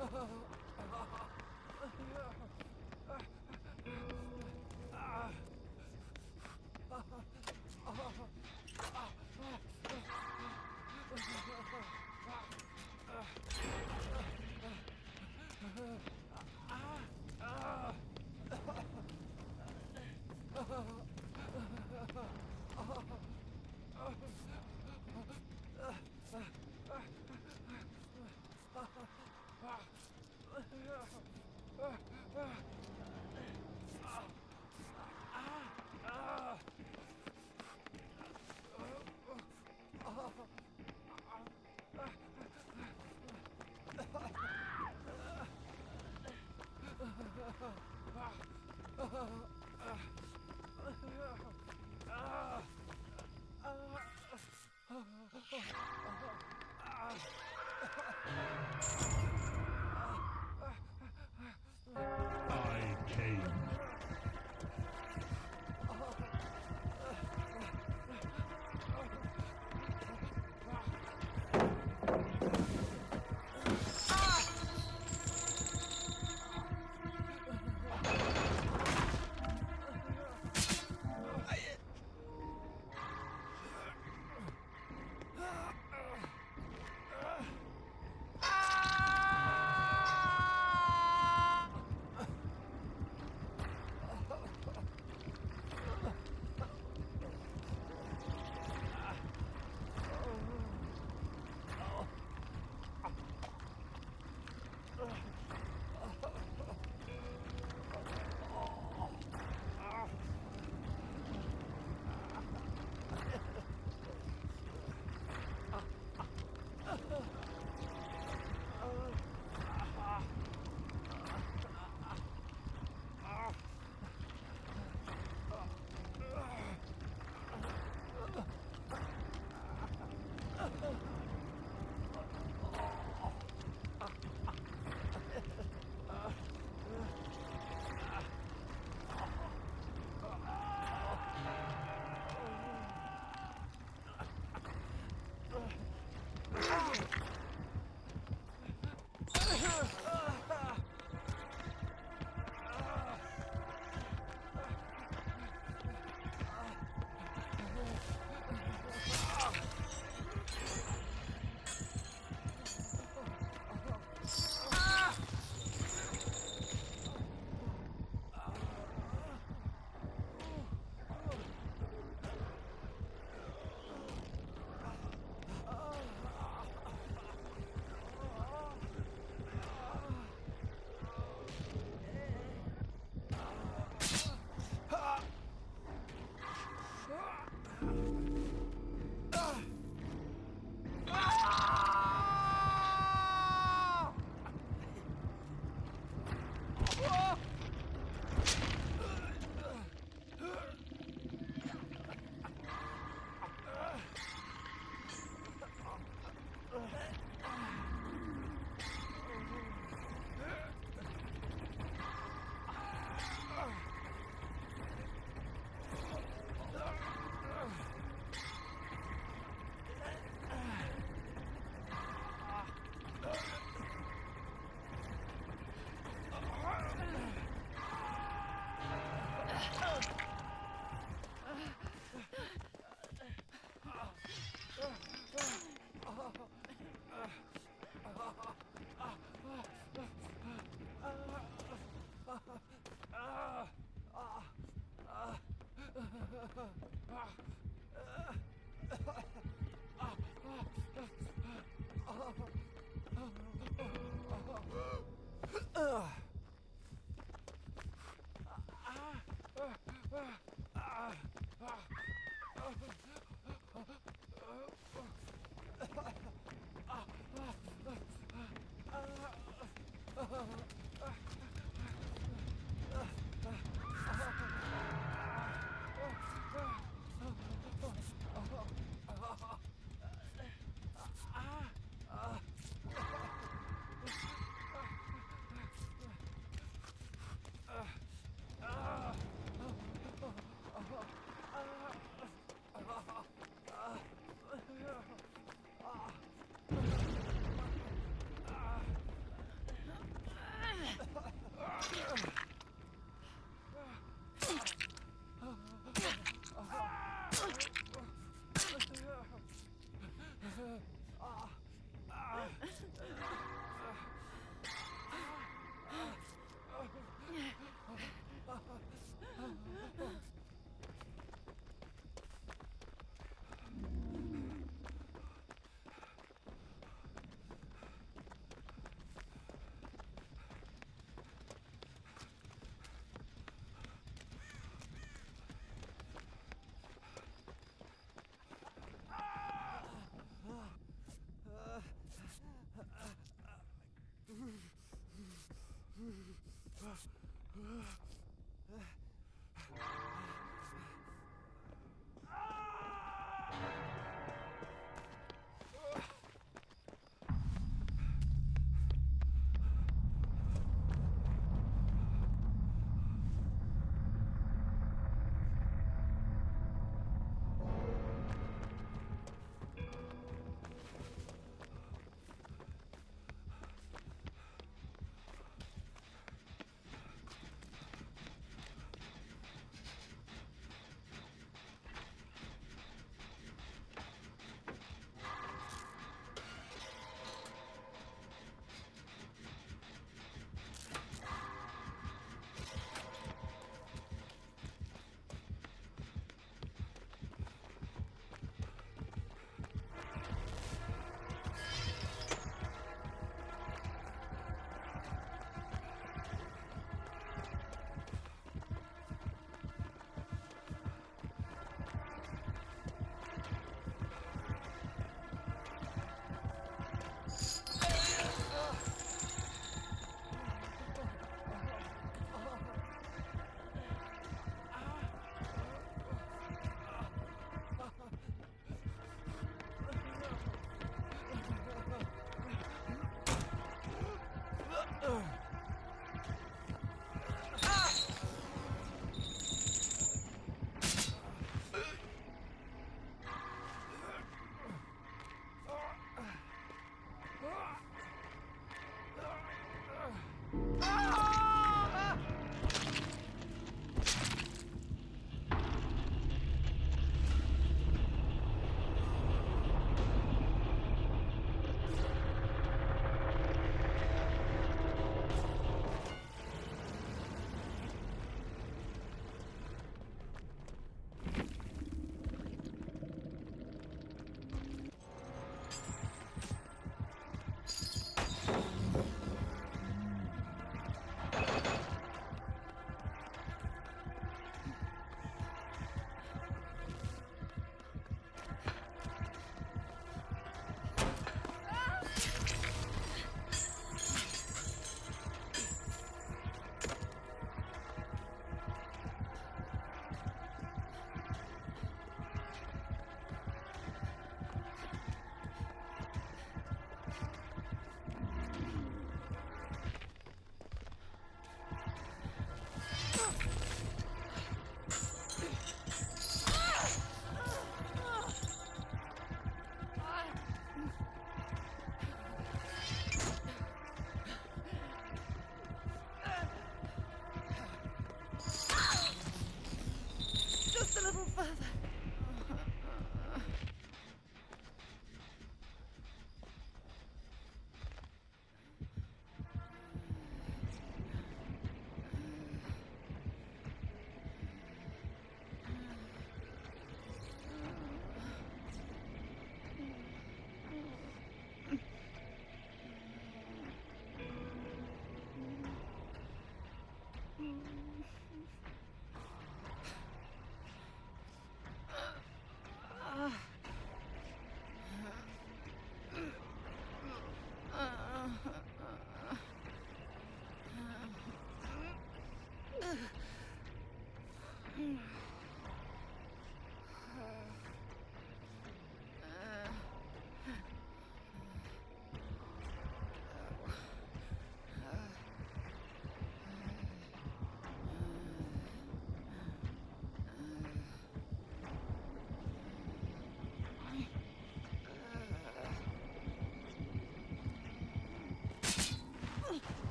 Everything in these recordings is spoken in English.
I came.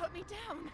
Put me down.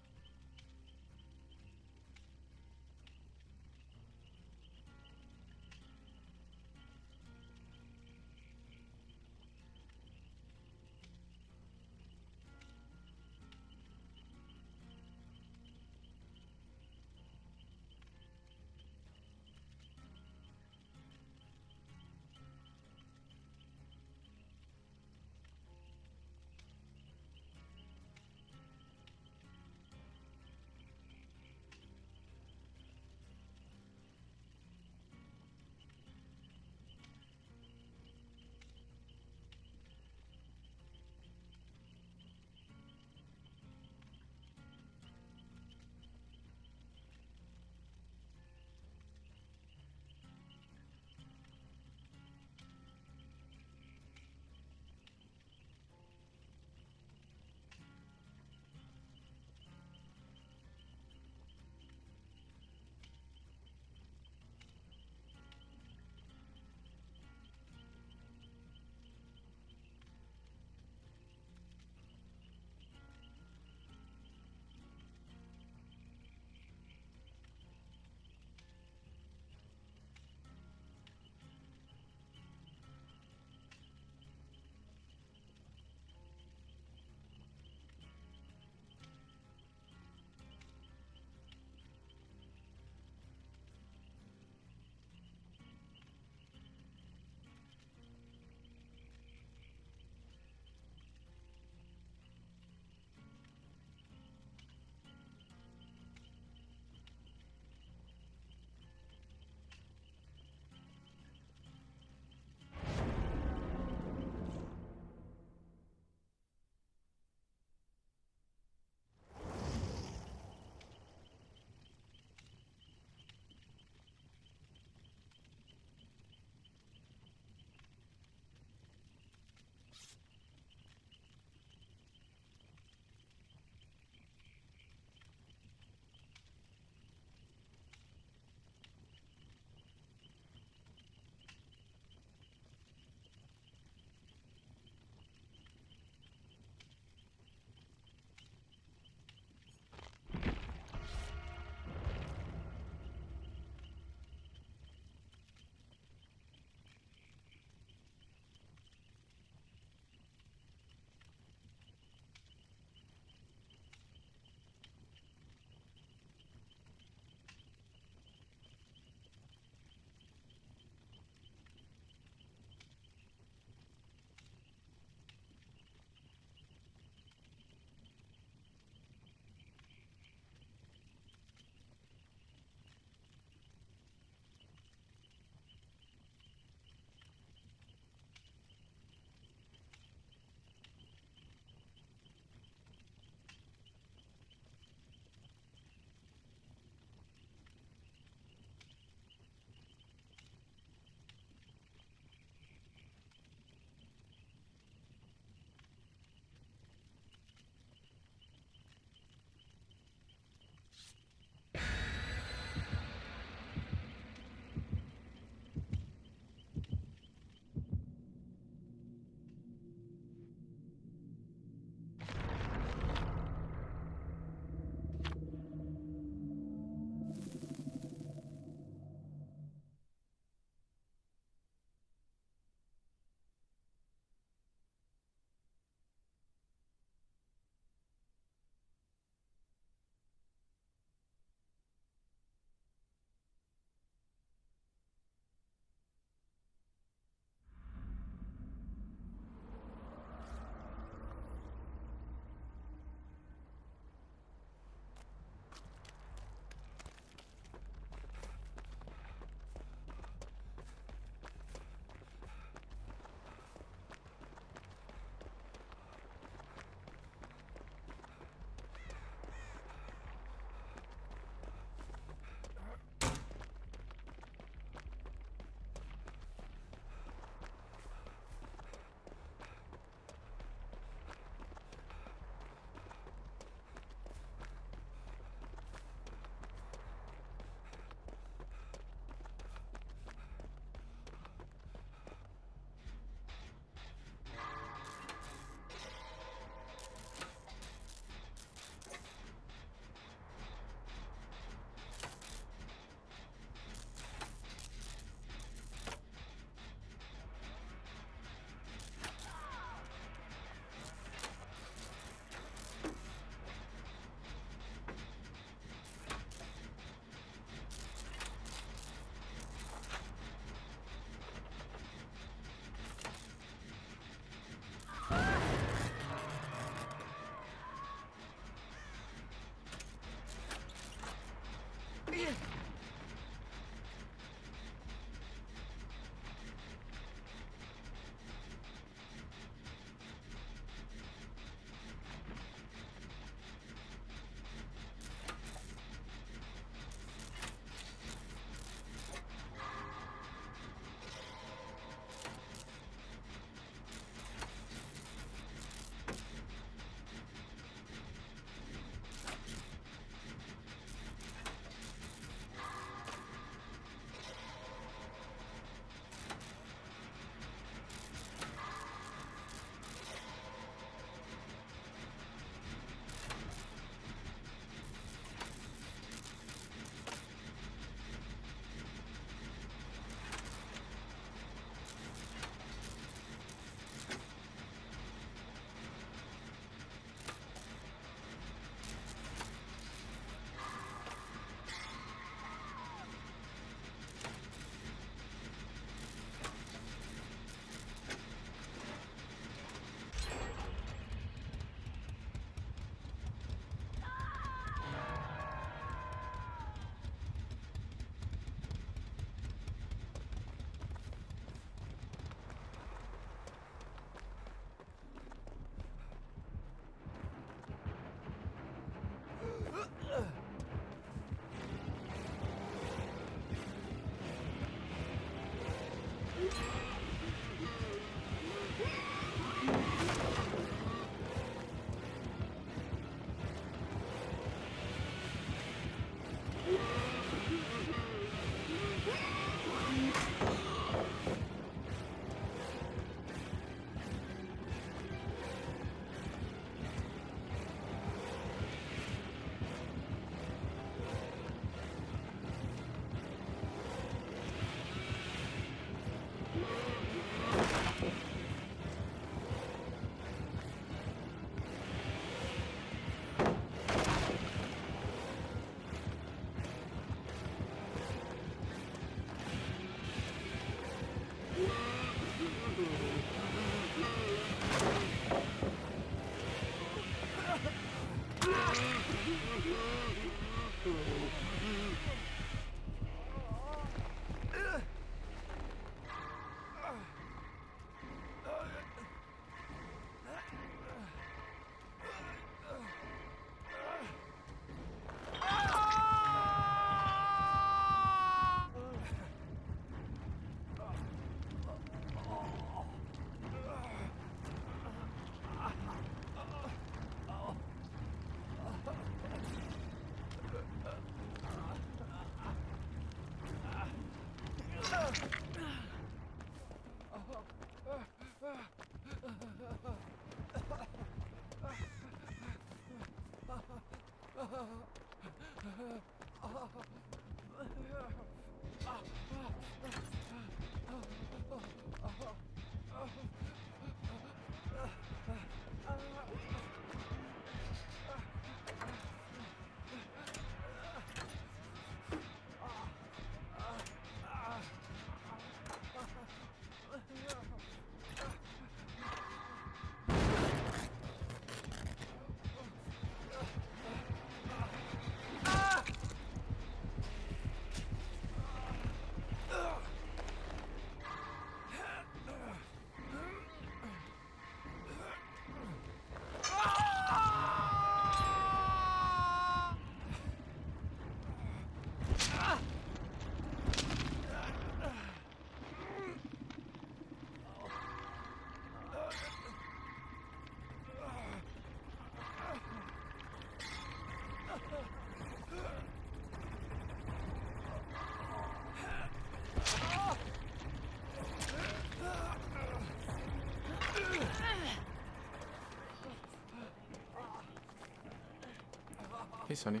Hey, Sonny.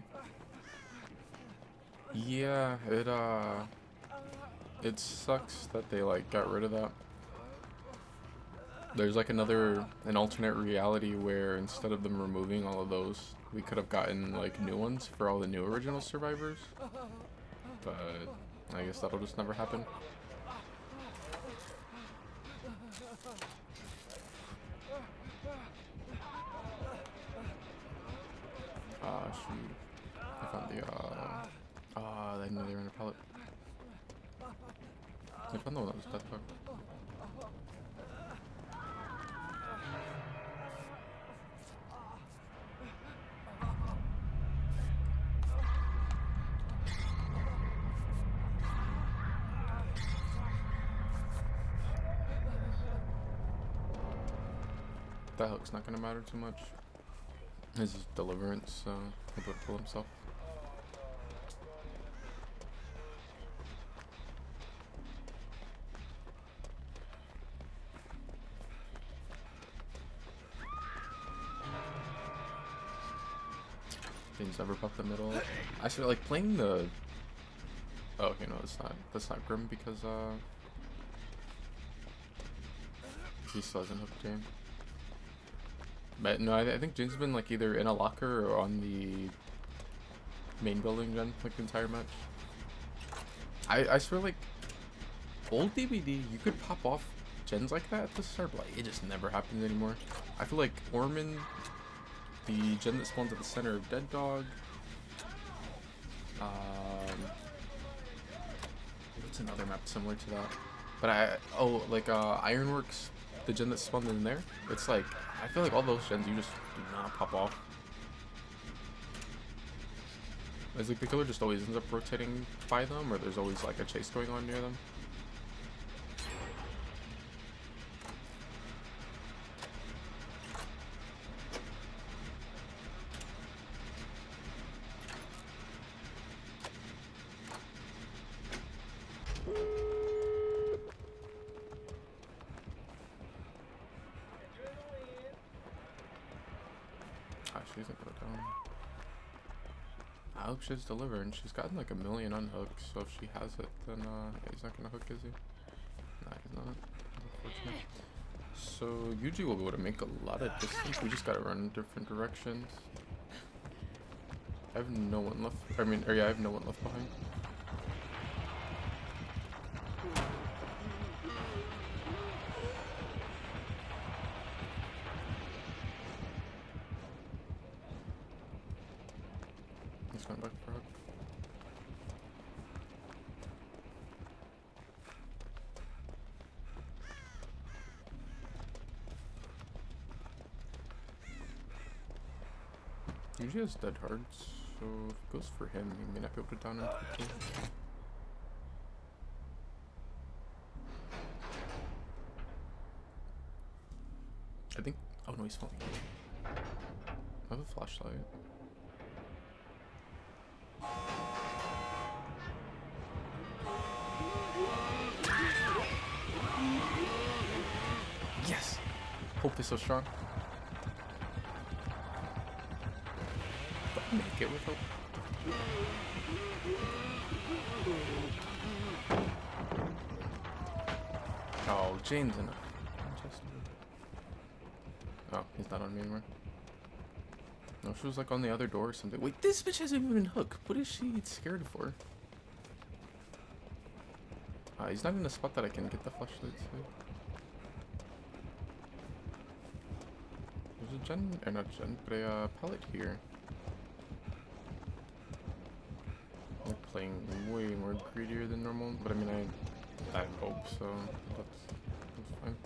Yeah, it sucks that they like got rid of that. There's like an alternate reality where instead of them removing all of those, we could have gotten like new ones for all the new original survivors. But I guess that'll just never happen. Shoot. I found the, I know they were in a pallet. I found the one that was dead bug. That hook's not gonna matter too much. His deliverance, so he'll be able to pull himself. Things never pop the middle. I swear, like playing the. Oh, okay, no, that's not Grim because he still hasn't hooked Jane. But no, I think Jane's been like either in a locker or on the main building gen like the entire match. I swear, like old DBD, you could pop off gens like that at the start, but like, it just never happens anymore. I feel like Orman, the gen that spawns at the center of Dead Dog. What's another map similar to that? But Ironworks, the gen that spawned in there. It's like I feel like all those gens you just do not pop off. It's like the killer just always ends up rotating by them, or there's always like a chase going on near them. She's gonna go down. I hope she's delivering. She's gotten like 1 million unhooked, so if she has it, then he's not gonna hook, is he? Nah, he's not. Unfortunate. So Yuji will be able to make a lot of distance. We just gotta run in different directions. I have no one left. I have no one left behind. He's going back for a hook. Usually has dead hearts, so if it goes for him, he may not be able to down him quickly. I think. Oh no, he's falling. I have a flashlight. Yes! Hope is so strong. Don't make it with hope. Oh, Jane's in a chest. Oh, he's not on me anymore. No, she was like on the other door or something. Wait, this bitch hasn't even been hooked. What is she scared for? He's not in a spot that I can get the flashlight to. There's a gen, or not gen, but a pallet here. I'm playing way more greedier than normal, but I mean, I hope so. That's fine.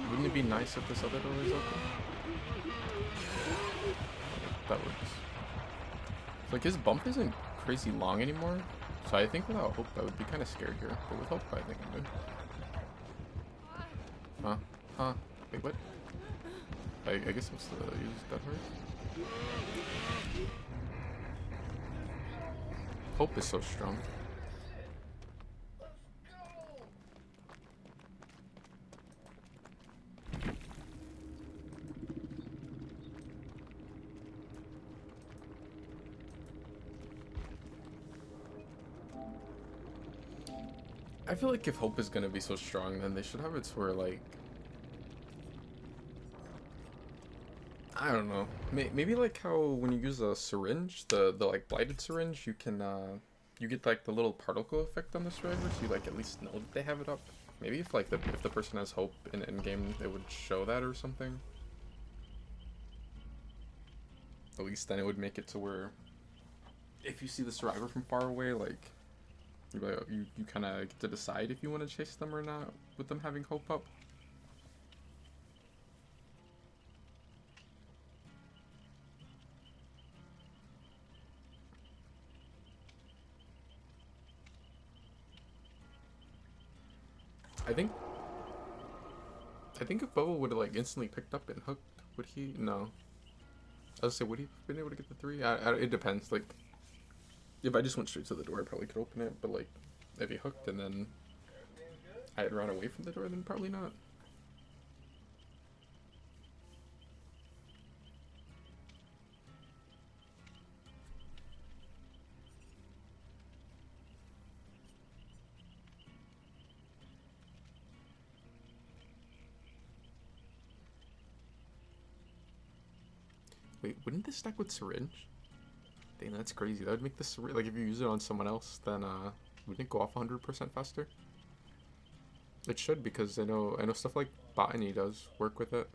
Wouldn't it be nice if this other door was open? That works. Like, his bump isn't crazy long anymore, so I think without hope I would be kind of scared here, but with hope I think I'm good. Huh? Huh? Wait, what? I guess I'm still use that hard. Hope is so strong. I feel like if hope is gonna be so strong, then they should have it to where, like, I don't know. Maybe like how when you use a syringe, the like blighted syringe, you can you get like the little particle effect on the survivor, so you like at least know that they have it up. Maybe if like if the person has hope in game, it would show that or something. At least then it would make it to where if you see the survivor from far away, like you kind of get to decide if you want to chase them or not with them having hope up. I think if Bubba would have like instantly picked up and hooked, would he? No. I was say, would he have been able to get the 3? It depends. Like, if I just went straight to the door, I probably could open it. But like, if he hooked and then I had run away from the door, then probably not. Wait, wouldn't this stack with syringe? Dang, that's crazy. That would make the syringe, like if you use it on someone else, then wouldn't it go off 100% faster? It should, because I know stuff like botany does work with it.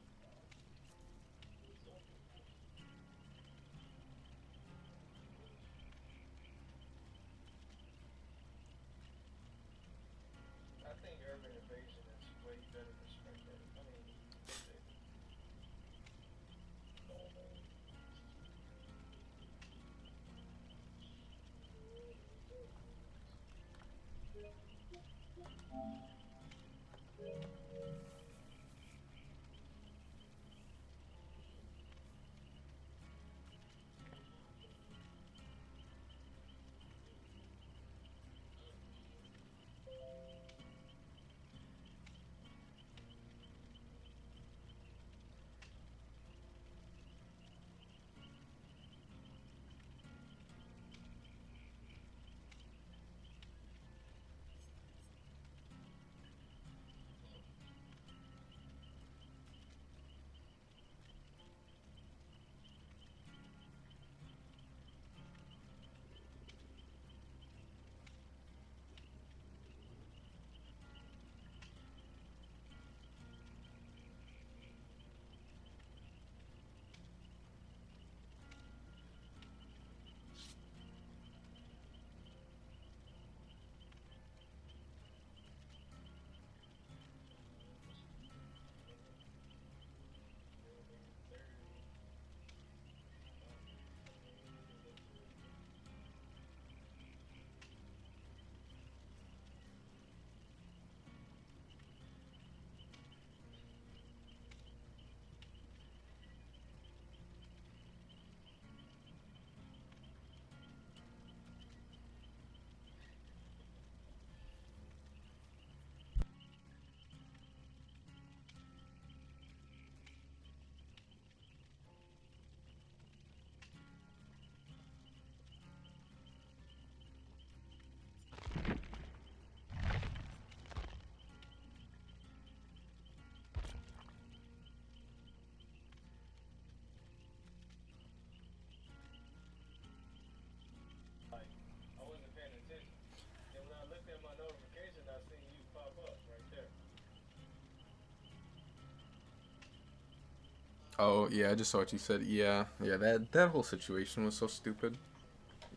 Oh yeah, I just saw what you said. Yeah, yeah. That whole situation was so stupid.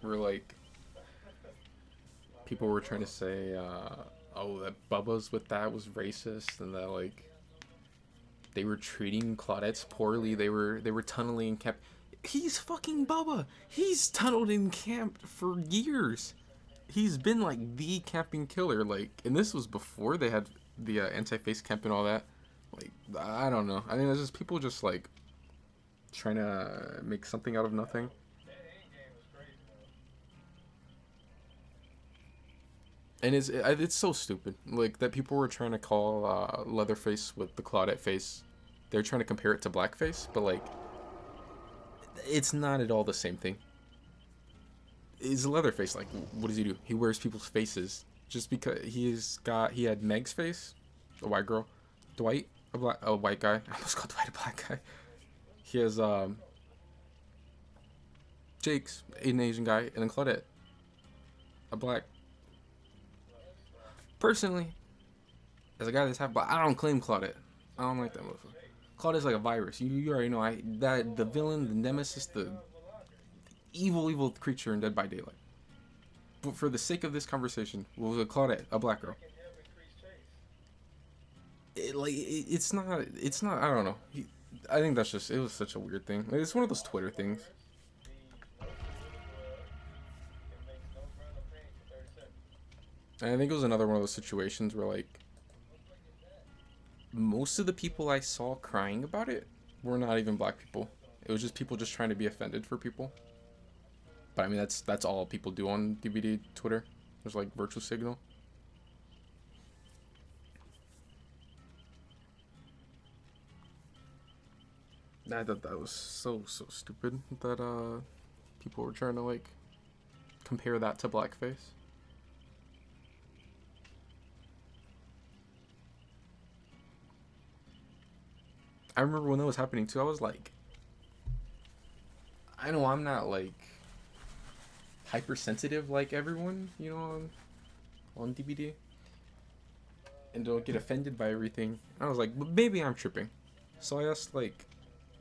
Where like people were trying to say, oh, that Bubba's with that was racist, and that like they were treating Claudette's poorly. They were tunneling in camp. He's fucking Bubba. He's tunneled in camp for years. He's been like the camping killer. Like, and this was before they had the anti-face camp and all that. Like, I don't know. I think it's just people just like trying to make something out of nothing. And it's so stupid. Like that people were trying to call Leatherface with the Claudette face. They're trying to compare it to Blackface, but like it's not at all the same thing. Is Leatherface like what does he do? He wears people's faces just because he had Meg's face, a white girl, Dwight, a white guy. I almost called Dwight a black guy. He has Jake's an Asian guy, and then Claudette, a black. Personally, as a guy that's half black, I don't claim Claudette. I don't like that motherfucker. Claudette's like a virus. You already know that the villain, the nemesis, the evil creature in Dead by Daylight. But for the sake of this conversation, we'll go Claudette, a black girl. It's not. I don't know. I think that's just. It was such a weird thing. Like, it's one of those Twitter things. And I think it was another one of those situations where, like, most of the people I saw crying about it were not even black people. It was just people just trying to be offended for people. But I mean, that's all people do on DVD Twitter. There's like virtual signal. I thought that was so stupid that people were trying to like compare that to blackface. I remember when that was happening too, I was like, I know I'm not like hypersensitive like everyone, you know, on DVD. And don't get offended by everything. I was like, maybe I'm tripping. So I asked like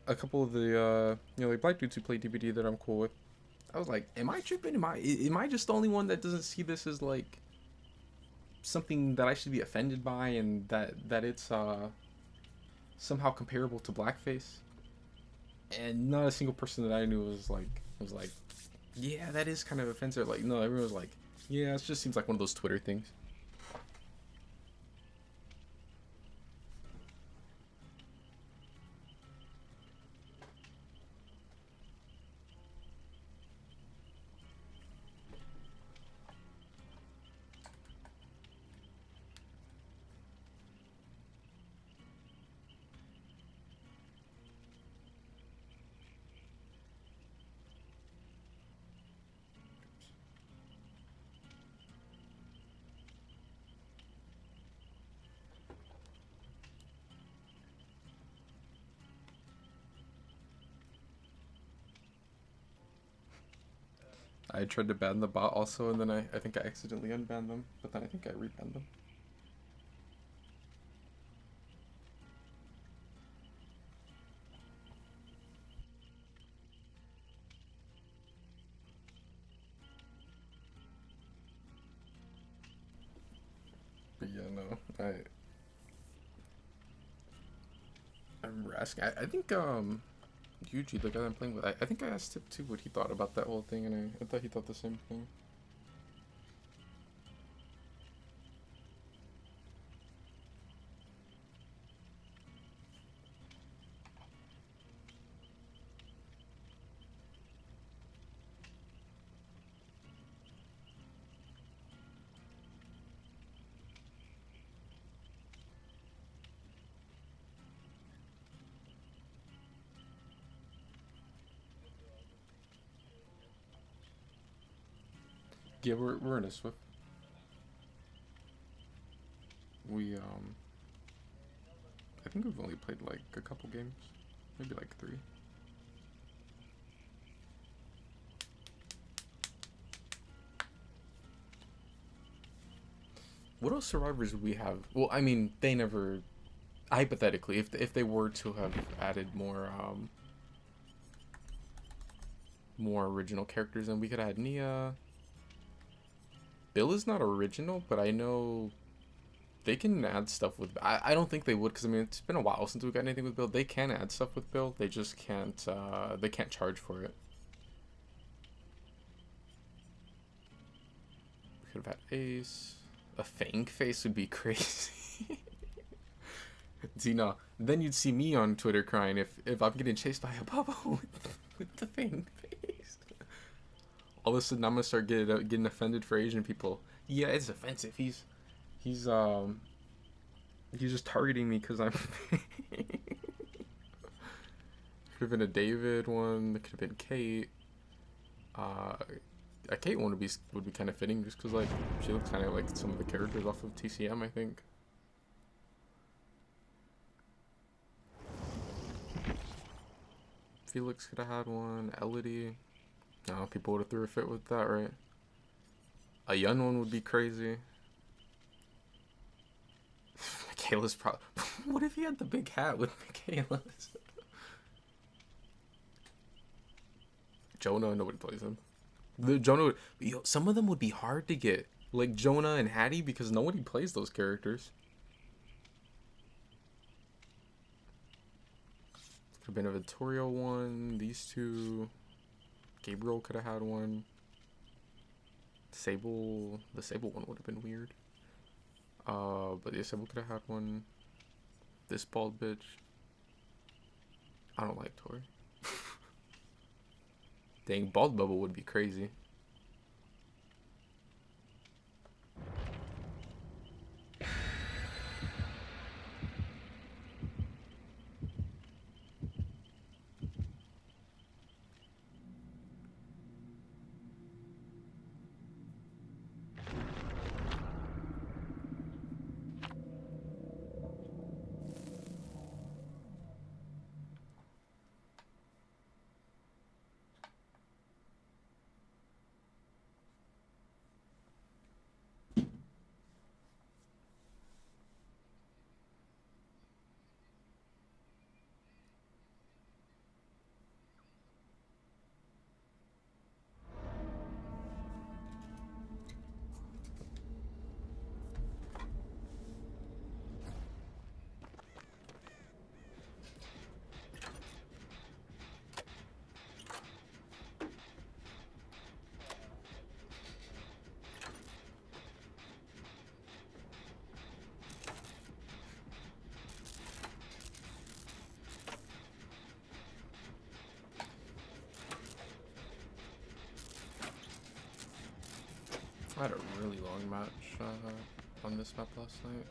a couple of the like black dudes who play DVD that I'm cool with. I was like, am I tripping? Am I just the only one that doesn't see this as like something that I should be offended by, and that it's somehow comparable to blackface? And not a single person that I knew was like, yeah, that is kind of offensive. Like, no, everyone was like, yeah, it just seems like one of those Twitter things. I tried to ban the bot also, and then I think I accidentally unbanned them, but then I think I rebanned them. But yeah, no, I remember asking. I think Yuji, the guy that I'm playing with, I think I asked him too what he thought about that whole thing, and I thought he thought the same thing. Yeah, we're in a Swf. We I think we've only played like a couple games, maybe like 3. What else survivors do we have? Well, I mean, they never. hypothetically, if they were to have added more original characters, then we could have had Nia. Bill is not original, but I know they can add stuff with. I don't think they would, because I mean it's been a while since we got anything with Bill. They can add stuff with Bill. They just can't. They can't charge for it. We could have had Ace. A Fang face would be crazy. Zena. Then you'd see me on Twitter crying if I'm getting chased by a bubble with the Fang face. All of a sudden I'm gonna start getting offended for Asian people. Yeah, it's offensive. He's just targeting me because I'm. Could have been a David one. It could have been Kate. A Kate one would be kind of fitting just because like she looks kind of like some of the characters off of TCM, I think. Felix could have had one. Elodie. No, people would have threw a fit with that, right? A Yun one would be crazy. Michaela's probably. What if he had the big hat with Michaela's? Jonah, nobody plays him. Jonah, some of them would be hard to get, like Jonah and Hattie, because nobody plays those characters. Could have been a Vittorio one. These two. Gabriel could have had one. Sable, the Sable one would have been weird. But yeah, Sable could have had one. This bald bitch. I don't like Tori. Dang, Bald Bubble would be crazy. I had a really long match on this map last night.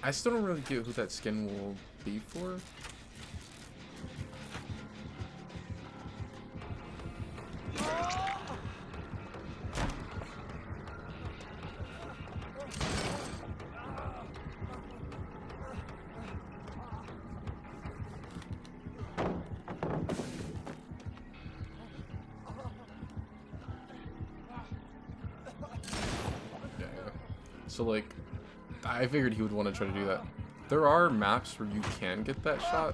I still don't really get who that skin will be for. So like, I figured he would want to try to do that. There are maps where you can get that shot.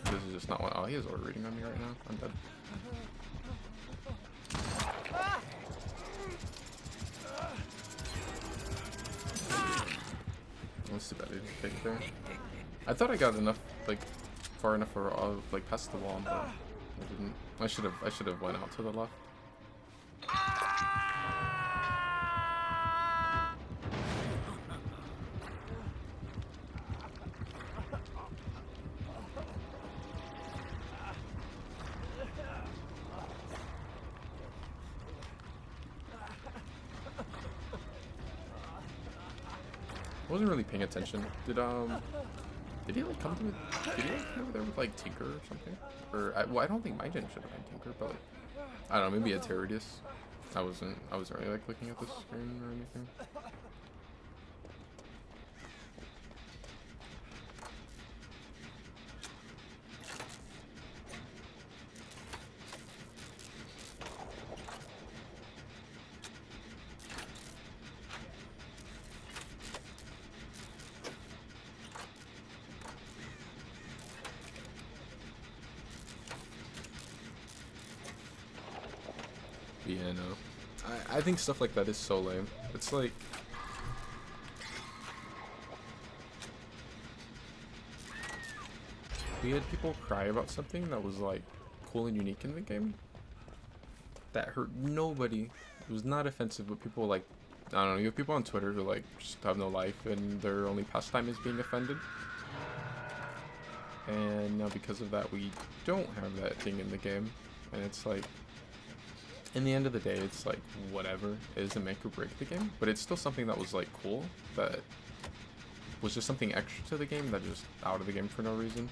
This is just not one. Oh, he has auto reading on me right now. I'm dead. That's too bad I didn't pick there. I thought I got enough, like, far enough for like past the wall, but I didn't. I should have went out to the left. I wasn't really paying attention. Did he like come to it? Did he like come over there with like Tinker or something? Or well, I don't think my gen should have been Tinker, but like, I don't know, maybe a Terrorius. I wasn't really like looking at the screen or anything. Yeah, no. I think stuff like that is so lame. It's like... we had people cry about something that was like cool and unique in the game. That hurt nobody. It was not offensive, but people like... I don't know, you have people on Twitter who like just have no life and their only pastime is being offended. And now because of that, we don't have that thing in the game. And it's like... in the end of the day, it's like, whatever. It doesn't make or break the game, but it's still something that was like cool, that was just something extra to the game that just out of the game for no reason.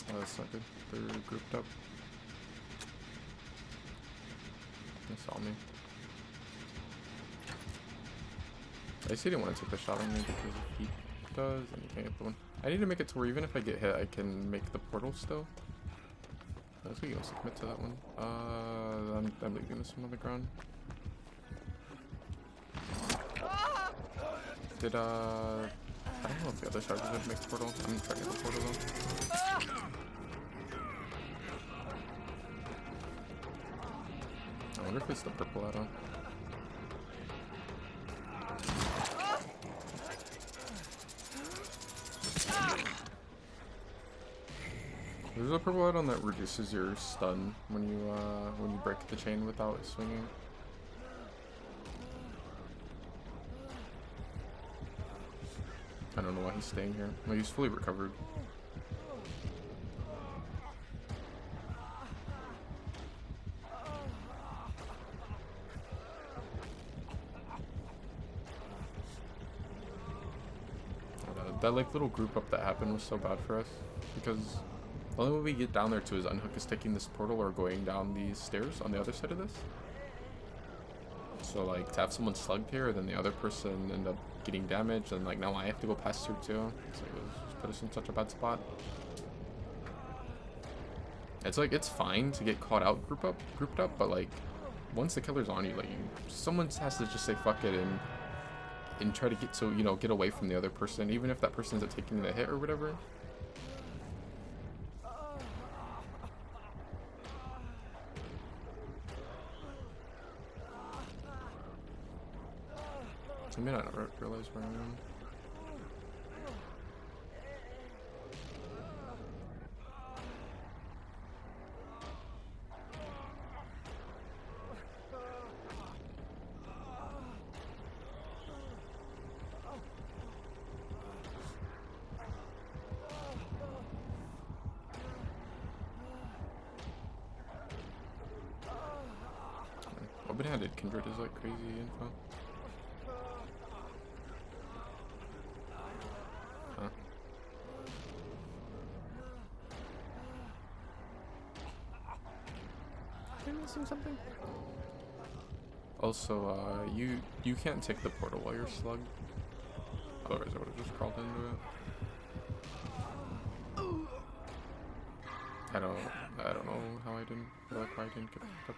Oh, that's not good. They're grouped up. They saw me. I see he didn't want to take the shot on me because if he does, then you can't get the one. I need to make it to where even if I get hit, I can make the portal still. Let's go submit to that one. I'm leaving this one on the ground. Did I don't know if the other charges would make the portal. I'm trying to get the portal though. I wonder if it's the purple add-on. There's a purple add-on that reduces your stun when you break the chain without swinging. I don't know why he's staying here. Well, he's fully recovered. That like little group up that happened was so bad for us because the only way we get down there to is unhook is taking this portal or going down these stairs on the other side of this. So like to have someone slugged here, then the other person end up getting damaged, and like now I have to go past through too. So it just put us in such a bad spot. It's like it's fine to get caught out grouped up, but like once the killer's on you, like someone has to just say fuck it and try to get so get away from the other person, even if that person isn't taking the hit or whatever. I may not realize where I am. Open-handed Kindred is like crazy info. Huh. Am I missing something? Also, you can't take the portal while you're slugged. Otherwise I would have just crawled into it. I don't know how I didn't, like why I didn't get picked up.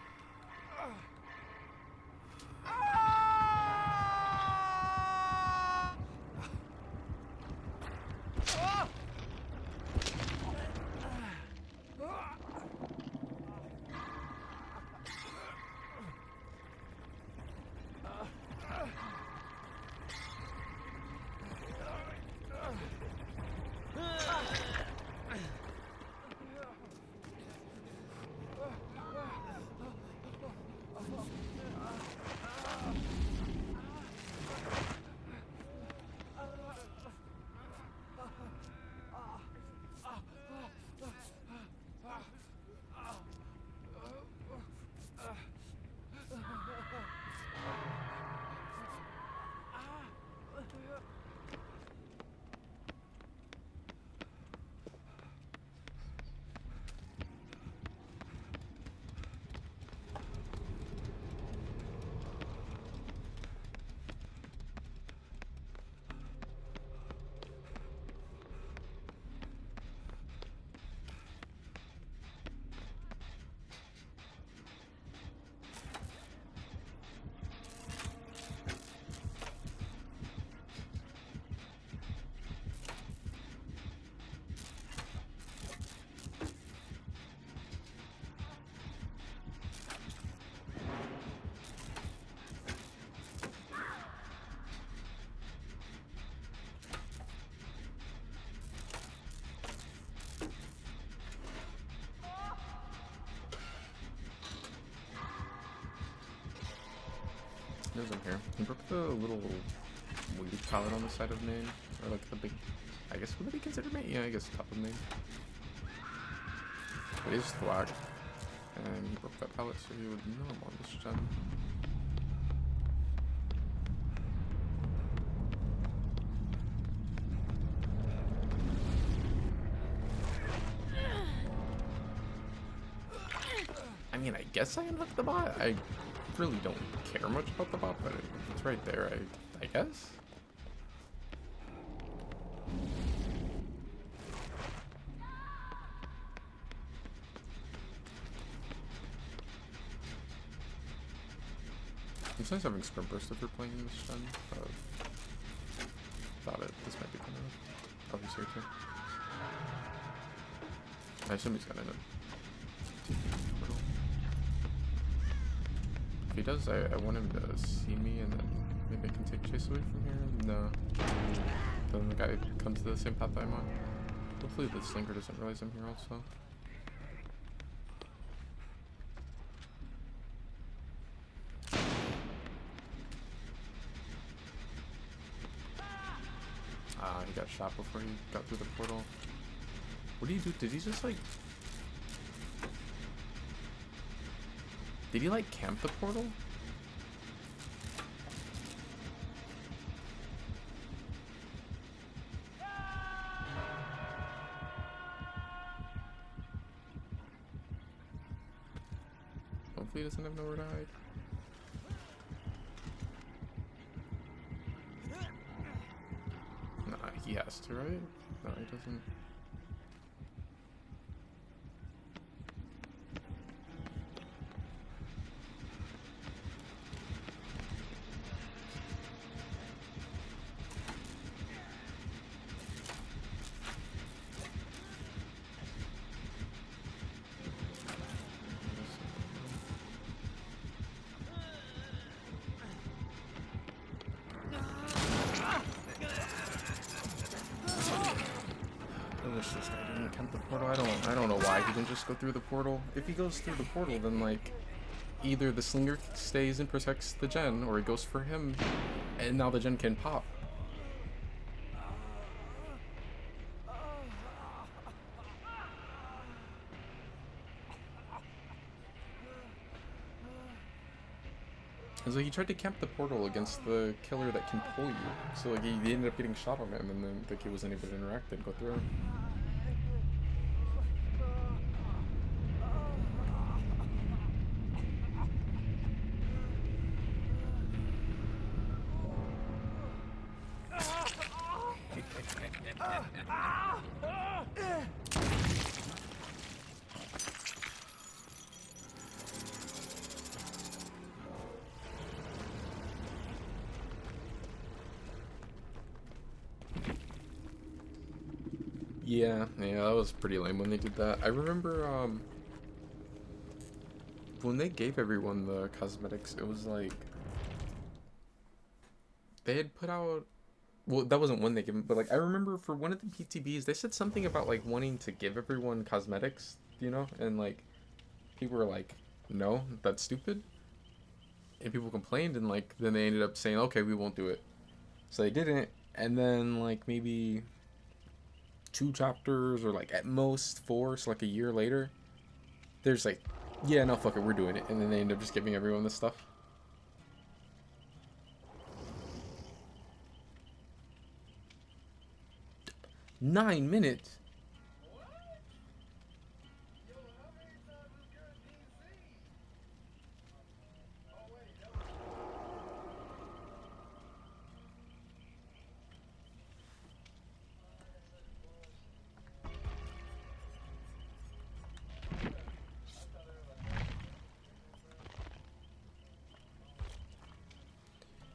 There's him here. He broke the little weed pallet on the side of main, or like the big. I guess would it be considered main? Yeah, I guess top of main. But he's thwack, and he broke that pallet, so he would know him on this gen. I mean, I guess I unhooked the bot. I really don't care much about the bot, but it's right there, I guess. It's nice having sprint burst if you're playing in this gen. This might be kind of. Oh, he's here too. I assume he's gonna end up. If he does, I want him to see me and then maybe I can take chase away from here. No. Then the guy comes to the same path I'm on. Hopefully the slinker doesn't realize I'm here also. He got shot before he got through the portal. What did he do? Did he just like... Did he like camp the portal? Hopefully he doesn't have nowhere to hide. Nah, he has to, right? No, he doesn't. I wish this guy didn't camp the portal. I don't know why he didn't just go through the portal. If he goes through the portal, then like either the slinger stays and protects the gen, or it goes for him, and now the gen can pop. It's like he tried to camp the portal against the killer that can pull you. So like he ended up getting shot on him, and then like he wasn't able to interact and go through. Yeah, that was pretty lame when they did that. I remember when they gave everyone the cosmetics, it was like they had put out, well, that wasn't when they gave them, but like I remember for one of the PTBs they said something about like wanting to give everyone cosmetics, you know, and like people were like, no, that's stupid, and people complained, and like then they ended up saying, okay, we won't do it, so they didn't, and then like maybe 2 chapters or like at most 4, so like a year later, there's like, yeah, no, fuck it, we're doing it, and then they end up just giving everyone this stuff. Nine minutes.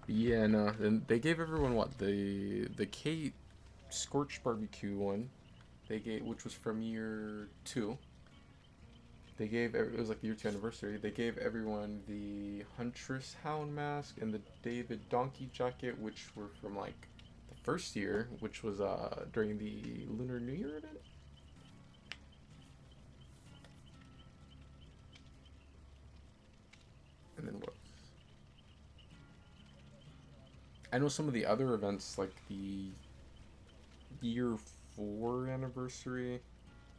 Yeah, no. Then they gave everyone what, the Kate Scorched Barbecue one. They gave, which was from year 2. They gave it was like the year 2 anniversary. They gave everyone the Huntress Hound mask and the David Donkey jacket, which were from like the first year, which was during the Lunar New Year event. And then what? I know some of the other events, like the year 4 anniversary,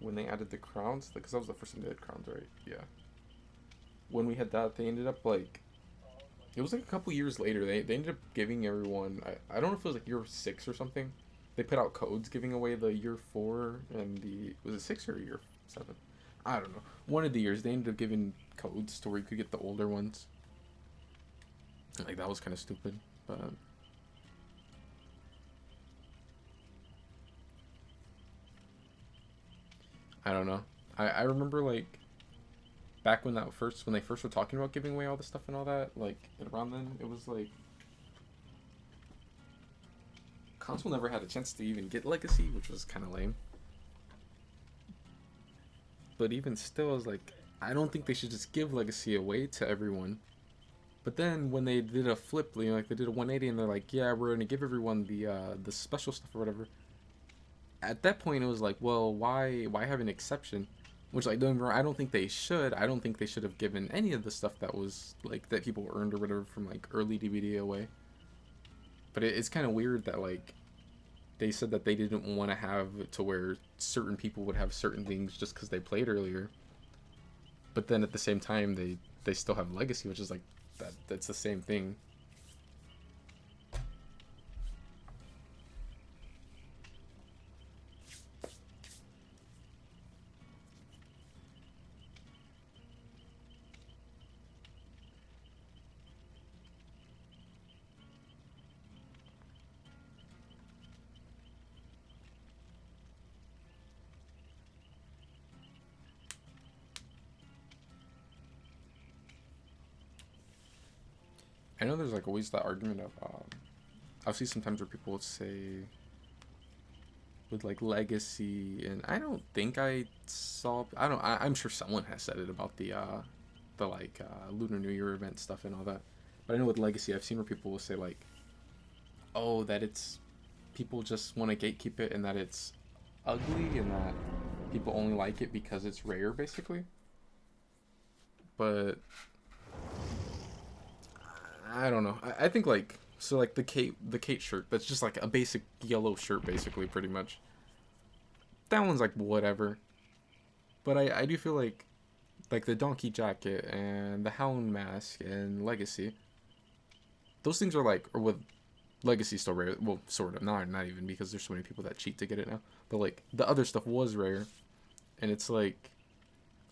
when they added the crowns, because that was the first time they had crowns, right? Yeah. When we had that, they ended up like, it was like a couple years later, they ended up giving everyone, I don't know if it was like year 6 or something. They put out codes giving away the year 4 and was it 6 or year 7? I don't know. One of the years, they ended up giving codes to where you could get the older ones. Like, that was kind of stupid, but... I don't know. I remember, like, back when they first were talking about giving away all this stuff and all that, like, around then, it was like... Console never had a chance to even get Legacy, which was kind of lame. But even still, I was like, I don't think they should just give Legacy away to everyone. But then when they did a flip, you know, like they did a 180, and they're like, yeah, we're gonna give everyone the special stuff or whatever. At that point, it was like, well, why have an exception? Which, like, don't get me wrong, I don't think they should. I don't think they should have given any of the stuff that was like that people earned or whatever from like early DVD away. But it's kind of weird that like they said that they didn't want to have it to where certain people would have certain things just because they played earlier. But then at the same time, they still have Legacy, which is like that's the same thing. I know there's like always that argument of I'll see sometimes where people would say with like Legacy, and I don't think I saw, I'm sure someone has said it about the like Lunar New Year event stuff and all that, but I know with Legacy I've seen where people will say like, oh, that it's people just want to gatekeep it and that it's ugly and that people only like it because it's rare basically. But I don't know. I think like, so like the Kate shirt, that's just like a basic yellow shirt basically, pretty much. That one's like whatever. But I do feel like the donkey jacket and the hound mask and Legacy, those things are like, or with Legacy still rare, well, sort of, not even, because there's so many people that cheat to get it now. But like the other stuff was rare, and it's like,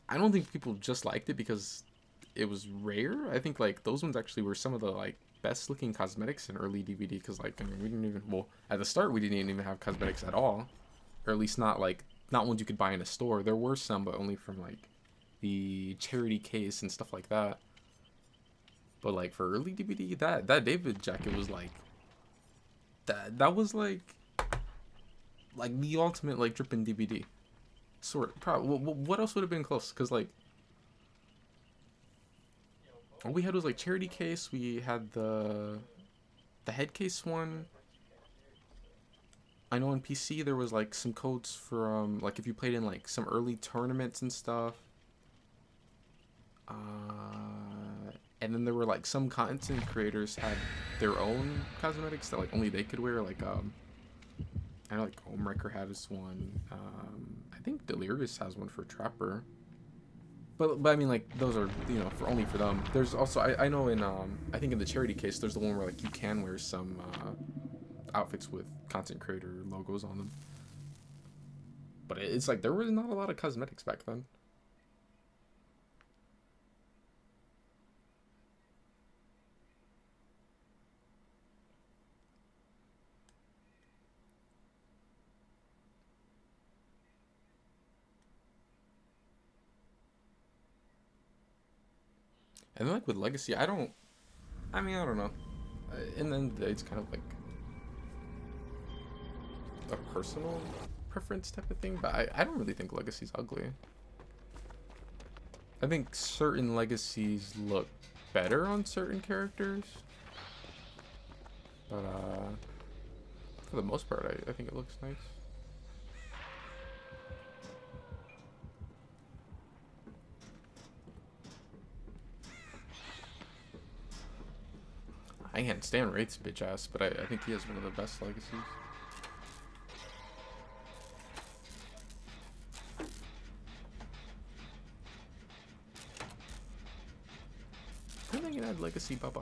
I don't think people just liked it because it was rare. I think like those ones actually were some of the like best looking cosmetics in early DVD, because like, I mean, we didn't even, well, at the start we didn't even have cosmetics at all, or at least not ones you could buy in a store. There were some, but only from like the charity case and stuff like that. But like for early DVD, that David jacket was like, that was like the ultimate like dripping DVD. Sort of. Probably. What else would have been close? Because like, all we had was like charity case. We had the head case one. I know on PC there was like some codes from like if you played in like some early tournaments and stuff. And then there were like some content creators had their own cosmetics that like only they could wear. Like I know like Homewrecker had this one. I think Delirious has one for Trapper. But I mean, like, those are, you know, only for them. There's also, I know in, I think in the charity case, there's the one where, like, you can wear some, outfits with content creator logos on them. But it's like, there was not a lot of cosmetics back then. And then, like, with Legacy, I don't know. And then it's kind of like a personal preference type of thing, but I don't really think Legacy's ugly. I think certain Legacies look better on certain characters, but for the most part, I think it looks nice. I can't stand Wraith's bitch ass, but I think he has one of the best legacies. I think I can add Legacy Baba.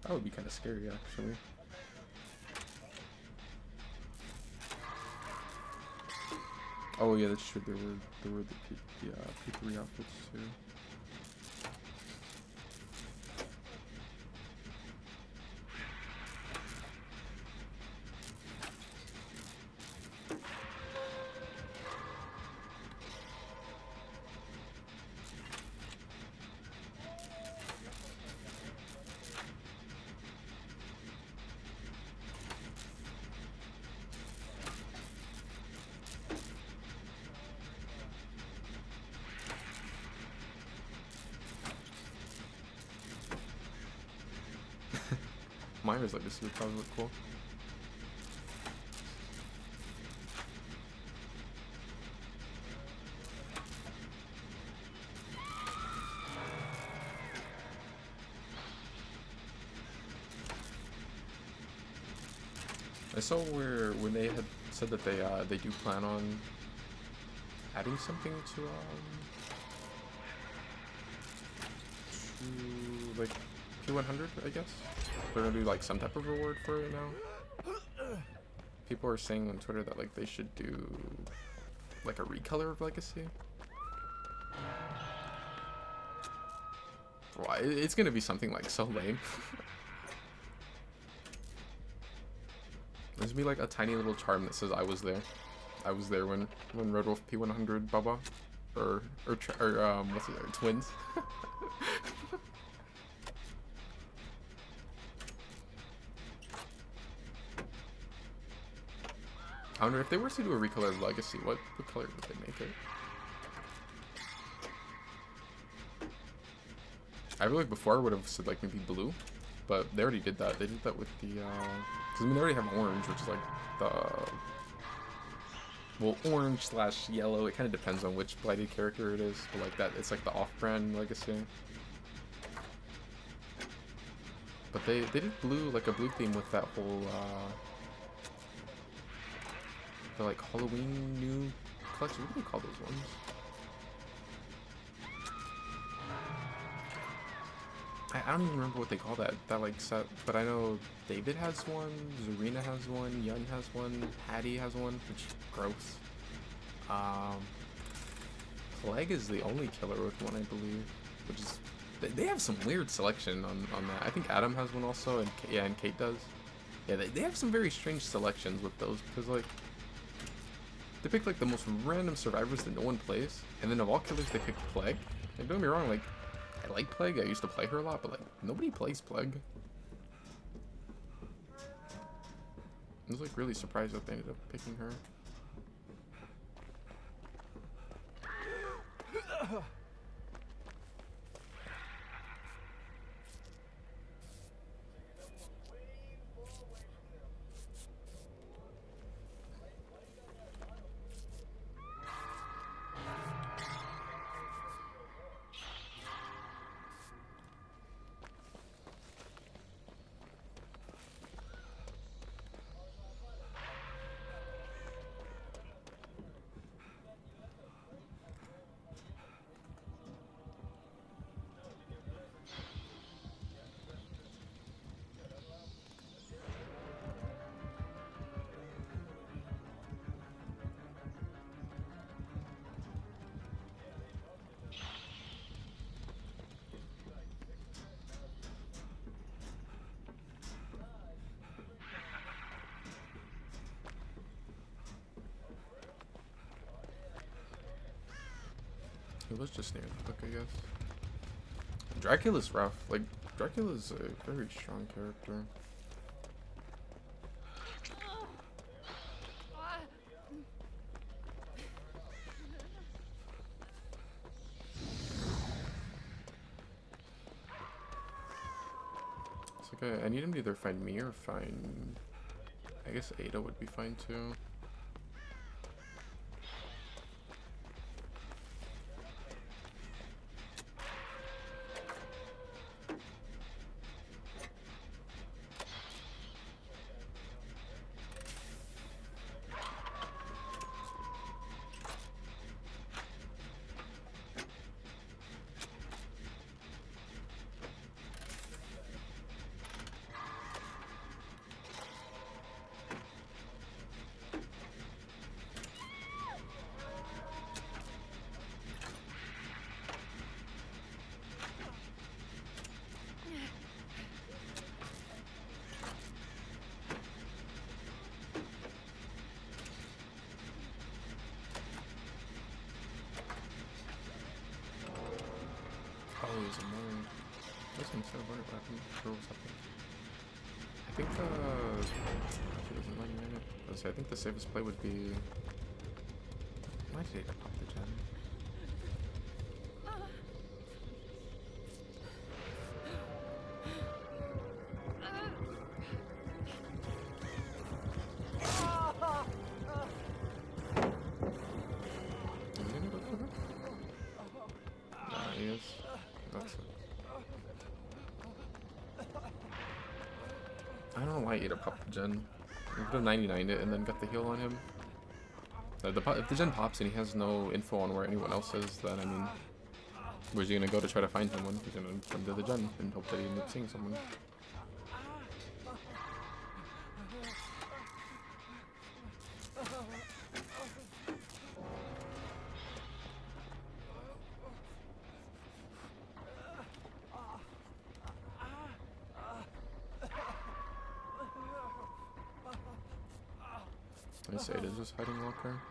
That would be kind of scary, actually. Oh yeah, that's true. There were the P3 outfits too. Myra's Legacy would probably look cool. I saw when they had said that they do plan on adding something to like P100, I guess. They're gonna do like some type of reward for it now. People are saying on Twitter that like they should do like a recolor of Legacy. Well, it's gonna be something like so lame. There's gonna be like a tiny little charm that says "I was there." I was there when Red Wolf P100 Baba, or what's it? Twins. I wonder if they were to do a recolor of Legacy, what color would they make it? I feel like before I would have said like maybe blue, but they already did that. They did that with the, because I mean they already have orange, which is like the, well, orange / yellow. It kind of depends on which Blighted character it is, but like that, it's like the off-brand Legacy. But they did blue, like a blue theme with that whole, the like Halloween new collection. What do they call those ones? I don't even remember what they call that like set, but I know David has one, Zarina has one, Yun has one, Hattie has one, which is gross. Plague is the only killer with one, I believe, which is, they have some weird selection on that. I think Adam has one also, and and Kate does. Yeah, they have some very strange selections with those, because like they pick like the most random survivors that no one plays, and then of all killers they pick Plague. And don't get me wrong, like I like Plague, I used to play her a lot, but like nobody plays Plague. I was like really surprised that they ended up picking her. It was just near the book, I guess. Dracula's rough. Like, Dracula's a very strong character. It's like I need him to either find me or find... I guess Ada would be fine too. Oh, there's a more. There's some sort of what happened. Or what's happening? I think actually doesn't let me in it. I think the safest play would be. Why did I pop the gem? Is he gonna go for her? Nah, he is. That's it. I don't know why he ate a pop the gen. You could have 99'd it and then got the heal on him. If the gen pops and he has no info on where anyone else is, then I mean, where's he gonna go to try to find someone? He's gonna come to the gen and hope that he ends up seeing someone. I say it is just hiding locker.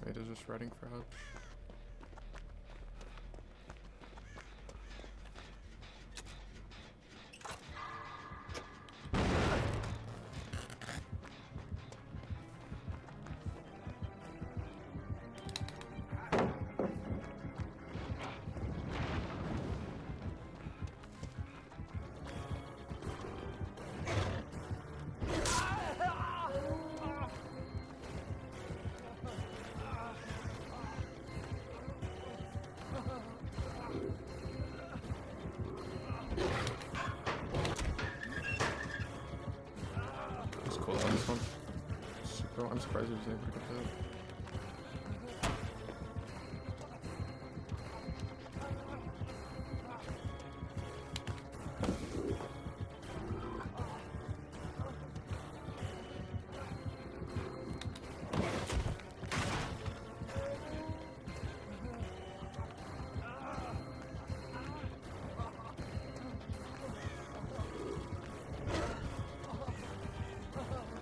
It is just writing for help. Cool on this one. Super, I'm surprised he was able to get that.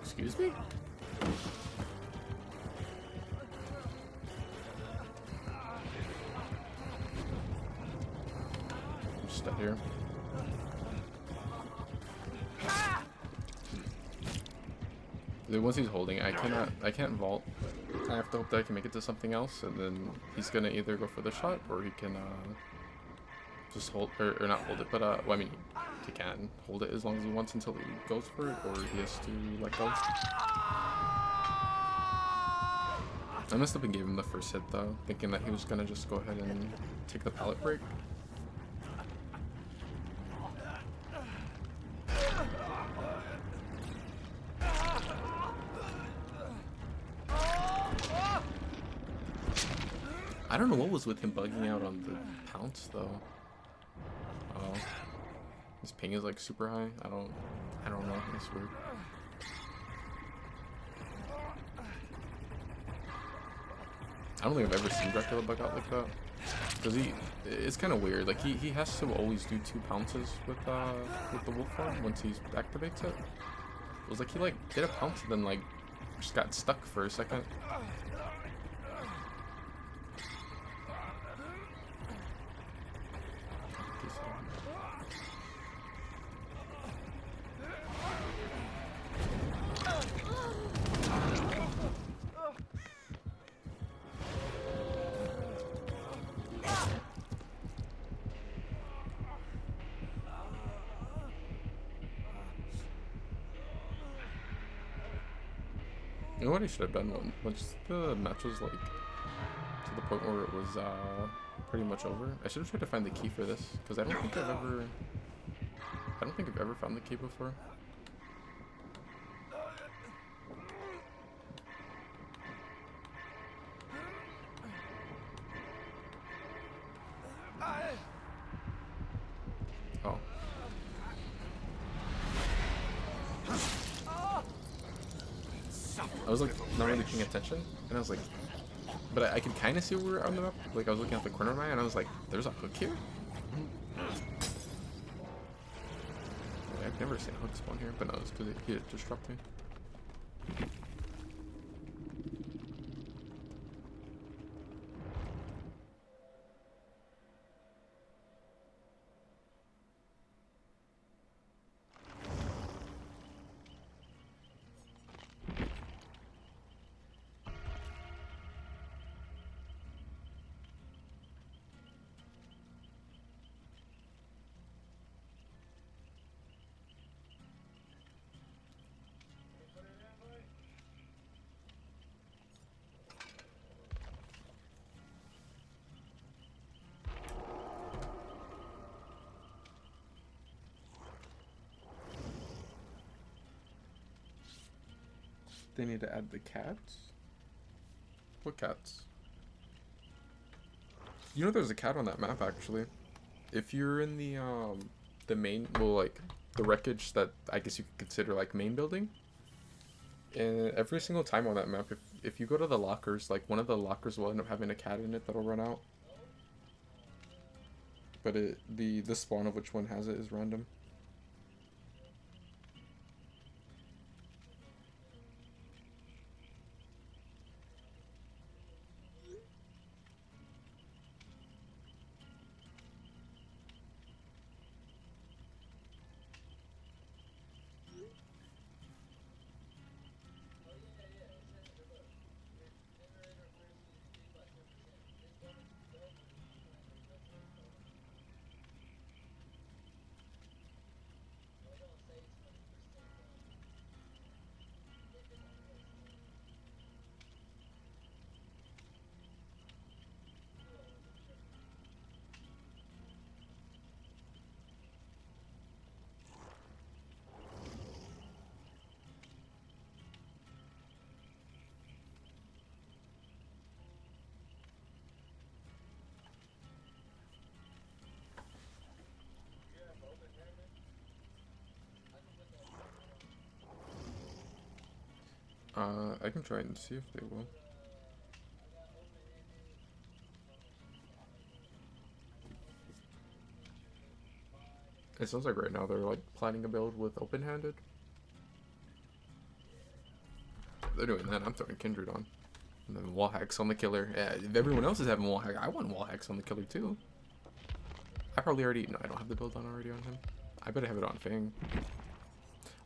Excuse me? I'm just stuck here. Once he's holding, I can't vault. I have to hope that I can make it to something else, and then he's gonna either go for the shot, or he can just hold, or not hold it, but well, I mean, he can hold it as long as he wants until he goes for it, or he has to let go. I messed up and gave him the first hit though, thinking that he was gonna just go ahead and take the pallet break. I don't know what was with him bugging out on the pounce though. Oh, his ping is like super high. I don't know. It's weird. I don't think I've ever seen Dracula bug out like that. Cause it's kind of weird. Like he has to always do 2 pounces with the wolf form once he activates it. It was like he like did a pounce and then like just got stuck for a second. You know what I should have done once the match was like to the point where it was pretty much over? I should have tried to find the key for this, because I don't think I've ever found the key before. Oh. I was like not really paying attention, and I was like, But I could kind of see where we're on the map. Like, I was looking at the corner of my eye, and I was like, there's a hook here? I've never seen a hook spawn here, but no, it's because he just dropped me. They need to add the cats? What cats? You know there's a cat on that map, actually. If you're in the main, well, like, the wreckage that I guess you could consider, like, main building. And every single time on that map, if you go to the lockers, like, one of the lockers will end up having a cat in it that'll run out. But the spawn of which one has it is random. I can try and see if they will. It sounds like right now they're like planning a build with open-handed. They're doing that. I'm throwing Kindred on. And then wall hacks on the killer. Yeah, if everyone else is having wall hack, I want wall hacks on the killer too. I probably already... No, I don't have the build on already on him. I better have it on Fang.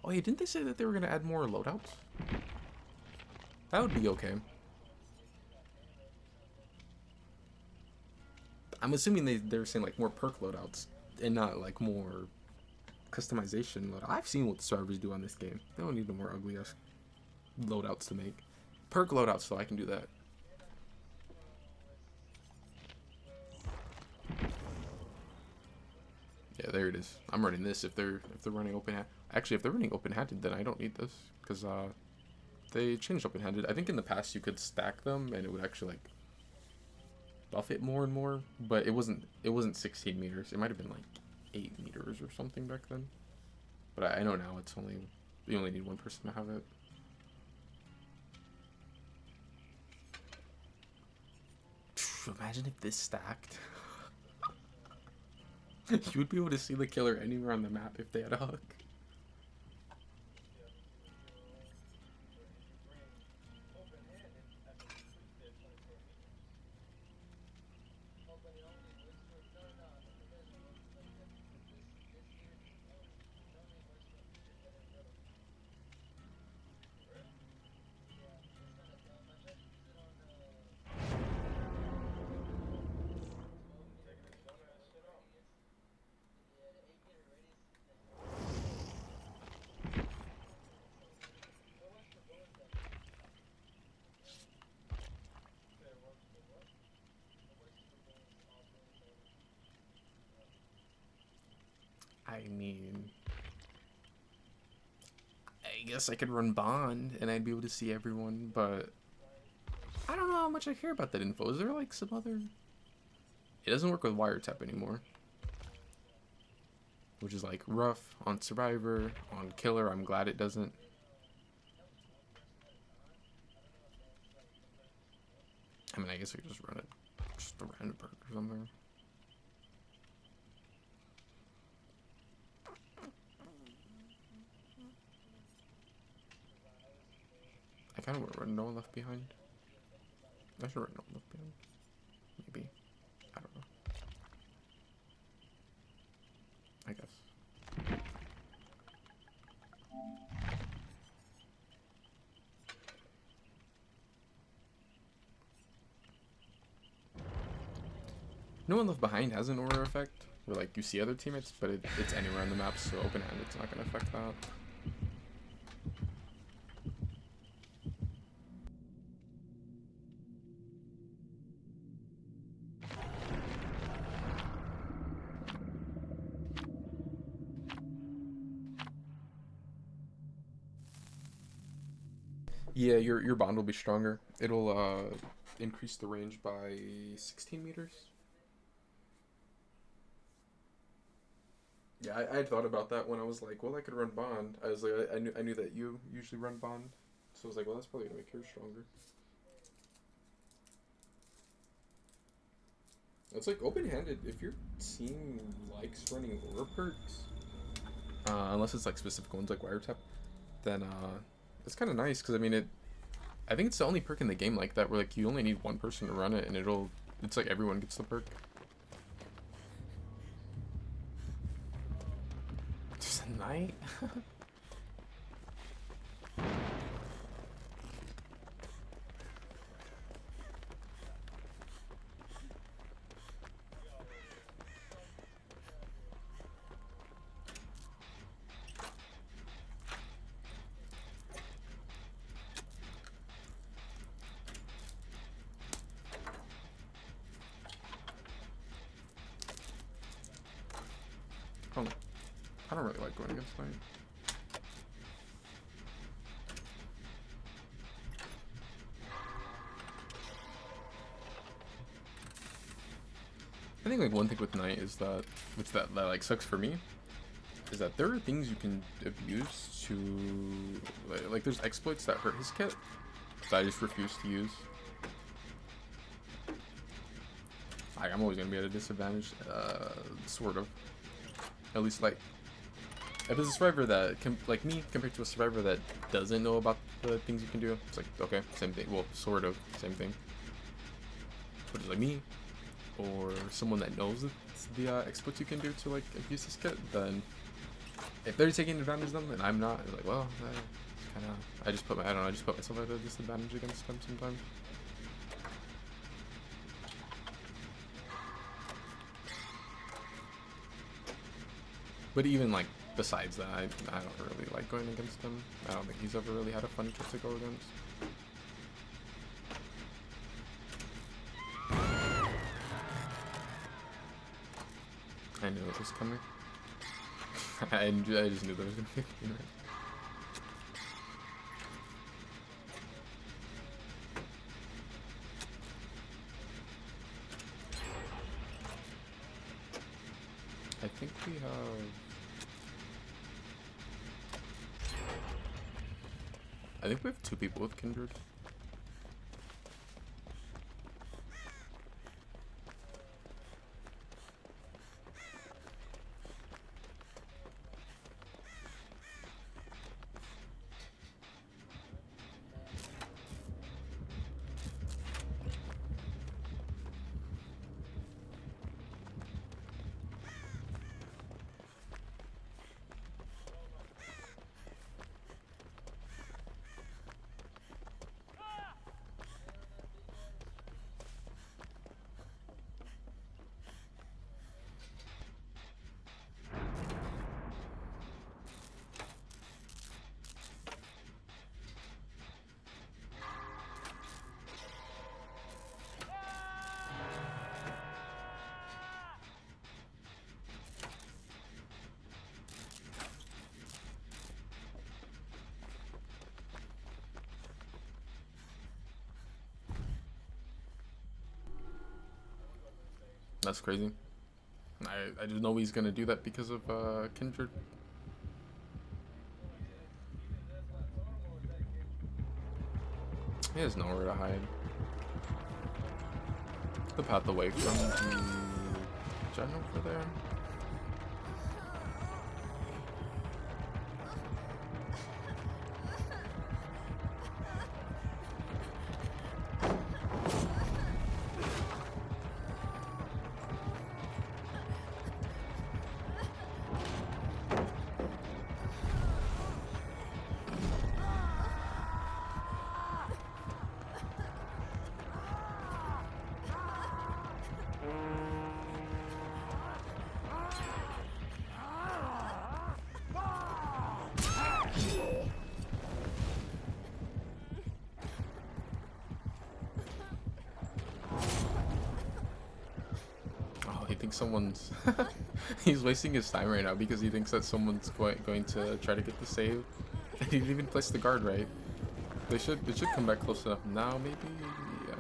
Oh, hey, didn't they say that they were going to add more loadouts? That would be okay. I'm assuming they're saying like more perk loadouts and not like more customization loadout. I've seen what the servers do on this game. They don't need the more ugly ass loadouts to make. Perk loadouts, so I can do that. Yeah, there it is. I'm running this if they're running open-handed. Actually, if they're running open-handed, then I don't need this because they changed open-handed. I think in the past you could stack them and it would actually like buff it more and more, but it wasn't 16 meters. It might have been like 8 meters or something back then. But I know now it's only, you only need one person to have it. Imagine if this stacked. You would be able to see the killer anywhere on the map if they had a hook. I mean, I guess I could run Bond and I'd be able to see everyone, but I don't know how much I care about that info. Is there like some other... It doesn't work with wiretap anymore. Which is like rough on Survivor, on Killer. I'm glad it doesn't. I mean, I guess we could just run it. Just a random perk or something. I kind of want to run No One Left Behind. I should run No One Left Behind. Maybe. I don't know. I guess. No One Left Behind has an aura effect where like you see other teammates, but it's anywhere on the map, so open-handed's not going to affect that. Yeah, your bond will be stronger. It'll increase the range by 16 meters. Yeah, I had thought about that when I was like, well, I could run bond. I was like, I knew that you usually run bond, so I was like, well, that's probably gonna make yours stronger. It's like open-handed. If your team likes running aura perks, unless it's like specific ones like wiretap, then it's kind of nice because I mean I think it's the only perk in the game like that where like you only need one person to run it and it's like everyone gets the perk. Just a knight. I don't really like going against knight. I think like one thing with knight is that, that like sucks for me, is that there are things you can abuse to, like there's exploits that hurt his kit, that I just refuse to use. Like I'm always gonna be at a disadvantage, sort of. At least like, if it's a survivor that like me compared to a survivor that doesn't know about the things you can do, it's like okay, same thing. Well, sort of same thing. But it's like me, or someone that knows the exploits you can do to like abuse this kit, then if they're taking advantage of them and I'm not, it's like well, it's kind of I just put myself at a disadvantage against them sometimes. But even like besides that, I don't really like going against him. I don't think he's ever really had a fun kit to go against. I knew it was coming. I just knew there was gonna be a thing, right? I think we have... I think we have 2 people with Kindred. That's crazy. I just know he's gonna do that because of Kindred. He has nowhere to hide. the path away from the gen over there. He thinks someone's he's wasting his time right now because he thinks that someone's going to try to get the save. He didn't even place the guard right. They should come back close enough now, maybe. Yeah.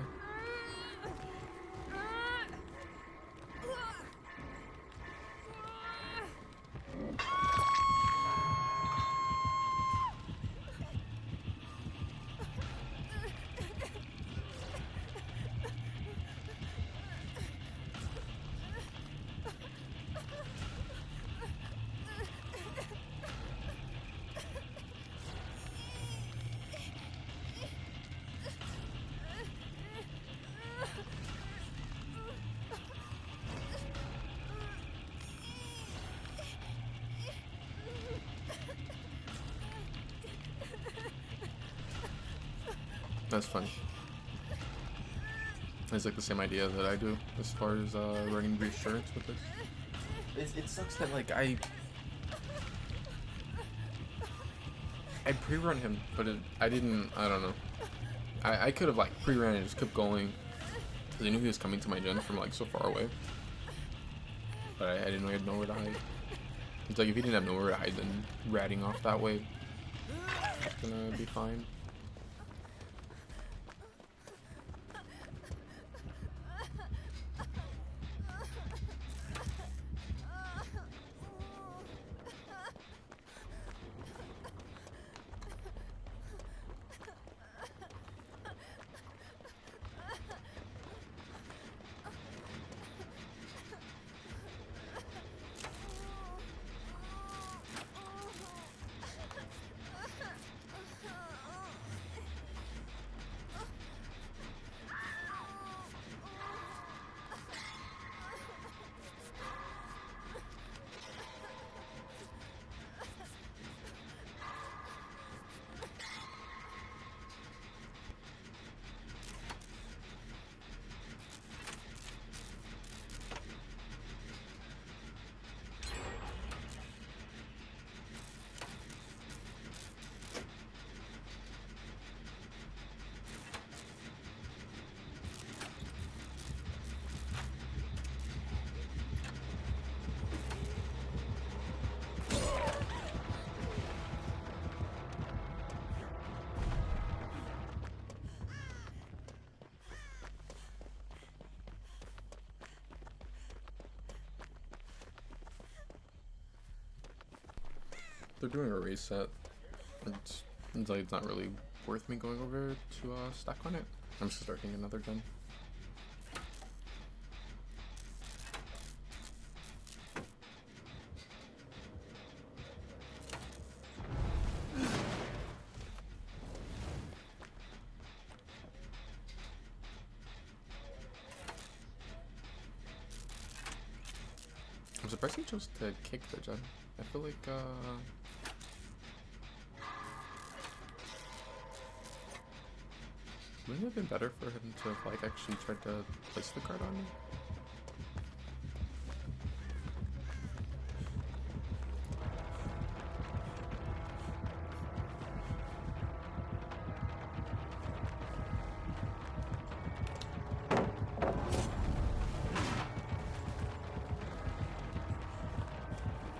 That's funny. It's like the same idea that I do as far as running reassurance with this. It sucks that like I pre-run him, but I didn't. I don't know. I could have like pre-ran and just kept going because I knew he was coming to my gen from like so far away. But I didn't know he had nowhere to hide. It's like if he didn't have nowhere to hide, then ratting off that way is gonna be fine. They're doing a reset. It's like it's not really worth me going over to stack on it. I'm just starting another gun. I'm surprised he chose to kick the gen. I feel like wouldn't it have been better for him to have like actually tried to place the card on me?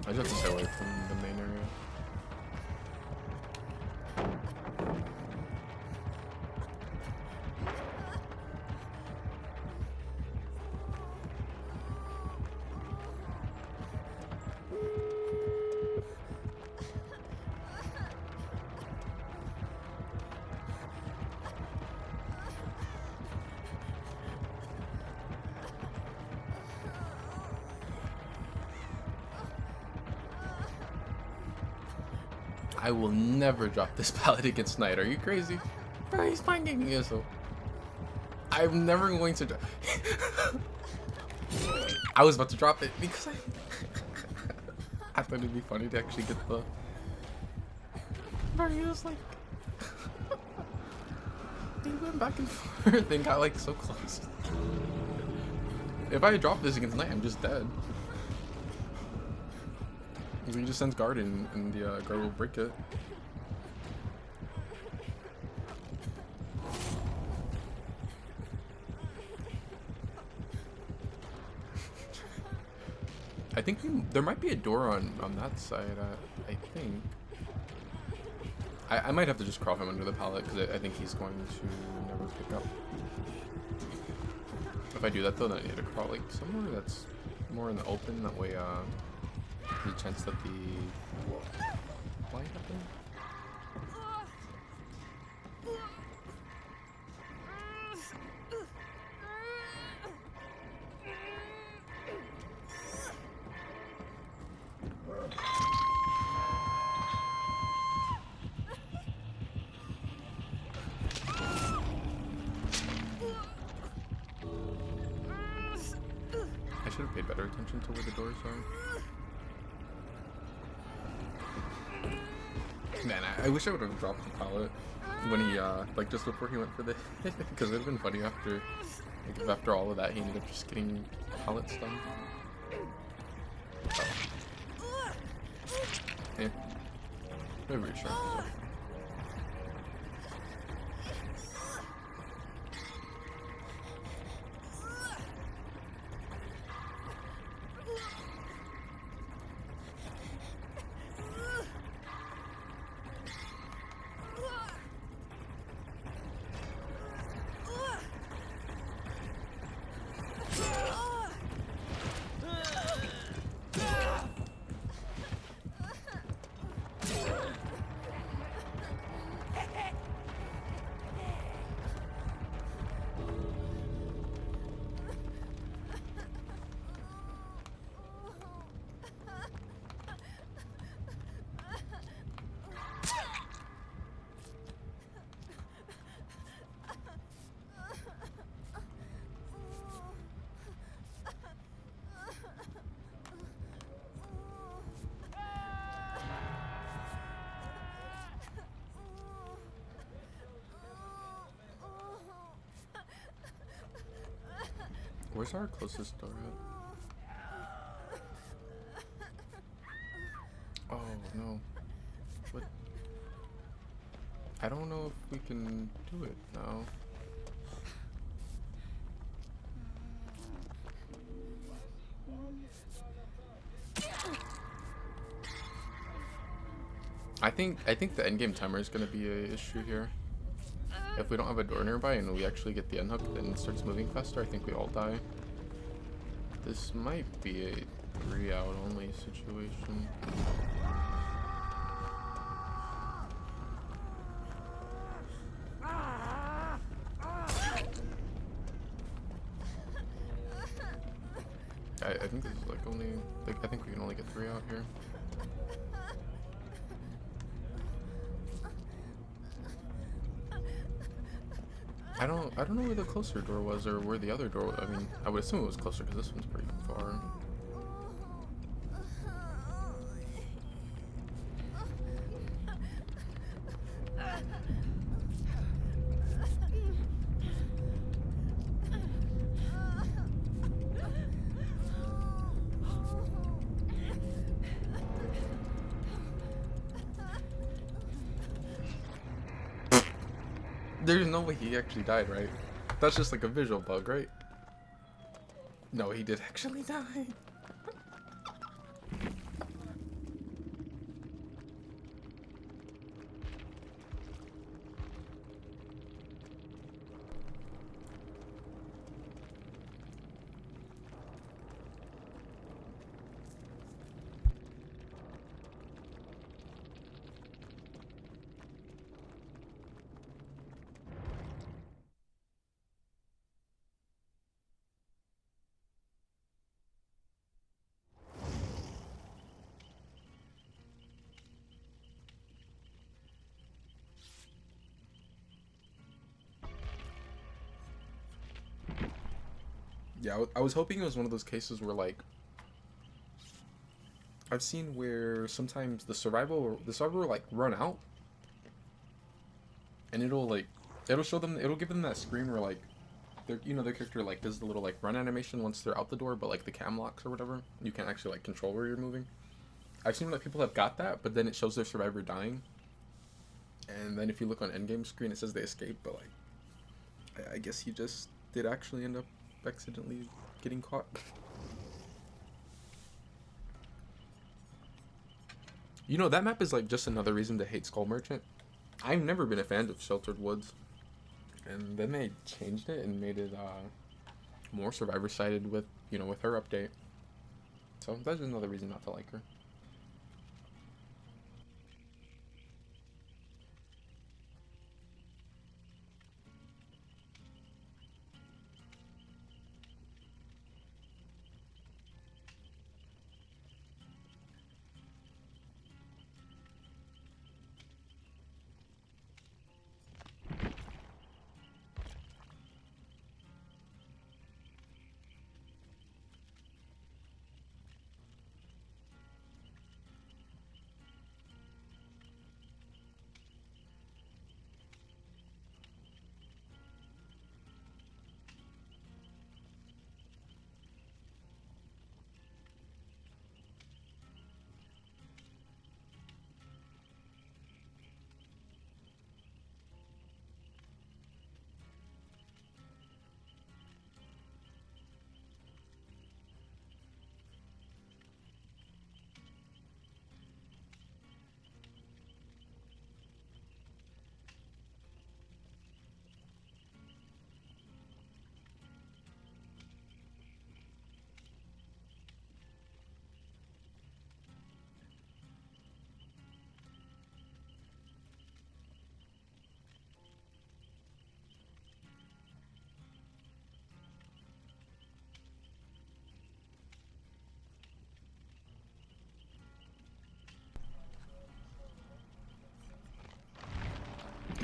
I just have to stay away from the main area. I will never drop this pallet against Knight. Are you crazy? Bro, he's finding me, so I'm never going to I was about to drop it because I thought it'd be funny to actually get the... Bro, he was like... He went back and forth and got like so close. If I drop this against Knight, I'm just dead. He just sends guard in, and the guard will break it. I think there might be a door on that side. I think. I might have to just crawl him under the pallet because I think he's going to never pick up. If I do that though, then I need to crawl like somewhere that's more in the open. That way, there's a chance that the light happen. I should have paid better attention to where the doors are. Man, I wish I would have dropped the pallet when he, like just before he went for the hit, because it would have been funny after, like, if after all of that he ended up just getting pallet stunned. Oh. Yeah. Maybe reassurance as well. Where's our closest door at? Oh no. What? I don't know if we can do it now. I think the endgame timer is gonna be a issue here. If we don't have a door nearby and we actually get the unhook and it starts moving faster, I think we all die. This might be a 3 out only situation. I think this is like only, like, I think we can only get 3 out here. I don't know where the closer door was or where the other door was. I mean, I would assume it was closer because this one's pretty far. There's no way he actually died, right? That's just like a visual bug, right? No, he did actually die. Yeah, I was hoping it was one of those cases where, like, I've seen where sometimes the survivor will, like, run out, and it'll show them, it'll give them that screen where, like, their character, like, does the little, like, run animation once they're out the door, but, like, the cam locks or whatever, you can't actually, like, control where you're moving. I've seen that people have got that, but then it shows their survivor dying, and then if you look on endgame screen, it says they escaped, but, like, I guess he just did actually end up accidentally getting caught. You know, that map is, like, just another reason to hate Skull Merchant. I've never been a fan of Sheltered Woods. And then they changed it and made it more survivor-sided with, you know, with her update. So that's another reason not to like her.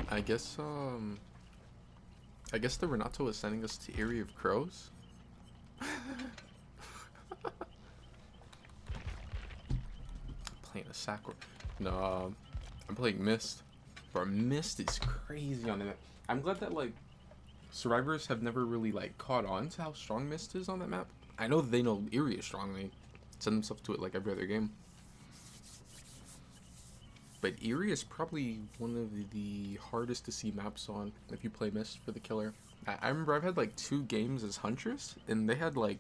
I guess the Renato is sending us to Eyrie of Crows. Playing a Sacro. No, I'm playing Mist. But Mist is crazy on it. I'm glad that, like, survivors have never really, like, caught on to how strong Mist is on that map. I know they know Eyrie is strong. They send themselves to it like every other game. But Eyrie is probably one of the hardest to see maps on if you play Mist for the killer. I remember I've had like 2 games as Huntress, and they had like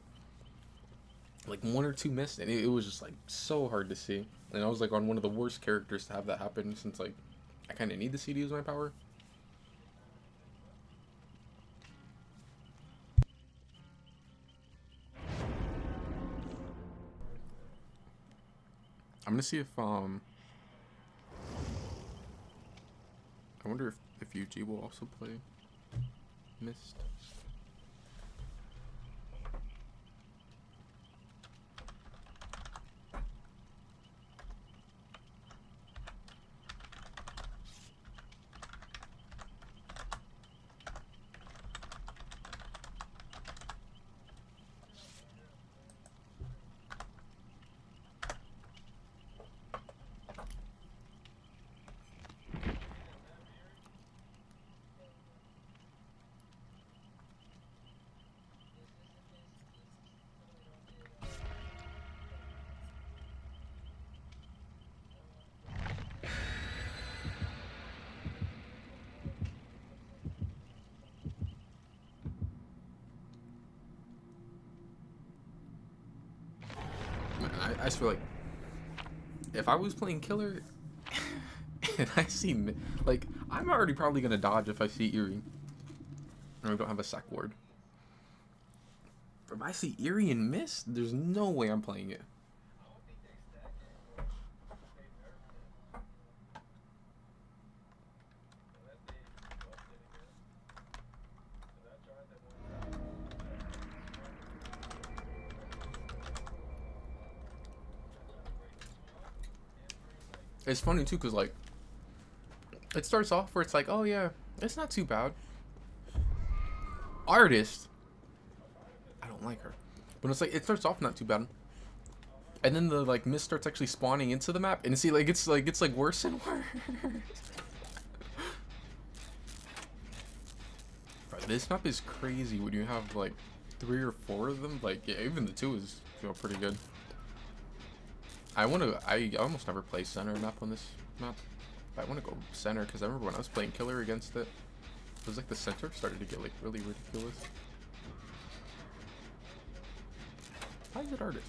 1 or 2 Mist, and it was just like so hard to see. And I was like on one of the worst characters to have that happen, since like I kind of need the C to use my power. I'm gonna see if I wonder if UG will also play Mist. I just feel like if I was playing killer and I see like I'm already probably gonna dodge if I see Eyrie and we don't have a sack ward. But if I see Eyrie and Mist, there's no way I'm playing it. It's funny too, cause like it starts off where it's like, oh yeah, it's not too bad. Artist, I don't like her. But it's like, it starts off not too bad. And then the like mist starts actually spawning into the map, and see it's like worse and worse. Bro, this map is crazy when you have like 3 or 4 of them. Like, yeah, even the 2 is pretty good. I almost never play center map on this map. I want to go center because I remember when I was playing killer against it, it was like the center started to get like really ridiculous. Hi, good artist.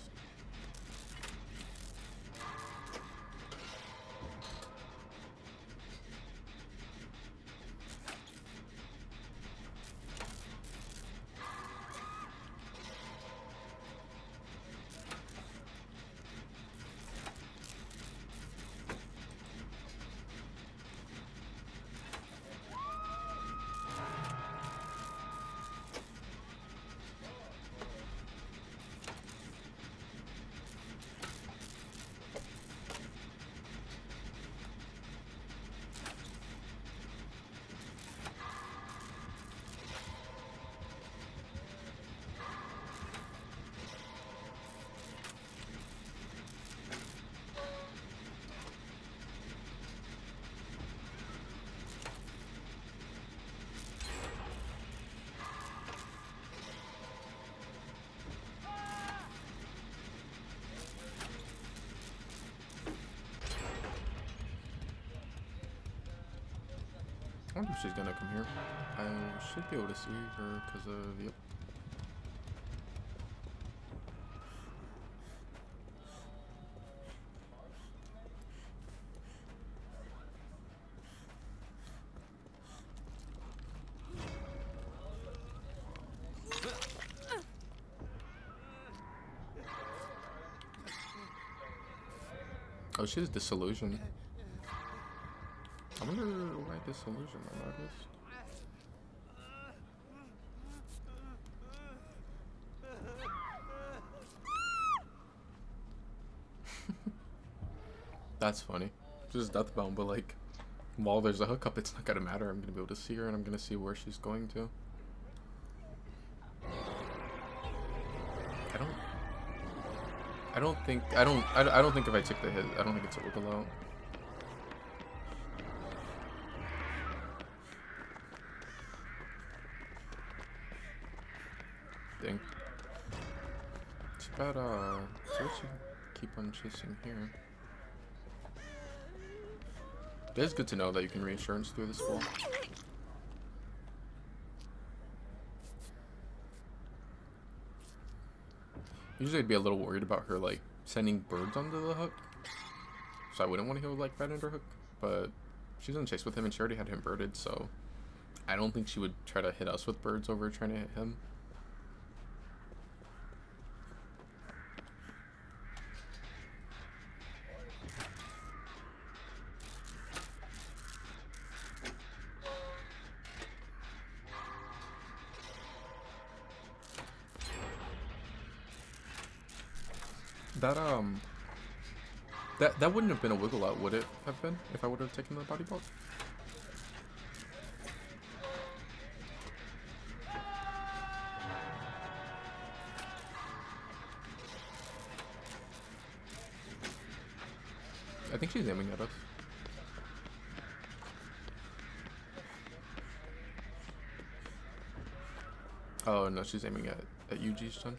I wonder if she's gonna come here. I should be able to see her because of, yep. Oh, she's disillusioned. I wonder why disillusioned that artist. That's funny. Just deathbound, but like, while there's a hookup, it's not gonna matter. I'm gonna be able to see her, and I'm gonna see where she's going to. I don't think if I take the hit, I don't think it's a wiggle out. Dang. Too bad, so we should keep on chasing here. It is good to know that you can reinsurance through this wall. Usually I'd be a little worried about her, like, sending birds onto the hook. So I wouldn't want to go, like, right under hook. But she's in chase with him, and she already had him birded, so I don't think she would try to hit us with birds over trying to hit him. That wouldn't have been a wiggle out, would it have been, if I would have taken the body block? I think she's aiming at us. Oh no, she's aiming at Yuji's son.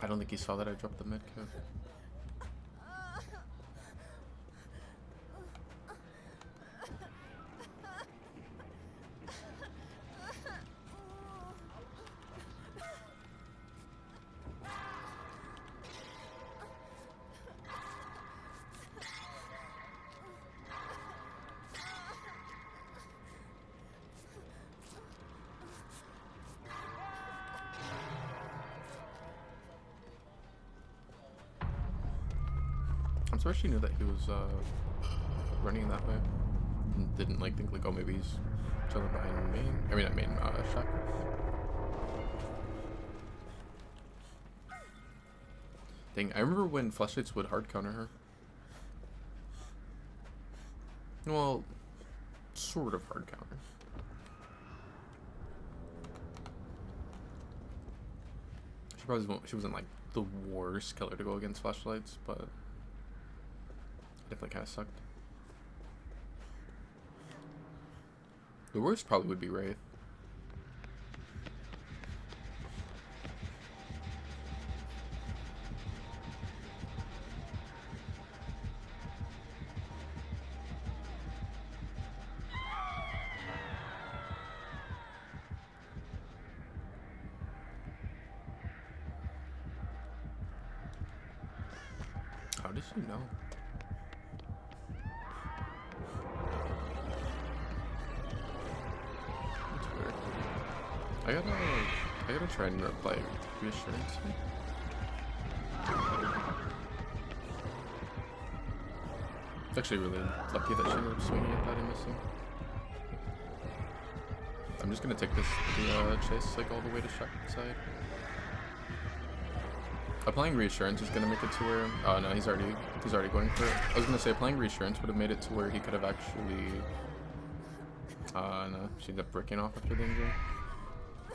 I don't think he saw that I dropped the medkit. So she knew that he was running that way. And didn't like think like, oh, maybe he's chilling behind main. I mean, not main, shack. Dang, I remember when flashlights would hard counter her. Well, sort of hard counter. She wasn't like the worst killer to go against flashlights, but it definitely kind of sucked. The worst probably would be Wraith. How does she know? That's weird. I gotta try and play reassurance. It's actually really lucky that she ended up swinging at that and missing. I'm just gonna take this chase like all the way to shack side. Applying reassurance is gonna make it to where oh no, he's already going for it. I was gonna say applying reassurance would have made it to where he could have actually no, she ended up breaking off after the injury.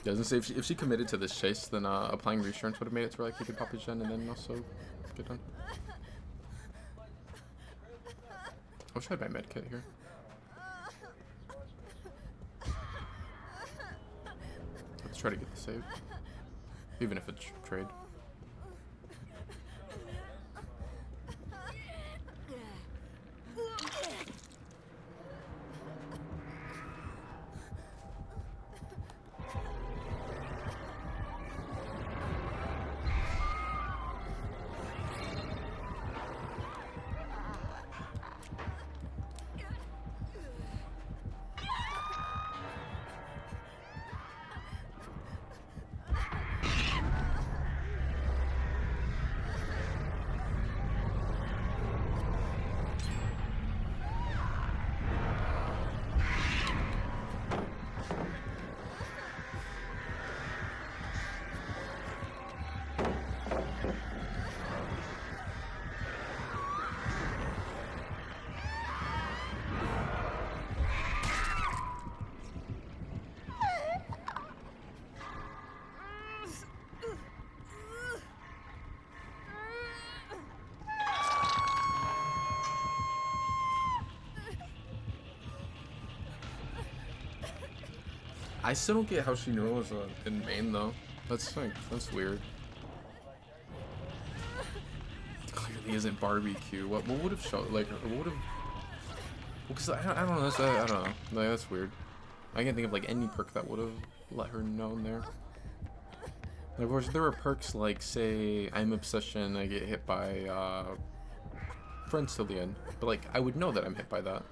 Yeah, I was gonna say if she committed to this chase, then applying reassurance would have made it to where like he could pop his gen and then also get done. I wish I had my med kit here. Let's try to get the save. Even if it's trade. I still don't get how she knew it was in main though. That's weird. Clearly isn't barbecue. What would have shown like what would have? Because I don't know. I don't know. Like, that's weird. I can't think of like any perk that would have let her know there. Like, of course, there were perks like say I'm obsession. I get hit by friends till the end, but like I would know that I'm hit by that.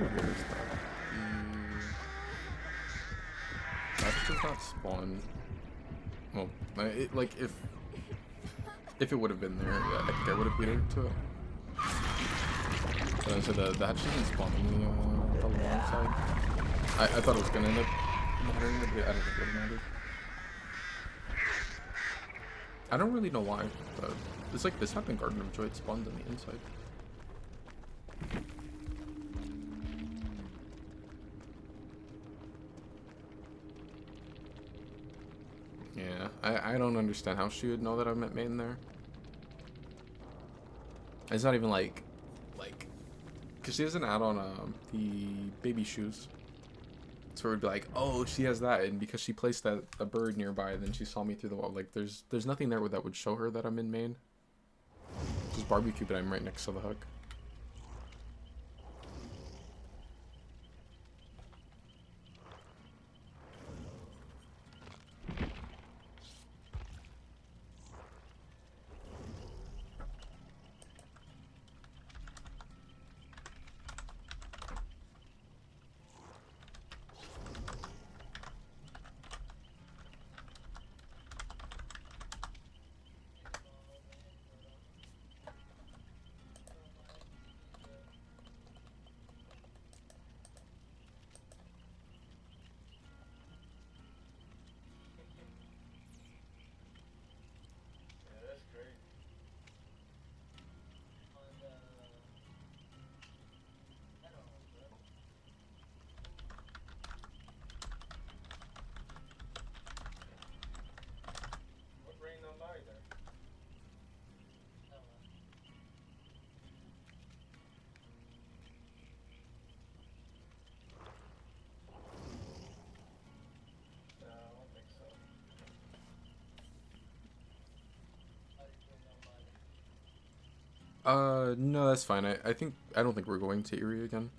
Where is that? That does not spawn. Well, like if it would have been there, yeah, I think I would have beat her to it. So the hatch doesn't spawn on the long side. I thought it was gonna end up mattering, but I don't think it would have mattered. I don't really know why, but it's like this happened. Garden of Joy, it spawns on the inside. I don't understand how she would know that I'm at main there. It's not even like, because she has an add on the baby shoes. So it would be like, oh, she has that, and because she placed a bird nearby, then she saw me through the wall. Like, there's nothing there that would show her that I'm in main. Just barbecue, but I'm right next to the hook. No, that's fine. I don't think we're going to Erie again.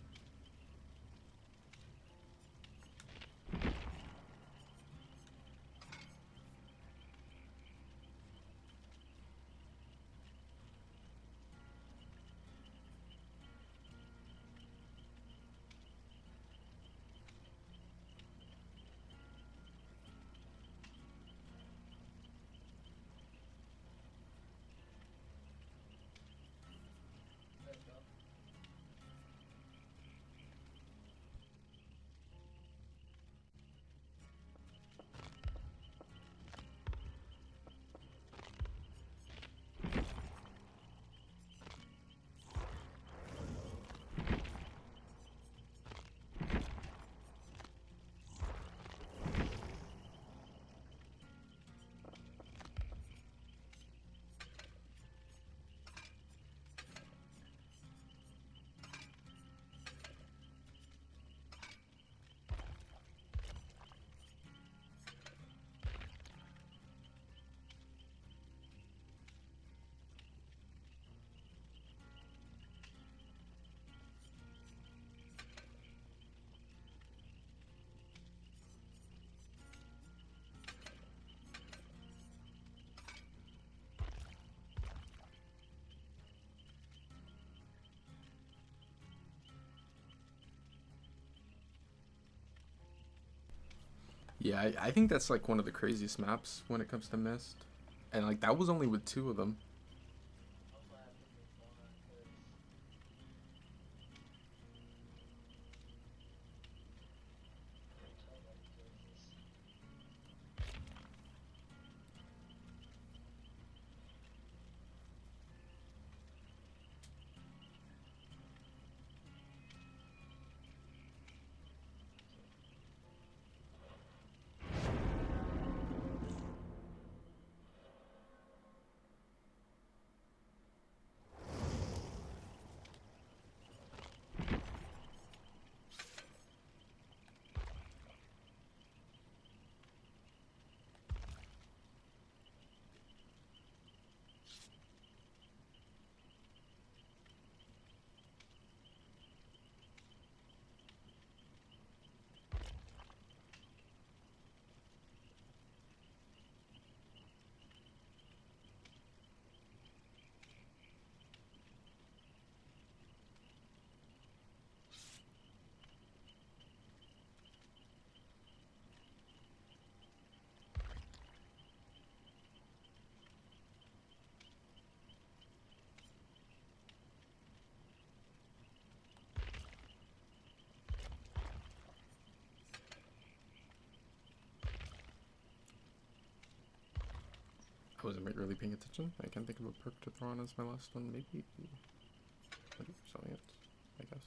Yeah, I think that's like one of the craziest maps when it comes to Mist. And like that was only with 2 of them. I wasn't really paying attention. I can't think of a perk to throw on as my last one. Maybe something else, I guess.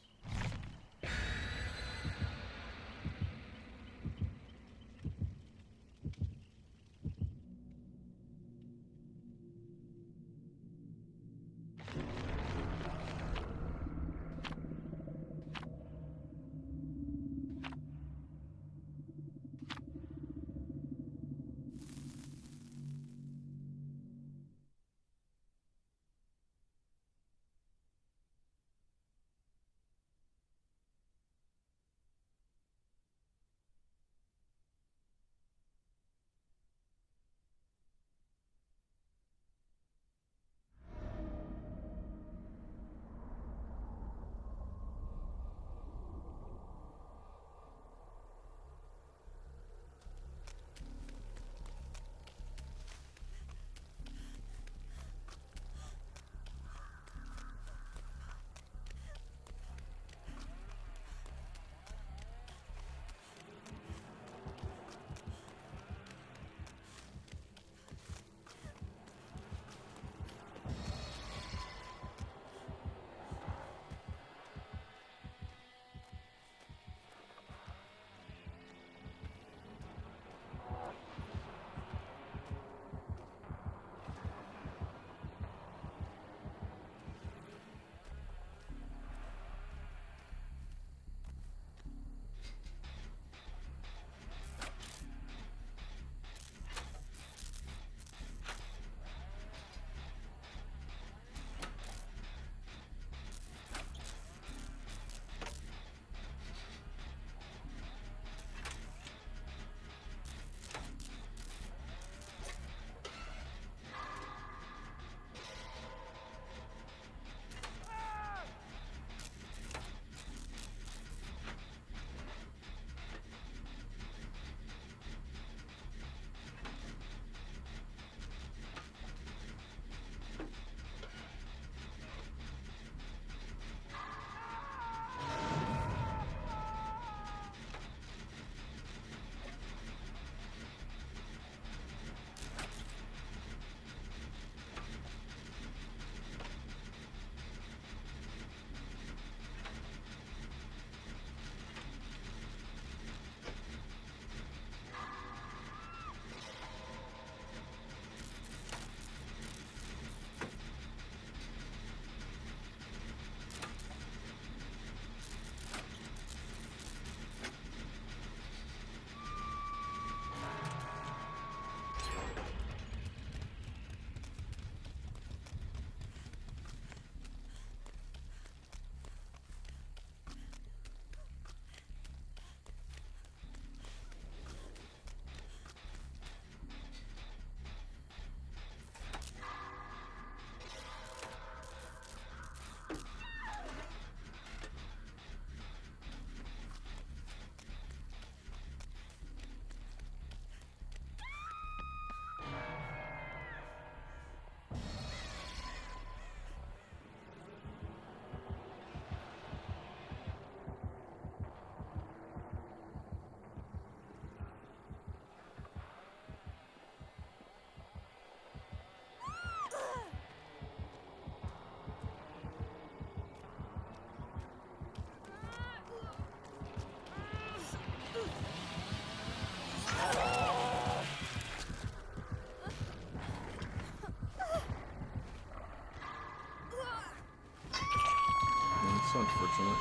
so unfortunate.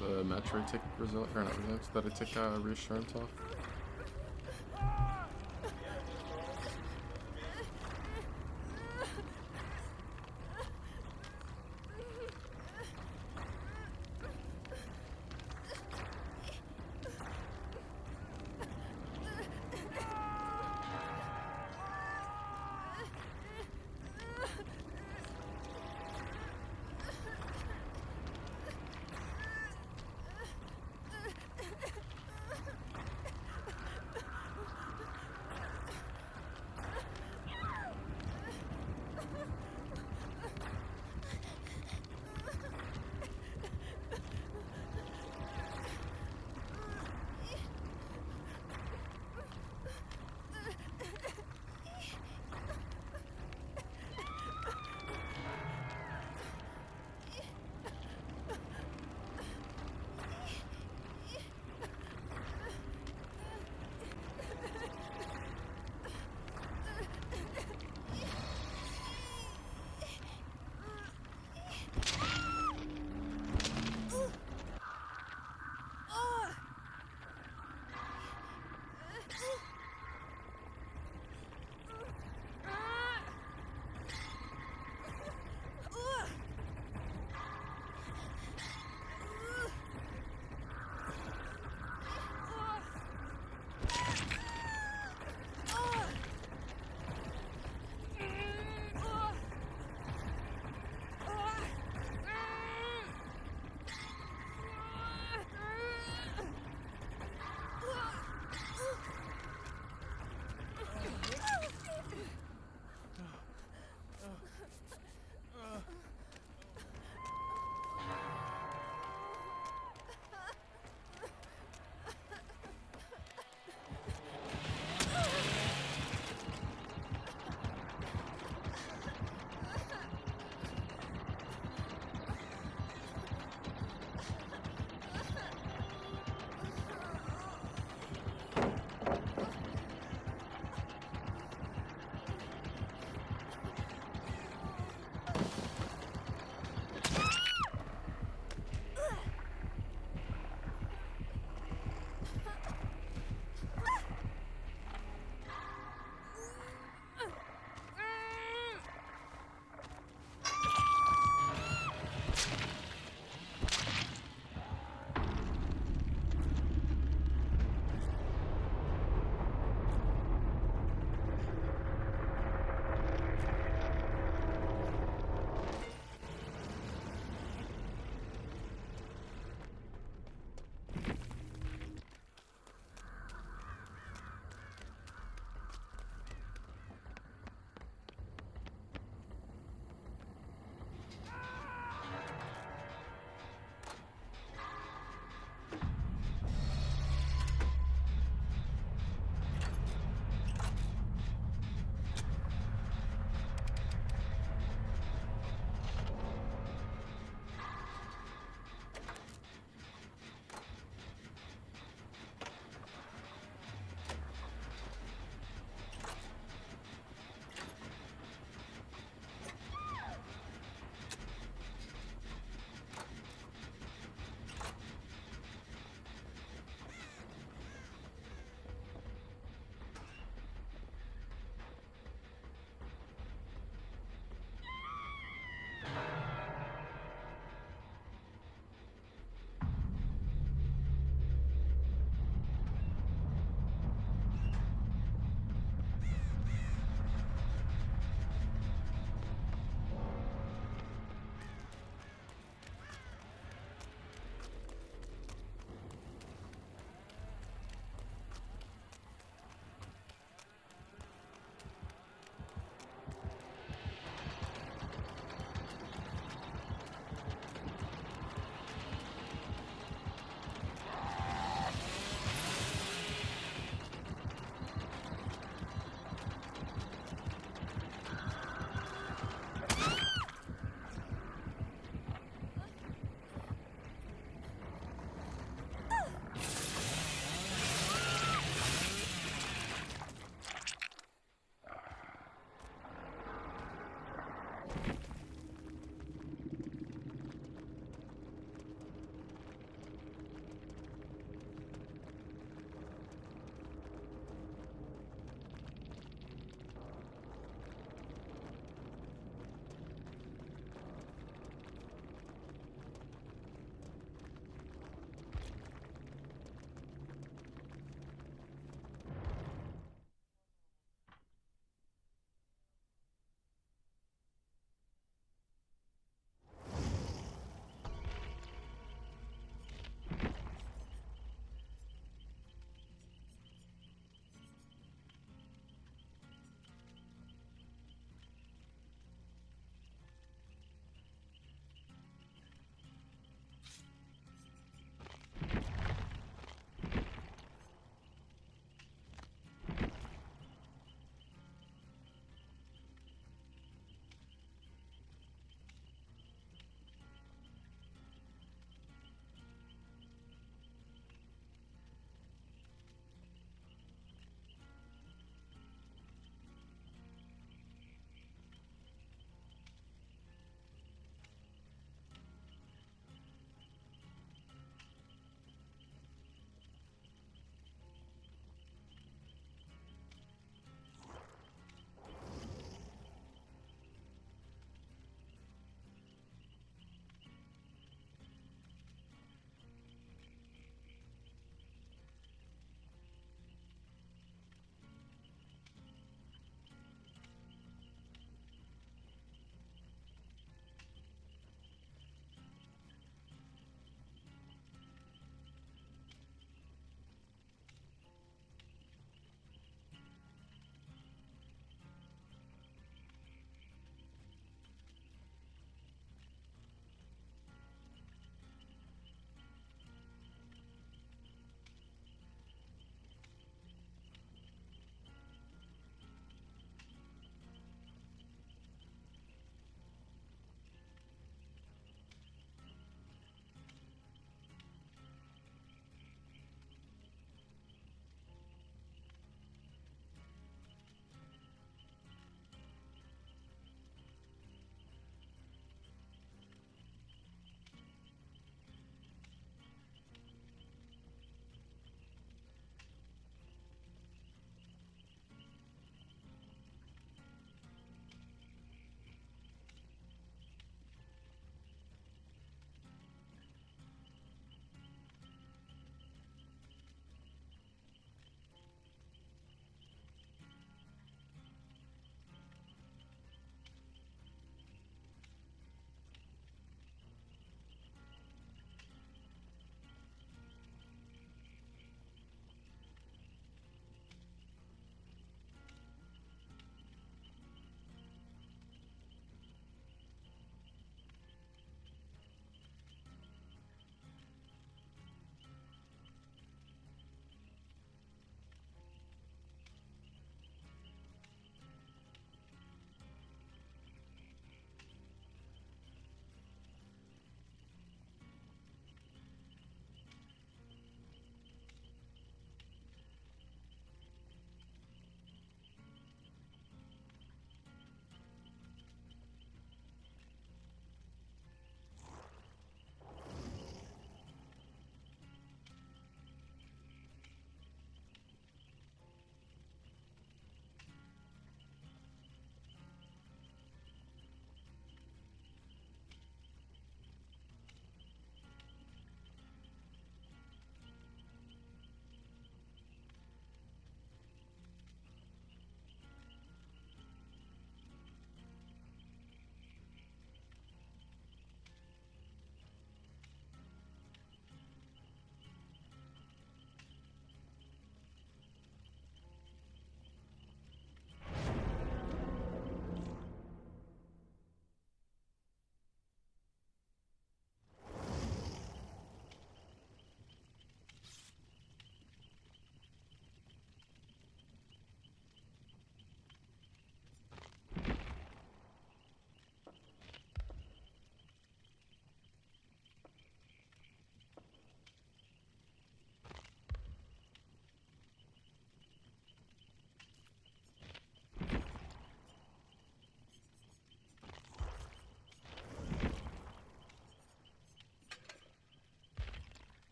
The match where I take result, or not results, that I take reassurance off.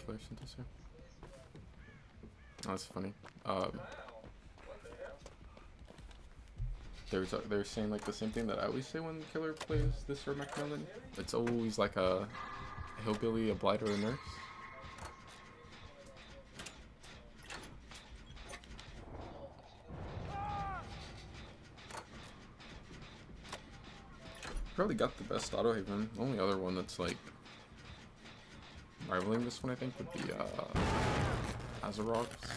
Killer sent us here. Oh, that's funny. They're saying like the same thing that I always say when Killer plays this or Macmillan. It's always like a hillbilly, a blight, or a nurse. Probably got the best auto haven. The only other one that's like rivaling this one, I think, would be Azeroth's.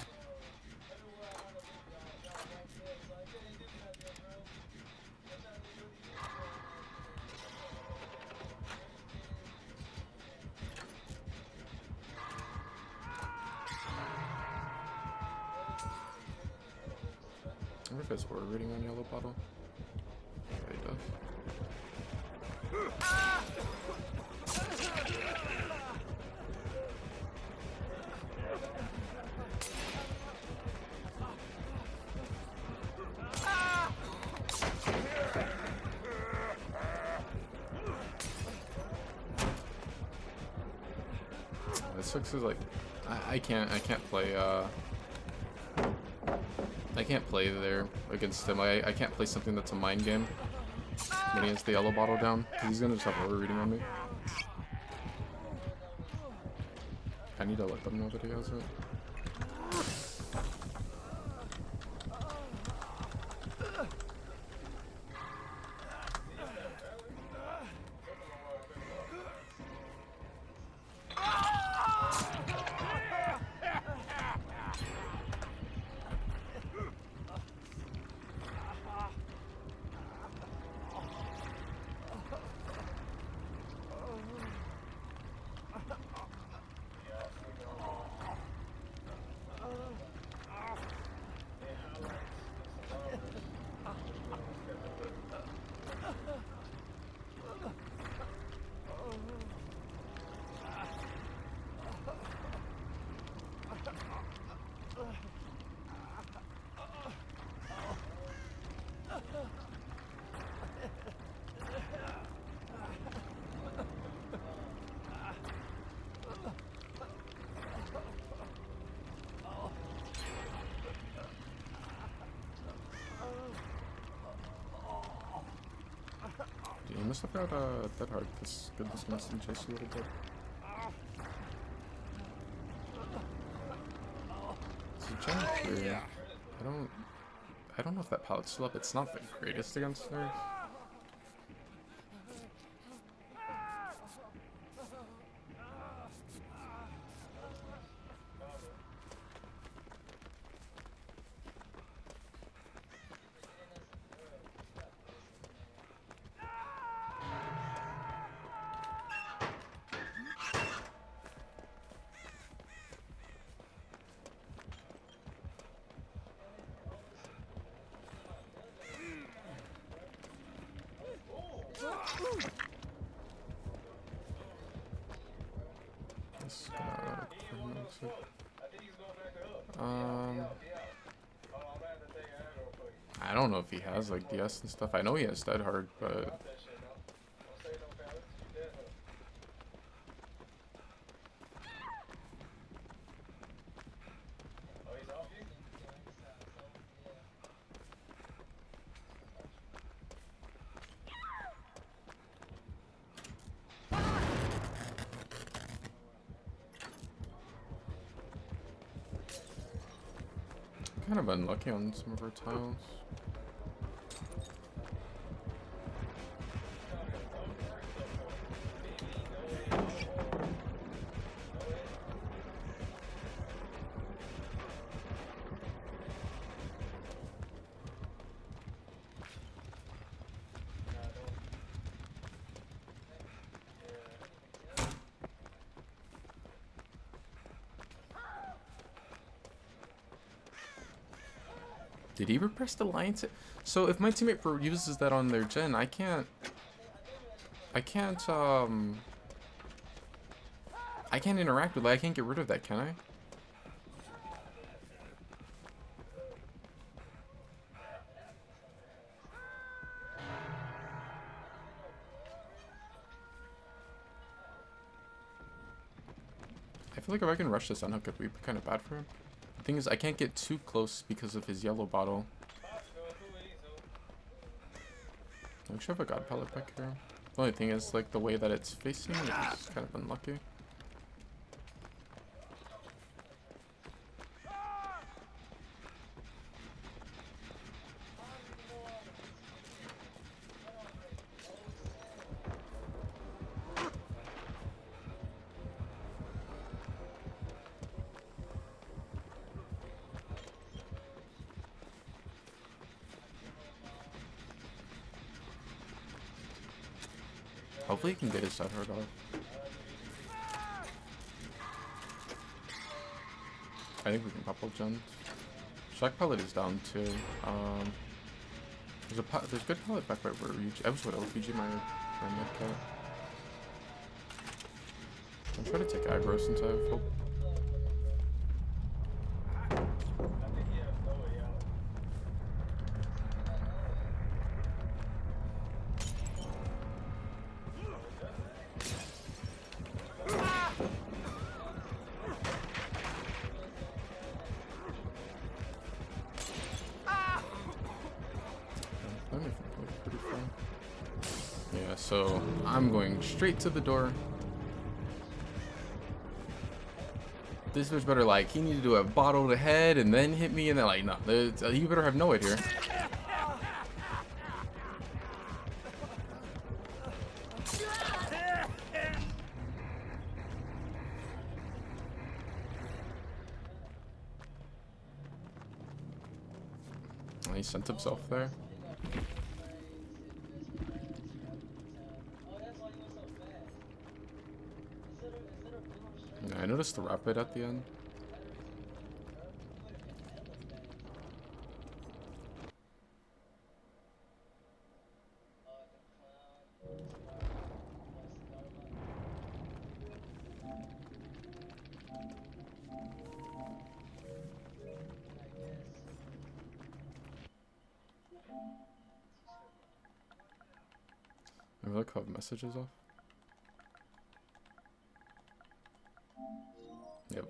I wonder if it's aura reading on yellow bottle. Yeah, it does. This sucks is like I can't play I can't play there against him. I can't play something that's a mind game when he has the yellow bottle down, because he's gonna just have aura reading on me. I need to let them know that he has it. He must have got that hard. This good this instant chase a little bit. So change here. I don't know if that pallet's still up. It's not the greatest against her. I don't know if he has like DS and stuff. I know he has Dead Hard, but kind of unlucky on some of our tiles. Did he repress the Alliance? So if my teammate uses that on their gen, I can't interact with it. I can't get rid of that, can I? I feel like if I can rush this unhook, it'd be kind of bad for him. The thing is, I can't get too close because of his yellow bottle. I actually have a god pellet back here. The only thing is, like, the way that it's facing is kind of unlucky. Hopefully he can get his side hard off. I think we can pop up gens. Shock pellet is down too. There's good pellet back by where I was with LPG my medkit. I'm trying to take aggro since I have hope. Yeah, so I'm going straight to the door. This was better, like, he needed to have bottled ahead and then hit me, and then, like, no, you better have no idea. He sent himself there. Yeah, I noticed the rapid at the end. I like how the messages off. Yep.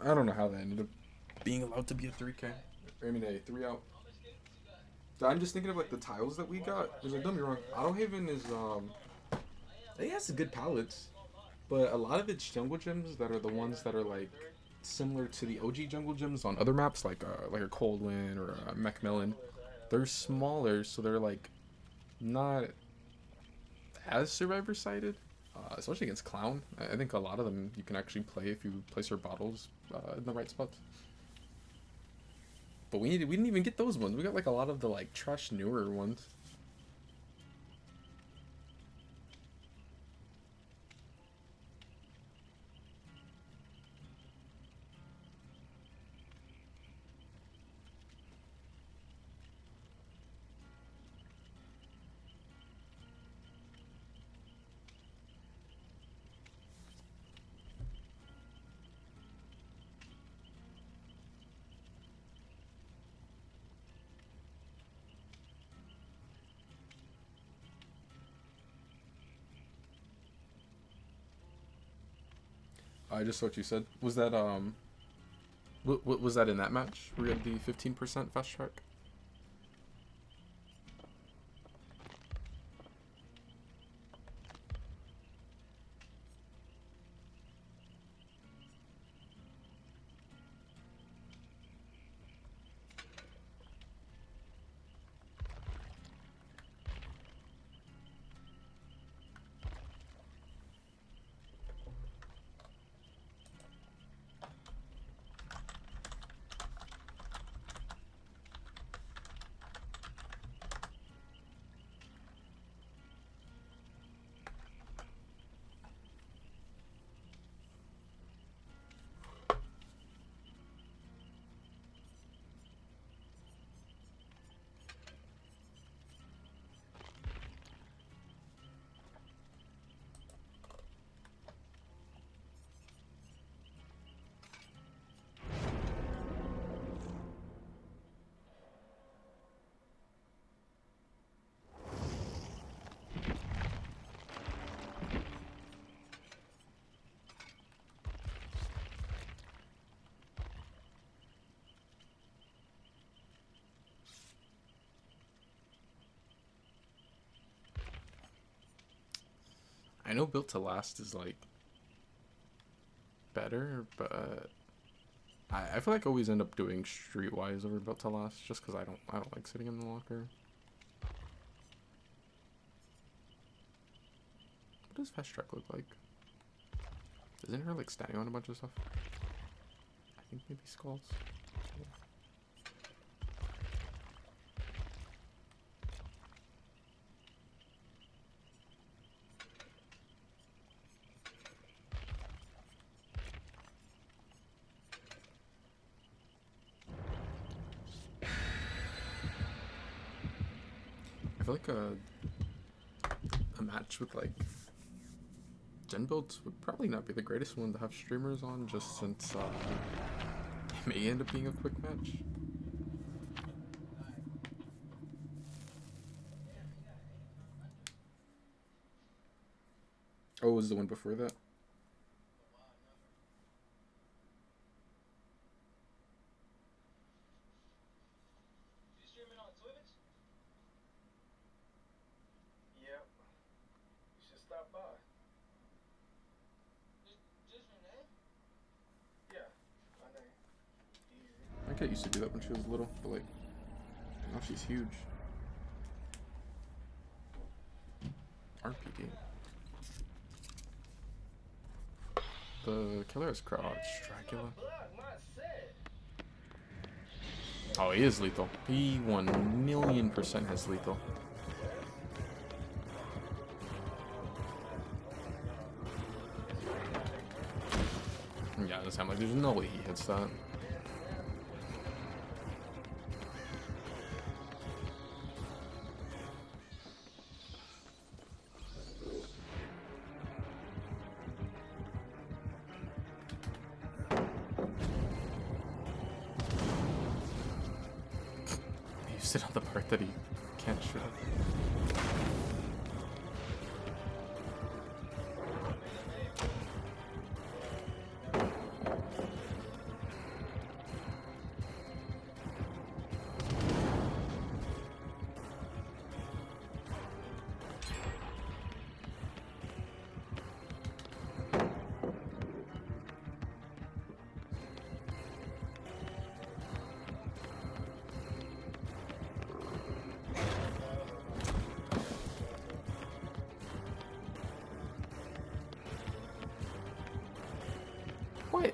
I don't know how that ended up being allowed to be a 3K. I mean a 3 out. I'm just thinking of like the tiles that we got. Because like, don't be wrong, Autohaven is it has good palettes, but a lot of its jungle gyms that are the ones that are like similar to the OG jungle gyms on other maps, like a Coldwind or a Macmillan, they're smaller, so they're like not as survivor sided. Especially against Clown. I think a lot of them you can actually play if you place your bottles in the right spots. But we didn't even get those ones. We got like a lot of the like trash newer ones. I just saw what you said. Was that what was that in that match? We had the 15% fast track. I know Built to Last is like better, but I feel like I always end up doing Streetwise over Built to Last just because I don't like sitting in the locker. What does Fast Track look like? Isn't her like standing on a bunch of stuff? I think maybe skulls. Yeah. I feel like a match with like gen builds would probably not be the greatest one to have streamers on, just since it may end up being a quick match. Oh, was the one before that? My cat used to do that when she was little, but like, now she's huge. RPD. The killer is Crouch Dracula. Oh, he is lethal. He 1,000,000% has lethal. Yeah, this time, like, there's no way he hits that. You sit on the part that he can't shoot. What?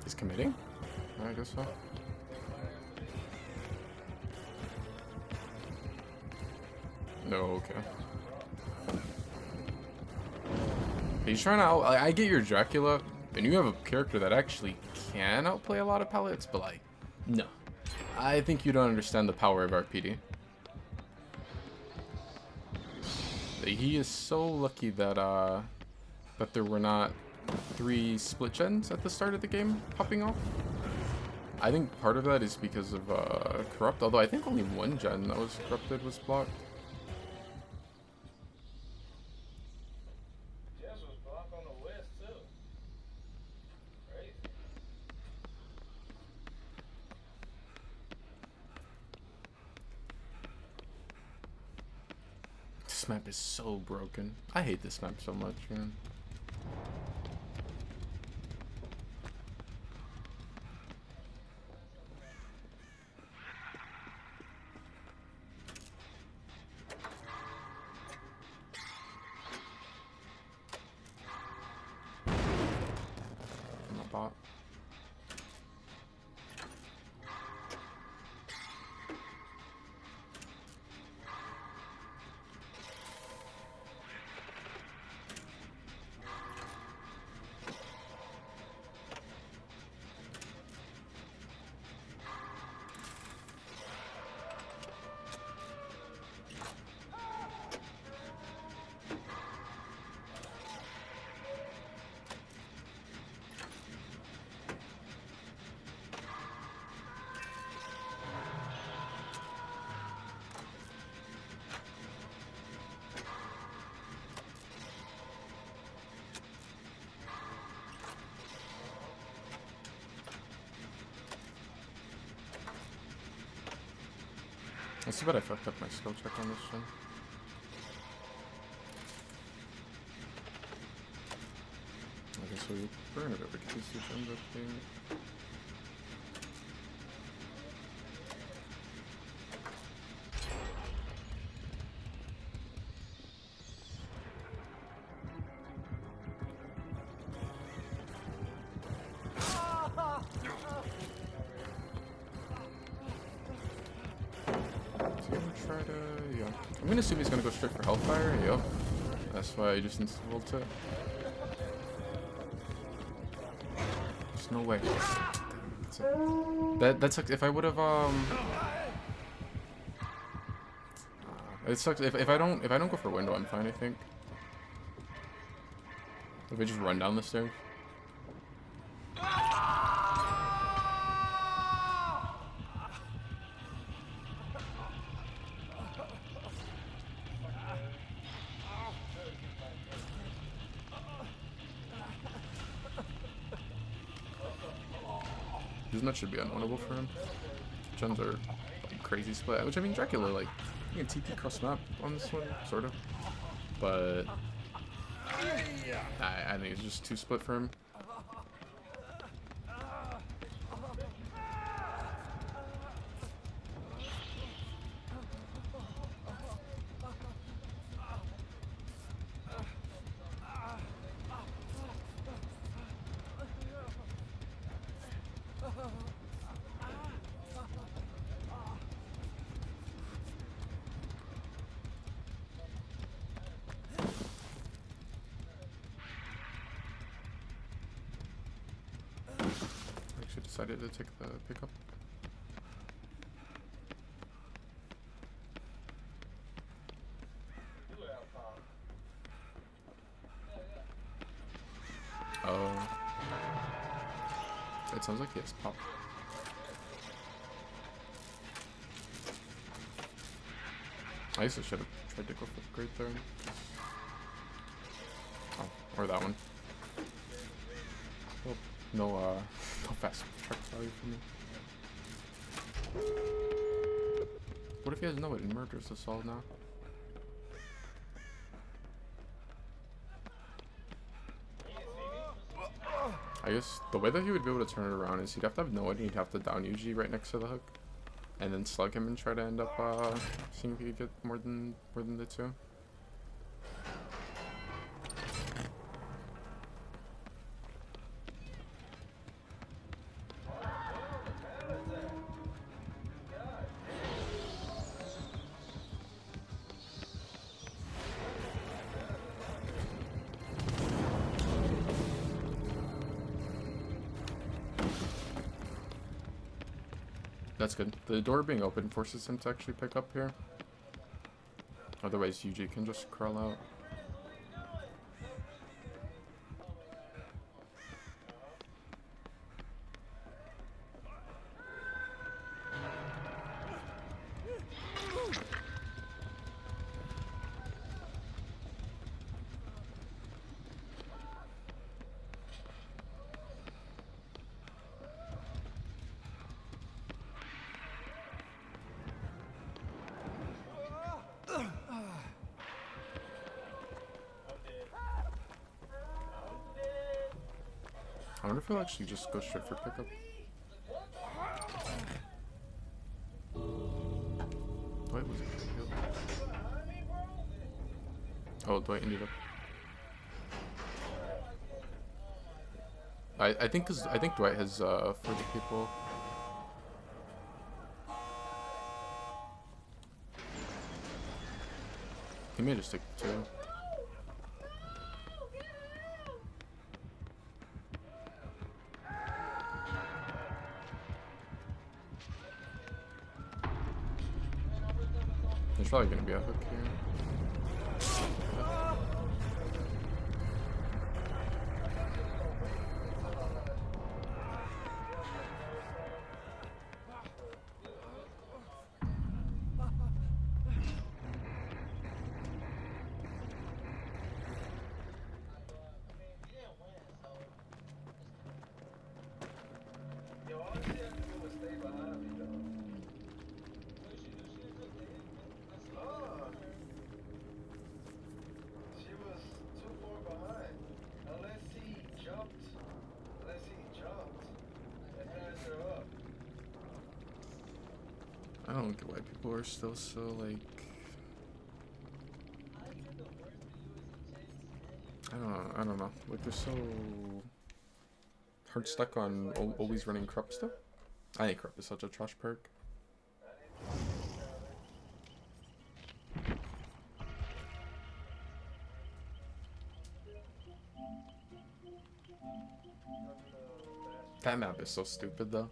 He's committing? I guess so. No, okay. He's trying to out. I get your Dracula, and you have a character that actually can outplay a lot of palettes, but like, no. I think you don't understand the power of RPD. He is so lucky that that there were not 3 split gens at the start of the game popping off. I think part of that is because of corrupt, although I think only 1 gen that was corrupted was blocked. This map is so broken. I hate this map so much, man. I'm a bot. It's too bad I fucked up my skill check on this one. I guess we burn it, but we can use two gems up here. Yeah. I'm gonna assume he's gonna go straight for Hellfire. Yep. That's why I just installed it. There's no way. That sucks. If I would have it sucks if I don't go for window, I'm fine, I think. If I just run down the stairs. These nuts should be unwinnable for him. Gems are like crazy split, which I mean Dracula, like, you can TP cross map on this one, sort of. But I think it's just too split for him. Decided to take the pickup. Oh. It sounds like he has pop. I guess I should have tried to go for the great there. Oh, or that one. Oh, no fast truck value for me. What if he has no it and murders us all now? I guess the way that he would be able to turn it around is he'd have to have no it and he'd have to down UG right next to the hook. And then slug him and try to end up seeing if he could get more than the two. That's good. The door being open forces him to actually pick up here. Otherwise, UG can just crawl out. I wonder if he'll actually just go straight for pickup. Dwight was killed. Oh, Dwight ended up. I think Dwight has 40 people. He may just take two. There's probably gonna be a hook here. don't get why people are still so like. I don't know. Like they're so hard stuck on always running corrupt stuff. I think corrupt is such a trash perk. That map is so stupid though.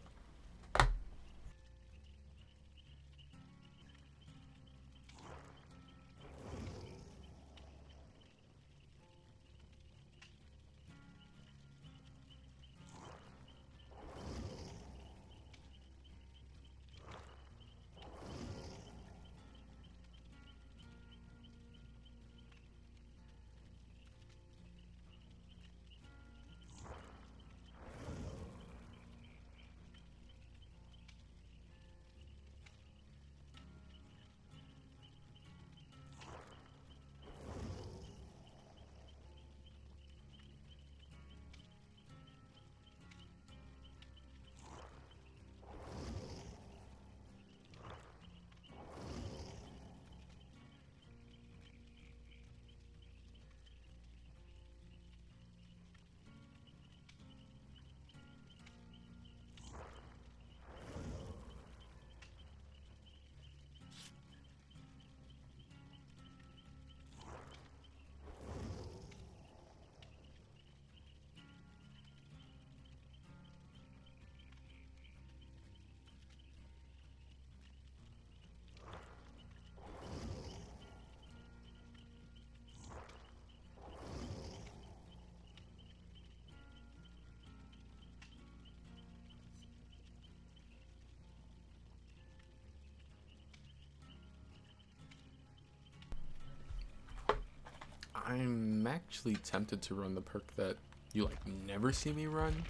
I'm actually tempted to run the perk that you like never see me run.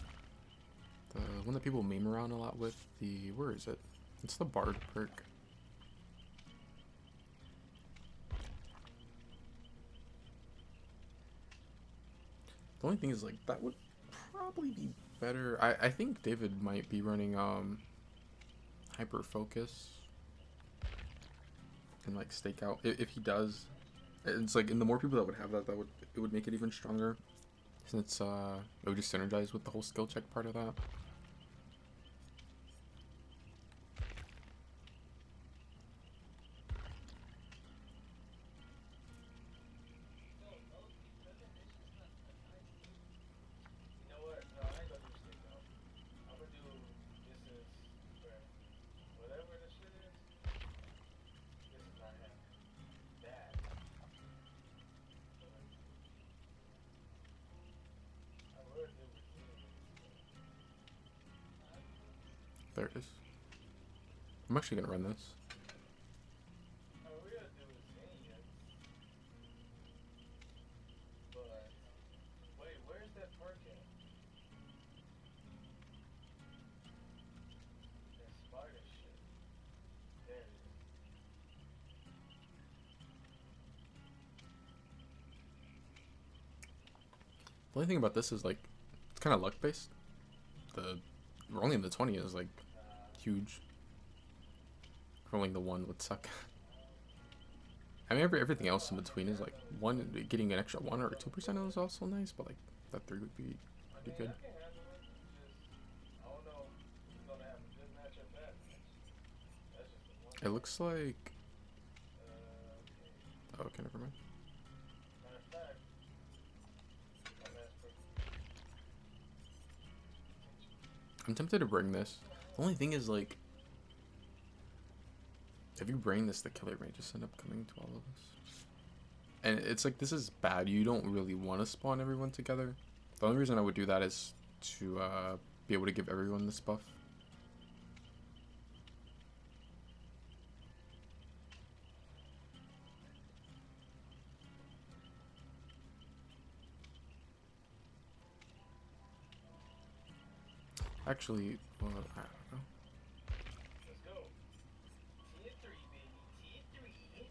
The one that people meme around a lot with. The where is it? It's the Bard perk. The only thing is like that would probably be better. I think David might be running hyper focus and like stake out. If he does, it's like, and the more people that would have that, it would make it even stronger, since it would just synergize with the whole skill check part of that. There it is. I'm actually gonna run this. The only thing about this is like it's kind of luck based. Rolling in the 20 is like huge. Rolling the 1 would suck. I mean, everything else in between is like getting an extra 1 or 2% is also nice, but like that 3 would be pretty good. It looks like. Oh, okay, never mind. I'm tempted to bring this. The only thing is, like, if you bring this, the killer may just end up coming to all of us. And it's like, this is bad. You don't really want to spawn everyone together. The only reason I would do that is to be able to give everyone this buff. Actually, well, I don't know. Let's go. Tier 3, baby. Tier 3.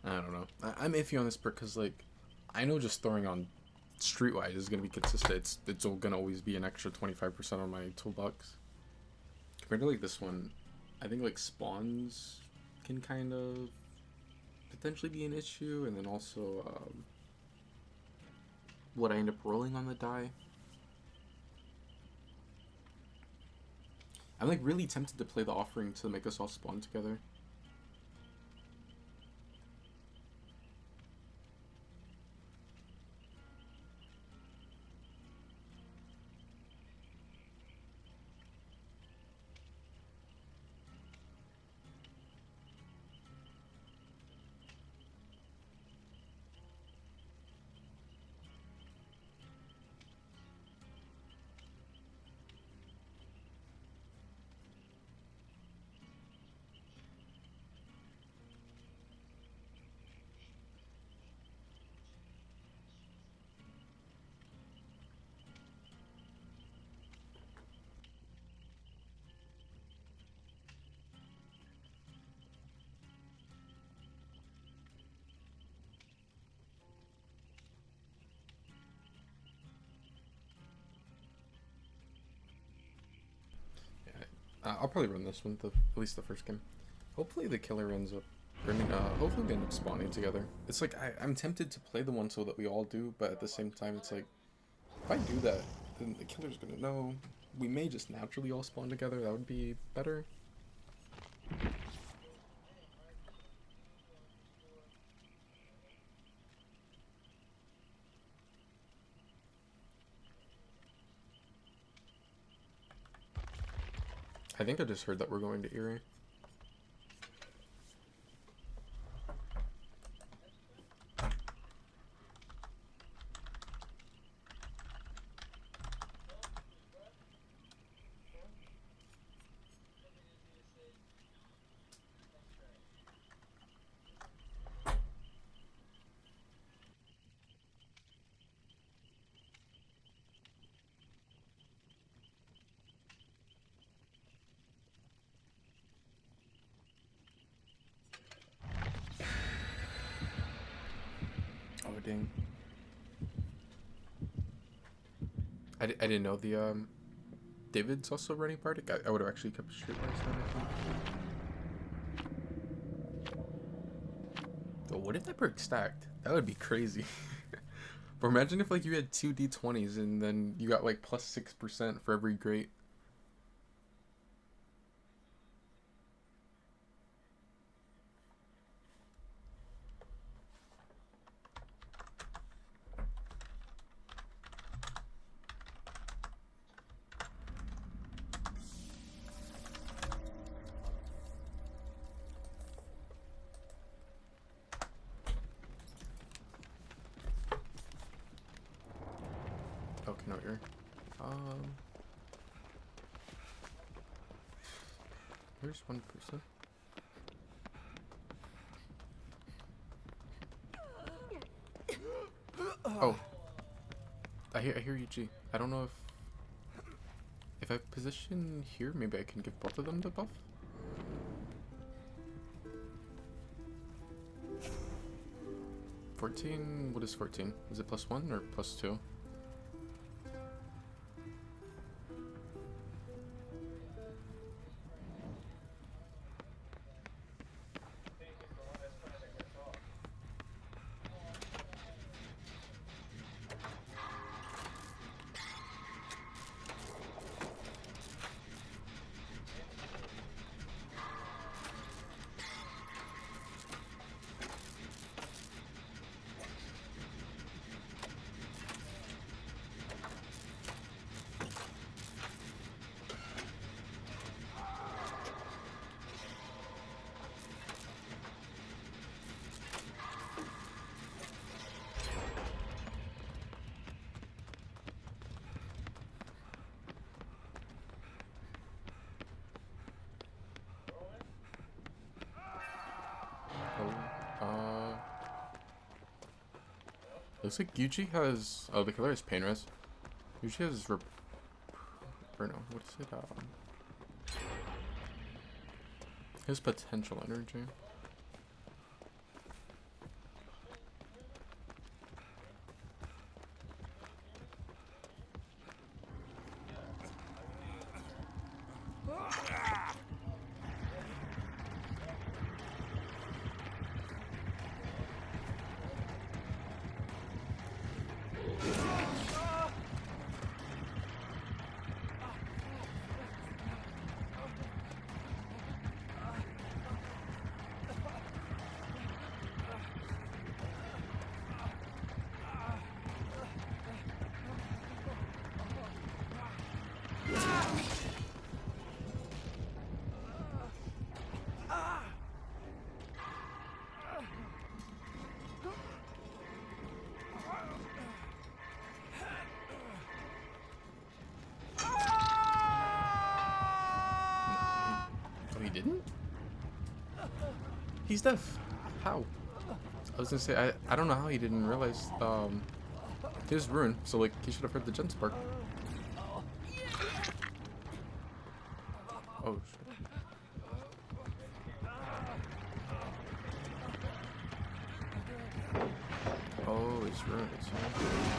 I don't know. I'm iffy on this because, like, I know just throwing on Streetwise is going to be consistent. It's going to always be an extra 25% on my toolbox. Compared to, like, this one, I think, like, spawns can kind of potentially be an issue. And then also, what I end up rolling on the die. I'm, like, really tempted to play the offering to make us all spawn together. I'll probably run this one, at least the first game. Hopefully the killer ends up running, hopefully we end up spawning together. It's like, I'm tempted to play the one so that we all do, but at the same time, it's like, if I do that, then the killer's gonna know. We may just naturally all spawn together, that would be better. I think I just heard that we're going to Erie. Oh, dang. I didn't know the, David's also running Bardic. I would have actually kept Streetwise then, I think. Oh, what if that perk stacked? That would be crazy. But imagine if, like, you had 2 D20s and then you got, like, plus 6% for every great. Okay, no, you're. Here's one person. Oh, I hear you, G. I don't know if I position here, maybe I can give both of them the buff. $14. What is 14? Is it +1 or +2? Looks like Yuji has. Oh, the killer has pain res. Yuji has. Or no, what is it? His potential energy. didn't? He's deaf. How? I was gonna say, I don't know how he didn't realize, his ruin, so like, he should have heard the gen spark. Oh, shit. Oh, it's ruined. It's ruined.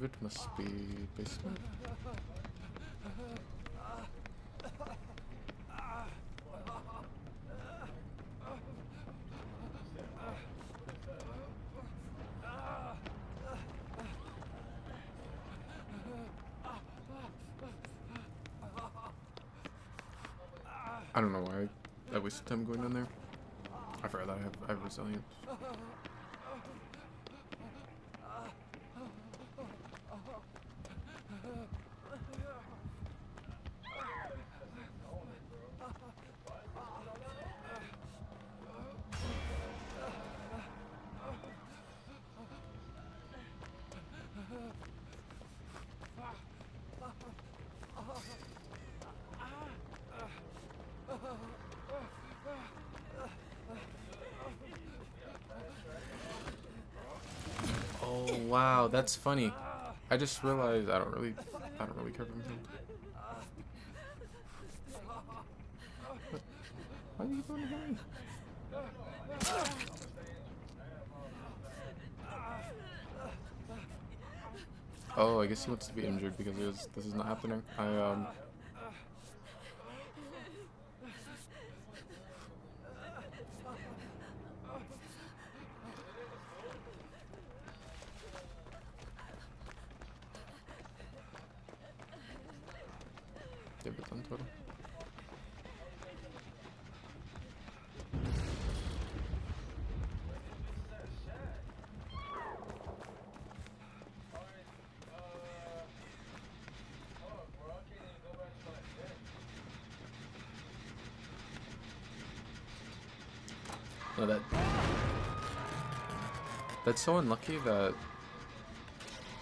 It must be basement. I don't know why I wasted time going down there. I forgot that I have resilience. Oh wow, that's funny. I just realized I don't really care for him. Why are you going to hit me? Oh, I guess he wants to be injured because this is not happening. Debutante total. No, that's so unlucky that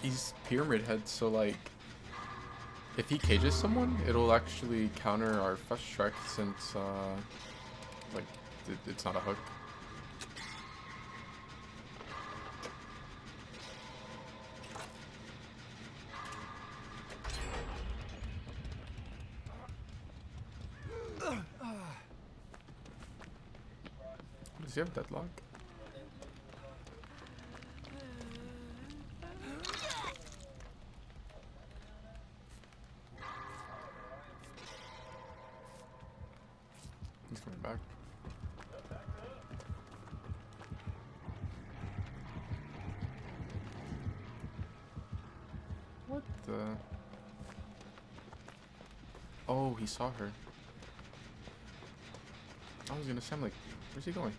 he's pyramid head, so like if he cages someone, it'll actually counter our first strike since like it's not a hook. Does he have deadlock? He's coming back. What the? Oh, he saw her. I was gonna say, I'm like, where's he going?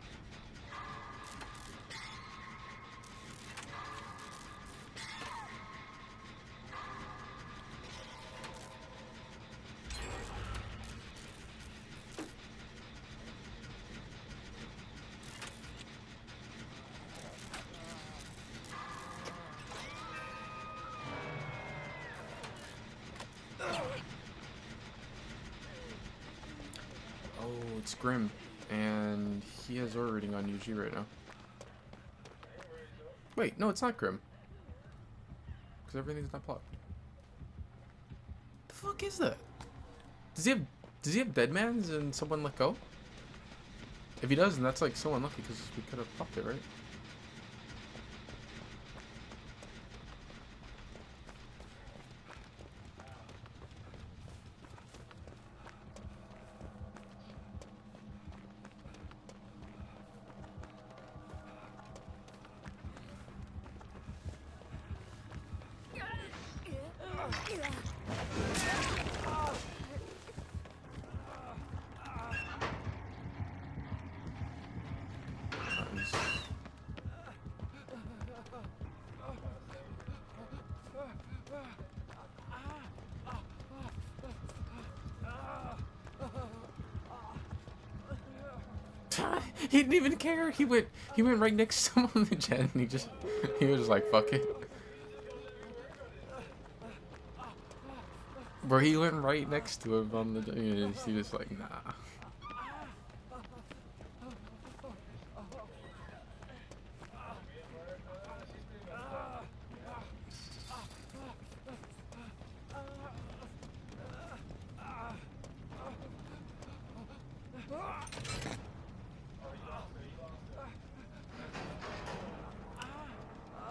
Oh, it's Grim, and he has aura reading on UG right now. Wait, no, it's not Grim. Because everything's not blocked. The fuck is that? Does he have Deadmans and someone let go? If he does, then that's like so unlucky because we could have popped it, right? He didn't even care. He went right next to him on the gen. And he was just like, fuck it. Bro, he went right next to him on the gen. He was like, nah.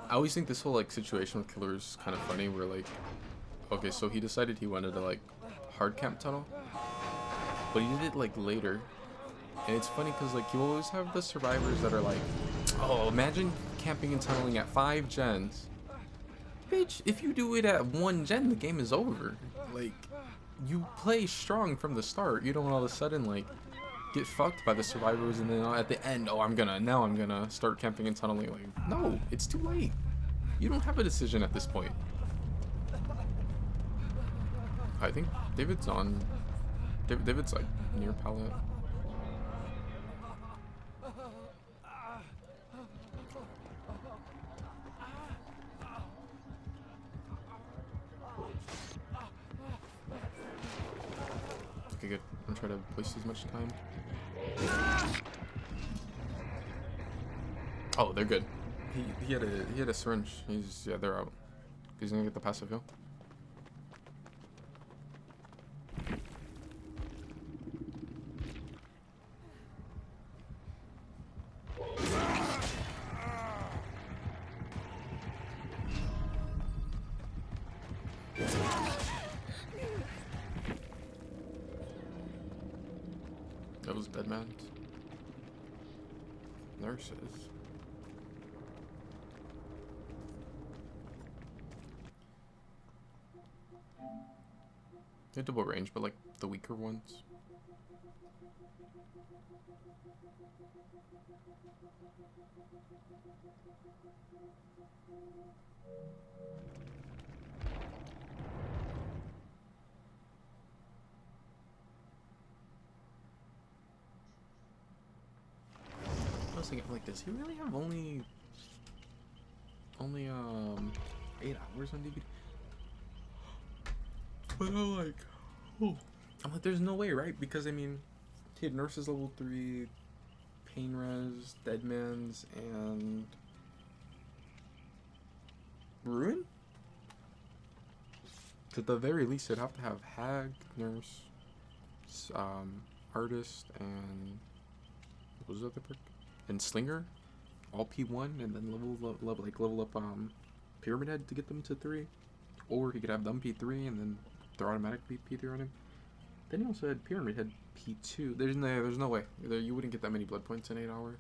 I always think this whole like situation with Killer is kind of funny. Where like, okay, so he decided he wanted to like hard camp tunnel, but he did it like later, and it's funny because like you always have the survivors that are like, oh, imagine camping and tunneling at 5 gens. Bitch, if you do it at 1 gen, the game is over. Like, you play strong from the start. You don't all of a sudden like get fucked by the survivors and then at the end, oh, I'm gonna start camping and tunneling. Like, no, it's too late. You don't have a decision at this point. I think David's on. David's like near pallet. Okay, good. I'm trying to waste as much time. Oh, they're good. He had a syringe. Yeah, they're out. He's gonna get the passive heal. That was dead man's. Nurses. They're double range, but like the weaker ones. I was thinking like, does he really have only 8 hours on DVD? But I'm like, there's no way, right? Because I mean, he had nurses level 3, pain res, dead man's, and ruin. At the very least, it'd have to have hag, nurse, artist, and what was the other perk? And slinger, all P1, and then level up pyramid head to get them to 3, or he could have them P3 and then they're automatic P3 on him. Then he also had pyramid head P2. There's no way. You wouldn't get that many blood points in 8 hours.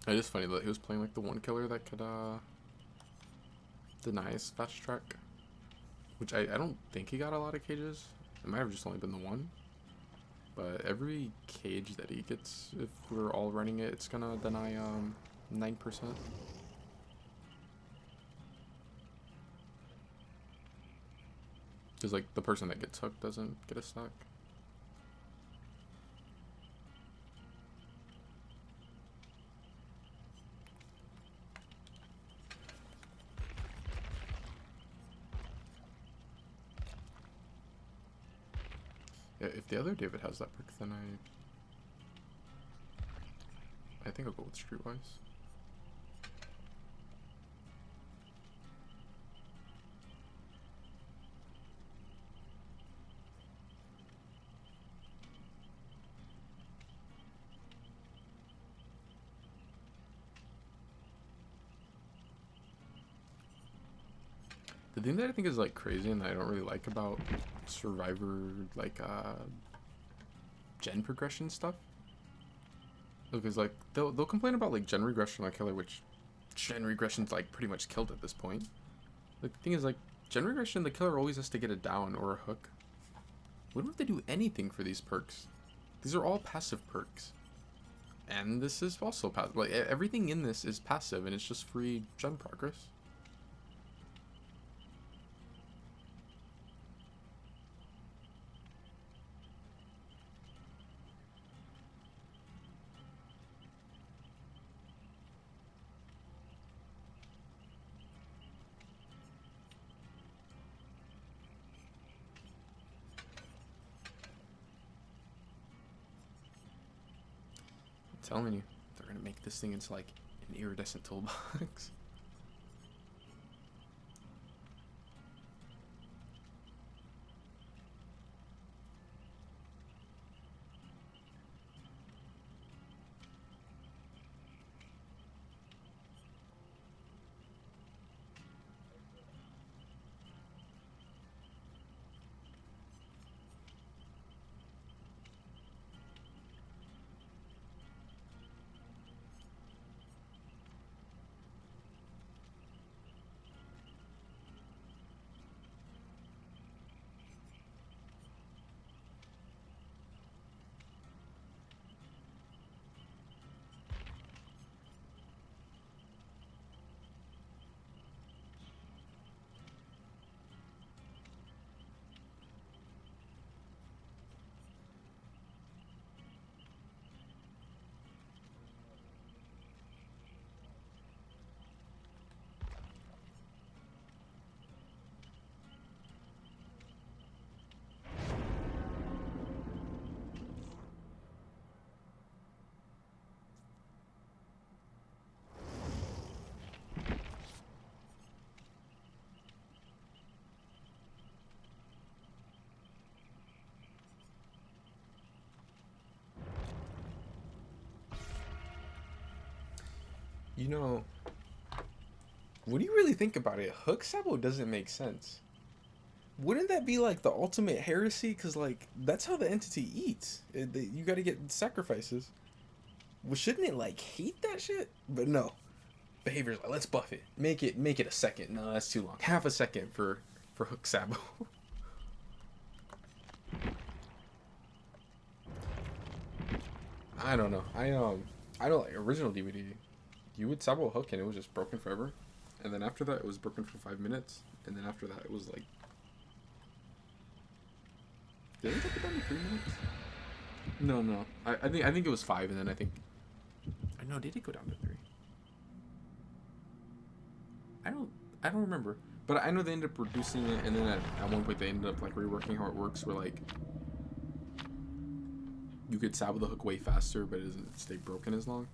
It is funny that he was playing like the one killer that could deny his fast track, which I don't think he got a lot of cages. It might have just only been the one, but every cage that he gets, if we're all running it, it's gonna deny 9%. Because like the person that gets hooked doesn't get a stack. Yeah, if the other David has that perk, then I think I'll go with Streetwise. The thing that I think is like crazy and that I don't really like about Survivor, like gen progression stuff, because like they'll complain about like gen regression on Killer, which gen regression's like pretty much killed at this point. The thing is like gen regression, the Killer always has to get a down or a hook. We don't have to do anything for these perks. These are all passive perks. And this is also passive. Like, everything in this is passive, and it's just free gen progress. Telling you, they're gonna make this thing into like an iridescent toolbox. You know, what do you really think about it? Hook Sabo doesn't make sense. Wouldn't that be like the ultimate heresy? Because, like, that's how the entity eats. You gotta get sacrifices. Well, shouldn't it, like, hate that shit? But no. Behavior's like, let's buff it. Make it a second. No, that's too long. Half a second for Hook Sabo. I don't know. I don't like original DVD. You would Sabo a hook and it was just broken forever. And then after that, it was broken for 5 minutes. And then after that, it was like... Did it take it down to 3 minutes? No. I think it was 5, and then I think... I know, did it go down to 3? I don't remember. But I know they ended up reducing it, and then at one point they ended up like reworking how it works, where like... You could Sabo the hook way faster, but it doesn't stay broken as long.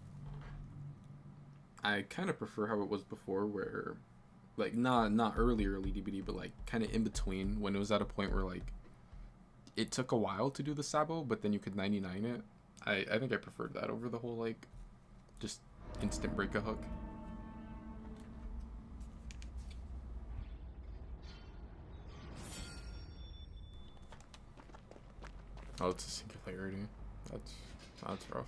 I kind of prefer how it was before, where, like, not early DBD, but like kind of in between, when it was at a point where like it took a while to do the Sabo, but then you could 99 it. I think I preferred that over the whole like just instant break a hook. Oh, it's a singularity. That's rough.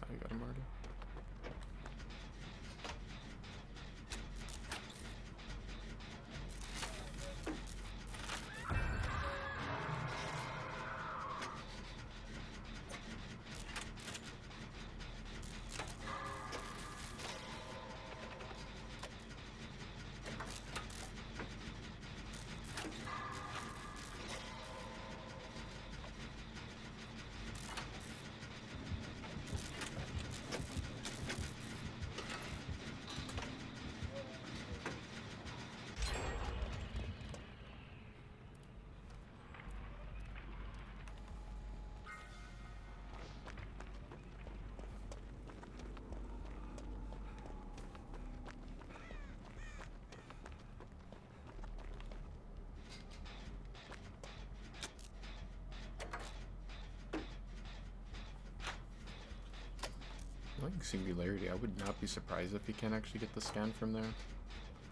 I got him already. like Singularity, I would not be surprised if he can actually get the scan from there.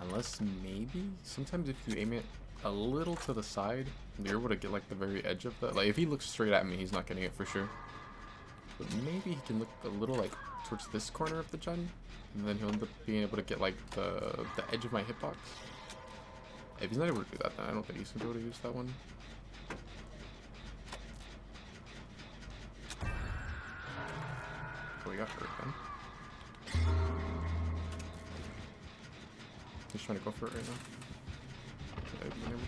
Unless maybe sometimes if you aim it a little to the side, you're able to get like the very edge of that. Like if he looks straight at me, he's not getting it for sure. But maybe he can look a little like towards this corner of the gen, and then he'll end up being able to get like the edge of my hitbox. If he's not able to do that, then I don't think he's gonna be able to use that one. So we got hurt then. He's trying to go for it right now. Should I have been able to?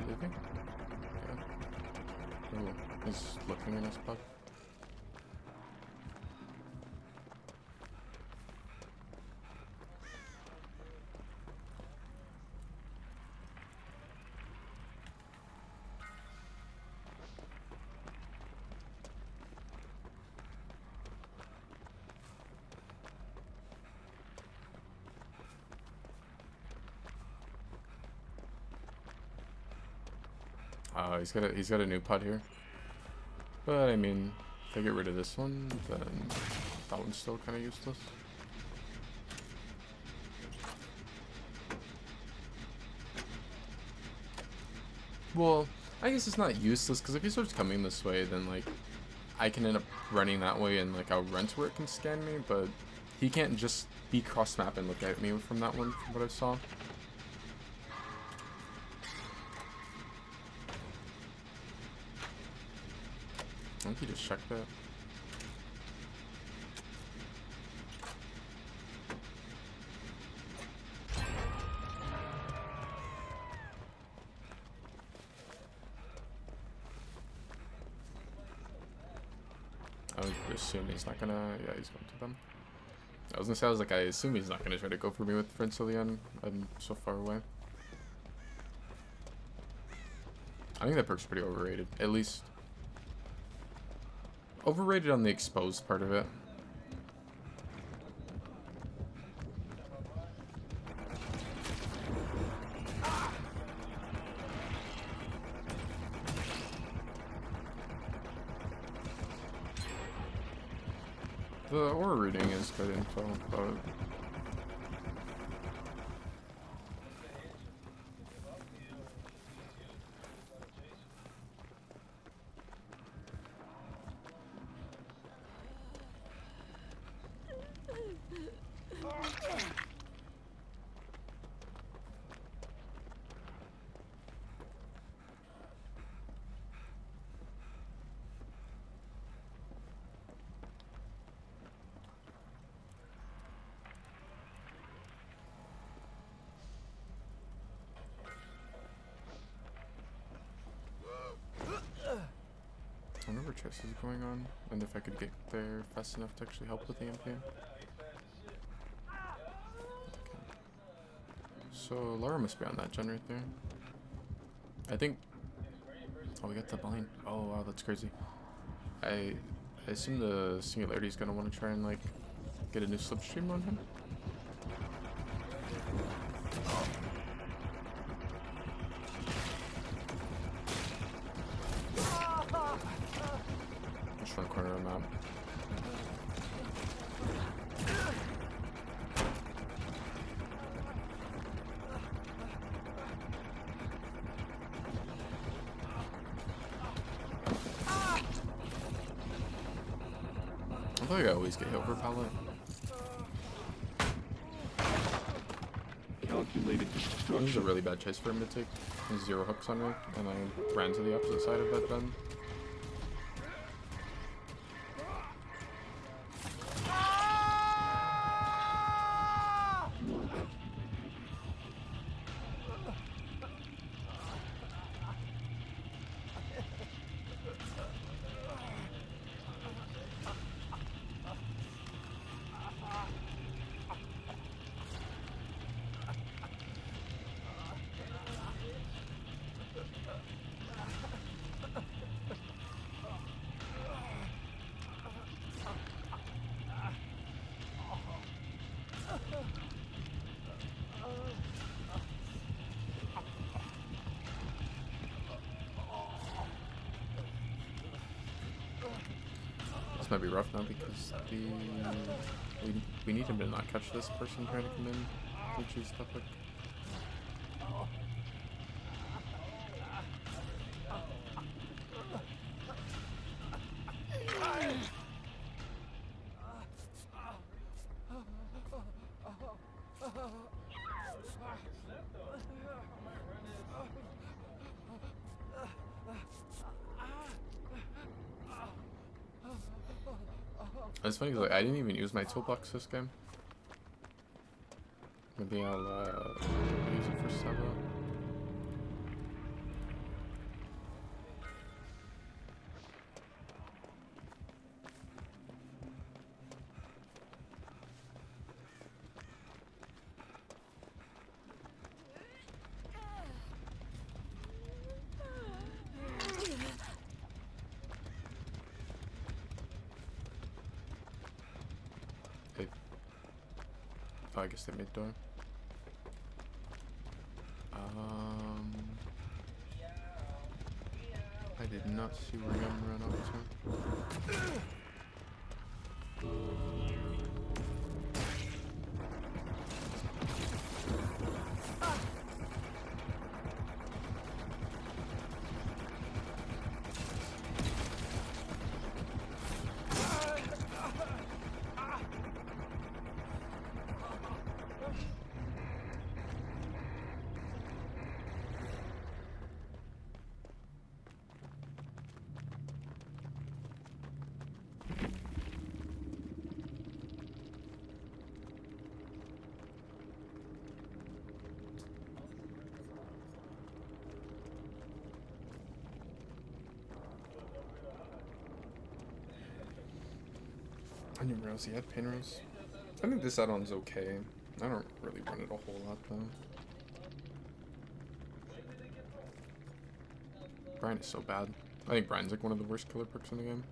Leaving? Yeah. Oh, he's looking in his spot. He's got a new pod here. But I mean, if I get rid of this one, then that one's still kind of useless. Well, I guess it's not useless because if he starts coming this way, then like I can end up running that way and like I'll run to where it can scan me, but he can't just be cross map and look at me from that one from what I saw. I think he just checked that. I would assume he's not gonna. Yeah, he's going to them. I was gonna say, I assume he's not gonna try to go for me with Francilian. I'm so far away. I think that perk's pretty overrated. At least. Overrated on the exposed part of it. The aura reading is good info, but I wonder where chess is going on, and if I could get there fast enough to actually help with the EMP. Okay. So Lara must be on that gen right there. I think. Oh, we got the blind. Oh wow, that's crazy. I assume the Singularity is gonna want to try and like get a new slipstream on him. Just front corner of the map. I thought I always get hit over pallet. This is a really bad chase for him to take. There's 0 hooks on me, and I ran to the opposite side of that then. might be rough now because we need him to not catch this person trying to come in, which is topic. It's funny because like, I didn't even use my toolbox this game. Maybe I'll use it for several. Oh, I guess they made door. I did not see where Yum ran off to. I didn't realize he had pain rolls. I think this add-on's okay. I don't really run it a whole lot though. Brian is so bad. I think Brian's like one of the worst killer perks in the game.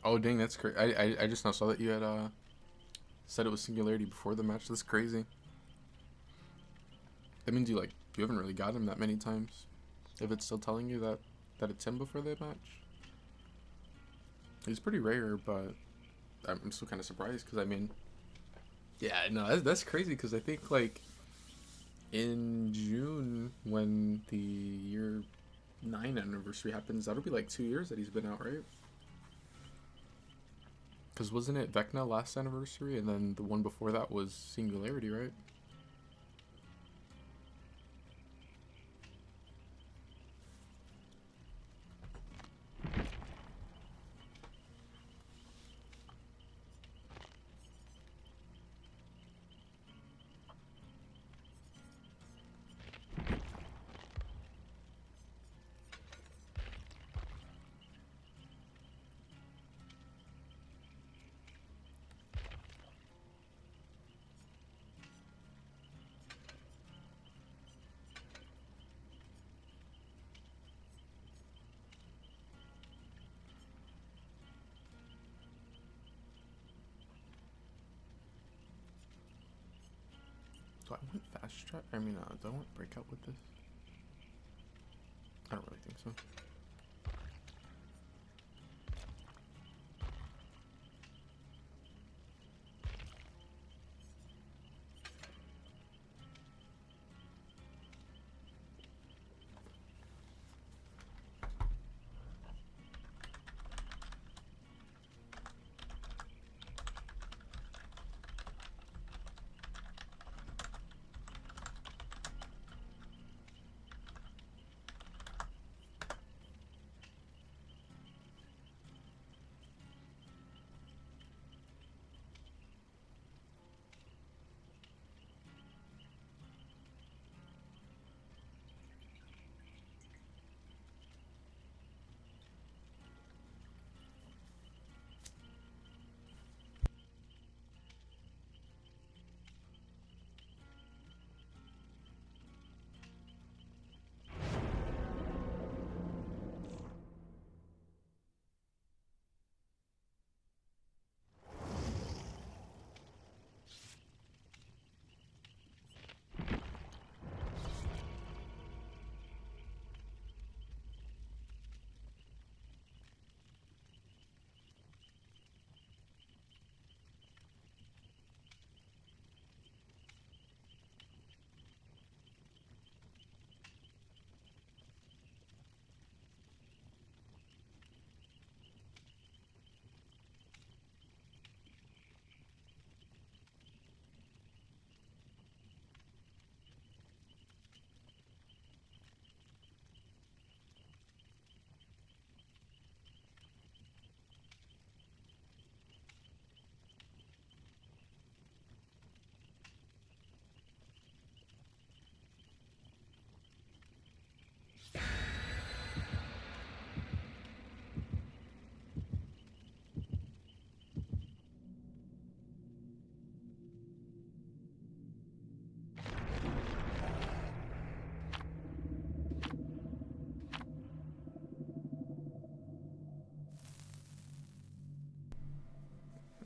Oh dang, that's crazy. I just now saw that you had said it was Singularity before the match. That's crazy. That means you haven't really got him that many times. If it's still telling you that it's him before the match. He's pretty rare, but I'm still kind of surprised because I mean, yeah, no, that's crazy because I think like in June when the year 9 anniversary happens, that'll be like 2 years that he's been out, right? Because wasn't it Vecna last anniversary, and then the one before that was Singularity, right? Do I want fast track? I mean, do I want breakout with this? I don't really think so.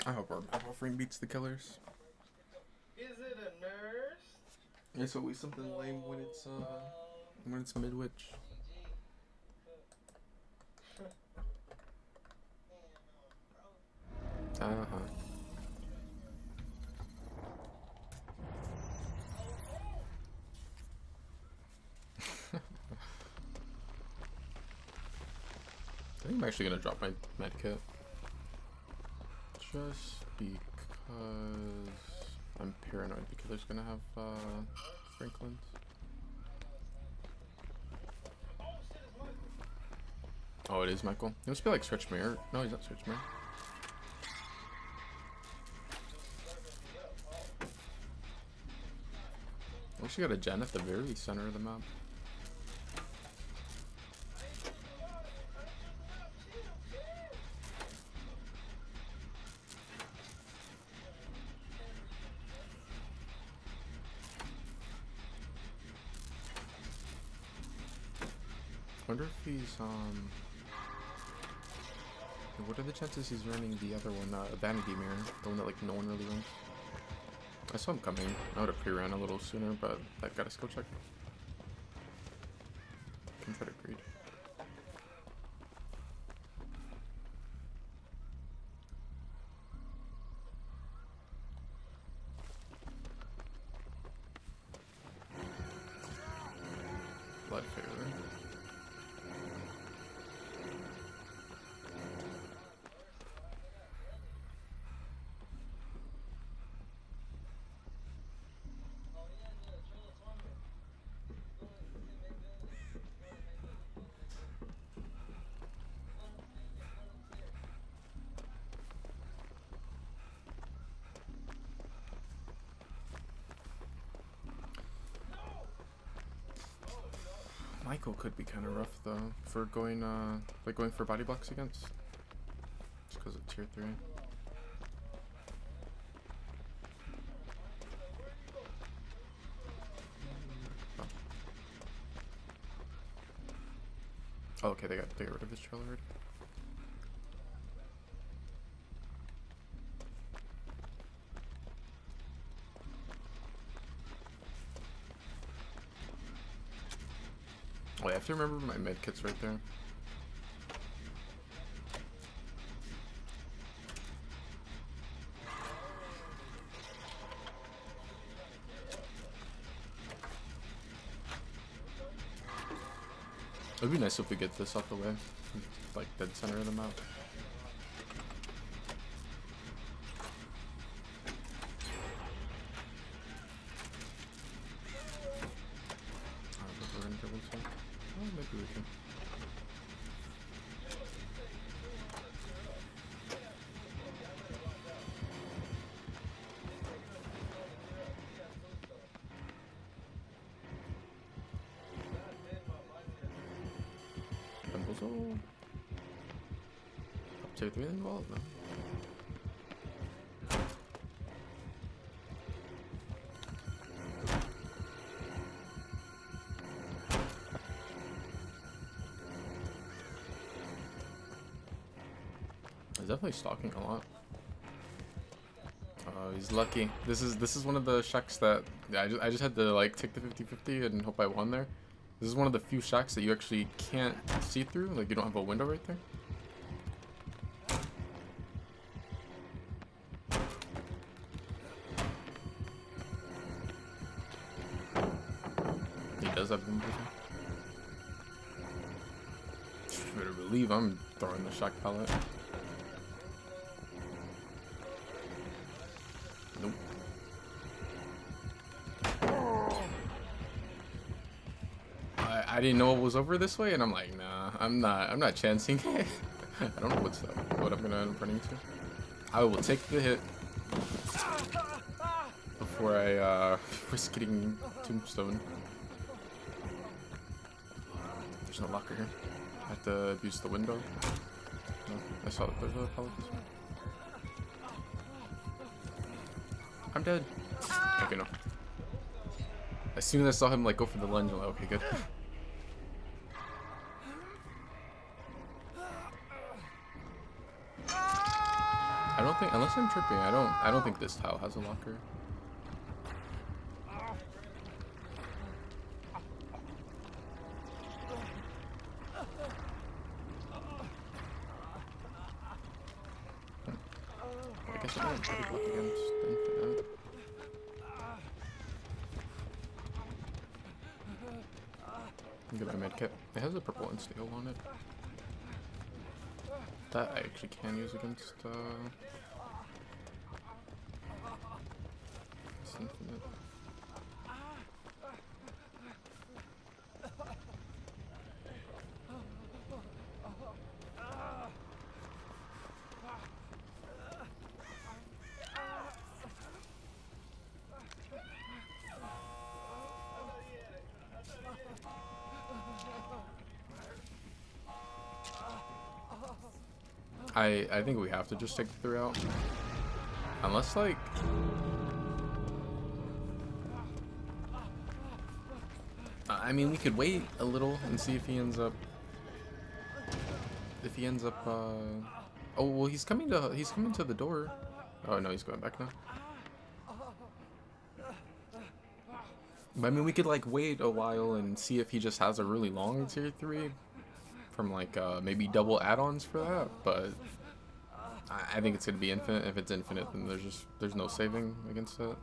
I hope our map offering beats the killers. Is it a nurse? It's always something lame when it's midwitch. Uh-huh. I think I'm actually gonna drop my med kit. Just because I'm paranoid the killer's gonna have Franklin's. Oh, it is Michael. It must be like Stretch Mirror. No, he's not Stretch Mirror. I wish you got a gen at the very center of the map. Wonder if he's what are the chances he's running the other one, Vanity Mirror, the one that like no one really runs? I saw him coming. I would have pre-ran a little sooner, but I got a skill check. Can try to greed. that favor. Michael could be kind of rough though for going like going for body blocks against, just because of tier 3. Oh, okay, they got rid of his trail already. Oh, I have to remember my med kit's right there. It would be nice if we get this out the way, like dead center of the map. We're gonna go this way. Oh, maybe we can. Bamboozle. Up tier 3 involved, no? He's definitely stalking a lot. He's lucky. This is one of the shacks that I just had to like take the 50-50 and hope I won there. This is one of the few shacks that you actually can't see through. Like you don't have a window right there. He does have them. You better believe I'm throwing the shack pallet. Nope. I didn't know it was over this way, and I'm like, nah, I'm not chancing it. I don't know what I'm gonna end up running to. I will take the hit before I risk getting tombstone. There's no locker here. I have to abuse the window. No, I saw that there's a pallet this way. I'm dead. Okay, no. As soon as I saw him like go for the lunge, I'm like, okay, good. I don't think, unless I'm tripping, I don't think this tile has a locker. I guess I don't try to block against infinite. Get my med kit. It has a purple insta-heal on it. That I actually can use against this infinite. I think we have to just take the 3 out. Unless like I mean we could wait a little and see if he ends up oh well he's coming to the door. Oh no, he's going back now. But I mean we could like wait a while and see if he just has a really long tier 3 from like maybe double add-ons for that, but I think it's gonna be infinite. If it's infinite, then there's no saving against it.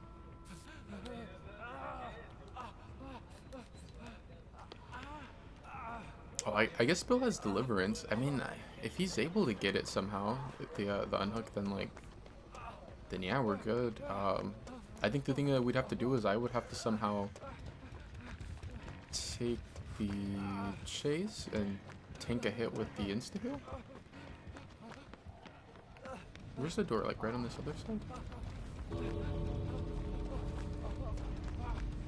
Oh, I guess Bill has deliverance. I mean, if he's able to get it somehow, the unhook, then yeah, we're good. I think the thing that we'd have to do is I would have to somehow take the chase and tank a hit with the insta heal. Where's the door? Like right on this other side?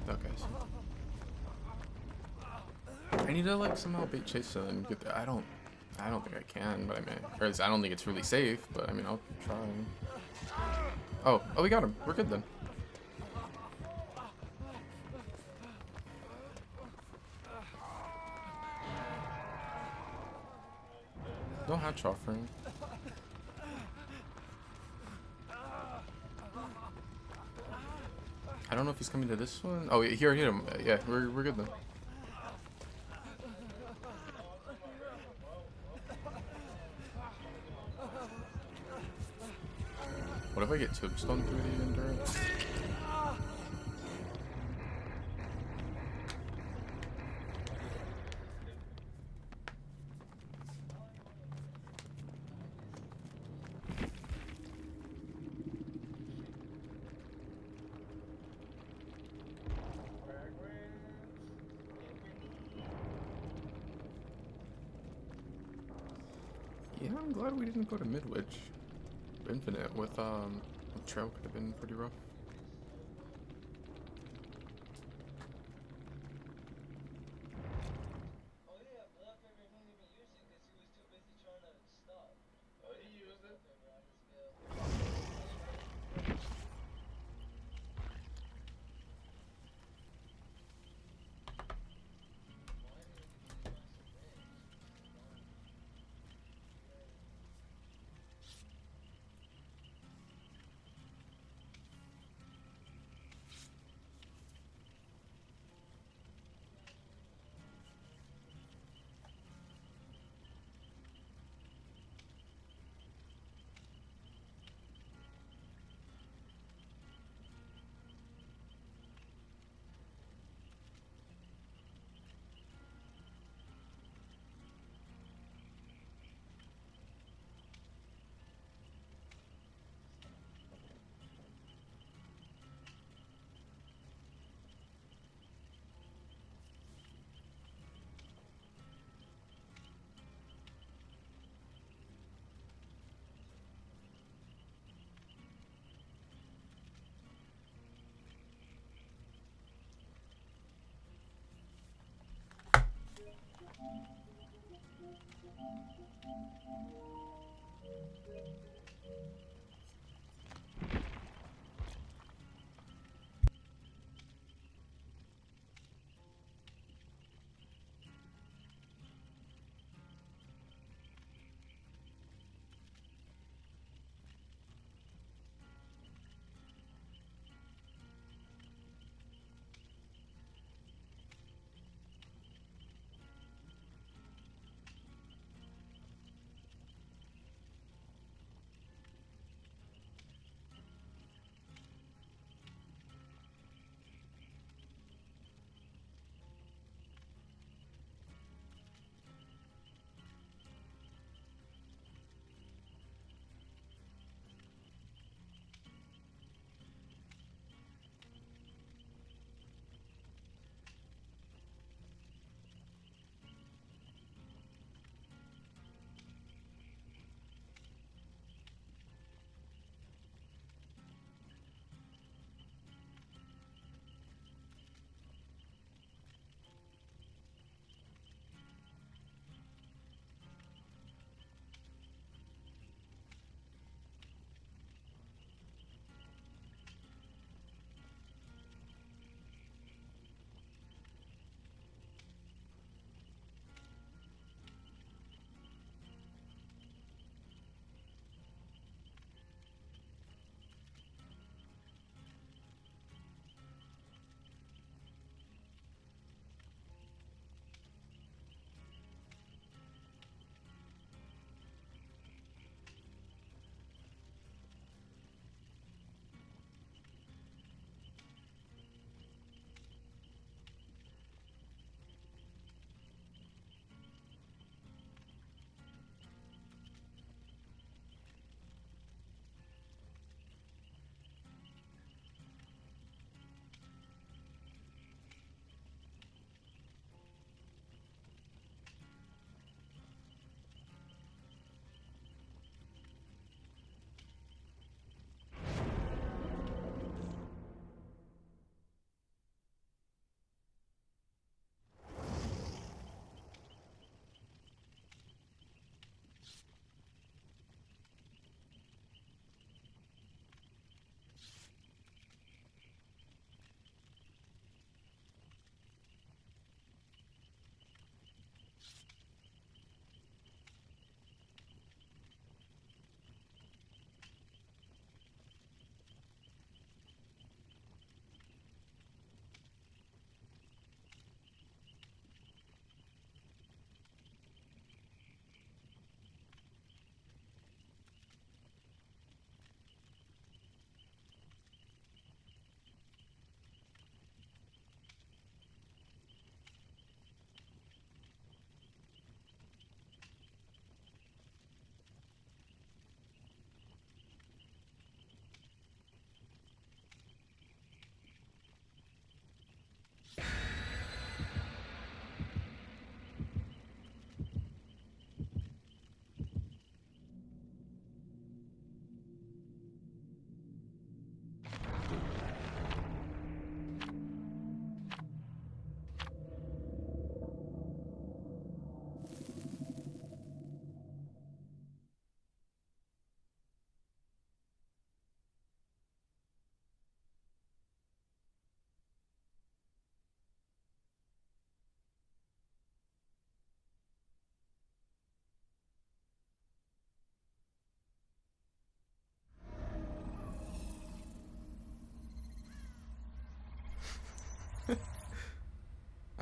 Okay. So I need to like somehow bait chase and get there. I don't think I can, but I mean, or at least I don't think it's really safe. But I mean, I'll try. Oh, we got him. We're good then. No hatch offering. I don't know if he's coming to this one. Oh, here, hit him. Yeah, we're good then. What if I get tombstone through the endurance? Yeah, I'm glad we didn't go to Midwich. Infinite with Trail could have been pretty rough. Oh yeah, Blood Favorite didn't even use it because he was too busy trying to stop. Oh, he used it?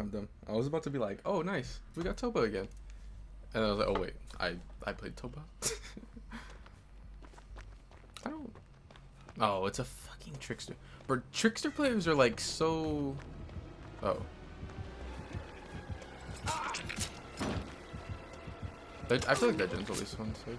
I'm dumb. I was about to be like, oh nice, we got Toba again. And I was like, oh wait, I played Toba. I don't. Oh, it's a fucking trickster. But trickster players are like so. Oh. I feel like that didn't release one safe.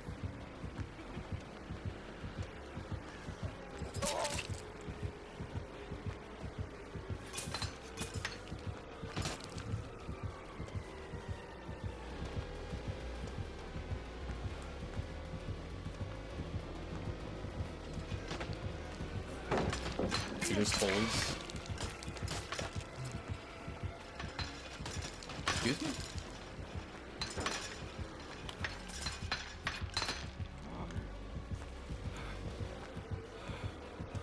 He just holds. Excuse me?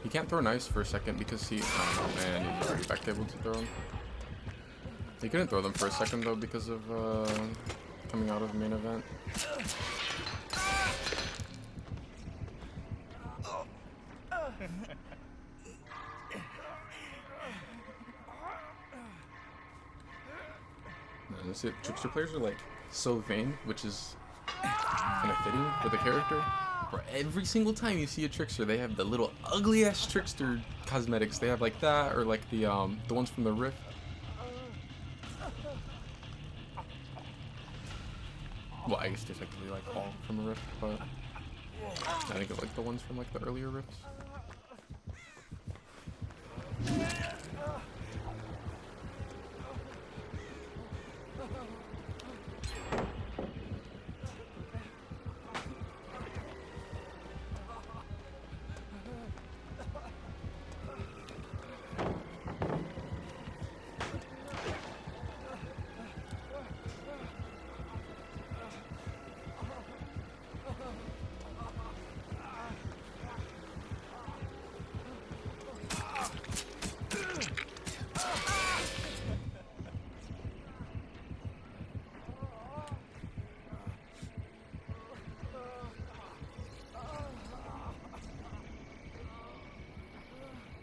He can't throw knives for a second because he... Oh man, he's already back able to throw them. He couldn't throw them for a second though because of coming out of the main event. That's it. Trickster players are like so vain, which is kind of fitting for the character. For every single time you see a trickster, they have the little ugly ass trickster cosmetics. They have like that, or like the ones from the Rift. Well, I guess they're technically like all from the Rift, but I think it's like the ones from like the earlier Rifts.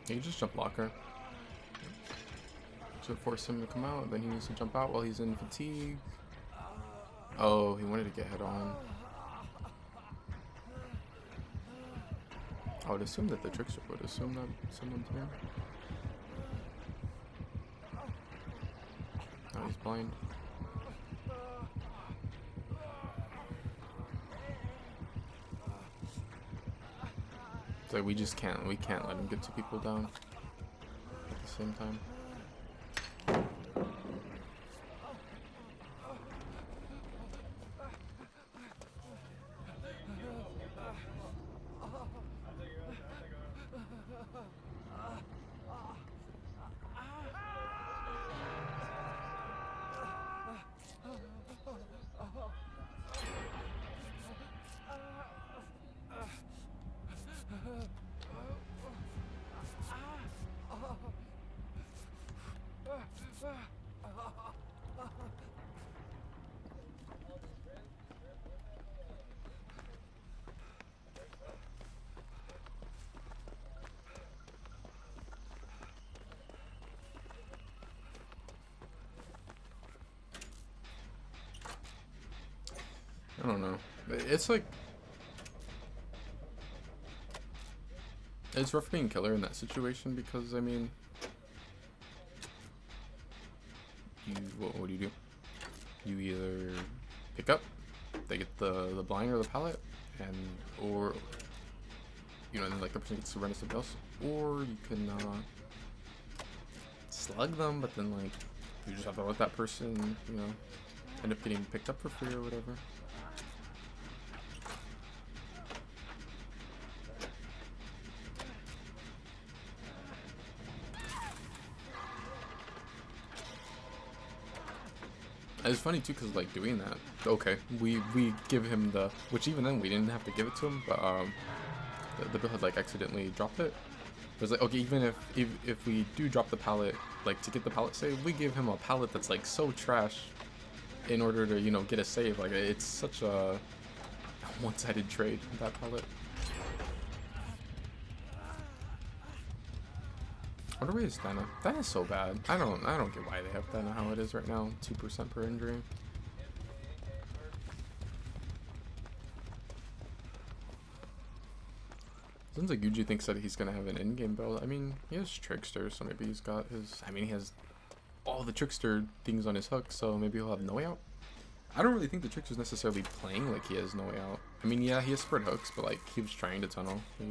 You just jump locker. To force him to come out, then he needs to jump out while he's in fatigue. Oh, he wanted to get head on. I would assume that the trickster would assume that someone's here. Now he's blind. It's like we can't let him get two people down at the same time. I don't know. It's like... It's rough being killer in that situation because, I mean... What do you do? You either pick up, they get the blind or the pallet, and... Or... You know, then like the person gets to run to something else. Or you can, slug them, but then like... You just have to let that person, you know, end up getting picked up for free or whatever. It's funny too, cause like doing that, okay, we give him the, which even then we didn't have to give it to him, but the bill had like accidentally dropped it. It was like, okay, even if we do drop the pallet, like to get the pallet save, we give him a pallet that's like so trash, in order to, you know, get a save. Like it's such a one-sided trade, that pallet. Wonder where is Dana? That is so bad. I don't get why they have Dana how it is right now. 2% per injury. Sounds like Yuji thinks that he's gonna have an in-game build. I mean, he has Trickster, so maybe he's got his. I mean, he has all the Trickster things on his hook, so maybe he'll have No Way Out. I don't really think the Trickster's necessarily playing like he has No Way Out. I mean, yeah, he has spread hooks, but like he was trying to tunnel. He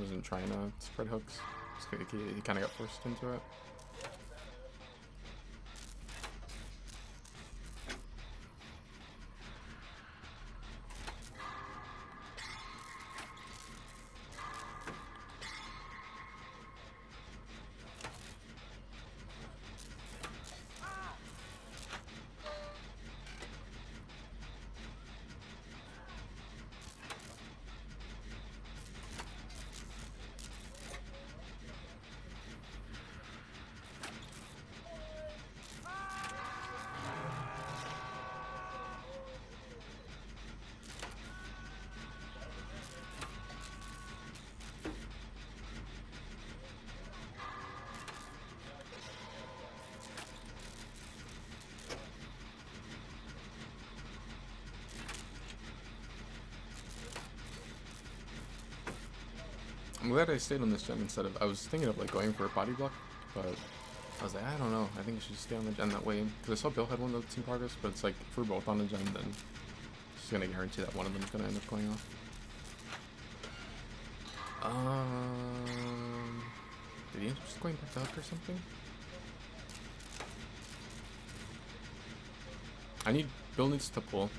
wasn't trying to spread hooks. So he kind of got forced into it. I'm glad I stayed on this gen instead of, I was thinking of like going for a body block, but I was like, I don't know, I think I should stay on the gen that way, because I saw Bill had one that's in progress, but it's like, if we're both on a gen, then it's just gonna guarantee that one of them is gonna end up going off. Did he end up just going back to hook or something? I need, Bill needs to pull.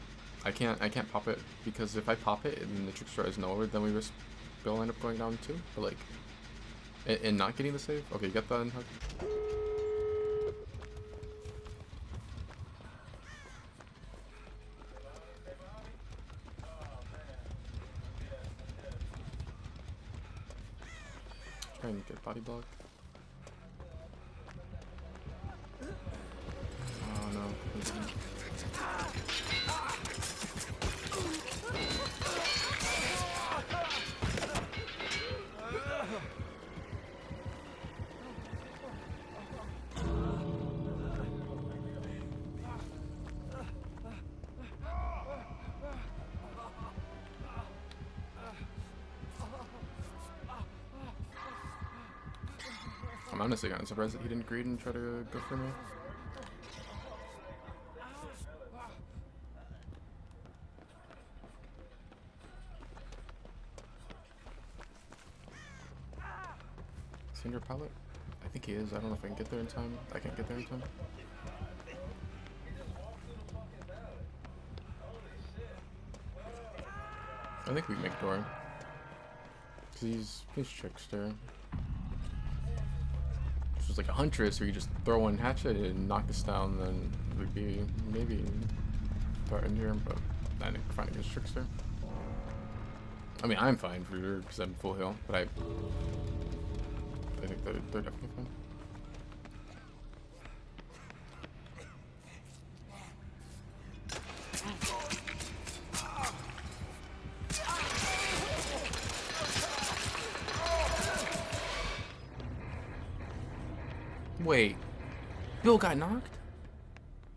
I can't pop it, because if I pop it and the Trickster is nowhere, then we risk Bill end up going down too, but like, and not getting the save? Okay, get that in hook. Try and get body block. Oh no. I'm honestly kind of surprised that he didn't greed and try to go for me. Cinder pallet? I think he is. I don't know if I can get there in time. I can't get there in time. I think we make door. Cause he's Trickster. If it was like a Huntress where you just throw one hatchet and knock us down, then we'd be maybe starting here, but I think we're fine against Trickster. I mean, I'm fine for sure because I'm full heal, but I think they're definitely fine. Wait, Bill got knocked?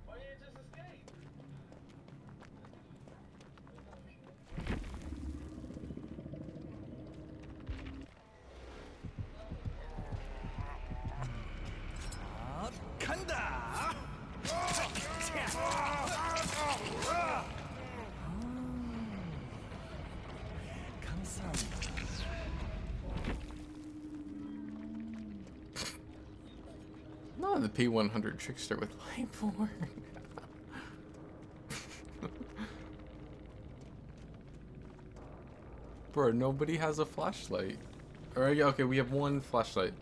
Why didn't you just escape? No, the P100 Trickster with Lightborn. Bro, nobody has a flashlight. Alright, okay, we have one flashlight.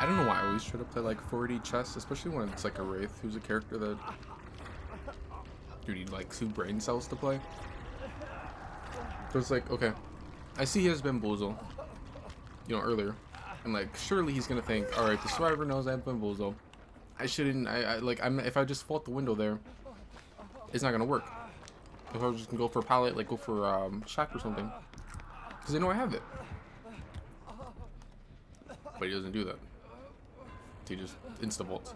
I don't know why I always try to play like 4D chess, especially when it's like a Wraith who's a character that you need like 2 brain cells to play. So it's like, okay, I see he has bamboozle, you know, earlier, and like surely he's gonna think, all right, the survivor knows I have bamboozle. I shouldn't. If I just fault the window there, it's not gonna work. If I was just gonna go for a pallet, like go for shock or something, because they know I have it. But he doesn't do that. He just insta bolts.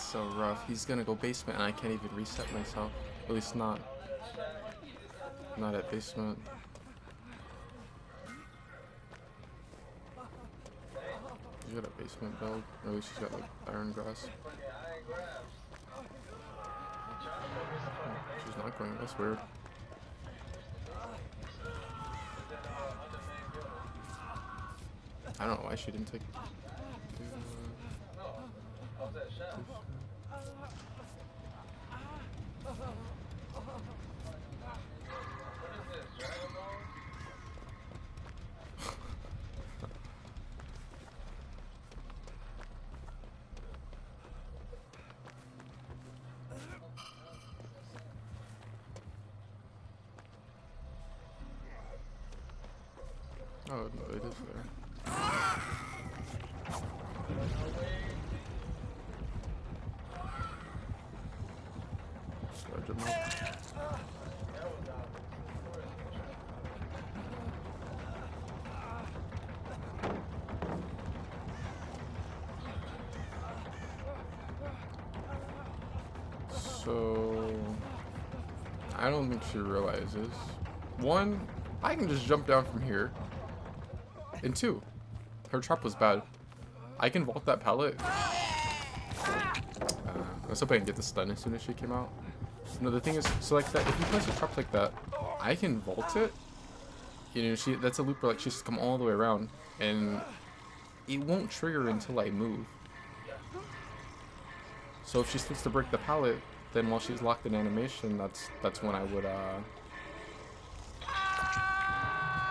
so rough. He's gonna go basement and I can't even reset myself. At least not at basement. She's got a basement build. Or at least she's got like iron grass. She's not going. That's weird. I don't know why she didn't take. Oh no, it is there. Charge him up. So I don't think she realizes. One, I can just jump down from here. And two, her trap was bad. I can vault that pallet. I was hoping I can get the stun as soon as she came out. No, the thing is, so like that, if you place a trap like that, I can vault it. You know, that's a loop where like she has to come all the way around, and it won't trigger until I move. So if she starts to break the pallet, then while she's locked in animation, that's when I would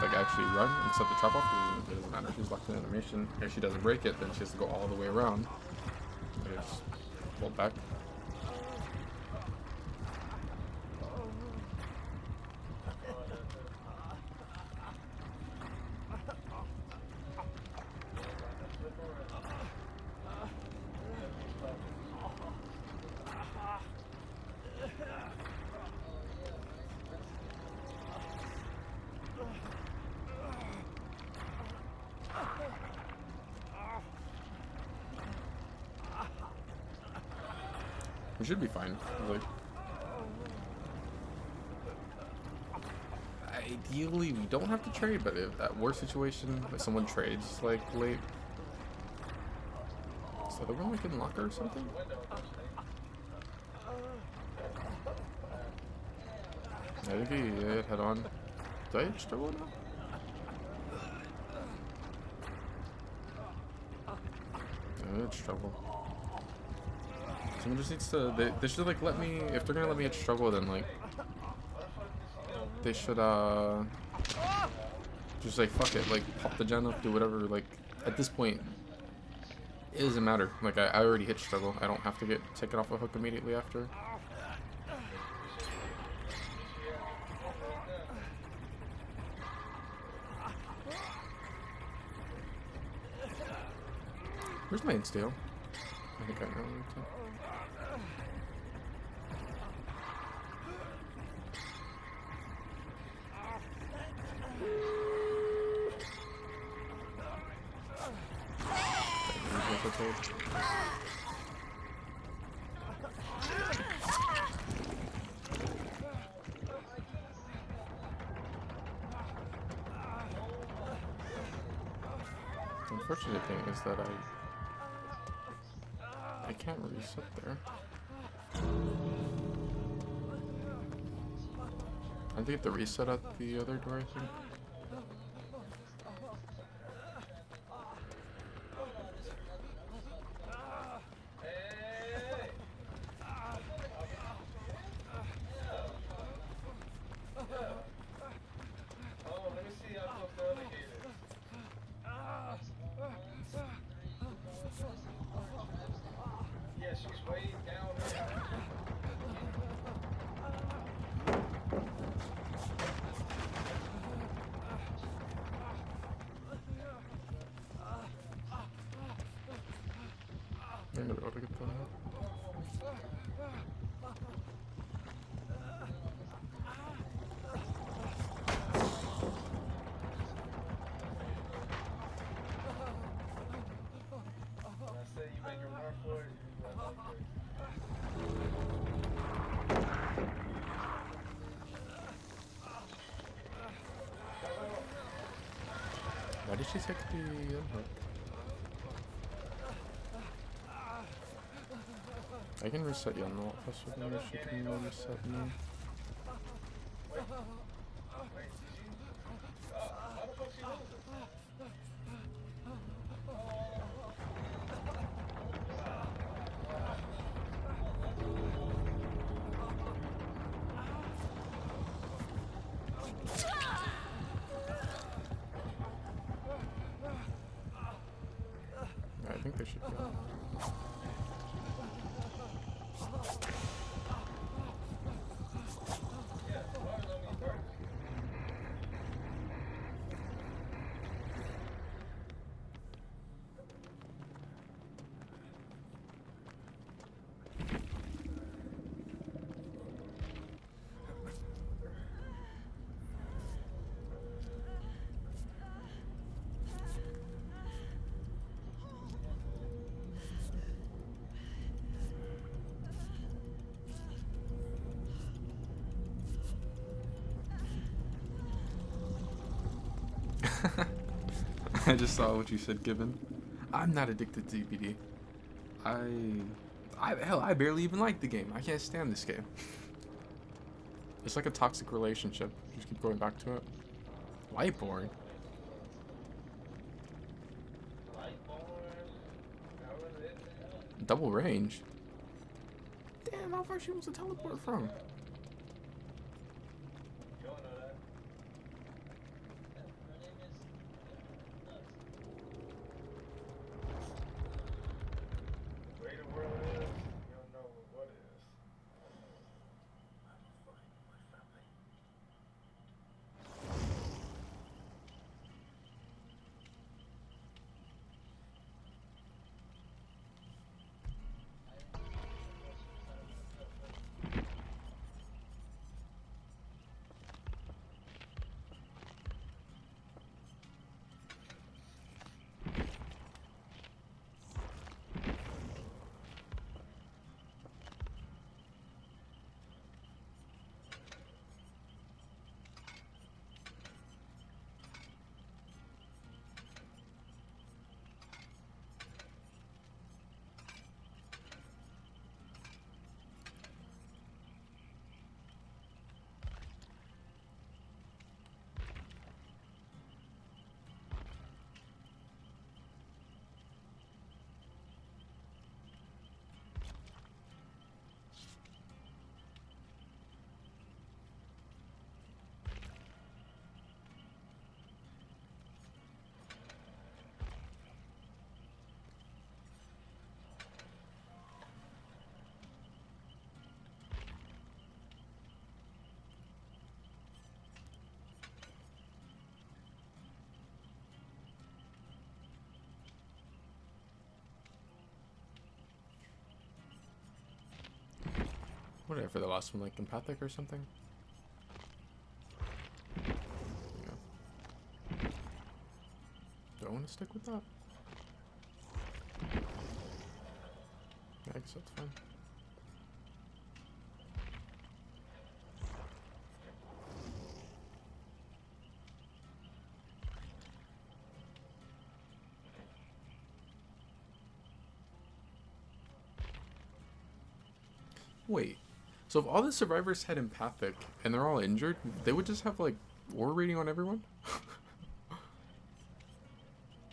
like actually run and set the trap off. It doesn't matter if she's locked in animation. If she doesn't break it, then she has to go all the way around. And just pull back. We should be fine. Like, ideally, we don't have to trade, but if that worst situation, if someone trades like late, is the other one like in locker or something? I think he head on. Do I struggle now? I did struggle. Someone just needs to. They should like let me. If they're gonna let me hit struggle, then like they should just like fuck it, like pop the gen up, do whatever. Like at this point, it doesn't matter. Like I already hit struggle. I don't have to get taken off a hook immediately after. Where's my instale? I think I know. The unfortunate thing is that I can't reset there. I think I have to reset at the other door, I think. I'm gonna be able to get that. I said you make her run for it, you run for it. did she take the unhook? I can reset you on the faster than she can reset me. How the fuck she lose it? Yeah, I think they should go. Yeah, the bars on me first. I just saw what you said, Given. I'm not addicted to DPD. Hell, I barely even like the game. I can't stand this game. It's like a toxic relationship. Just keep going back to it. Light boring. Light born. However it is. Double range. Damn, how far she wants to teleport from? You don't know that. Her name is nuts. The way the world is, you don't know what is. What did I for the last one, like empathic or something? Yeah. Do I want to stick with that? Yeah, I guess that's fine. Wait, so if all the survivors had empathic and they're all injured, they would just have like war rating on everyone?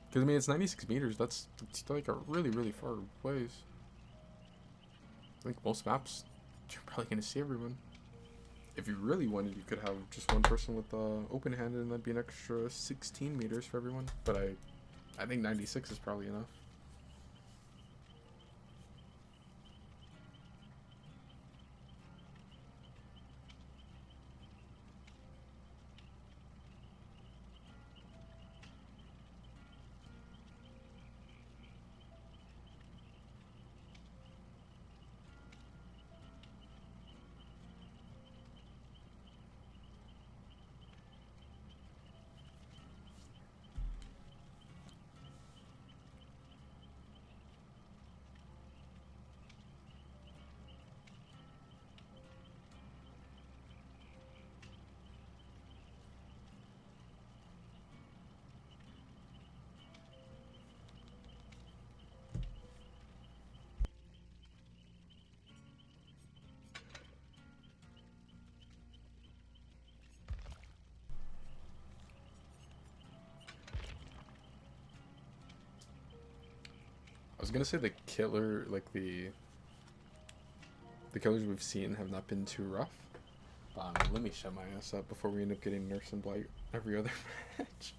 Because I mean, it's 96 meters. That's like a really, really far ways. I think most maps, you're probably gonna see everyone. If you really wanted, you could have just one person with open handed, and that'd be an extra 16 meters for everyone. But I think 96 is probably enough. I was gonna say the killer, like the killers we've seen have not been too rough. Let me shut my ass up before we end up getting Nurse and Blight every other match.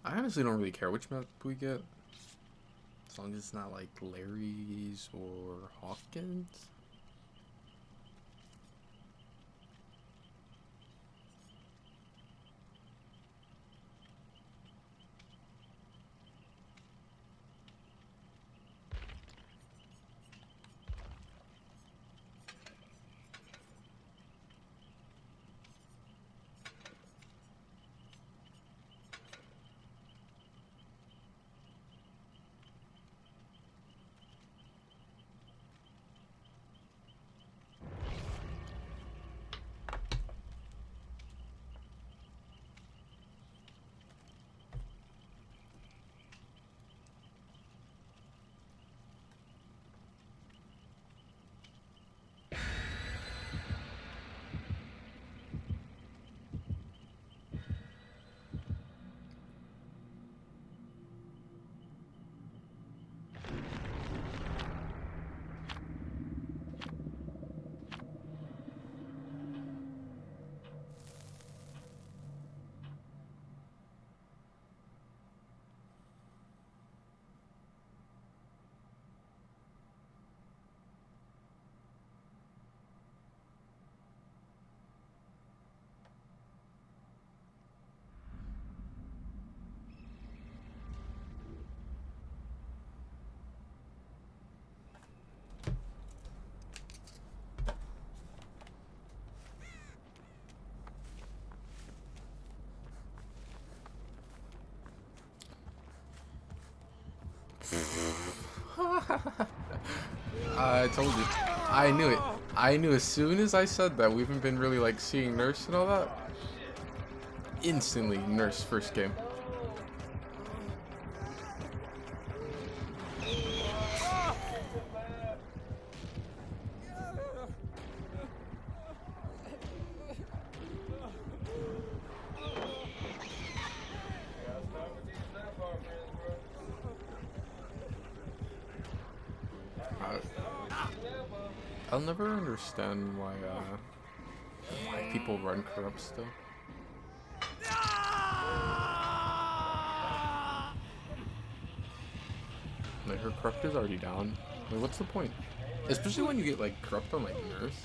I honestly don't really care which map we get, as long as it's not like Larry's or Hawkins. I told you. I knew it. I knew as soon as I said that. We haven't been really like seeing Nurse and all that. Instantly, Nurse first game. I'll never understand why people run corrupt still. Like, her corrupt is already down. Like, what's the point? Especially when you get like corrupt on like Nurse.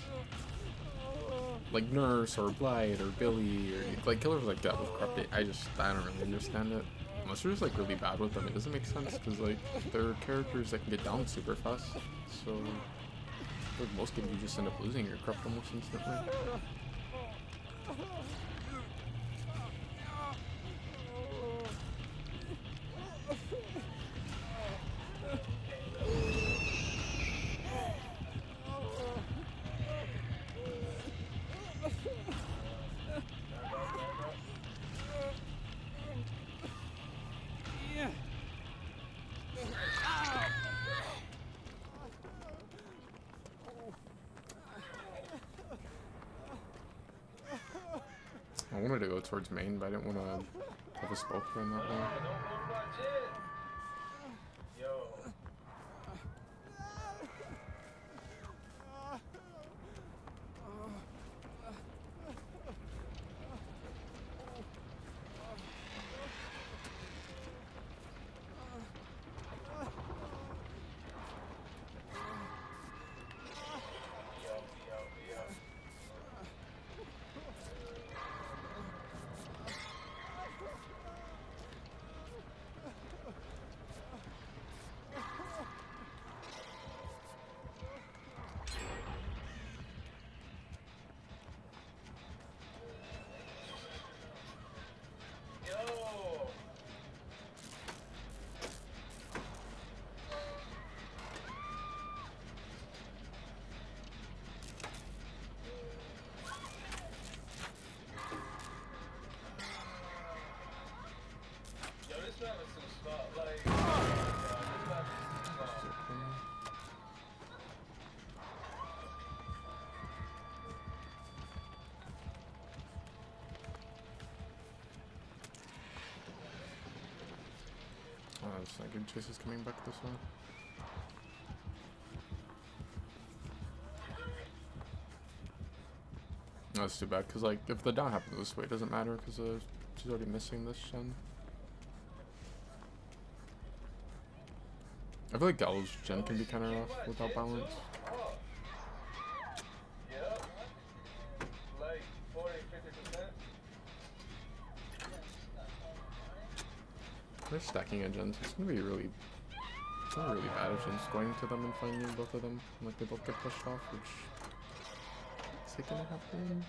Like Nurse or Blight or Billy or like killers like that with corrupt. I don't really understand it. Unless you're just like really bad with them, it doesn't make sense because like they're characters that can get down super fast. So like most games you just end up losing your corrupt almost instantly. I wanted to go towards main, but I didn't want to have a smoke run that long. I was thinking Chase is coming back this way. No, that's too bad, because, like, if the down happens this way, it doesn't matter, because she's already missing this gen. I feel like Gal's gen can be kind of rough without balance. Yep. Like 40-50%. They're stacking a gens. It's gonna be really, it's gonna be really bad if Jen's going to them and finding both of them. Like, they both get pushed off, which... Is it gonna happen?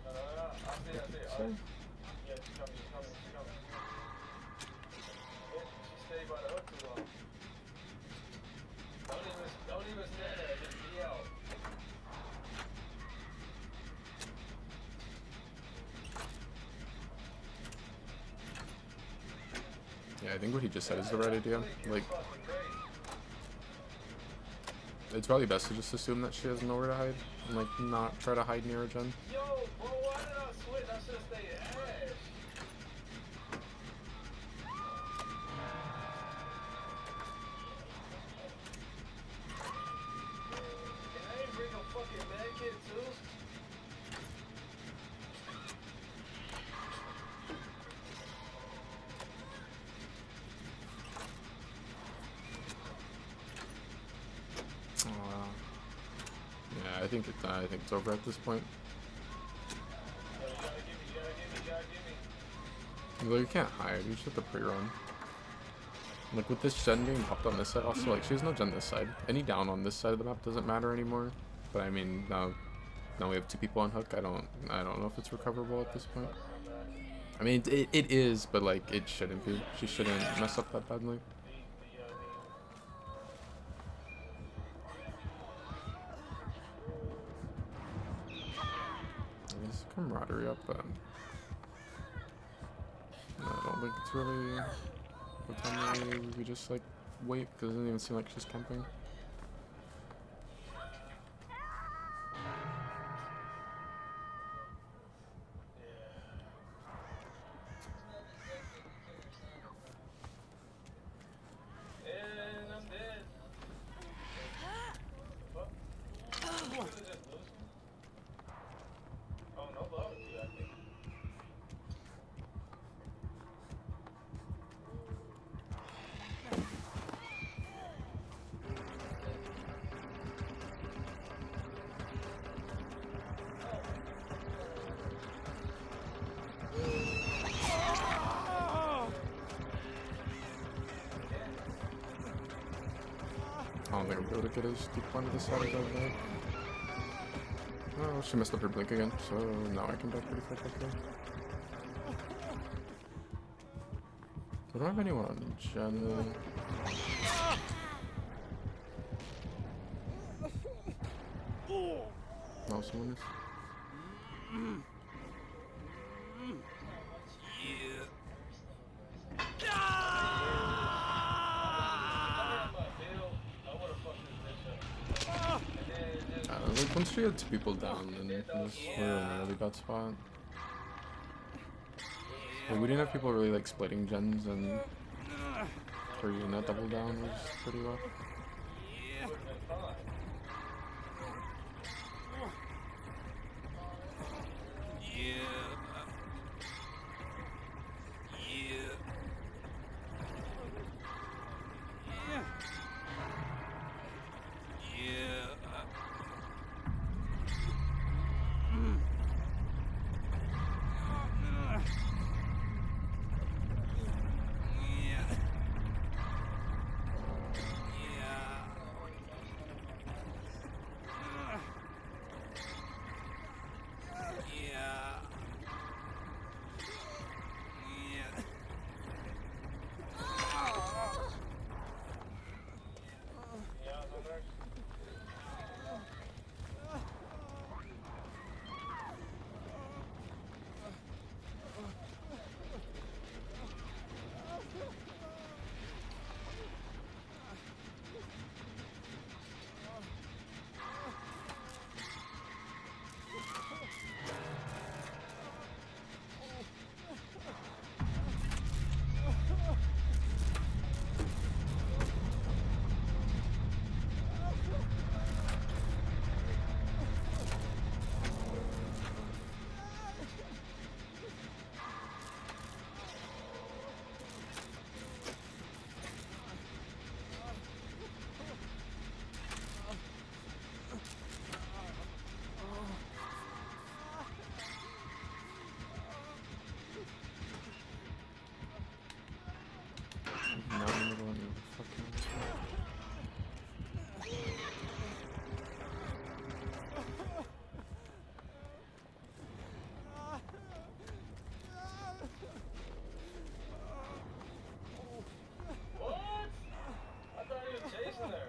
I see. So, Yeah, she's coming. She stayed by the hook too long. Don't even stand there. Just be out. yeah, I think what he just said is the right idea. Like, it's probably best to just assume that she has nowhere to hide, and, like, not try to hide near a gen. Yo, bro, why did I switch? I should have stayed ass. Can I ain't bring a fucking med kit too? Yeah, I think it's over at this point. Yo, you gotta give me. Well, you can't hide. You just have to pre-run. Like, with this gen being popped on this side, also, like, she has no gen this side. Any down on this side of the map doesn't matter anymore. But I mean, now we have 2 people on hook. I don't know if it's recoverable at this point. I mean, it is, but, like, it shouldn't be. She shouldn't mess up that badly. There's camaraderie up, but no, I don't think it's really the time we just, like, wait, because it doesn't even seem like she's camping. And I'm dead. What? Oh, no barbecue, I think. I don't think I'm able to get as deep onto the side as I would like. Oh, she messed up her blink again, so now I can back pretty far back there. We don't have anyone on gen. No, someone is. Like, once she had 2 people down, then we're in a really bad spot. Like, we didn't have people really, like, splitting gens, and for using that double down was pretty rough. Not in the middle of your fucking. What? I thought he was chasing her.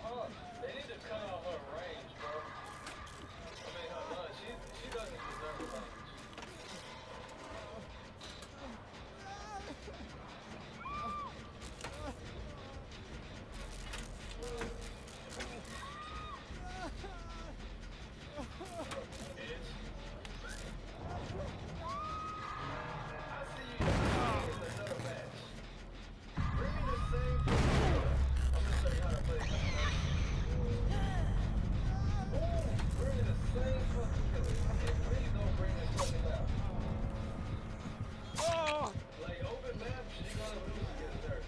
Oh, they need to cut off her range, bro. I mean, her lunge. She doesn't deserve a lunge. Bitch. I see you in another match. Bring me the same fucking killer. I'm gonna show you how to play this. Ooh, bring me the same fucking killer. And please don't bring this fucking out. Like, open map, she's gonna lose against her.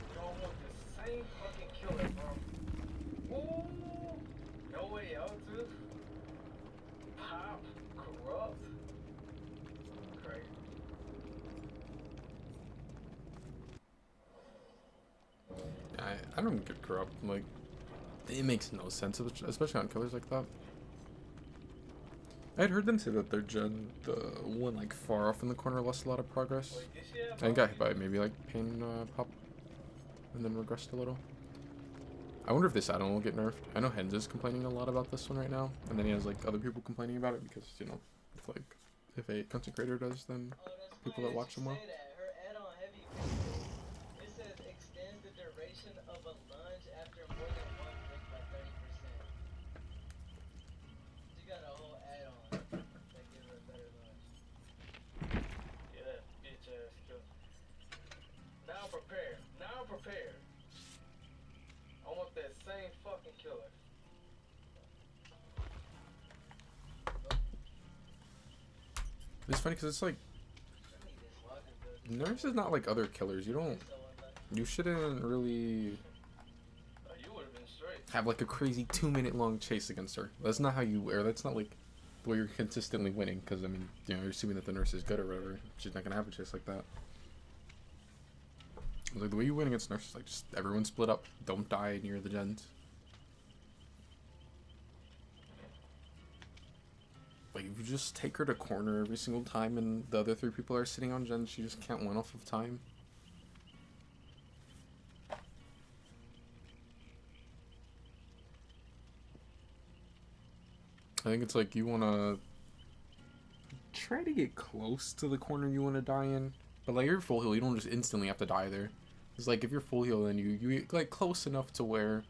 You don't want the same fucking killer, bro. Ooh, no way out, too. Pop, corrupt. Crazy. I don't get corrupt. Like, it makes no sense, especially on killers like that. I'd heard them say that their gen, the one like far off in the corner, lost a lot of progress. Wait, did she have I think got hit by maybe like pain pop, and then regressed a little. I wonder if this add-on will get nerfed. I know Hens is complaining a lot about this one right now, and then he has like other people complaining about it because, you know, if a content creator does, then Oh, that's people funny that watch you them will. say that. Her add-on heavy, it says extends the duration of a lunge after more than one click by 30%. She got a whole add-on that gives her a better lunge. Yeah, that bitch ass killer. Now prepare. Now prepare. I want that same fucking killer. It's funny because it's like I need this locker build. Nurse is not like other killers. You don't. So unlucky. You shouldn't really Oh, you would have been straight. have like a crazy 2-minute long chase against her. That's not how you. Or that's not like the way you're consistently winning. Because I mean, you know, you're assuming that the nurse is good or whatever. She's not gonna have a chase like that. Like the way you win against nurse is like just everyone split up. Don't die near the gens. Like if you just take her to corner every single time and the other 3 people are sitting on gens, she just can't win off of time. I think it's like you want to try to get close to the corner you want to die in, but like you're full heal, you don't just instantly have to die there. It's like if you're full heal, then you get like close enough to where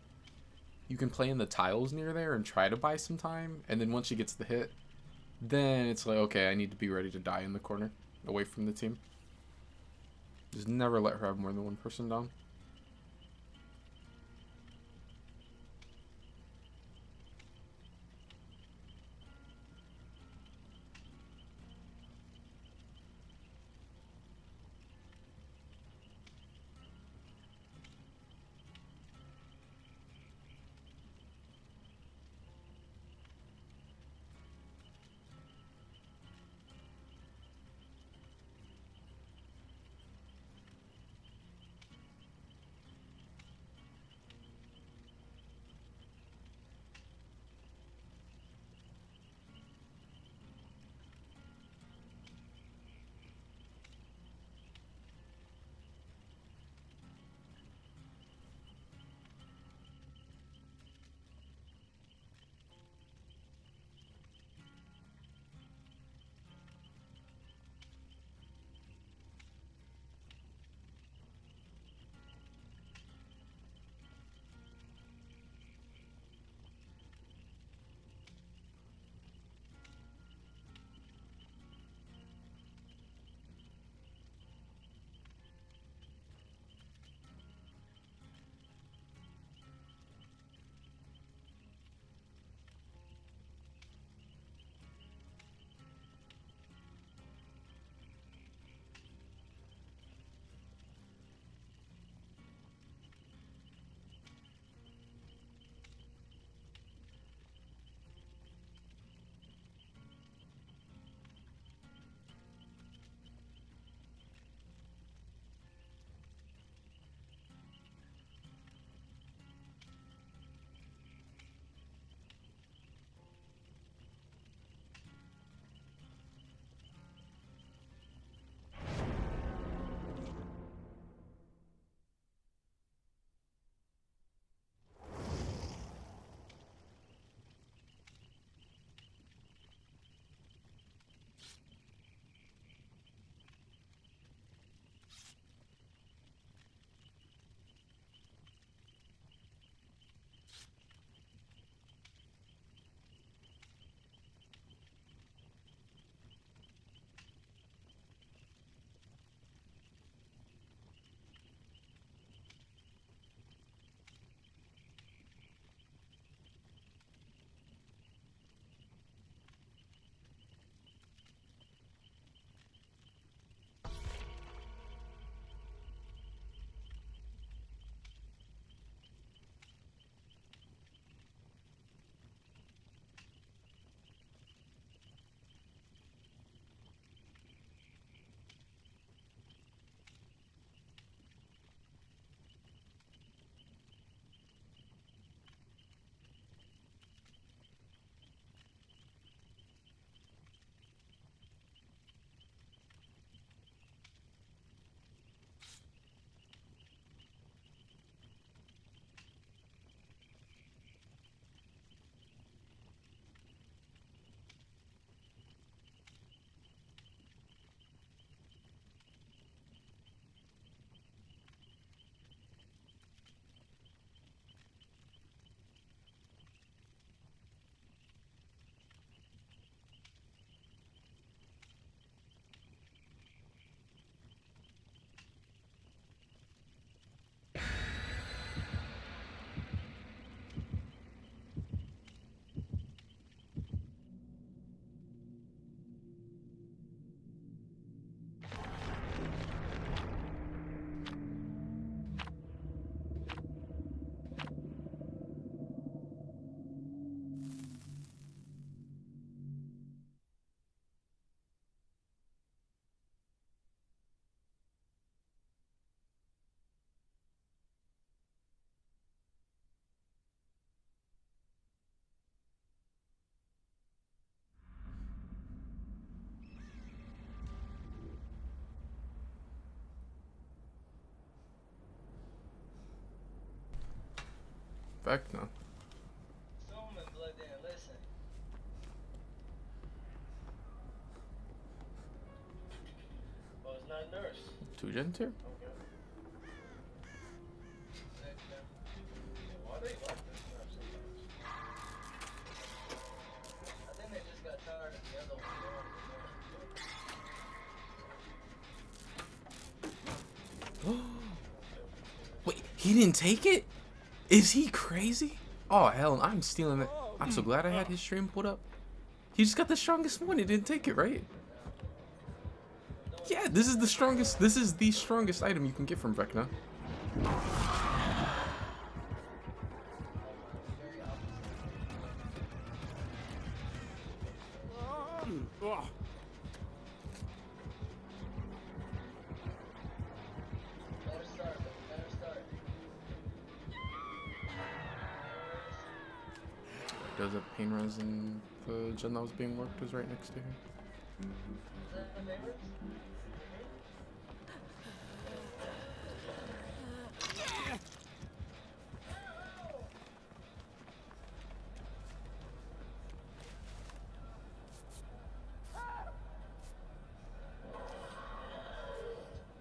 you can play in the tiles near there and try to buy some time, and then once she gets the hit, then it's like, okay, I need to be ready to die in the corner, away from the team. Just never let her have more than one person down. Vecna. Summon blood then, listen. Oh, it's not nurse. 2 gens here? Okay. Why they like this map sometimes? I think they just got tired of the other one. Wait, he didn't take it? Is he crazy? Oh hell, I'm stealing that. I'm so glad I had his stream pulled up. He just got the strongest one. He didn't take it, right? Yeah, this is the strongest. This is the strongest item you can get from Vecna. Better start, better start. Does have pain res and the gen that was being worked was right next to him. Is that the favorites?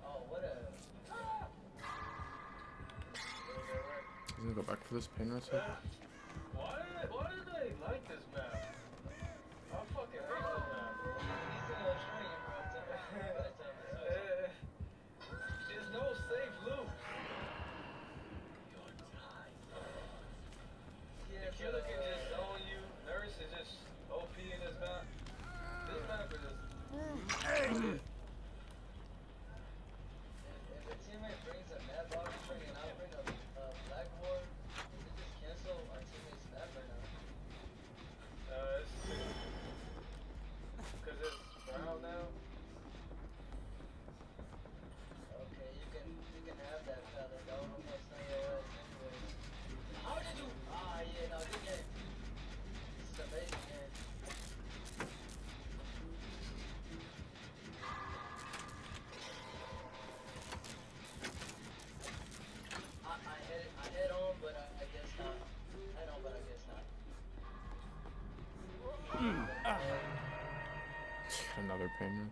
Oh, what a... He's gonna go back for this pain res hit. Why did they like this map? I fucking hate this map, bro. There's no safe loops. The killer can just zone you. Nurse is just OP in this map. This map is just... If a teammate brings a map box string and I bring a blackboard, does it just cancel our teammate's map or no? It's... Because it's brown now. Okay, you can have that fella. Don't almost know your ass anyways. How did you... Ah, yeah, no, this game. This is amazing game. I hit on, but I guess not. I know, but I guess not. Another pain res.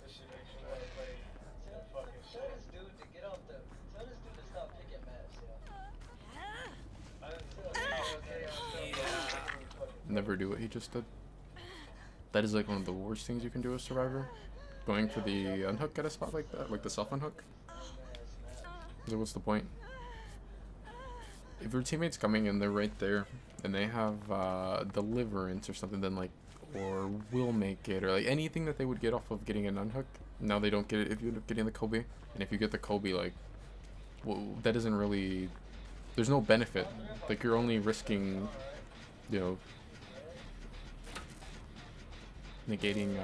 This shit makes me want to play that fucking shit. Tell this dude to get off the... Tell this dude to stop picking maps, yo. I didn't tell him. Never do what he just did. That is like one of the worst things you can do as Survivor. Going for the unhook at a spot like that, like the self unhook. So what's the point? If your teammate's coming and they're right there, and they have deliverance or something, then like, or will make it, or like anything that they would get off of getting an unhook, now they don't get it if you end up getting the Kobe. And if you get the Kobe, like, well, that doesn't really, there's no benefit. Like you're only risking, you know, negating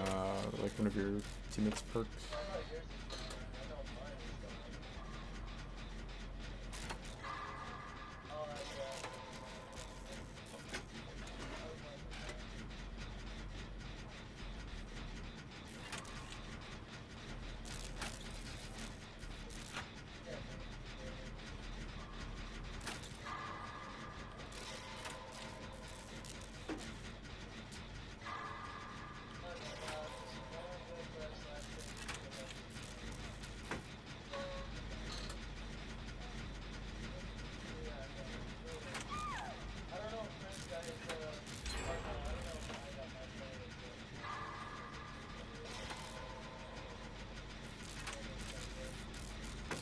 like one of your teammates' perks.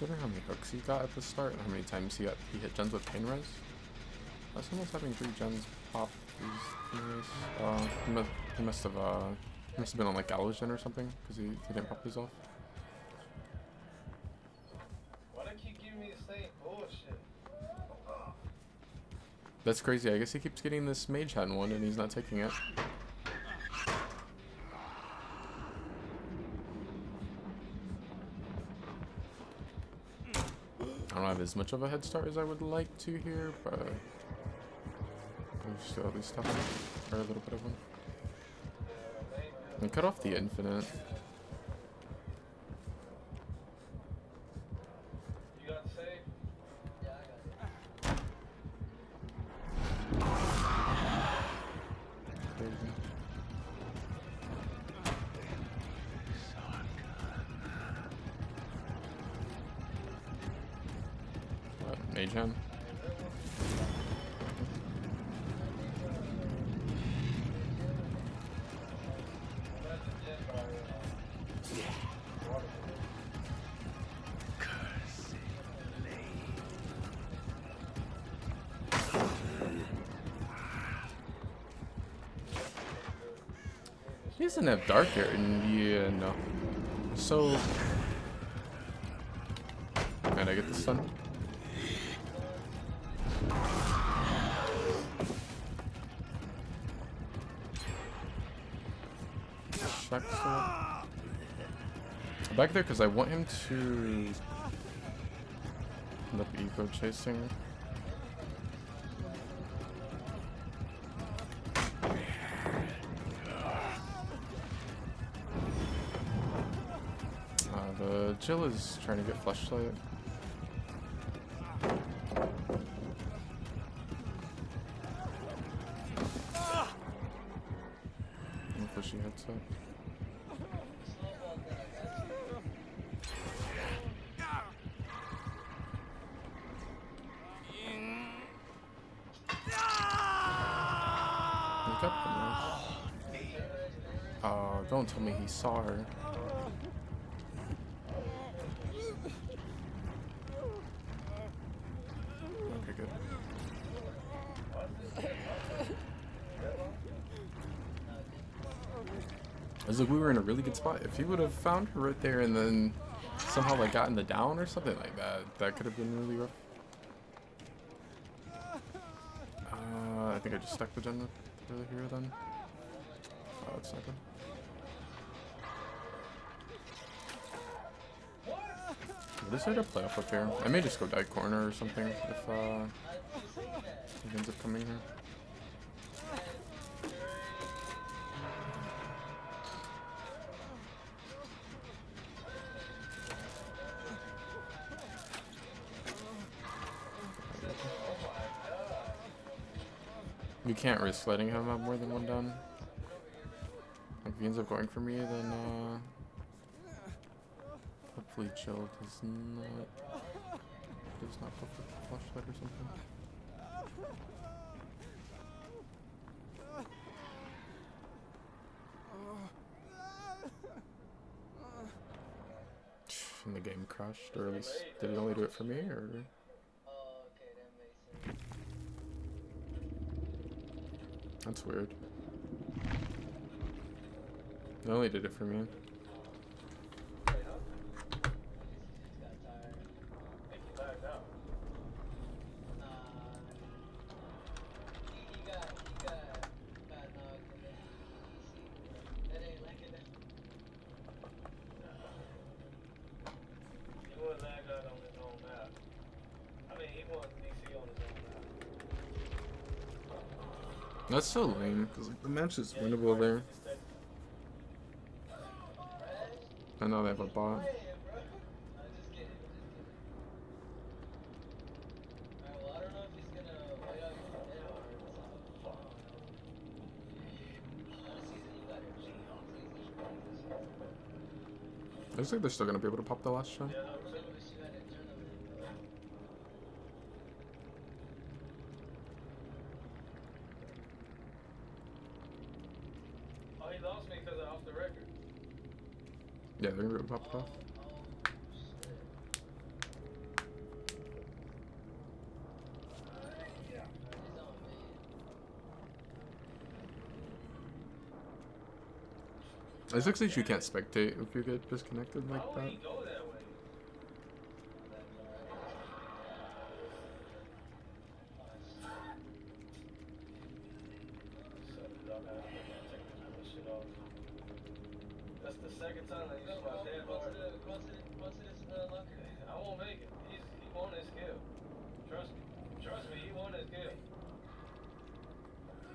Consider how many hooks he got at the start, how many times he hit gens with pain res. Someone's having 3 gens pop these things. He must have been on like Gallows gen or something because he didn't pop these off. Why do they keep giving me the same bullshit? That's crazy. I guess he keeps getting this mage hand one and he's not taking it. I don't have as much of a head start as I would like to here, but I'll still at least have one, or a little bit of one. And cut off the infinite. Mage hand. He doesn't have dark hair, and yeah, no. So, man, I get the stun. Check back there because I want him to end up eco chasing. The Jill is trying to get flashlight. Hopefully she hits it. Oh, don't tell me he saw her. Okay, good. I was like, we were in a really good spot. If he would have found her right there and then somehow like gotten the down or something like that, that could have been really rough. I think I just stuck the gen really here then. Oh, that's not good. This side of play off up here. I may just go die corner or something if he ends up coming here. You can't risk letting him have more than one down. If he ends up going for me, then hopefully Jill does not go for flashlight or something. And the game crashed, or at least did it only do it for me, or? That's weird. It only did it for me. That's so lame, because like, the match is winnable there. I know they have a bot. Looks like they're still going to be able to pop the last shot. Yeah, they're gonna be able to pop it off. It's actually you can't spectate if you get disconnected like that. That's the second time that you my dad hard. I won't make it. He won his kill. Trust me. Trust me, he won his kill.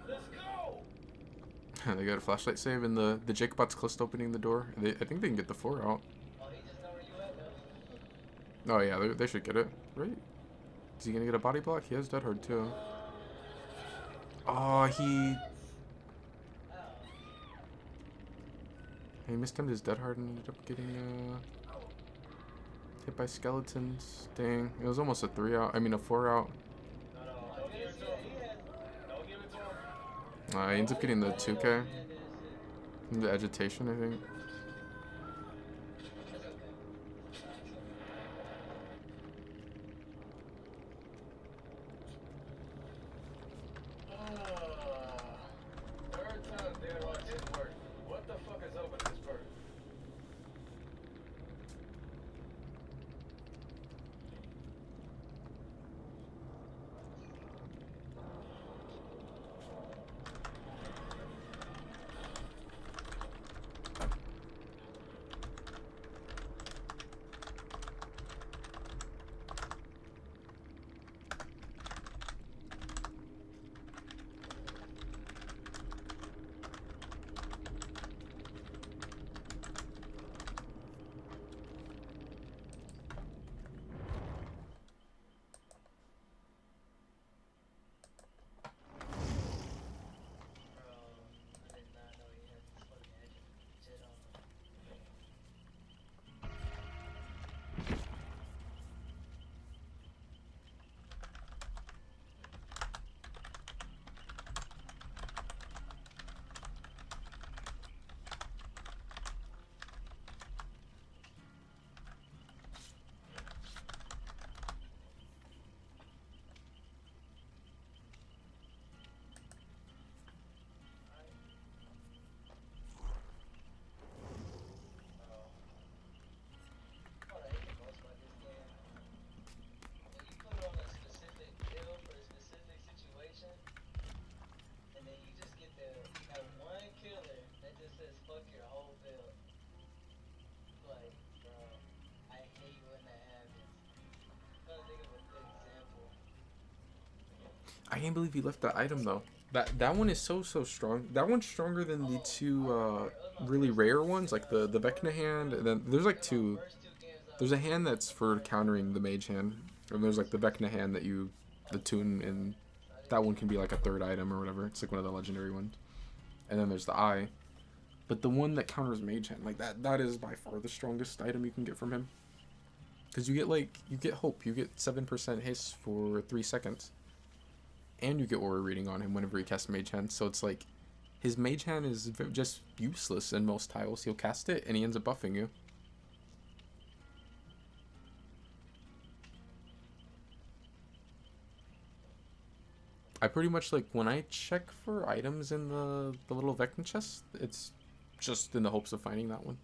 Let's go! They got a flashlight save, and the Jake bot's close to opening the door. I think they can get the 4 out. Oh, he just know where you at though. Oh yeah, they should get it. Right? Is he gonna get a body block? He has dead hard too. Oh, he missed him his dead hard and ended up getting Hit by skeletons. Dang. It was almost a 3 out. I mean, a 4 out. No, don't give it to him. Don't give it to him. He ends up getting the 2K. The agitation, I think. Third time dead on didn't work. What the fuck is up with this bird? I can't believe he left that item though. That one is so strong. That one's stronger than the two really rare ones, like the Vecna hand. And then there's like two. There's a hand that's for countering the mage hand, and there's like the Vecna hand that you the tune, and that one can be like a third item or whatever. It's like one of the legendary ones. And then there's the eye, but the one that counters mage hand, like that is by far the strongest item you can get from him. Because you get hope, you get 7% hiss for 3 seconds. And you get aura reading on him whenever he casts Mage Hand. So it's like, his Mage Hand is just useless in most tiles. He'll cast it and he ends up buffing you. I pretty much, like, when I check for items in the little Vecna chest, it's just in the hopes of finding that one.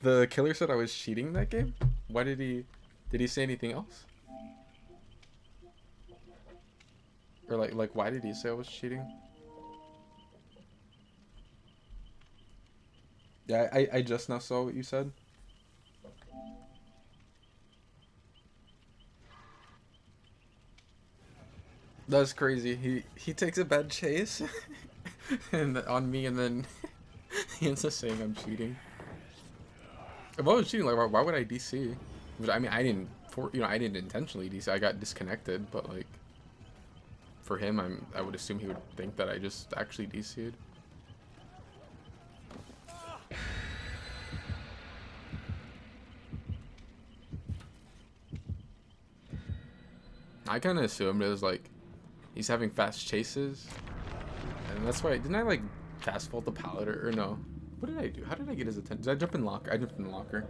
The killer said I was cheating that game? Why did he say anything else? Or like why did he say I was cheating? Yeah, I just now saw what you said. That's crazy. He takes a bad chase and on me, and then he ends up saying I'm cheating. If I was cheating, like why would I DC? I mean, I didn't intentionally DC. I got disconnected, but like for him, I would assume he would think that I just actually DC'd. I kind of assumed it was like he's having fast chases, and that's why didn't I like fast fault the pallet or no? What did I do? How did I get his attention? Did I jump in locker? I jumped in the locker.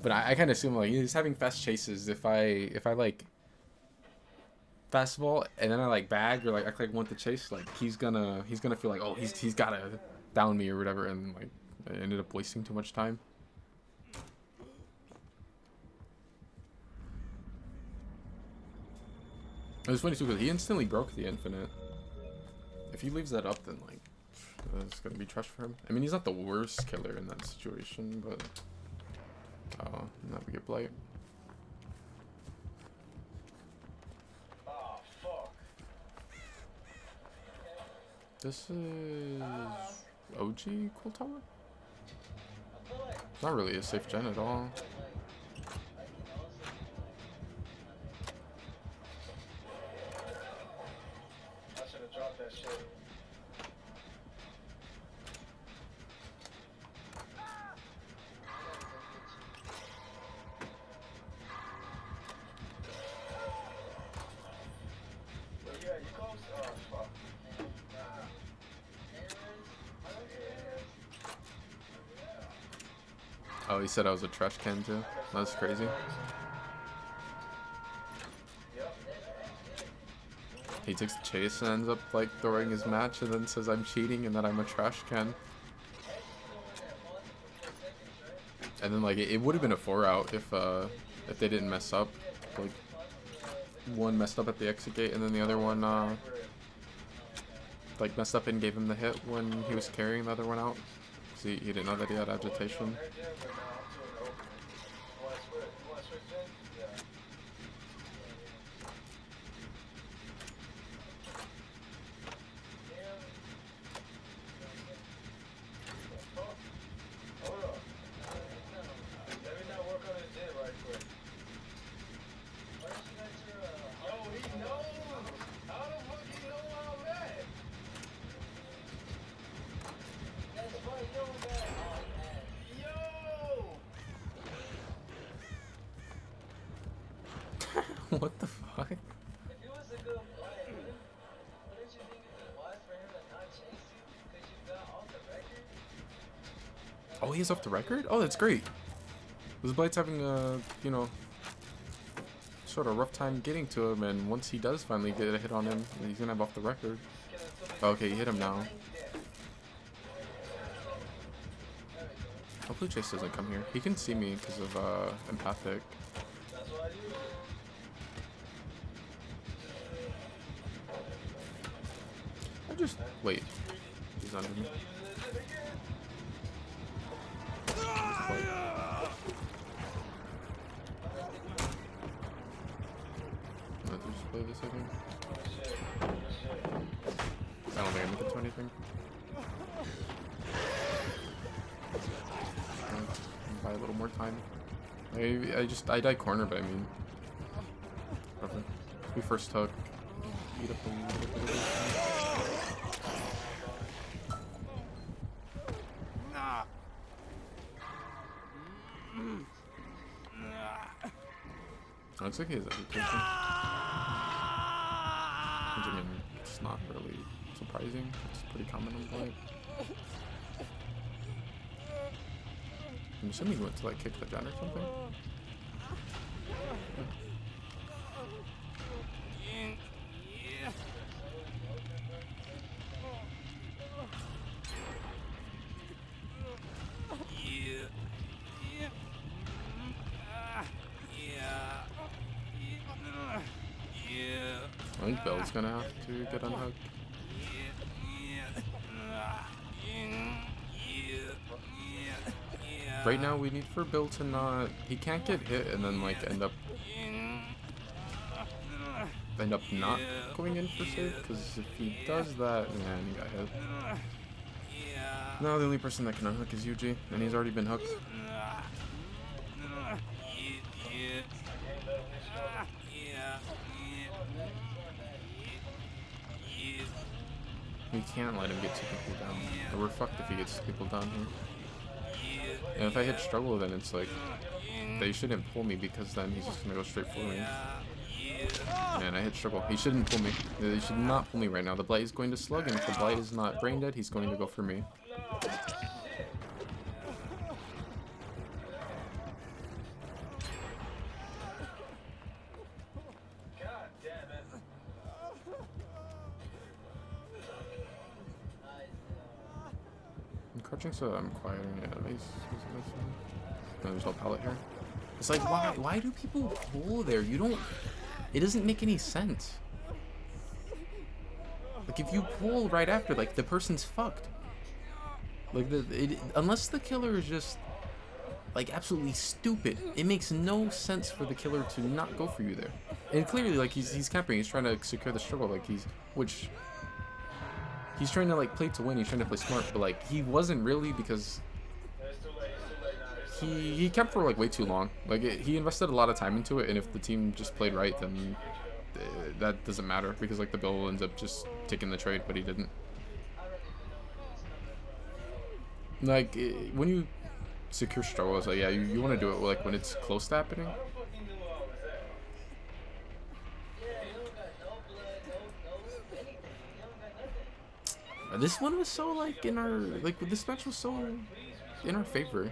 But I kind of assume like he's having fast chases. If I like fastball and then I like bag or like act like I want to chase, like he's gonna feel like, oh, he's gotta down me or whatever, and like I ended up wasting too much time. It was funny too because he instantly broke the infinite. If he leaves that up, then like it's gonna be trash for him. I mean, he's not the worst killer in that situation, but now we get blight. Oh, fuck. This is OG cool tower. I feel like It's not really a safe gen at all. I should have dropped that shit. But yeah, you close? Oh, fuck. Oh, he said I was a trash can too. That's crazy. Yep. He takes the chase and ends up like throwing his match and then says I'm cheating and that I'm a trash can. And then like it would have been a 4-out if they didn't mess up. Like one messed up at the exit gate and then the other one like messed up and gave him the hit when he was carrying the other one out. 'Cause he didn't know that he had agitation. What the fuck? If he was a good player, wouldn't you think it'd be wise for him to not chase you because you got off the record? Oh, he's off the record? Oh, that's great. This Blight's having a, you know, sort of rough time getting to him, and once he does finally get a hit on him, he's gonna have off the record. Okay, he hit him now. Hopefully Chase doesn't come here. He can see me because of empathic. That's what I do. I just wait. He's under me. Let's just play this again. I don't think I make it to anything. Buy a little more time. I died corner, but I mean, perfect. We first took. Eat up a little bit of this. Looks like he has agitation. Which, I mean, it's not really surprising. It's pretty common on Blight. I'm assuming he went to like kick the gen or something. I think Bell's gonna have to get unhooked. Right now we need for Bill to not... He can't get hit and then like end up not going in for save, because if he does that, man, he got hit. Now the only person that can unhook is Yuji, and he's already been hooked. We can't let him get two people down. Or we're fucked if he gets two people down here. And if I hit struggle, then it's like, they shouldn't pull me because then he's just gonna go straight for me. Man, I hit struggle. He shouldn't pull me. He should not pull me right now. The Blight is going to slug, and if the Blight is not brain dead, he's going to go for me. crouching so I'm quieter. Yeah, nice. No, there's no pallet here. It's like, why do people pull there? You don't... It doesn't make any sense. Like, if you pull right after, like, the person's fucked. Like, unless the killer is just, like, absolutely stupid, it makes no sense for the killer to not go for you there. And clearly, like, he's camping. He's trying to secure the struggle. Like, he's trying to, like, play to win. He's trying to play smart. But, like, he wasn't really, because he camped for, like, way too long. Like, he invested a lot of time into it. And if the team just played right, then that doesn't matter. Because, like, the Bill ends up just taking the trade, but he didn't. Like, when you secure struggles, like, yeah, you want to do it, like, when it's close to happening. This one was so, like, in our, like, this match was so in our favor.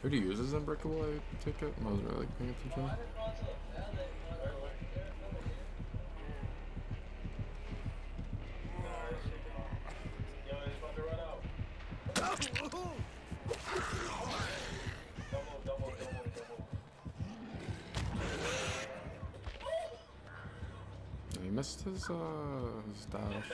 Who do you use as unbreakable? I take it. I wasn't really paying attention. He missed his dash.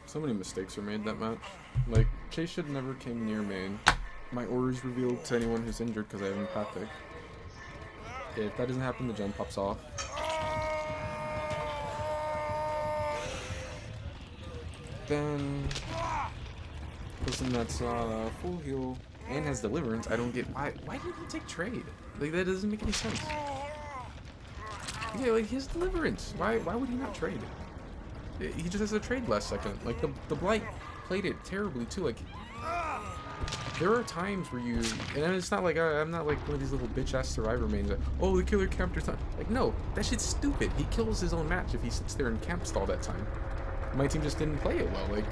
So many mistakes were made that match. Like, Chase should never came near main. My aura's revealed to anyone who's injured because I have empathic. If that doesn't happen, the gen pops off. Then, person that's full heal and has deliverance, I don't get why did he take trade? Like, that doesn't make any sense. Yeah, like, his deliverance. Why would he not trade? He just has a trade last second. Like, the Blight played it terribly too. Like, there are times where you, and it's not like I'm not like one of these little bitch ass survivor mains that, oh, the killer camped or something. Like, no, that shit's stupid. He kills his own match if he sits there and camps all that time. My team just didn't play it well. Like,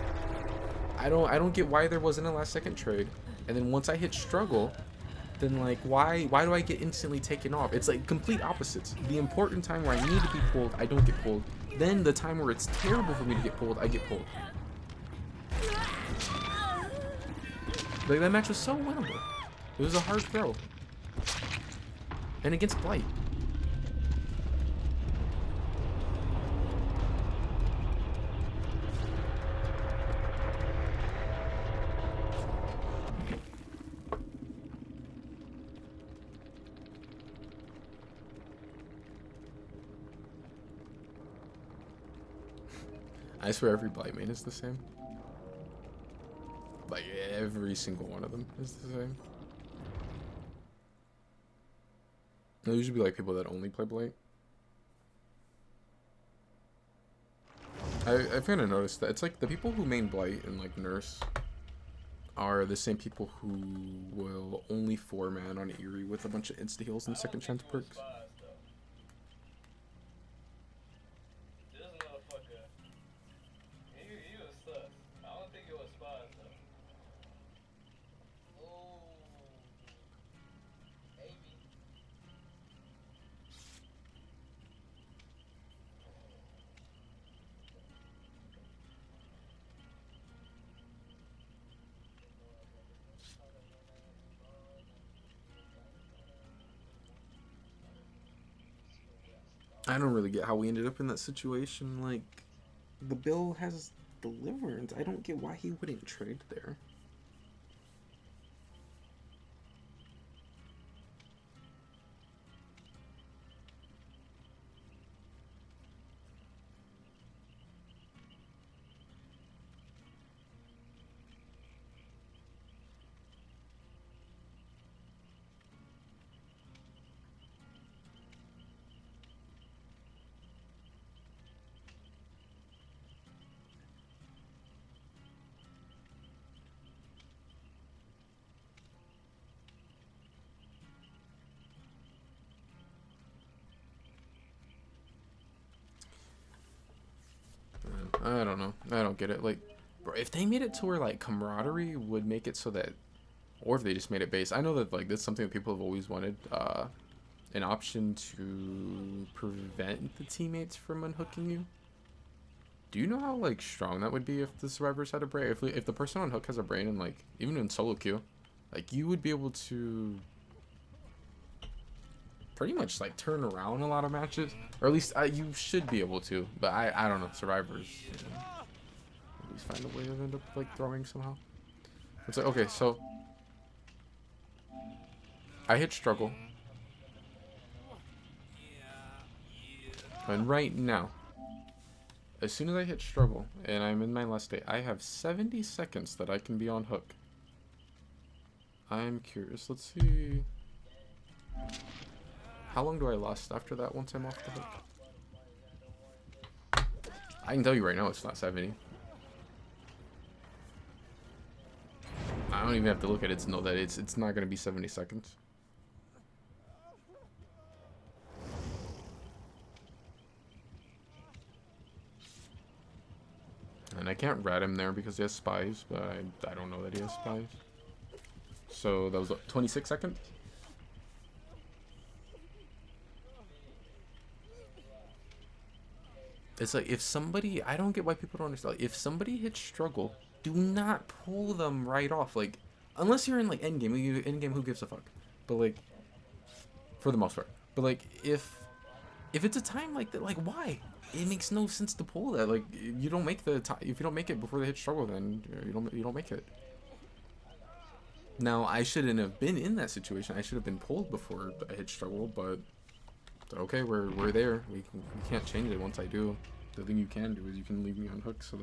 I don't get why there wasn't a last second trade. And then once I hit struggle, then like why do I get instantly taken off? It's like complete opposites. The important time where I need to be pulled, I don't get pulled. Then the time where it's terrible for me to get pulled, I get pulled. Like, that match was so winnable. It was a hard throw. And against Blight. I swear every blight main is the same. Like, every single one of them is the same. There'll usually be like people that only play blight. I've kind of noticed that it's like the people who main blight and like nurse are the same people who will only 4-man on Eerie with a bunch of insta heals and second chance perks. This motherfucker, he was sus. I don't think it was spies though. Oh, maybe. I don't really get how we ended up in that situation. Like, the bill has deliverance. I don't get why he wouldn't trade there. I don't know. I don't get it. Like, bro, if they made it to where like camaraderie would make it so that, or if they just made it base. I know that like that's something that people have always wanted. An option to prevent the teammates from unhooking you. Do you know how like strong that would be if the survivors had a brain? If the person on hook has a brain and like even in solo queue, like you would be able to pretty much like turn around a lot of matches, or at least you should be able to. But I don't know, survivors always find a way to end up like throwing somehow. It's like, okay, so I hit struggle, and right now, as soon as I hit struggle and I'm in my last state, I have 70 seconds that I can be on hook. I'm curious. Let's see. How long do I last after that once I'm off the hook? I can tell you right now it's not 70. I don't even have to look at it to know that it's not going to be 70 seconds. And I can't rat him there because he has spies, but I don't know that he has spies. So that was what, 26 seconds? It's like, if somebody, I don't get why people don't understand. Like, if somebody hits struggle, do not pull them right off. Like, unless you're in like endgame. Endgame, who gives a fuck? But like, for the most part. But like, if it's a time like that, like why? It makes no sense to pull that. Like, you don't make the time. If you don't make it before they hit struggle, then you don't make it. Now, I shouldn't have been in that situation. I should have been pulled before I hit struggle. But okay, we're there. We can't change it once I do. The thing you can do is you can leave me on hook, so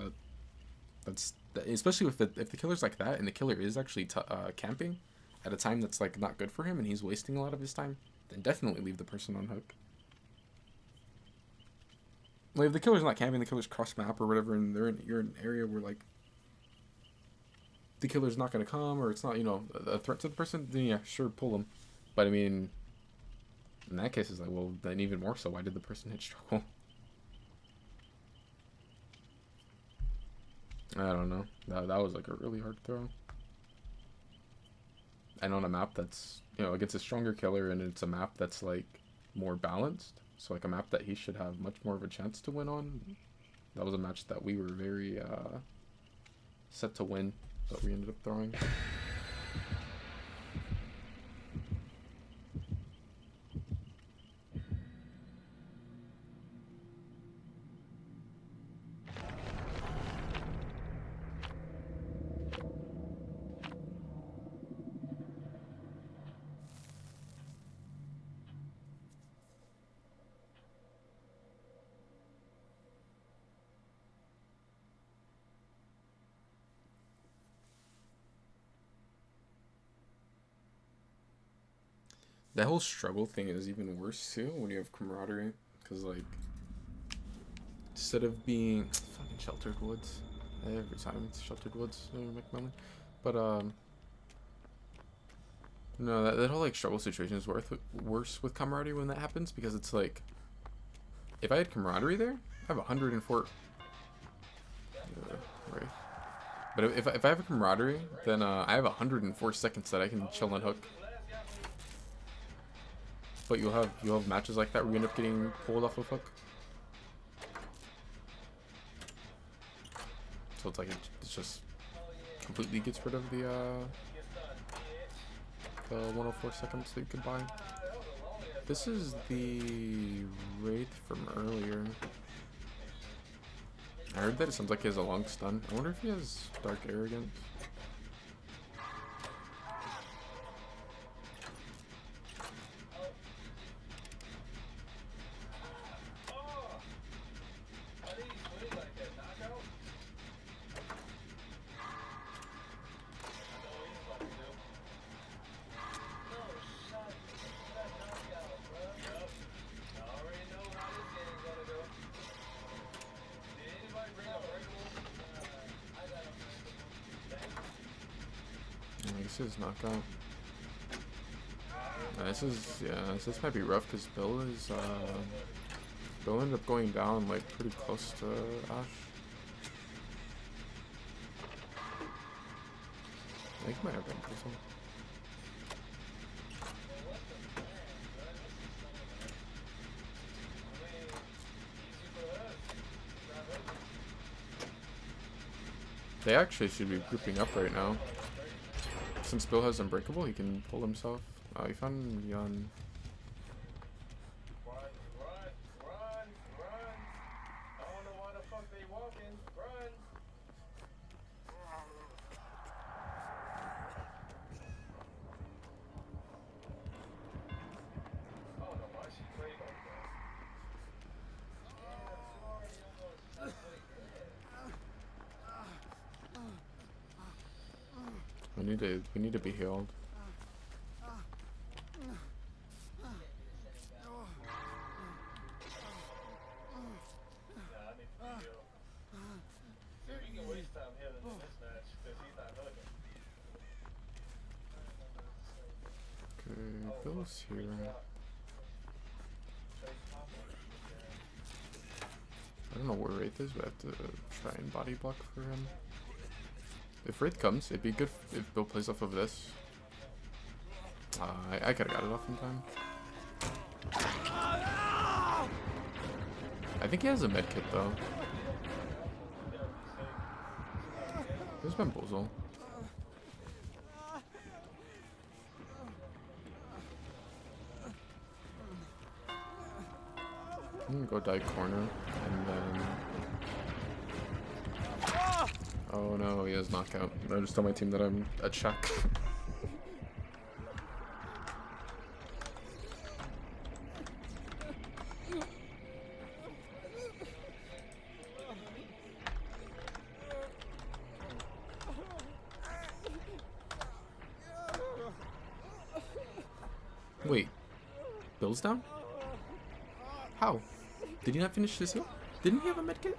that's especially if the killer's like that, and the killer is actually camping at a time that's like not good for him, and he's wasting a lot of his time. Then definitely leave the person on hook. Like, if the killer's not camping, the killer's cross map or whatever, and you're in an area where like the killer's not gonna come, or it's not, you know, a threat to the person, then yeah, sure, pull them. But I mean, in that case, it's like, well, then even more so, why did the person hit struggle? I don't know. That was like a really hard throw. And on a map that's, you know, against a stronger killer, and it's a map that's like more balanced, so like a map that he should have much more of a chance to win on. That was a match that we were very set to win, but we ended up throwing. That whole struggle thing is even worse too when you have camaraderie, because like instead of being fucking sheltered woods, every time it's sheltered woods in McMillan, but no, that whole like struggle situation is worse with camaraderie when that happens, because it's like if I had camaraderie there, I have 104. Right. But if I have a camaraderie, then I have 104 seconds that I can chill and hook. But you'll have matches like that where you end up getting pulled off of hook. So it's like it just completely gets rid of the 104 seconds that you could buy. This is the Wraith from earlier. I heard that it sounds like he has a long stun. I wonder if he has Dark Arrogance. This is knockout. This might be rough because Bill ended up going down like pretty close to Ash. I think he might have been puzzle. They actually should be grouping up right now. Since Bill has Unbreakable, he can pull himself. He found Yun. Run, run. I don't know why the fuck they walking. Run. I don't know why she played like that. We need to be healed. Okay, Bill's here. I don't know where Wraith is, but I have to try and body block for him. If Wraith comes, it'd be good if Bill plays off of this. I could've got it off in time. I think he has a medkit though. There's Bamboozle. I'm gonna go die corner and then. Oh no, he has knockout. I just told my team that I'm a check. Wait, Bill's down? How? Did he not finish this heal? Didn't he have a medkit?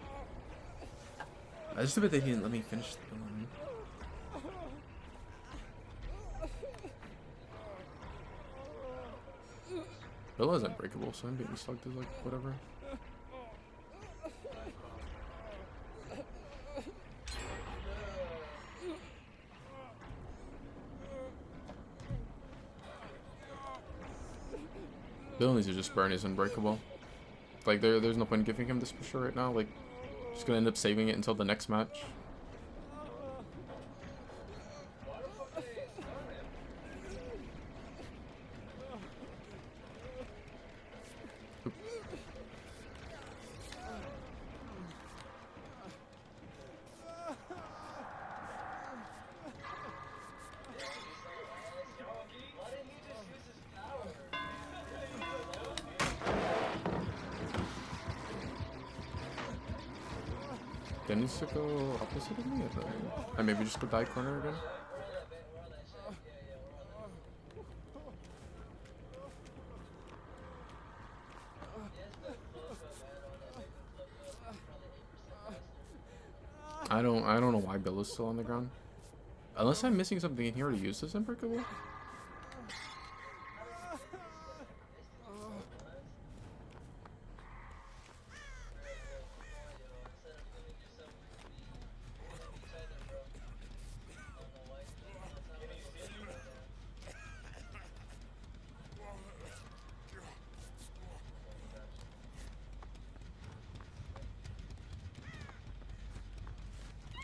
I just bet they didn't let me finish the one. Bill is Unbreakable, so I'm being slugged as like whatever. Bill needs to just burn his Unbreakable. Like there's no point in giving him this for sure right now. Like, just gonna end up saving it until the next match. Then needs to go opposite of me, and maybe just go die corner again. I don't know why Bill is still on the ground. Unless I'm missing something in here to use this unbreakable.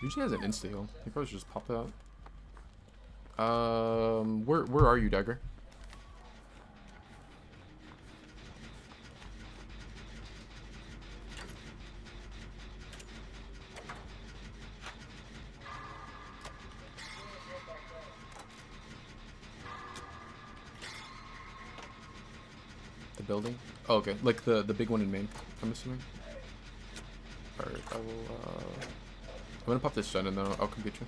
Usually has an insta heal. He probably should just pop that. Where are you, Dagger? The building? Oh, okay. Like the big one in Maine, I'm assuming. Alright, I will, I'm gonna pop this stun and then I'll compete you.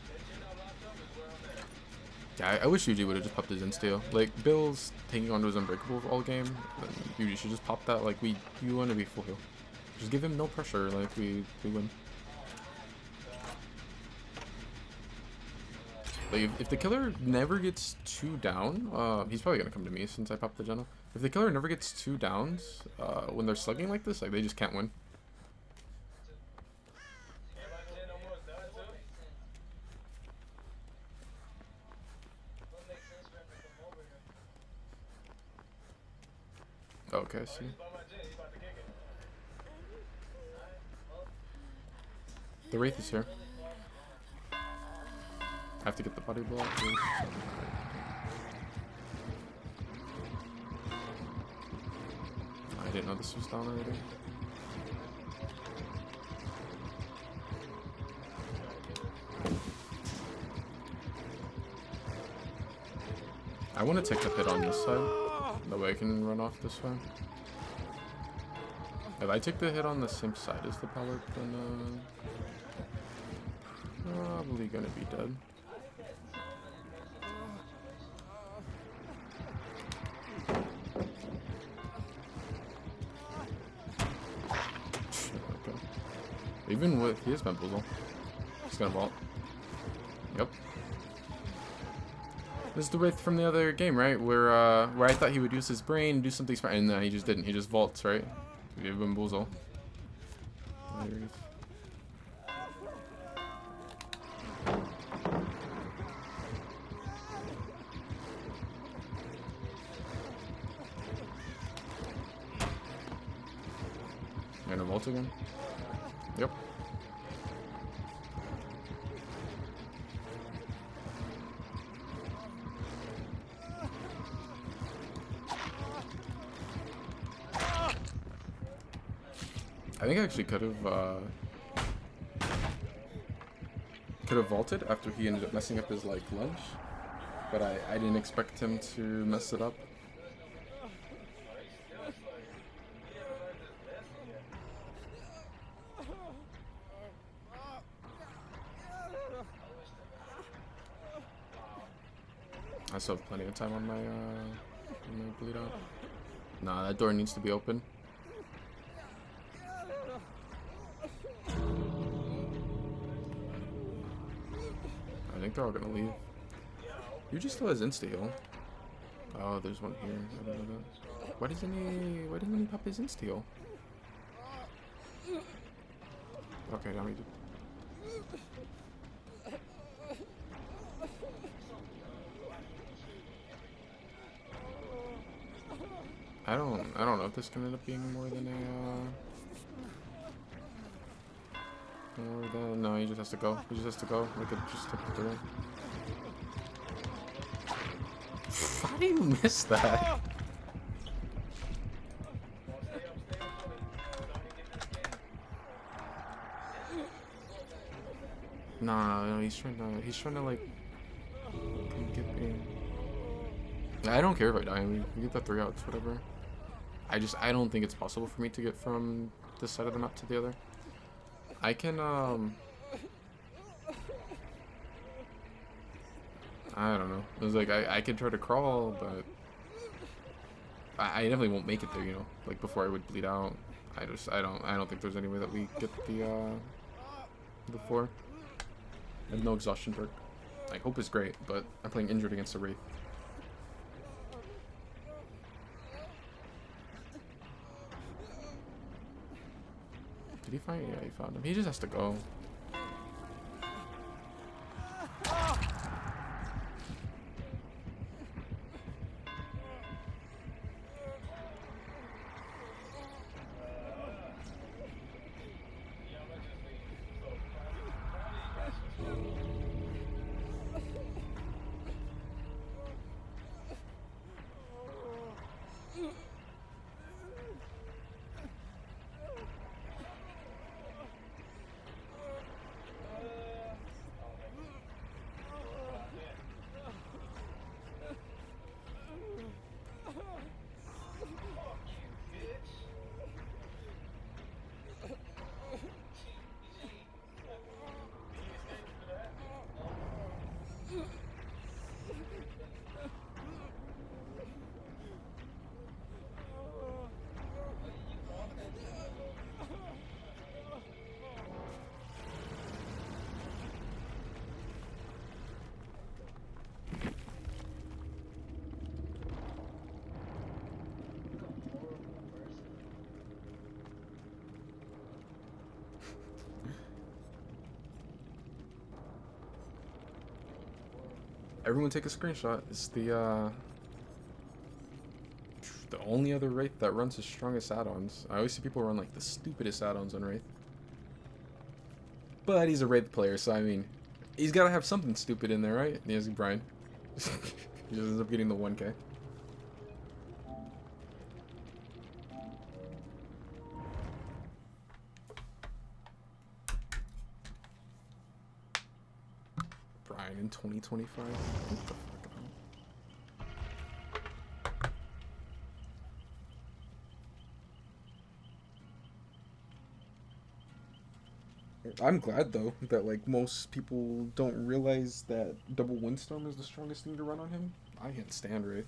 Yeah, I wish UG would have just popped his insta. Like, Bill's taking on to his unbreakable all game. You should just pop that. Like, you want to be full heal. Just give him no pressure. Like, we win. Like, if the killer never gets 2 down, he's probably gonna come to me since I popped the Jenna. If the killer never gets 2 downs, when they're slugging like this, like, they just can't win. Okay, I see. The Wraith is here. I have to get the body block. I didn't know this was down already. I want to take a hit on this side. That way I can run off this way. If I take the hit on the same side as the pellet, then probably gonna be dead. Okay. Even with he has bamboozle. He's gonna vault. Yep. This is the Wraith from the other game, right? Where I thought he would use his brain, do something smart, and he just didn't. He just vaults, right? We gave him bamboozle. There he is. Gonna vault again? Yep. I think I actually could have vaulted after he ended up messing up his like lunge, but I didn't expect him to mess it up. I still have plenty of time on my bleed out. Nah, that door needs to be open. I think they're all gonna leave. Yuji still has insta heal. Oh, there's one here. I don't know that. Why doesn't he pop his insta heal? Okay, now he did. I don't know if this can end up being more than no, he just has to go. He just has to go. We could just take it through. How do you miss that? No, he's trying to like come get me. I don't care if I die. I mean, we get the 3 outs, whatever. I don't think it's possible for me to get from this side of the map to the other. I can, I don't know. It was like, I could try to crawl, but I definitely won't make it there, you know, like before I would bleed out. I don't think there's any way that we get the 4. I have no exhaustion perk. Like, Hope is great, but I'm playing injured against a Wraith. Did he find? Yeah, he found him. He just has to go. Everyone take a screenshot. It's the only other Wraith that runs the strongest add-ons. I always see people run like the stupidest add-ons on Wraith. But he's a Wraith player, so I mean, he's gotta have something stupid in there, right? And here's Brian. He just ends up getting the 1k. Brian in 2025. What the fuck, man? I'm glad though that like most people don't realize that double windstorm is the strongest thing to run on him. I can't stand Wraith.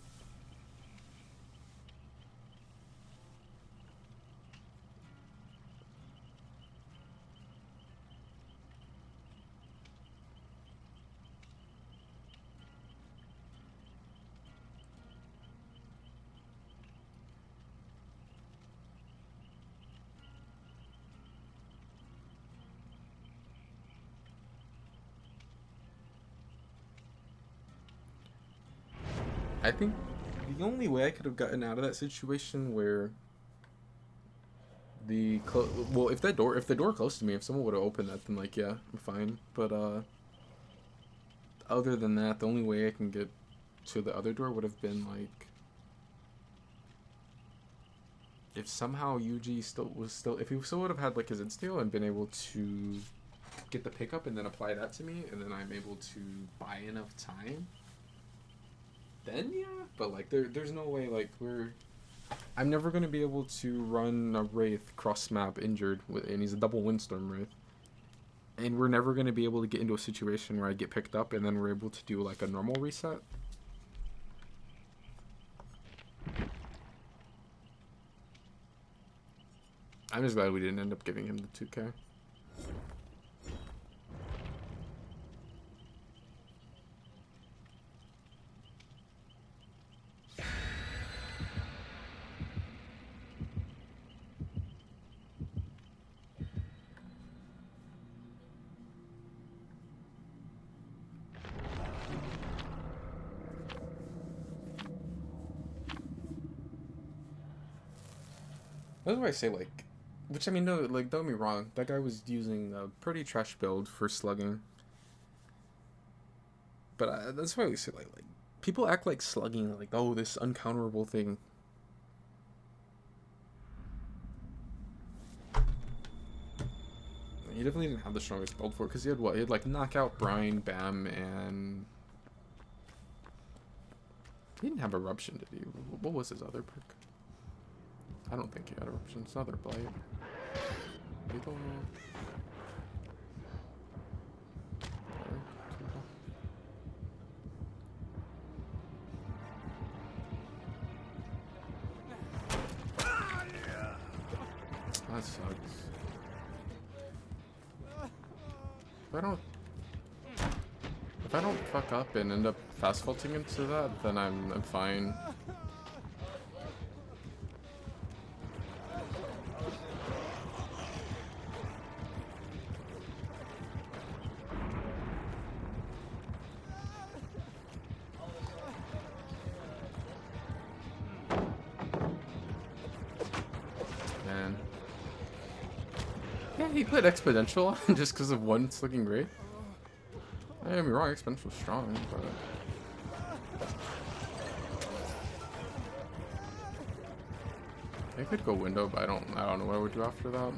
I think the only way I could have gotten out of that situation where the well, if the door close to me, if someone would have opened that, then like yeah, I'm fine. But other than that, the only way I can get to the other door would have been like if somehow UG if he still would have had like his insteel and been able to get the pickup and then apply that to me, and then I'm able to buy enough time. Then yeah, but like there's no way like I'm never gonna be able to run a Wraith cross map injured and he's a double windstorm Wraith, and we're never gonna be able to get into a situation where I get picked up and then we're able to do like a normal reset. I'm just glad we didn't end up giving him the 2k. That's why I say like, which I mean, no, like don't get me wrong, that guy was using a pretty trash build for slugging. But that's why we say like people act like slugging like, oh, this uncounterable thing. He definitely didn't have the strongest build for it because he had what? He had like knockout, Brine, Bam, and he didn't have eruption, did he? What was his other perk? I don't think he had eruption. It's another blight. Lethal. That sucks. I don't If I don't fuck up and end up fast faulting into that, then I'm fine. Man. Yeah, he put exponential on just because of one it's looking great. I am wrong, exponential's strong, but I could go window, but I don't know what I would do after that.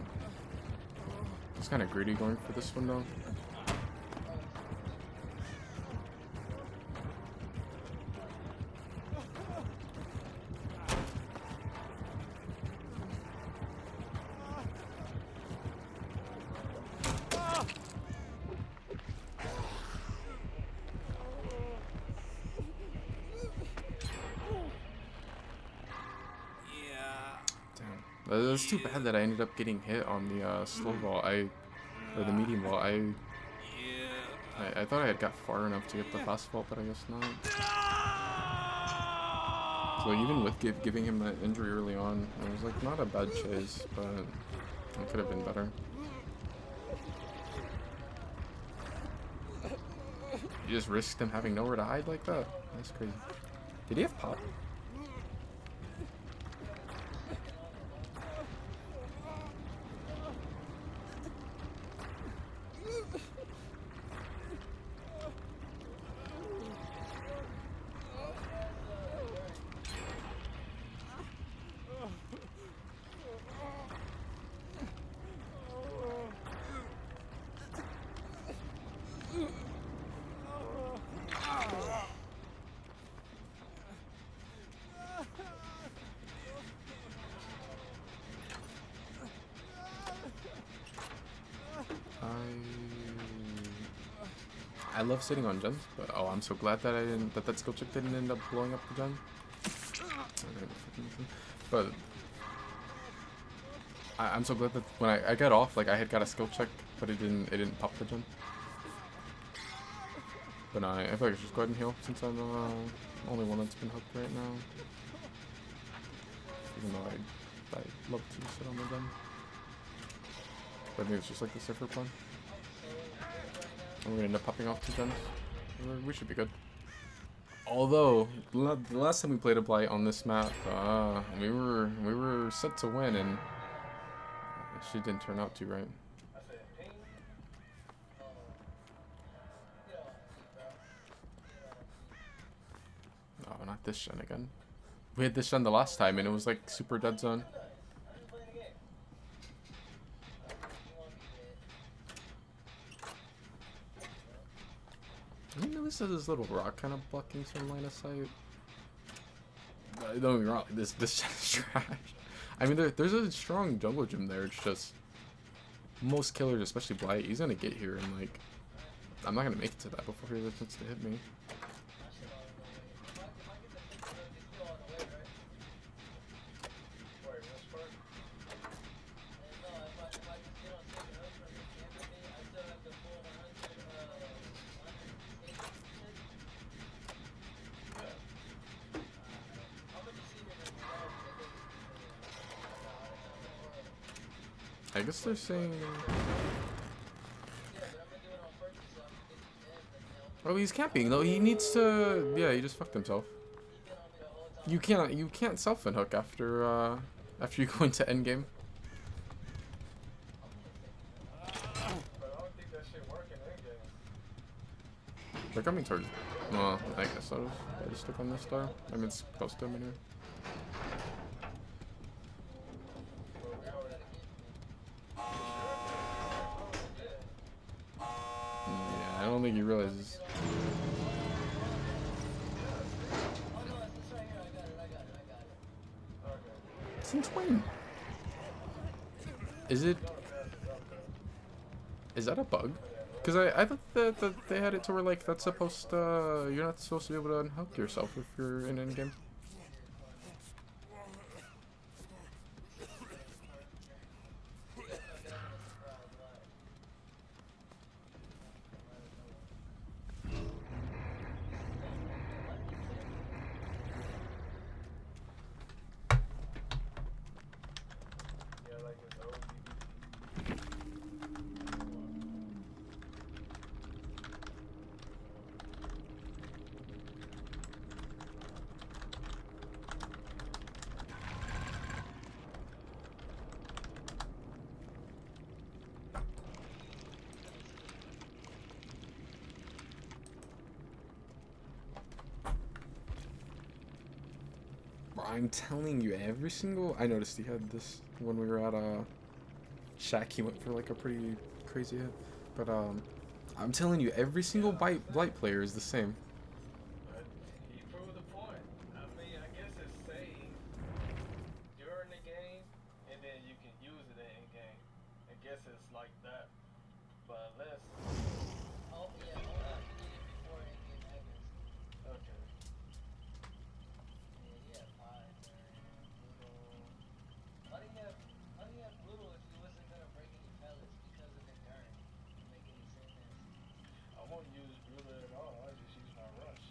It's kind of greedy going for this window. It's too bad that I ended up getting hit on the slow wall. Or the medium wall. I thought I had got far enough to get the fast fault, but I guess not. So even with giving him that injury early on, it was like not a bad chase, but it could have been better. You just risked him having nowhere to hide like that? That's crazy. Did he have pop? I love sitting on gens, but oh, I'm so glad that that skill check didn't end up blowing up the gen. But I'm so glad that when I got off, like I had got a skill check, but it didn't pop the gen. But I feel like I should just go ahead and heal since I'm the only one that's been hooked right now. Even though I love to sit on the gen. But maybe it's just like the cipher plan. And we're gonna end up popping off 2 gens. We should be good. Although the last time we played a blight on this map, we were set to win, and she didn't turn out too right. Oh, not this gen again. We had this gen the last time, and it was like super dead zone. I mean, at least there's this little rock kind of blocking some line of sight. Don't get me wrong, this is trash. I mean, there's a strong jungle gym there. It's just most killers, especially Blight, he's gonna get here and like I'm not gonna make it to that before he attempts to hit me. I guess they're saying... Oh, he's camping though. He needs to... Yeah, he just fucked himself. You can't self-unhook after you go into endgame. They're coming towards... Well, I guess so. I just stick on this star. I mean, it's close to him anyway. I don't think he realizes. Since when? Is that a bug? Because I thought that they had it to where like that's supposed to you're not supposed to be able to unhook yourself if you're in any game. I'm telling you, every single... I noticed he had this when we were at Shack. He went for like a pretty crazy hit. But I'm telling you, every single Blight player is the same. But he proved the point. I mean, I guess it's saved during the game, and then you can use it in game. I guess it's like that. But unless... Oh, yeah, you need it before in-game happens. Okay. Yeah, you have pie there, Brutal. How do you have Brutal if you wasn't gonna break any pellets because of endurance? Doesn't make any sense. I won't use ruler at all. I just use my rush.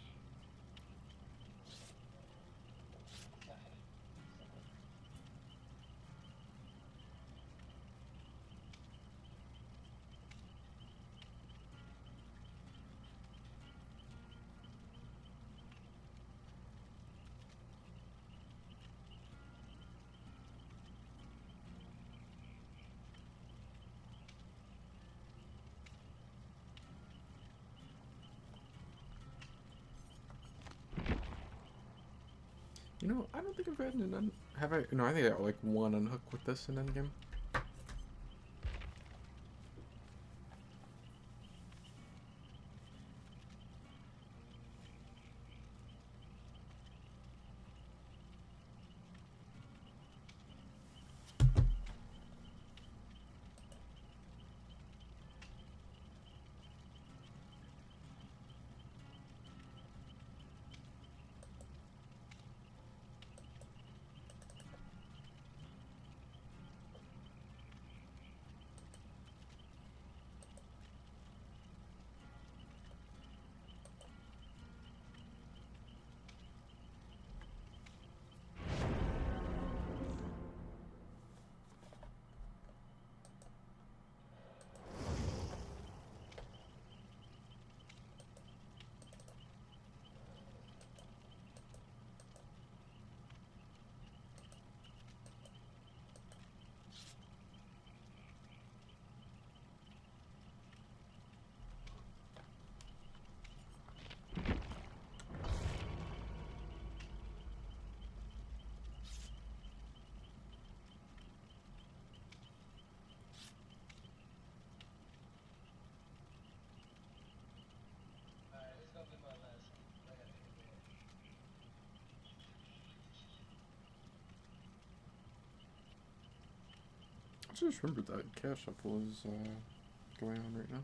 You know, I don't think I've had an have I? No, I think I got like one unhook with this in endgame. Alright, this is gonna be my last one. I gotta take a break. I just remembered that cash up was going on right now.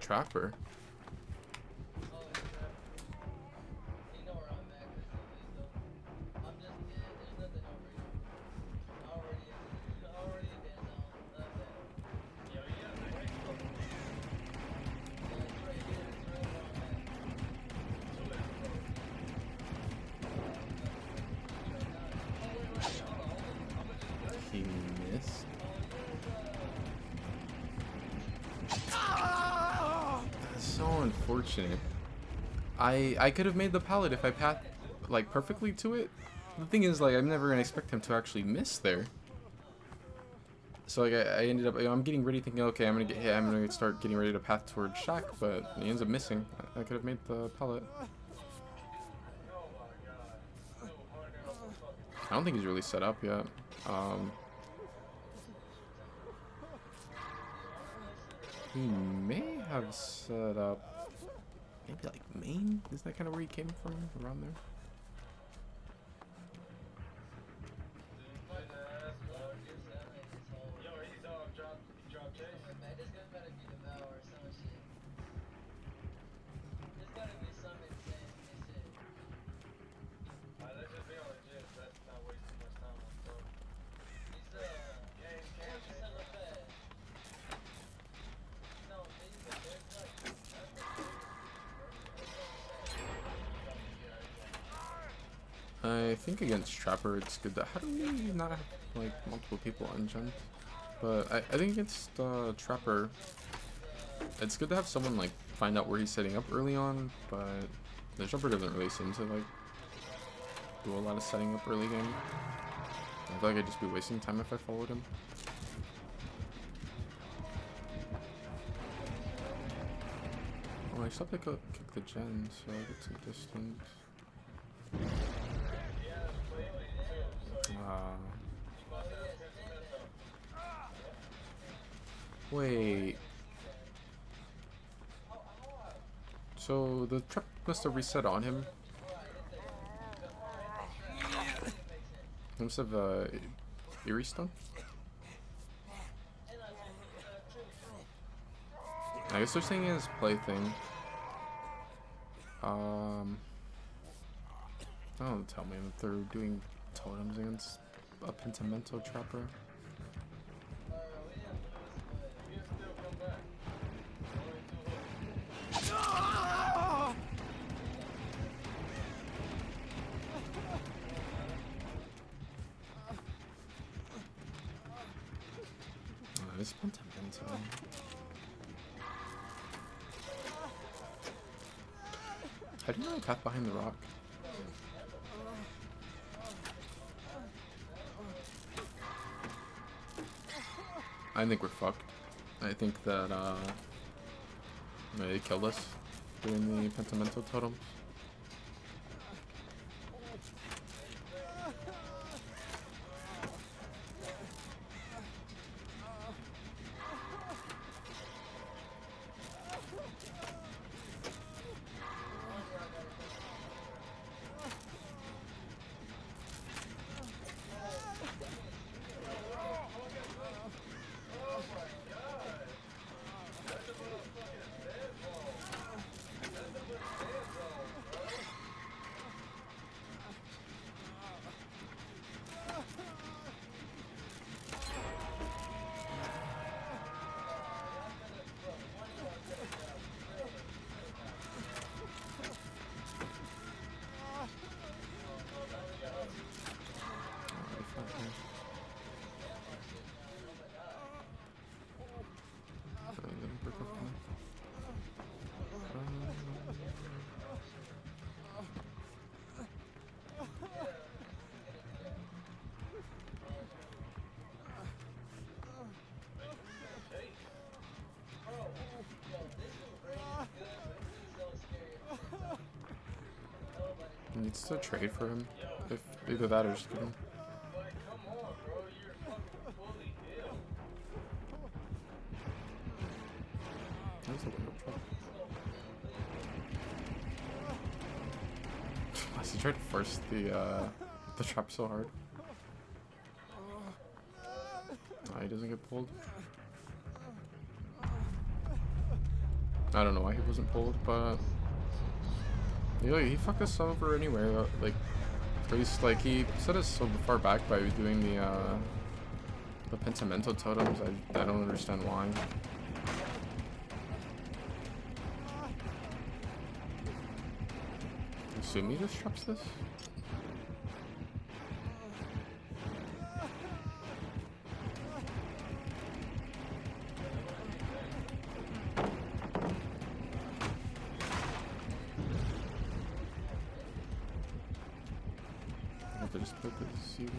Trapper. Oh, it's you know where I'm at, Crystal, though. I'm just, there's nothing over here. Already in that zone. Love that. Yo, yeah, I got you. Yeah, it's right here. It's right where I'm at. Two left, bro. Oh, wait, hold on. I'm gonna just bless He missed. That's so unfortunate. I could have made the pallet if I path like perfectly to it. The thing is, like, I'm never gonna expect him to actually miss there. So like I ended up, I'm getting ready thinking, okay, I'm gonna get hit. I'm gonna start getting ready to path towards Shack, but he ends up missing. I could have made the pallet. Oh my god. So hard on the fucking I don't think he's really set up yet. He may have set up maybe like Maine. Is that kind of where he came from? Around there? Yo, he's drop chase. Man, this gotta be the Val or some shit. There's gotta be some insane shit. Alright, let's just be on legit. Let's not waste too much time on stuff. He's Games can't he's change. hella fast. No, he's there's like I think against Trapper it's good that how do we not have like multiple people unjumped? But I think against Trapper it's good to have someone like find out where he's setting up early on, but the jumper doesn't really seem to like do a lot of setting up early game. I feel like I'd just be wasting time if I followed him. Well, I still have to go kick the gen, so I get some distance. Wait. So the trap must have reset on him. He must have Eerie Stone. I guess they're saying his plaything. Don't tell me that they're doing totems against a Pentimento Trapper. This Pentimento. How do you know the path behind the rock? I think we're fucked. I think that they killed us doing the Pentimento totems. Needs to trade for him. If either that or just get him. Like, come on, bro. You're fucking fully ill. There's the window trap. Why is he trying to force the trap so hard? Oh, he doesn't get pulled. I don't know why he wasn't pulled, but he fucked us over anyway. Like, at least like he set us so far back by doing the Pentimento totems. I don't understand why. Assume he just traps this. I just put the seagull.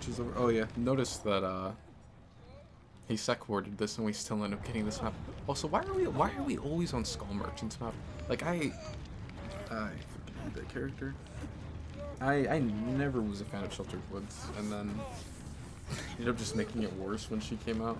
is over. Oh yeah, notice that he sec-warded this and we still end up getting this map. Also, why are we always on Skull Merchant's map? Like I fucking hate that character. I never was a fan of Sheltered Woods, and then ended up just making it worse when she came out.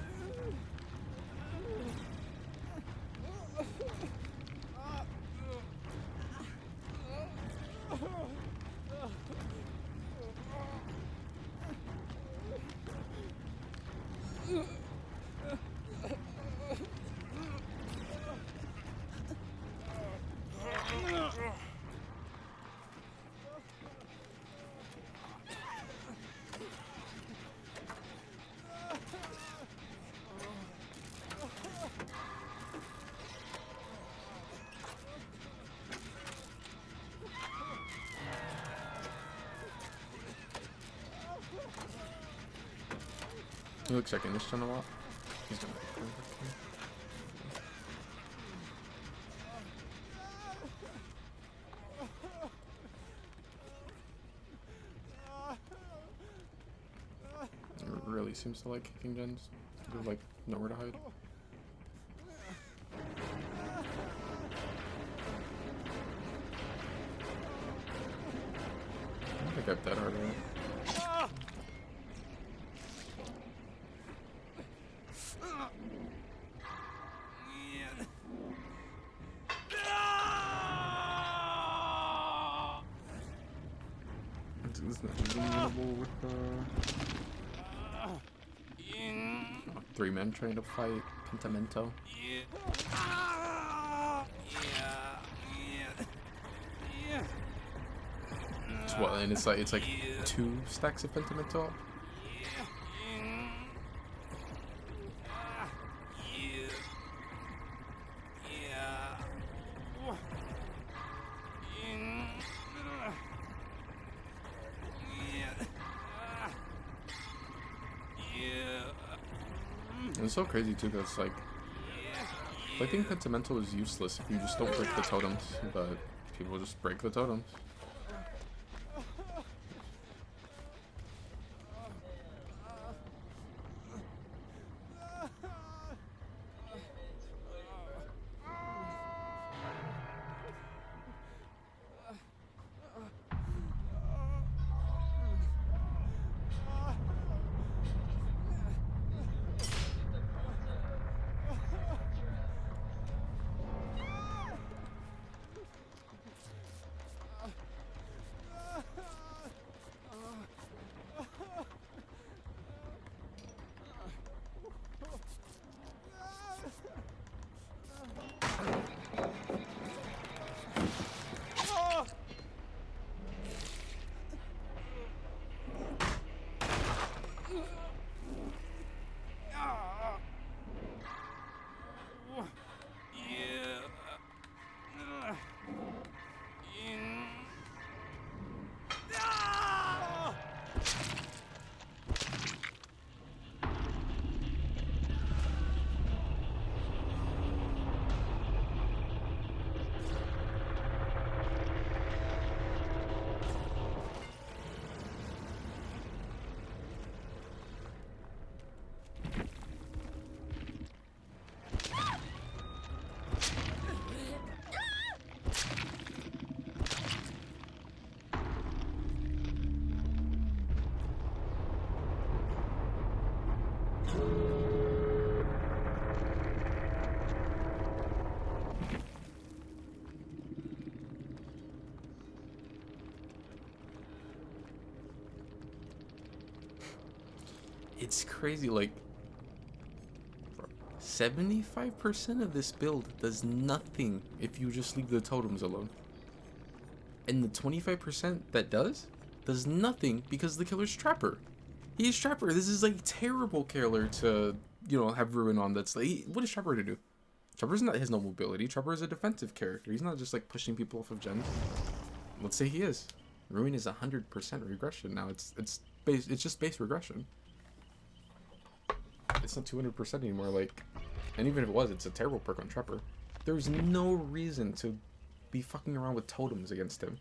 He looks like in this gen a lot. He's gonna be cool. He really seems to like kicking gens. There's like nowhere to hide. I don't think I've dead hard right. Isn't that reasonable with three men trying to fight Pentimento? It's what, and it's like 2 stacks of Pentimento? It's so crazy too, because like, I think Pentimento is useless if you just don't break the totems, but people just break the totems. It's crazy, like 75% of this build does nothing if you just leave the totems alone. And the 25% that does nothing because the killer's Trapper. He's Trapper. This is like terrible killer to, you know, have Ruin on. That's like, what is Trapper to do? Trapper's not his no mobility. Trapper is a defensive character. He's not just like pushing people off of gens. Let's say he is. Ruin is 100% regression now. It's just base regression. It's not 200% anymore, like, and even if it was, it's a terrible perk on Trapper. There's no reason to be fucking around with totems against him.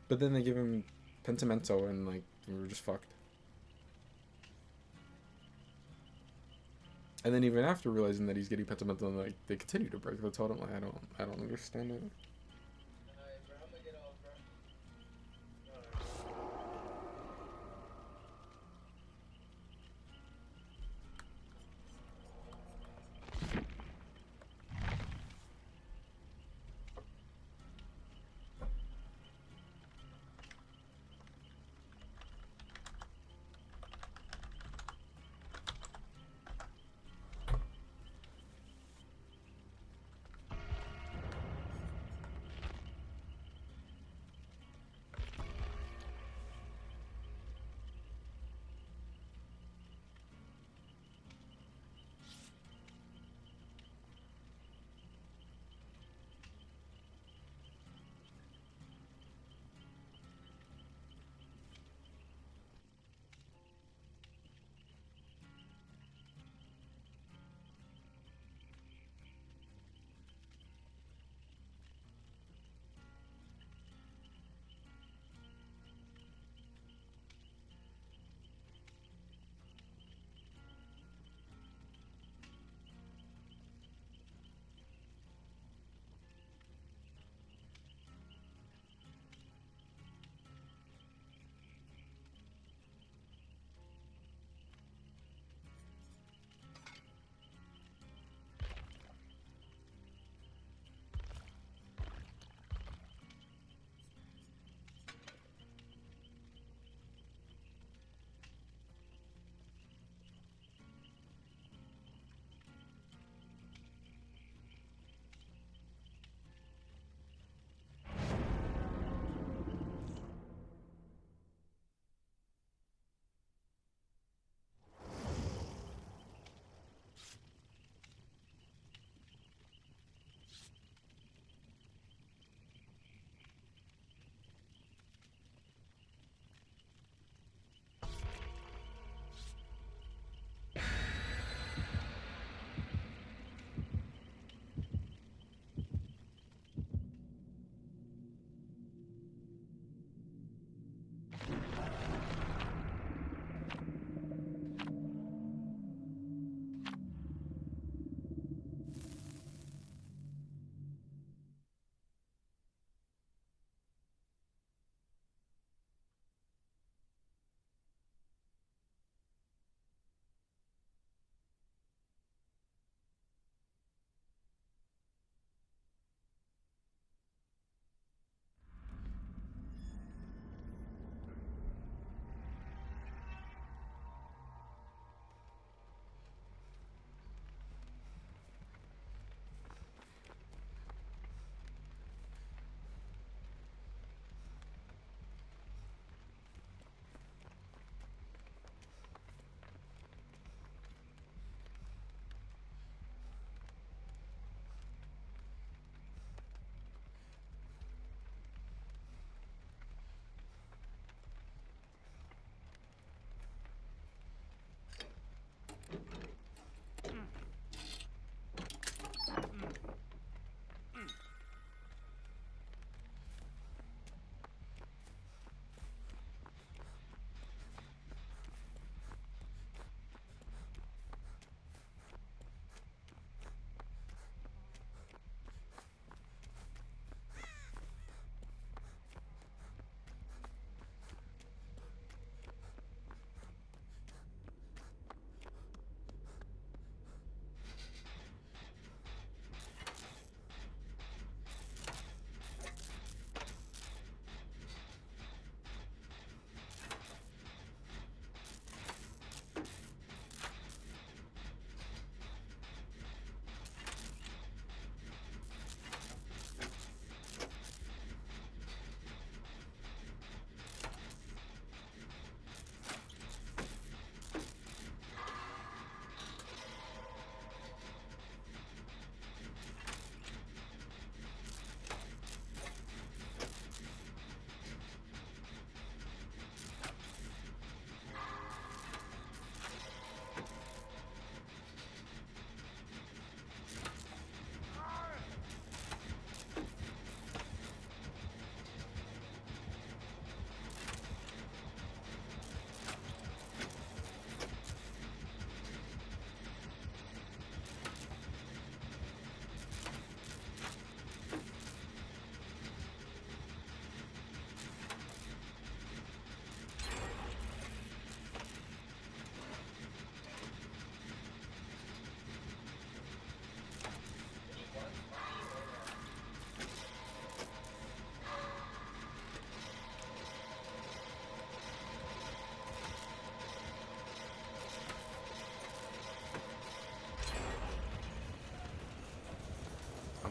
But then they give him Pentimento and, like, we were just fucked. And then even after realizing that he's getting pentamental, like they continue to break the totem. Like I don't understand it. Alright, bro, I'm gonna get off, bro.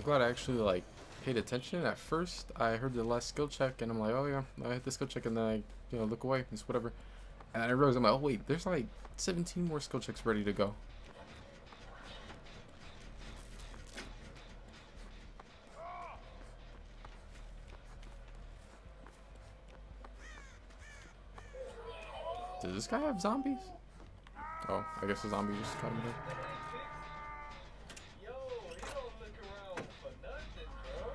I'm glad I actually like paid attention. At first, I heard the last skill check, and I'm like, oh yeah, I hit the skill check, and then I, look away. It's whatever. And I realized I'm like, oh wait, there's like 17 more skill checks ready to go. Does this guy have zombies? Oh, I guess the zombie just got him there. Yo, he don't look around for nothing, bro.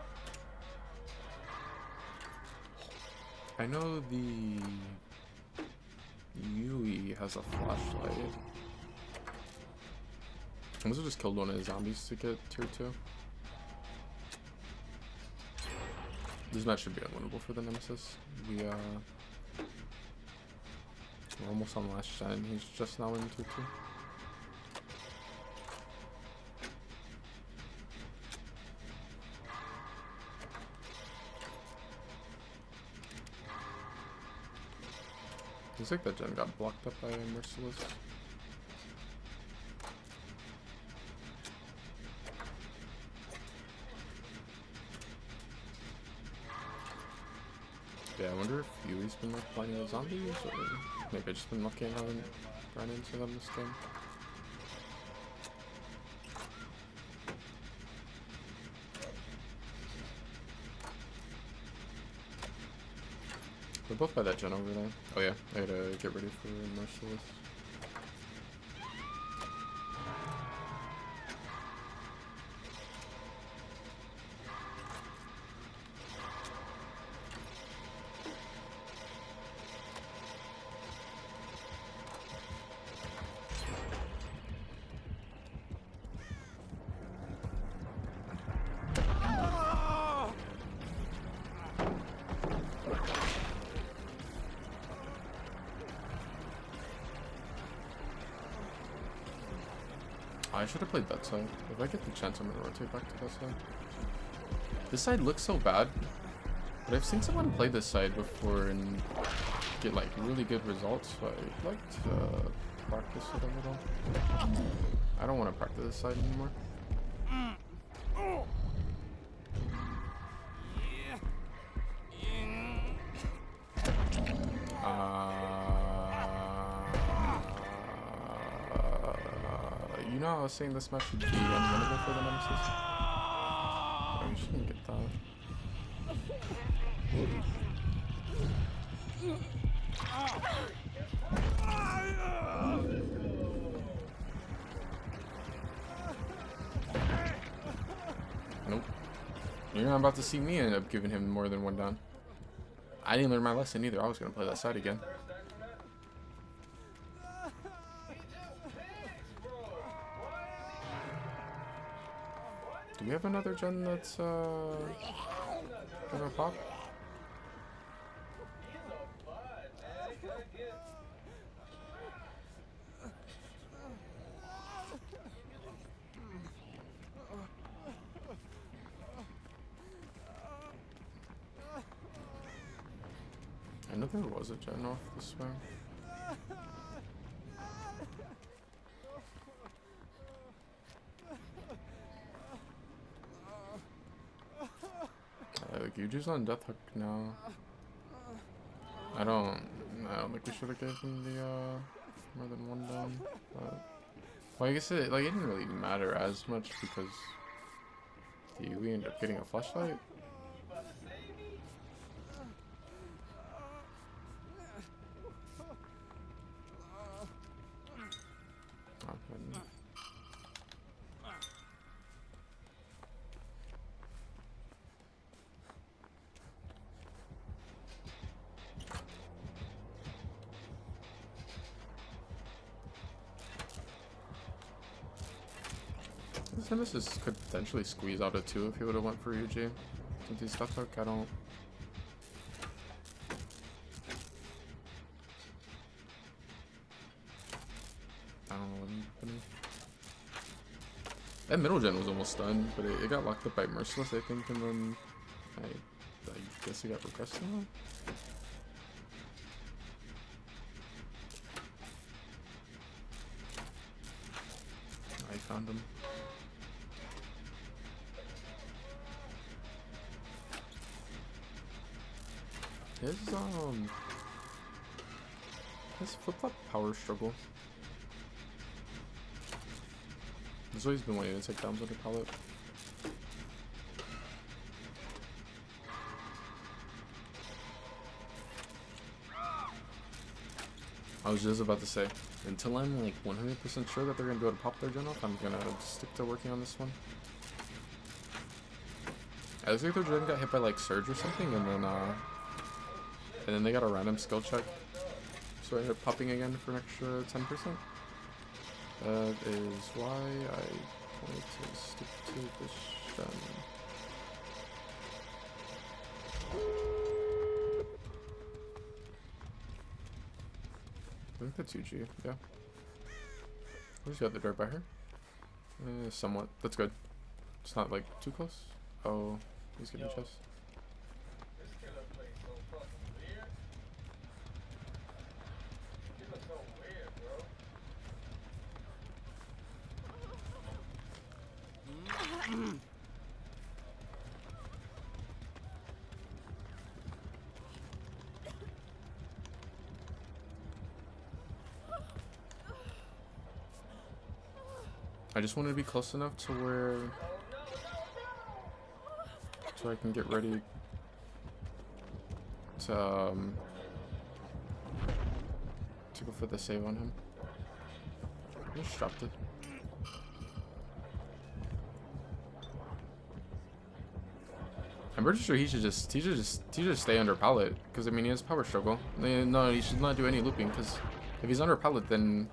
I know the Yui has a flashlight. I must have just killed one of the zombies to get tier 2. This match should be unwinnable for the Nemesis. We're almost on last gen. He's just now in tier 2. Looks like that gen got blocked up by Merciless. Yeah, I wonder if Yui's been like playing with zombies, or maybe I've just been lucky and haven't run into them this game. They're both by that gen over there. Oh yeah, I gotta get ready for Merciless. I should have played that side. If I get the chance, I'm gonna rotate back to that side. This side looks so bad, but I've seen someone play this side before and get like really good results, so I'd like to practice it a little. I don't want to practice this side anymore. You know, I was saying this match should be unwinnable for the Nemesis. I shouldn't get that. Nope. You're not about to see me end up giving him more than one down. I didn't learn my lesson either. I was gonna play that side again. Do we have another gen that's gonna pop? I know there was a gen off this way. Like Yuji's on death hook now. I don't think we should have given him the more than one down. But, well, I guess it didn't really matter as much because we ended up getting a flashlight. This Nemesis could potentially squeeze out a 2 if he would have went for Yuji. Since he's death hook, I don't know what's happening. That middle gen was almost done, but it got locked up by Merciless, I think, and then I guess he got regressed now. I found him. His flip-flop power struggle. That's what he's been wanting to take down with the pallet. I was just about to say, until I'm like 100% sure that they're gonna be able to pop their gen off, I'm gonna stick to working on this one. I looks like their gen got hit by like Surge or something, and then they got a random skill check, so I ended up popping again for an extra 10%. That is why I wanted to stick to this gen. I think that's UG, yeah. Where's the other door by her? Somewhat. That's good. It's not like too close. Oh, he's getting chest. This killer plays so fucking weird. He looks so weird, bro. I just wanted to be close enough to where so I can get ready to go for the save on him. I just dropped it. I'm pretty sure he should just stay under pallet, because I mean he has power struggle. No, he should not do any looping, because if he's under pallet, then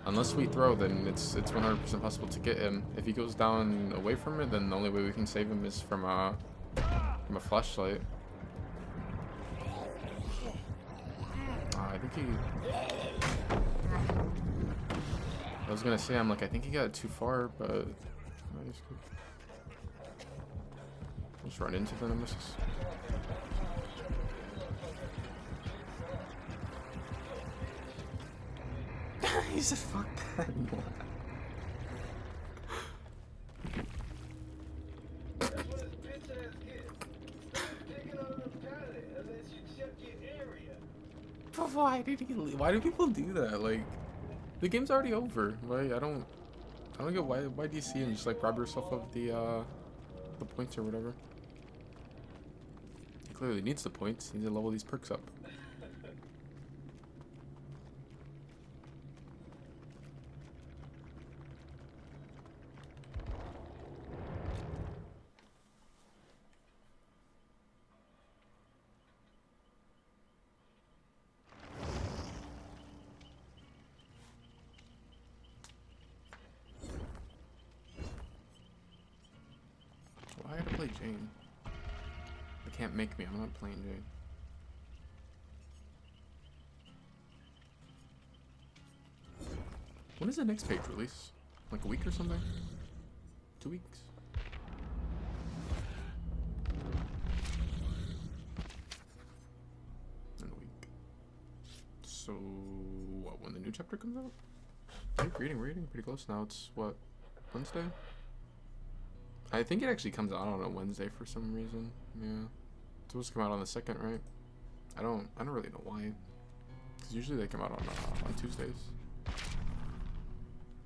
unless we throw, then it's 100% possible to get him. If he goes down away from it, then the only way we can save him is from a flashlight. I think he. I was gonna say, I think he got too far, but I just run into the nemesis. He said, "Fuck that." That's what his bitch ass gets. Stop digging on the pallet unless you check your area. But why did he leave? Why do people do that? Like, the game's already over. Why I don't get why DC and just like rob yourself of the points or whatever. He clearly needs the points. He needs to level these perks up. Why gotta play Jane? They can't make me. I'm not playing Jane. When is the next page release? Like a week or something? 2 weeks? In a week. So, what, when the new chapter comes out? I think we're reading pretty close now. It's, what, Wednesday? I think it actually comes out on a Wednesday for some reason. Yeah. It's supposed to come out on the 2nd, right? I don't really know why. Because usually they come out on Tuesdays.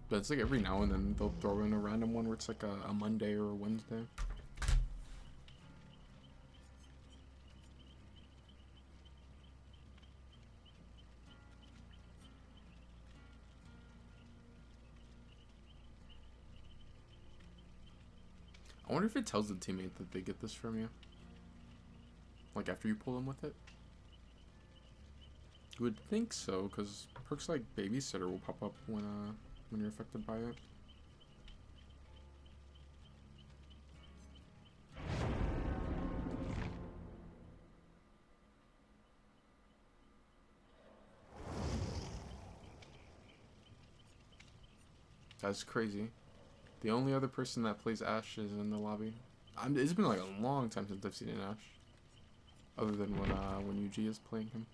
But it's like every now and then they'll throw in a random one where it's like a Monday or a Wednesday. I wonder if it tells the teammate that they get this from you. Like after you pull them with it. You would think so, because perks like Babysitter will pop up when you're affected by it. That's crazy. The only other person that plays Ash is in the lobby. It's been like a long time since I've seen an Ash. Other than when UG is playing him.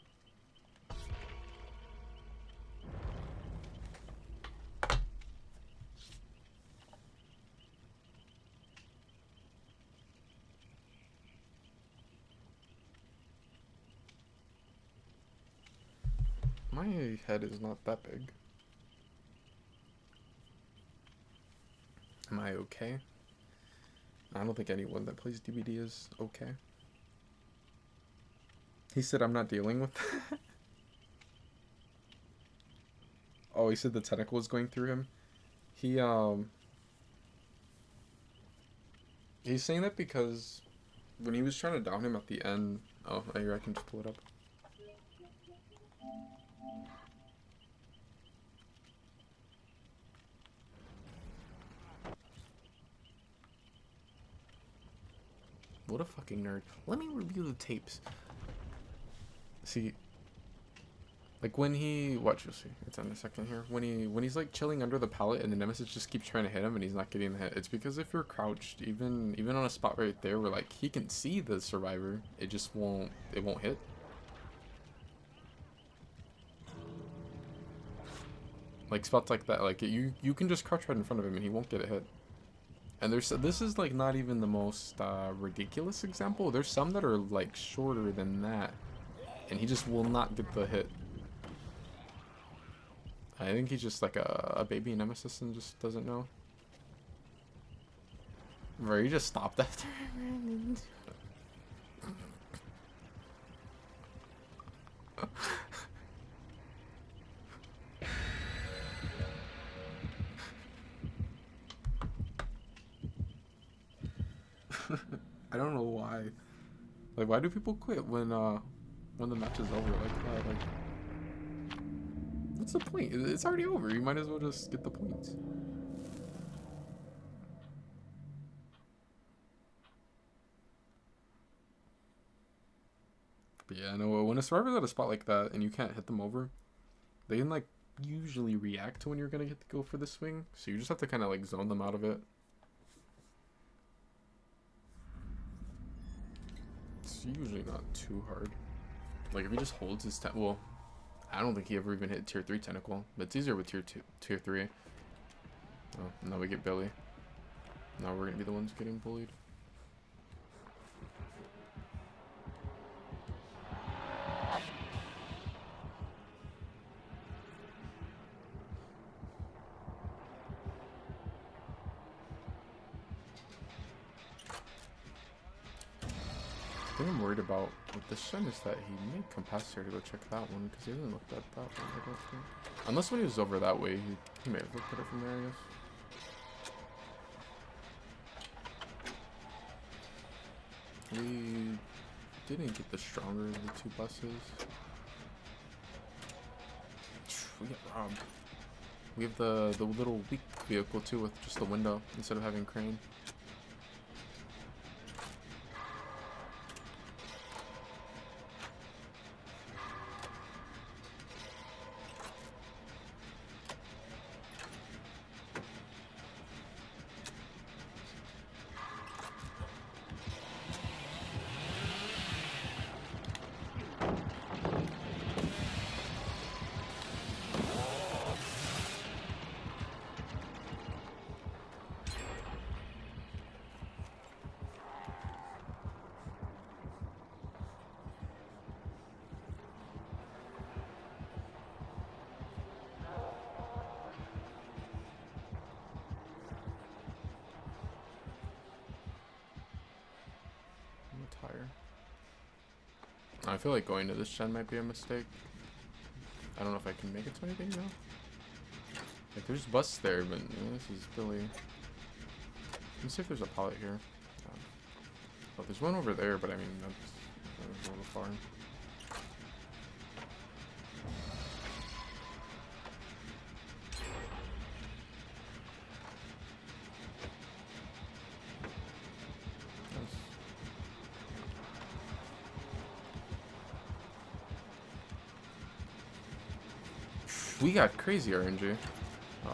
My head is not that big. Am I okay? I don't think anyone that plays DBD is okay. He said I'm not dealing with that. Oh, he said the tentacle was going through him. He's saying that because when he was trying to down him at the end. Oh, here, I can just pull it up. What a fucking nerd. Let me review the tapes. See, like when he, watch, you'll see, it's in a second here. When he's like chilling under the pallet and the nemesis just keeps trying to hit him and he's not getting the hit. It's because if you're crouched, even on a spot right there where like he can see the survivor, it just won't hit. Like spots like that, like you can just crouch right in front of him and he won't get a hit. And this is like not even the most ridiculous example. There's some that are like shorter than that, and he just will not get the hit. I think he's just like a baby nemesis and just doesn't know. Bro, he just stopped after. I don't know why. Like, why do people quit when the match is over like that? Like, what's the point? It's already over. You might as well just get the points. But yeah, no. When a survivor's at a spot like that and you can't hit them over, they can like usually react to when you're gonna go for the swing. So you just have to kind of like zone them out of it. It's usually not too hard. Like if he just holds his well, I don't think he ever even hit tier 3 tentacle, but it's easier with tier 3. Oh, now we get Billy. Now we're gonna be the ones getting bullied. The thing I'm worried about with this Shen is that he may come past here to go check that one, because he hasn't looked at that one, I don't think. Unless when he was over that way, he may have looked at it from there, I guess. We didn't get the stronger of the two buses. We get robbed. We have the little weak vehicle too with just the window instead of having crane. I feel like going to this gen might be a mistake. I don't know if I can make it to anything now. Like there's bus there, but you know, this is Billy. Let's see if there's a pallet here. Oh, there's one over there, but I mean that's a little far. We got crazy RNG. Oh no.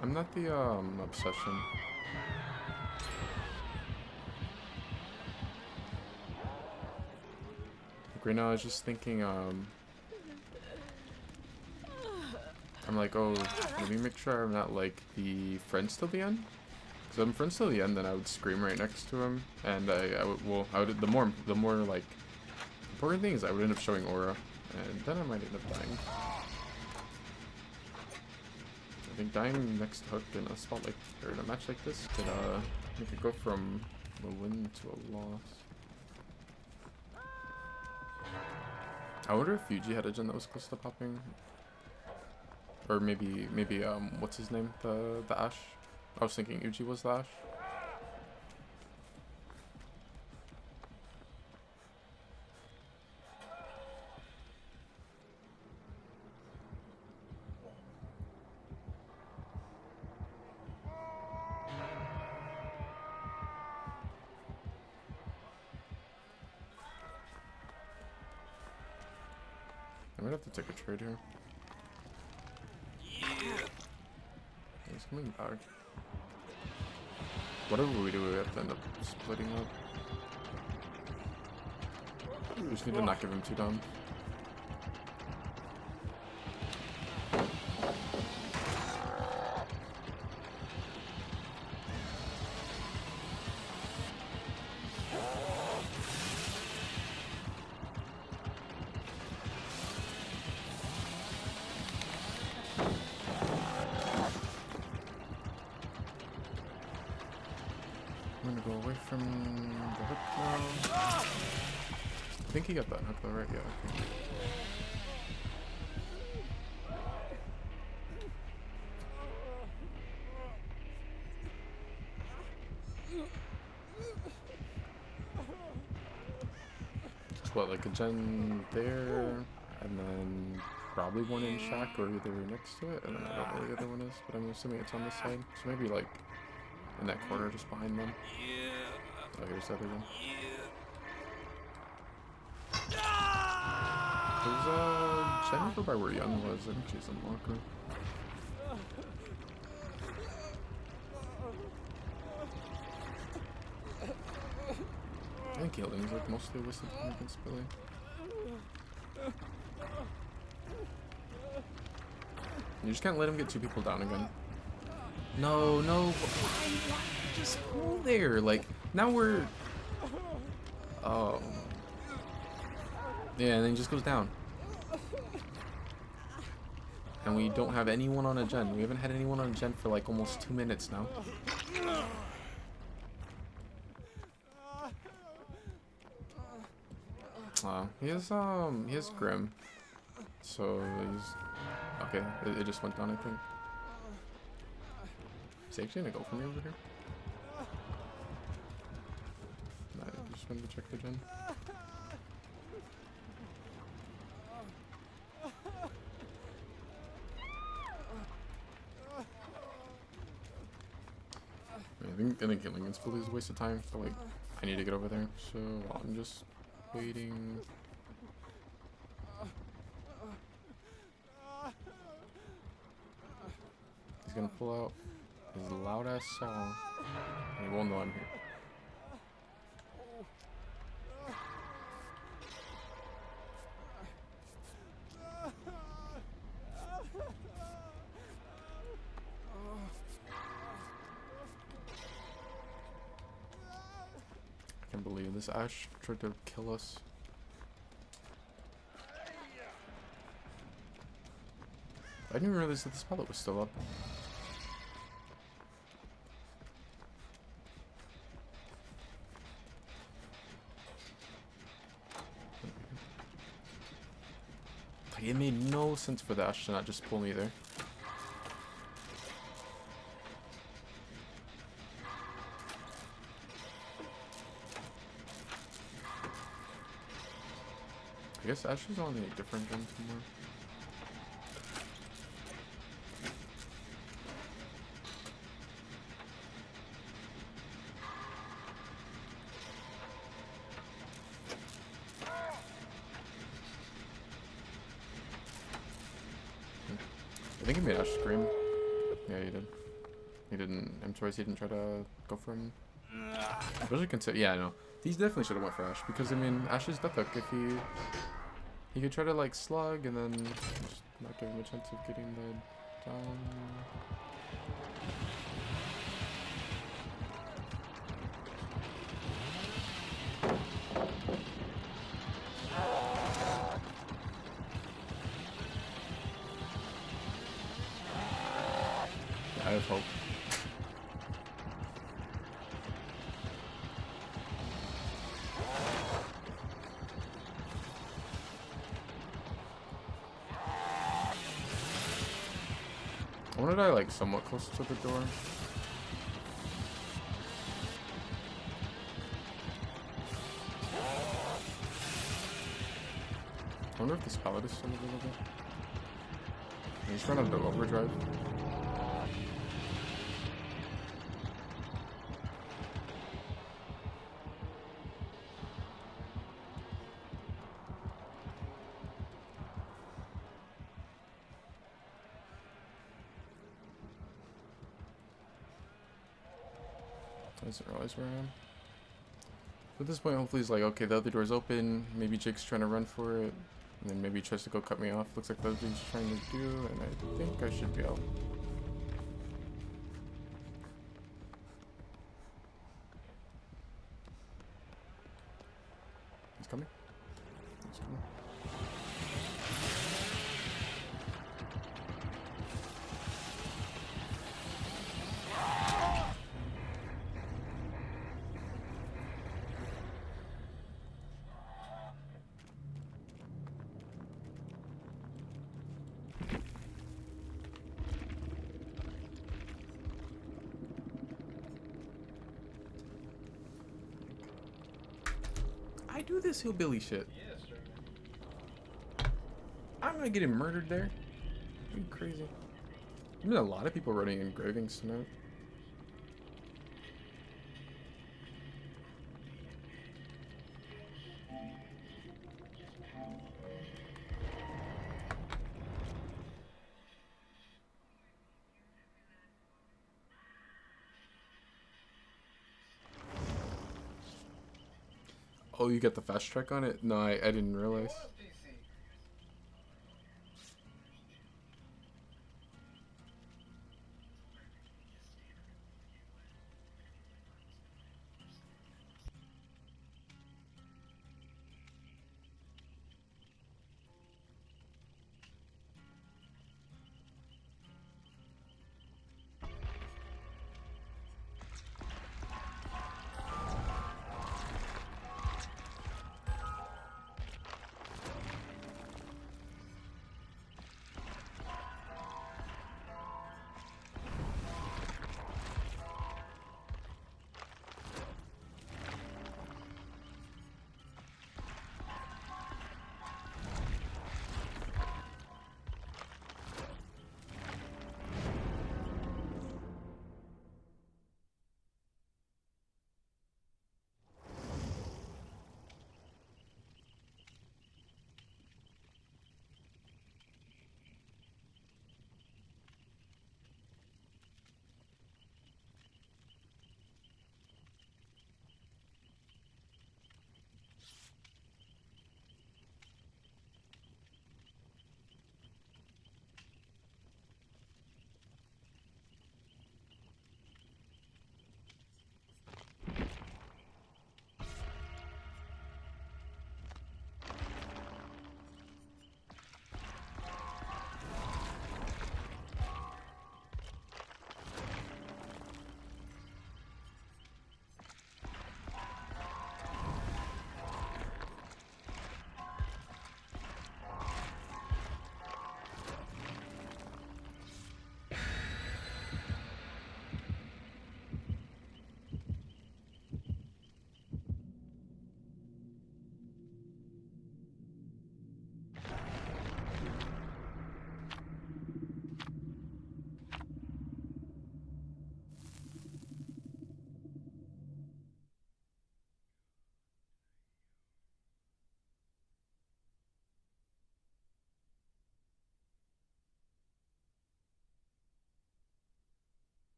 I'm not the obsession. Like right now I was just thinking I'm like, oh, let me make sure I'm not like the friends till the end. Because I'm friends till the end, then I would scream right next to him, and I would the more like important thing is I would end up showing aura, and then I might end up dying. I think dying next hook in a spot like or in a match like this could make it go from a win to a loss. I wonder if Fuji had a gen that was close to popping. Or maybe what's his name? The Ash? I was thinking Uji was the Ash. I might have to take a trade here. He's coming back. Whatever we do, we have to end up splitting up. We just need to not give him 2 down. I'm gonna go away from the hook now. I think he got that hook though, right? Yeah, okay. It's what, like a gen there, and then probably one in shack or either next to it, and then I don't know where the other one is, but I'm assuming it's on this side. So maybe like in that corner just behind them. Oh, here's the other one. There's a Jen over by where Young was. I think she's in locker. I think healing's like mostly a waste of time against Billy. You just can't let him get 2 people down again. No, why just pull there? Like, now we're... Oh. Yeah, and then he just goes down. And we don't have anyone on a gen. We haven't had anyone on a gen for like almost 2 minutes now. He has Grim. So he's... Okay, it just went down, I think. Is he actually gonna go for me over here? Nah, I just wanted to check the gen. I think killing against Billy is a waste of time. So like, I need to get over there. So I'm just waiting. He's gonna pull out his loud ass song, and he won't know I'm here. I can't believe this Ash tried to kill us. I didn't even realize that this pallet was still up. Like, it made no sense for the Ash to not just pull me there. I guess Ash is on a different gun somewhere. I think he made Ash scream. Yeah, he did. He didn't. I'm surprised he didn't try to go for him. Especially consider. Yeah, I know. These definitely should have went for Ash because I mean, Ash's death hook. If he could try to like slug and then just not give him a chance of getting the Done. I have hope. I wanted to like somewhat close to the door. I wonder if this pallet is still available. I just run into overdrive. I didn't realize where I am. At this point, hopefully he's like, okay, the other door's open. Maybe Jake's trying to run for it. And then maybe he tries to go cut me off. Looks like that's what he's trying to do. And I think I should be out. He's coming. He's coming. I do this hillbilly shit. Yes, sir. I'm gonna get him murdered there. Are you crazy? There's been a lot of people running engravings tonight. Oh, you got the fast track on it? No, I didn't realize. What PC?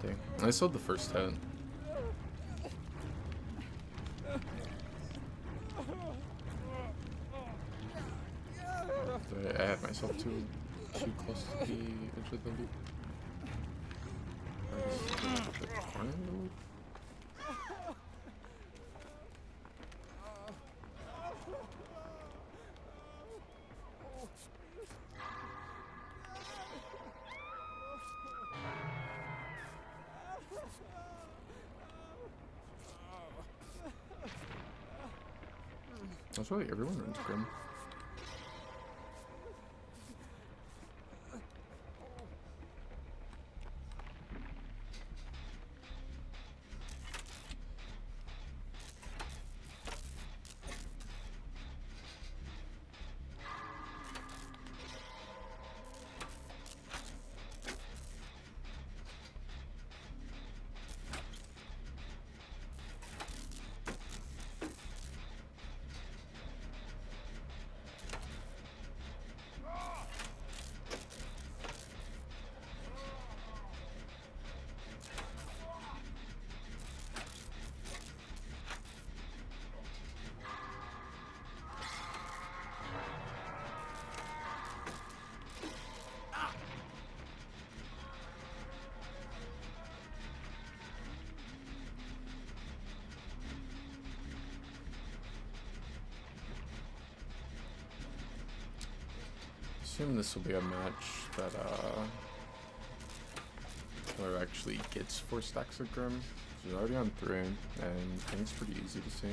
Dang. I sold the first hit. I had myself too close to the edge of the loop. Or the corner of the loop? That's really everyone runs Grim. Assume this will be a match that Killer actually gets 4 stacks of Grim. She's already on 3, and I think it's pretty easy to see.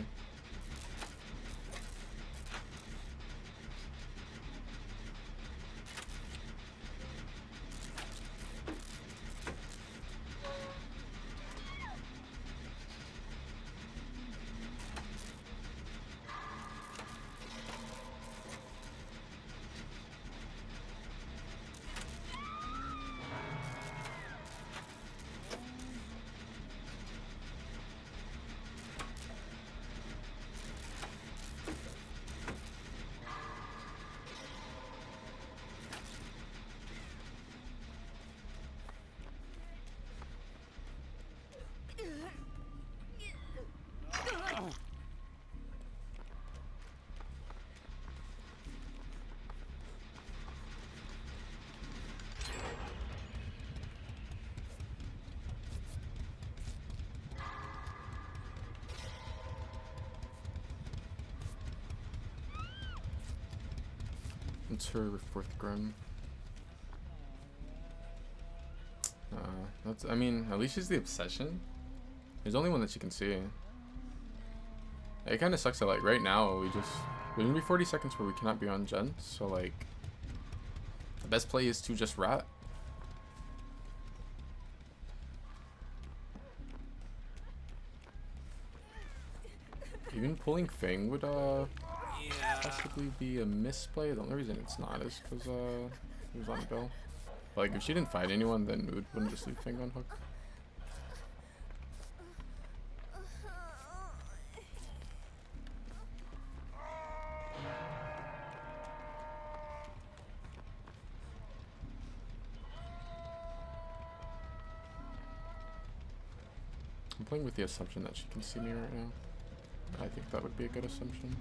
It's her 4th Grim. That's, I mean, at least she's the obsession. There's only one that she can see. It kind of sucks that, like, right now, there's gonna be 40 seconds where we cannot be on Gen, so, like, the best play is to just rat. Even pulling Fang would, possibly be a misplay. The only reason it's not is because he was on Bill. Like, if she didn't fight anyone, then Mood wouldn't just leave Fang on hook. I'm playing with the assumption that she can see me right now. I think that would be a good assumption.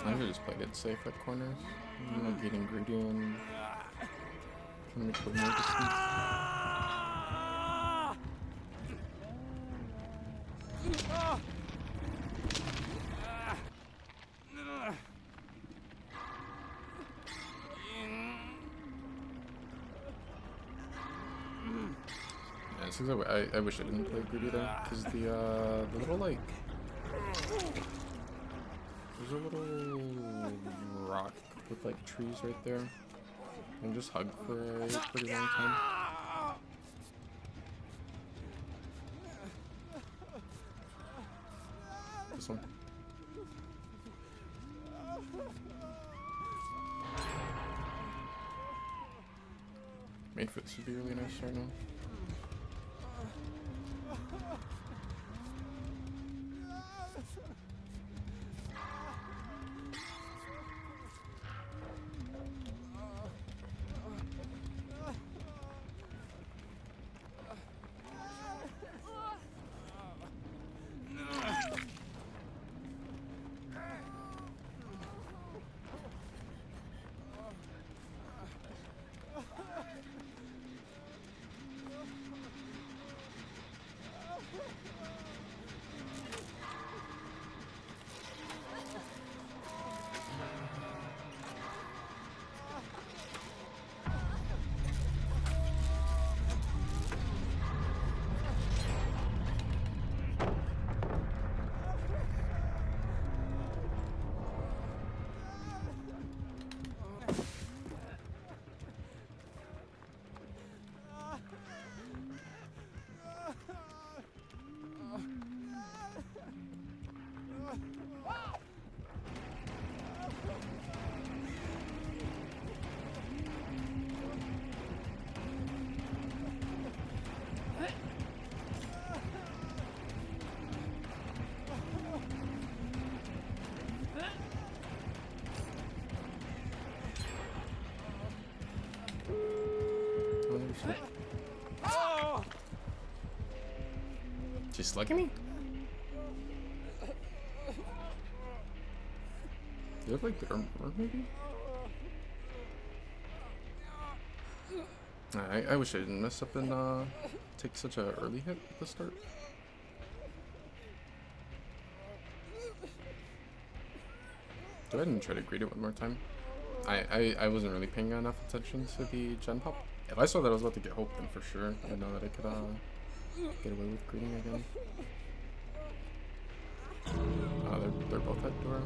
I should just played it safe at corners. I'm like getting greedy and trying to make the more distance. Yeah, it seems like I wish I didn't play greedy there, because the little like there's a little rock with like trees right there. And just hug for a pretty long time. this one. Main foot should be really nice right now. Just look at me. You look like bitter more, maybe? I wish I didn't mess up and take such a early hit at the start. Go ahead and try to greet it one more time. I wasn't really paying enough attention to the gen pop. If I saw that I was about to get hope, then for sure I know that I could get away with greeting again. They're both at Dora.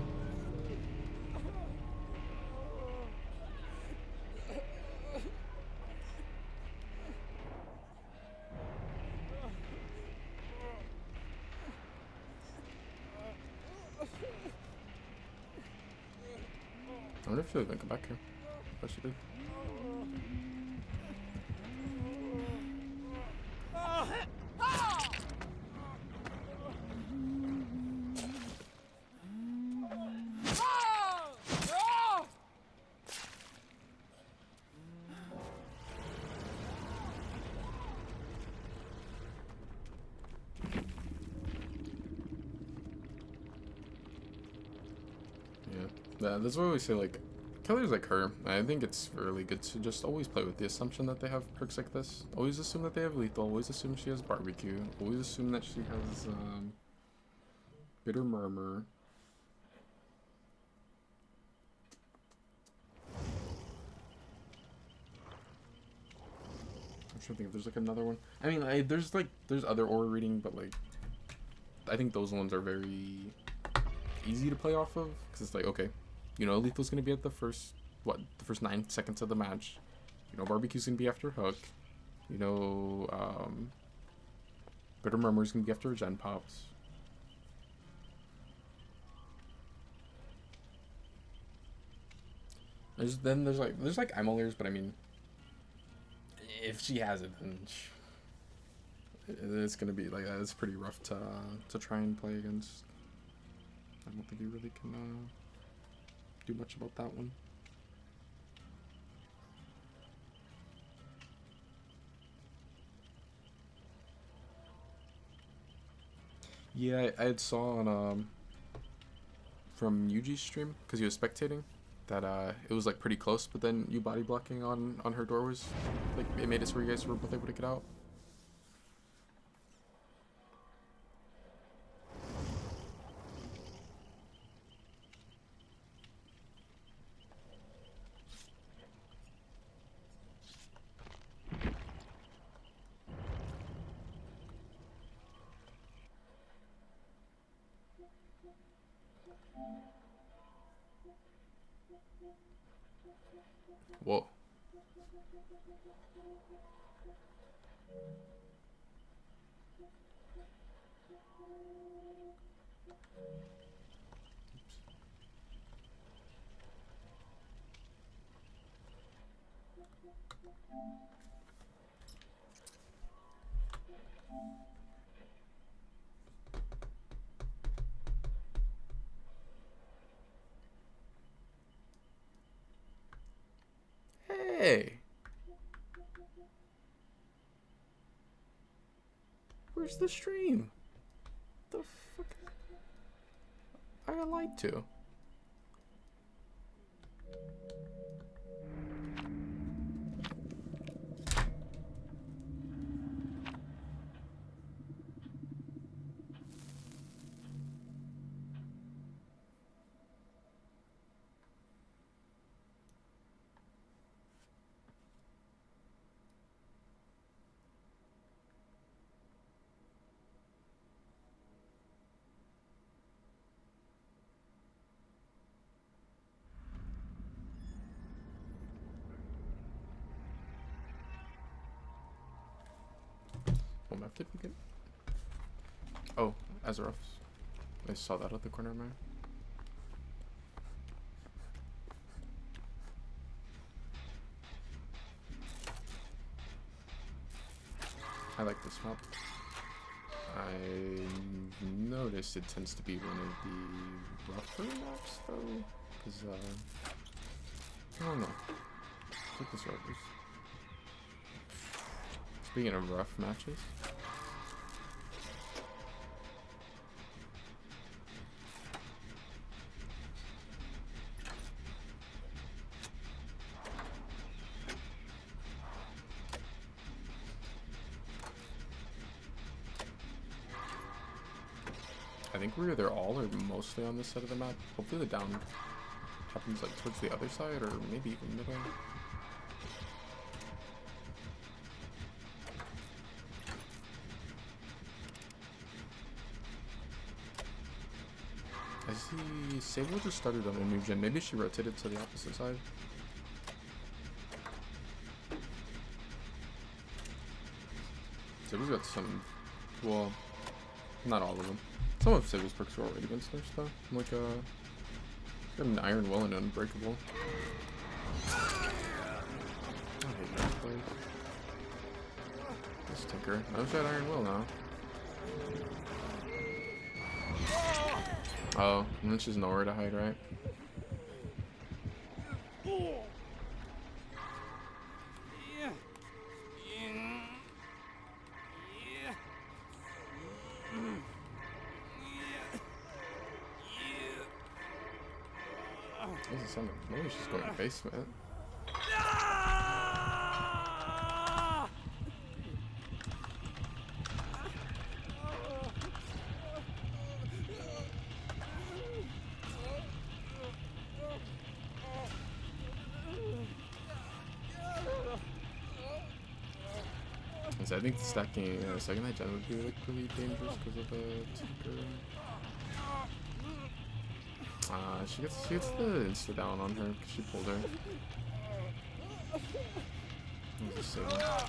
I wonder if she'll even come back here. I she did. Yeah, that's why we say, like, killers like her, I think it's really good to just always play with the assumption that they have perks like this. Always assume that they have lethal, always assume she has barbecue, always assume that she has, bitter murmur. I'm trying to think if there's, like, another one. I mean, there's other aura reading, but, like, I think those ones are very easy to play off of, because it's like, okay, you know, lethal's gonna be at the first 9 seconds of the match. You know, barbecue's gonna be after hook. You know, bitter murmur's gonna be after gen pops. There's like emulators, but I mean, if she has it, then it's gonna be like it's pretty rough to try and play against. I don't think you really can do much about that one. Yeah, I had saw on from Yuji's stream, because he was spectating, that it was like pretty close, but then you body blocking on her door was like, it made it so you guys were both able to get out. Whoa. Hey! Where's the stream? The fuck? I got lied to. What map did we get? Oh, Azeroth's. I saw that at the corner of my eye. I like this map. I noticed it tends to be one of the rougher maps though, because I don't know. I like this rovers. Speaking of rough matches, I think we're either all or mostly on this side of the map. Hopefully the down happens like towards the other side or maybe even middle. I see Sable just started on a new gen. Maybe she rotated to the opposite side. Sable's got some, well, not all of them. Some of Sable's perks are already been nerfed though. Like got an Iron Will and Unbreakable. I hate that place. This Tinker. I wish I had Iron Will now. Oh, and then she's nowhere to hide, right? This is something. Maybe she's going to basement. I think stacking second night gen would be like really dangerous because of the Tinker. She gets the insta down on her because she pulled her. Just save her.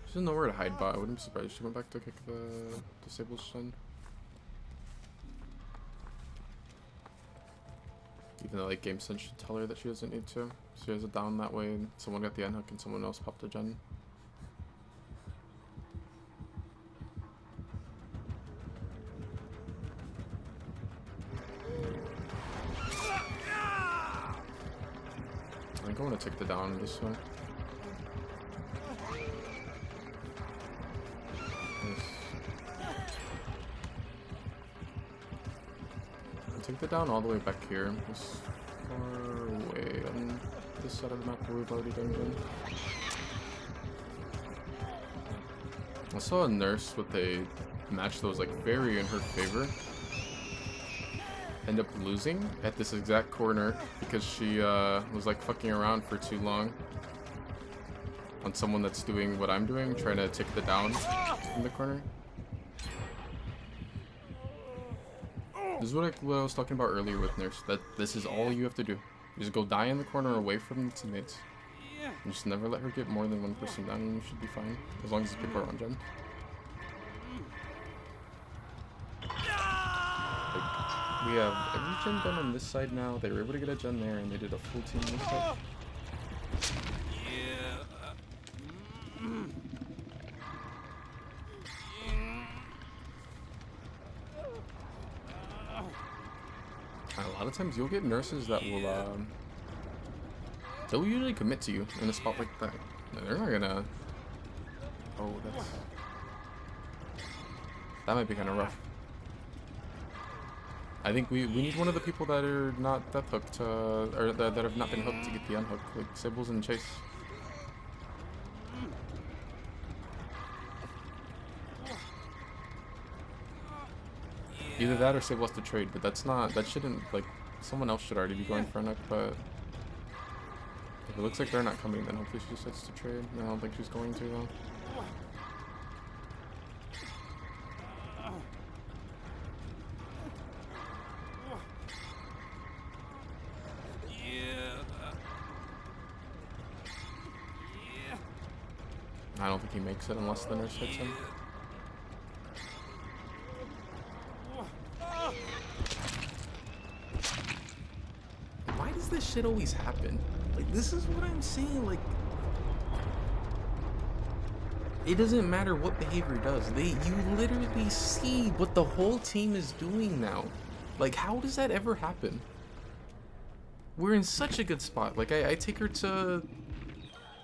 She doesn't know where to hide, but I wouldn't be surprised if she went back to kick the disabled son. Even though like game sense should tell her that she doesn't need to. She has it down that way and someone got the end hook and someone else popped a gen. I think I want to take the down this way. Take the down all the way back here. This far away on this side of the map where we've already done. I saw a nurse with a match that was like very in her favor end up losing at this exact corner because she was like fucking around for too long on someone that's doing what I'm doing, trying to take the down in the corner. This is what I was talking about earlier with Nurse. That this is all you have to do. You just go die in the corner away from the teammates. And just never let her get more than one person down, and you should be fine. As long as you keep her on gen. Like, we have every gen done on this side now. They were able to get a gen there, and they did a full team reset. And a lot of times you'll get nurses that will, they'll usually commit to you in a spot like that. They're not gonna... Oh, that might be kind of rough. I think we need one of the people that are not death hooked, or that have not been hooked to get the unhook, like Sybil's and Chase. Either that or Sybil has to trade, but that shouldn't, like, someone else should already be going for a hook, but if it looks like they're not coming, then hopefully she decides to trade. I don't think she's going to, though. I don't think he makes it unless the nurse hits him. Why does this shit always happen? Like, this is what I'm saying, like... It doesn't matter what behavior does. You literally see what the whole team is doing now. Like, how does that ever happen? We're in such a good spot. Like, I take her to...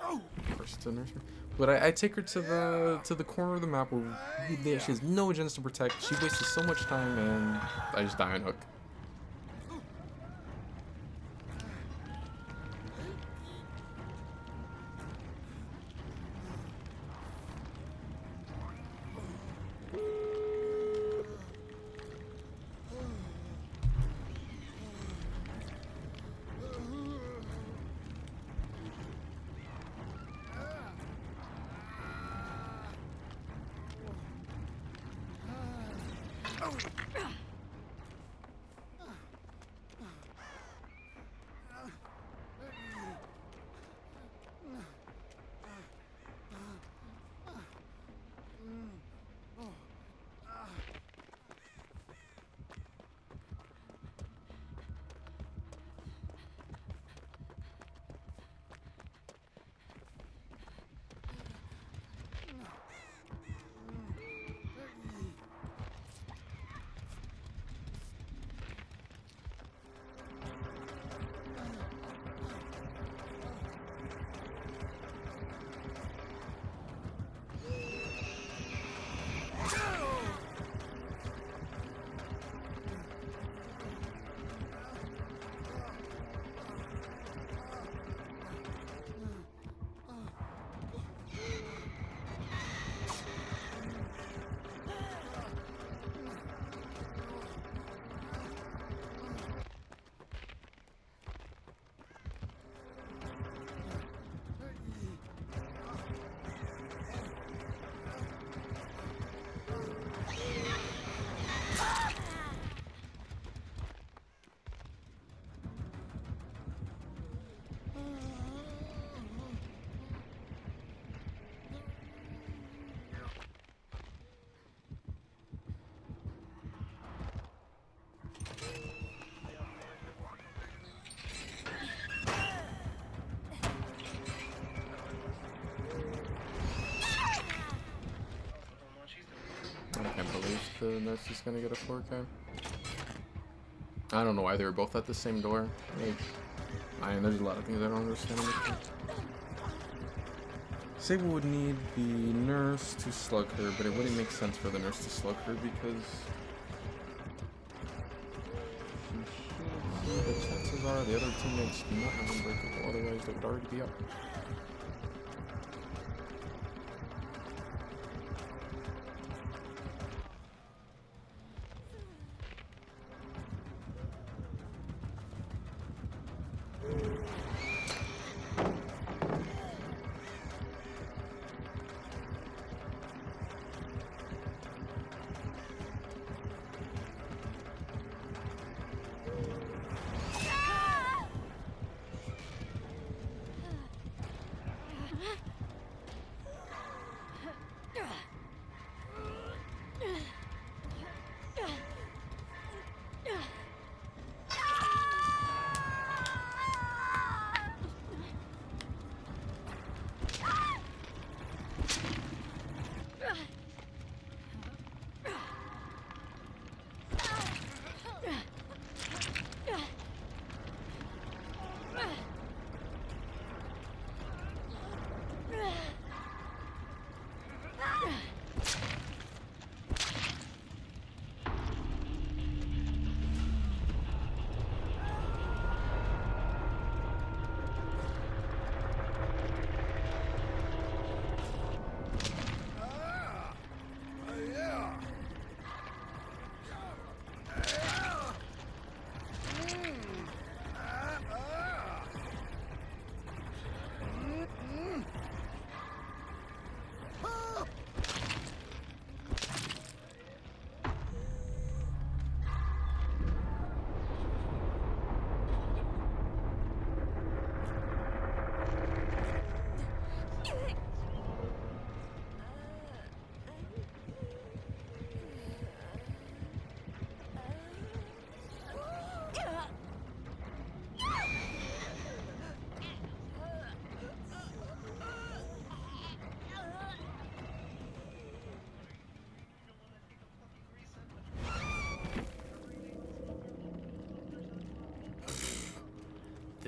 Oh! First to nursery. But I take her to the corner of the map where she has no gens to protect. She wasted so much time, and I just die on hook. I can't believe the nurse is gonna get a 4K. I don't know why they were both at the same door. Like, I mean, there's a lot of things I don't understand in this game. Sable would need the nurse to slug her, but it wouldn't make sense for the nurse to slug her because the chances are the other teammates do not have Unbreakable, otherwise they would already be up.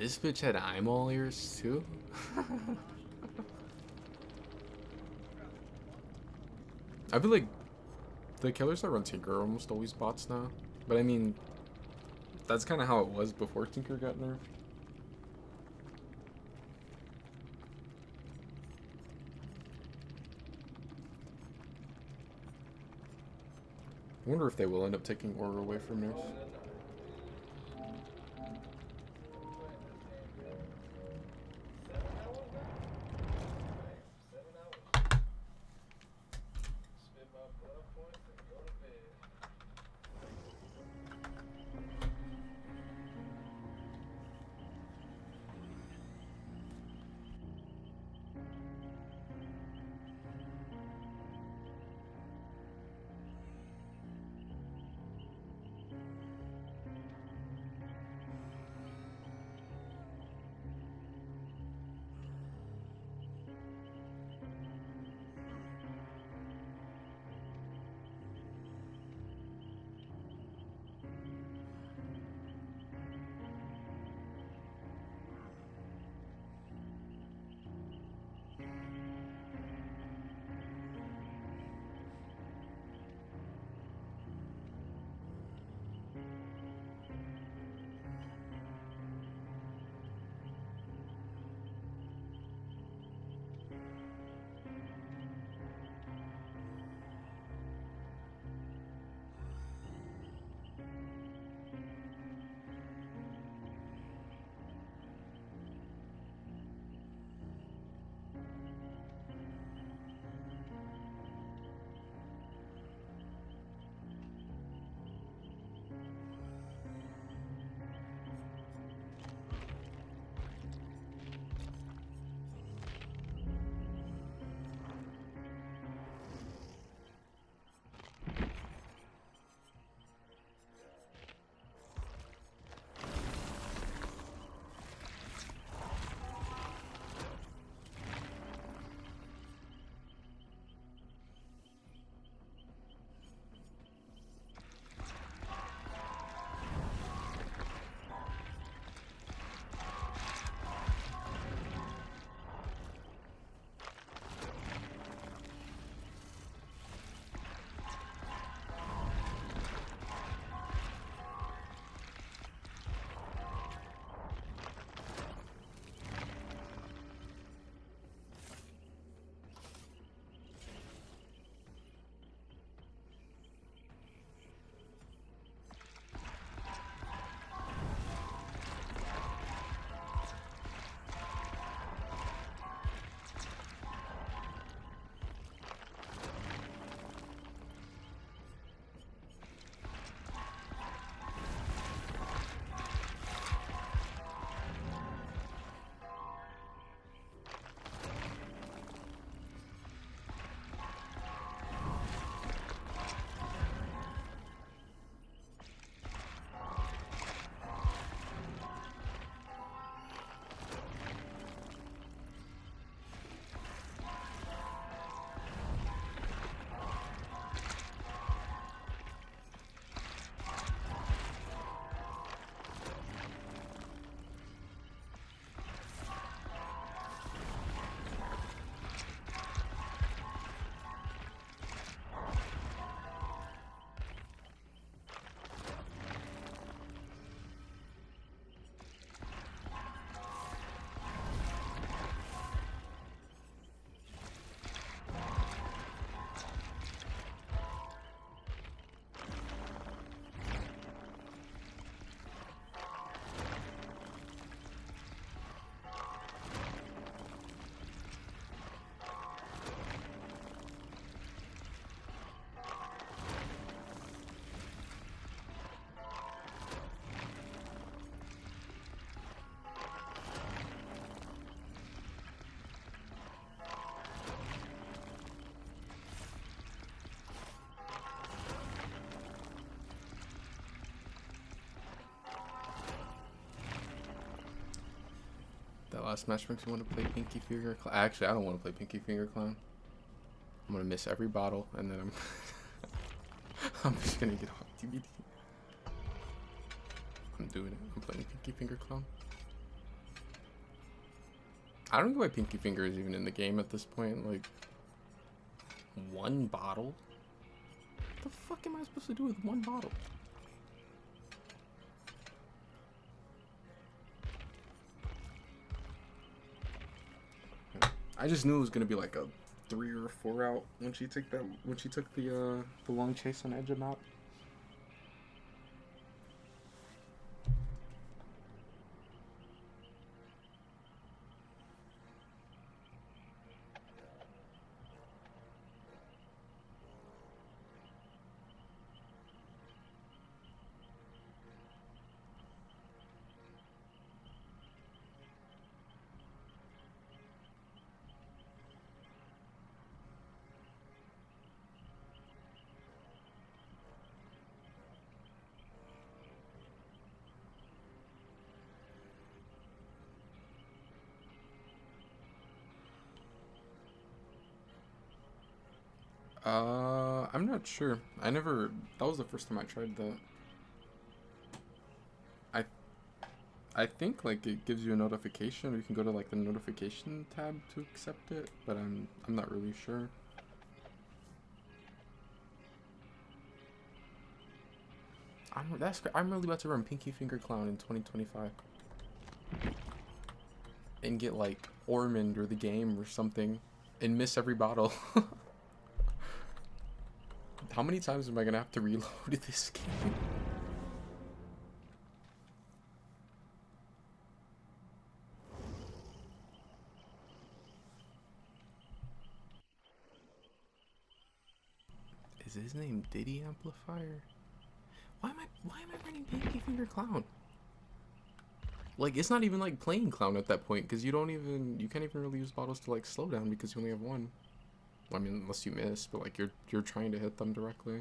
This bitch had eyeball ears too? I feel like the killers that run Tinker are almost always bots now. But I mean, that's kind of how it was before Tinker got nerfed. I wonder if they will end up taking Aura away from nerfs. That last match makes me want to play Pinky Finger Clown. Actually, I don't want to play Pinky Finger Clown. I'm gonna miss every bottle, and then I'm just gonna get off TBD. I'm doing it. I'm playing Pinky Finger Clown. I don't know why Pinky Finger is even in the game at this point. Like, one bottle? What the fuck am I supposed to do with one bottle? I just knew it was gonna be like a 3 or 4 out when she took the long chase on Edge of Map. I'm not sure. That was the first time I tried that. I think like it gives you a notification, or you can go to like the notification tab to accept it, but I'm not really sure. I'm really about to run Pinky Finger Clown in 2025. And get like Ormond or the game or something and miss every bottle. How many times am I gonna have to reload this game? Is his name Diddy Amplifier? Why am I running Pinky Finger Clown? Like, it's not even like playing Clown at that point, because you can't even really use bottles to like slow down because you only have one. Well, I mean, unless you miss, but like you're trying to hit them directly.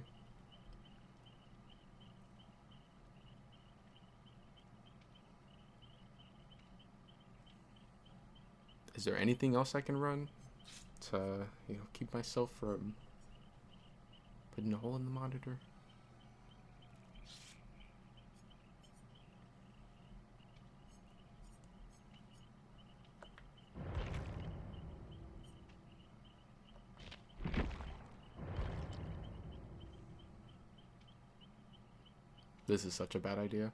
Is there anything else I can run to, keep myself from putting a hole in the monitor? This is such a bad idea.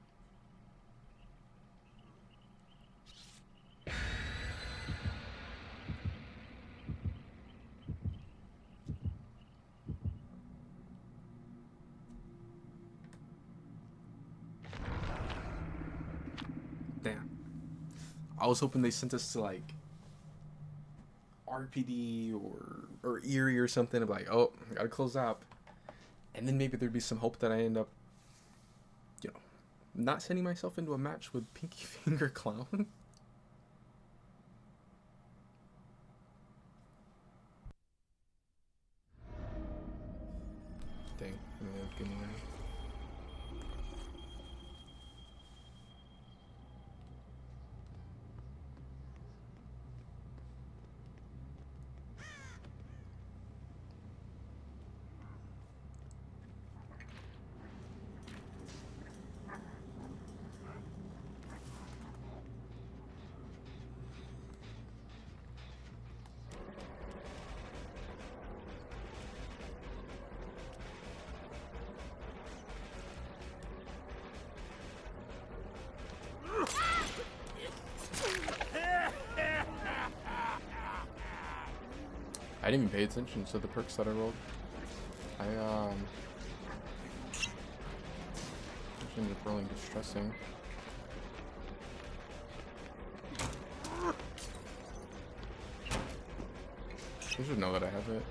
Damn. I was hoping they sent us to like RPD or Erie or something. I'm like, oh, I gotta close up. And then maybe there'd be some hope that I end up, not sending myself into a match with Pinky Finger Clown. Dang, I'm getting that. I didn't even pay attention to the perks that I rolled. I ended up rolling distressing. You should know that I have it.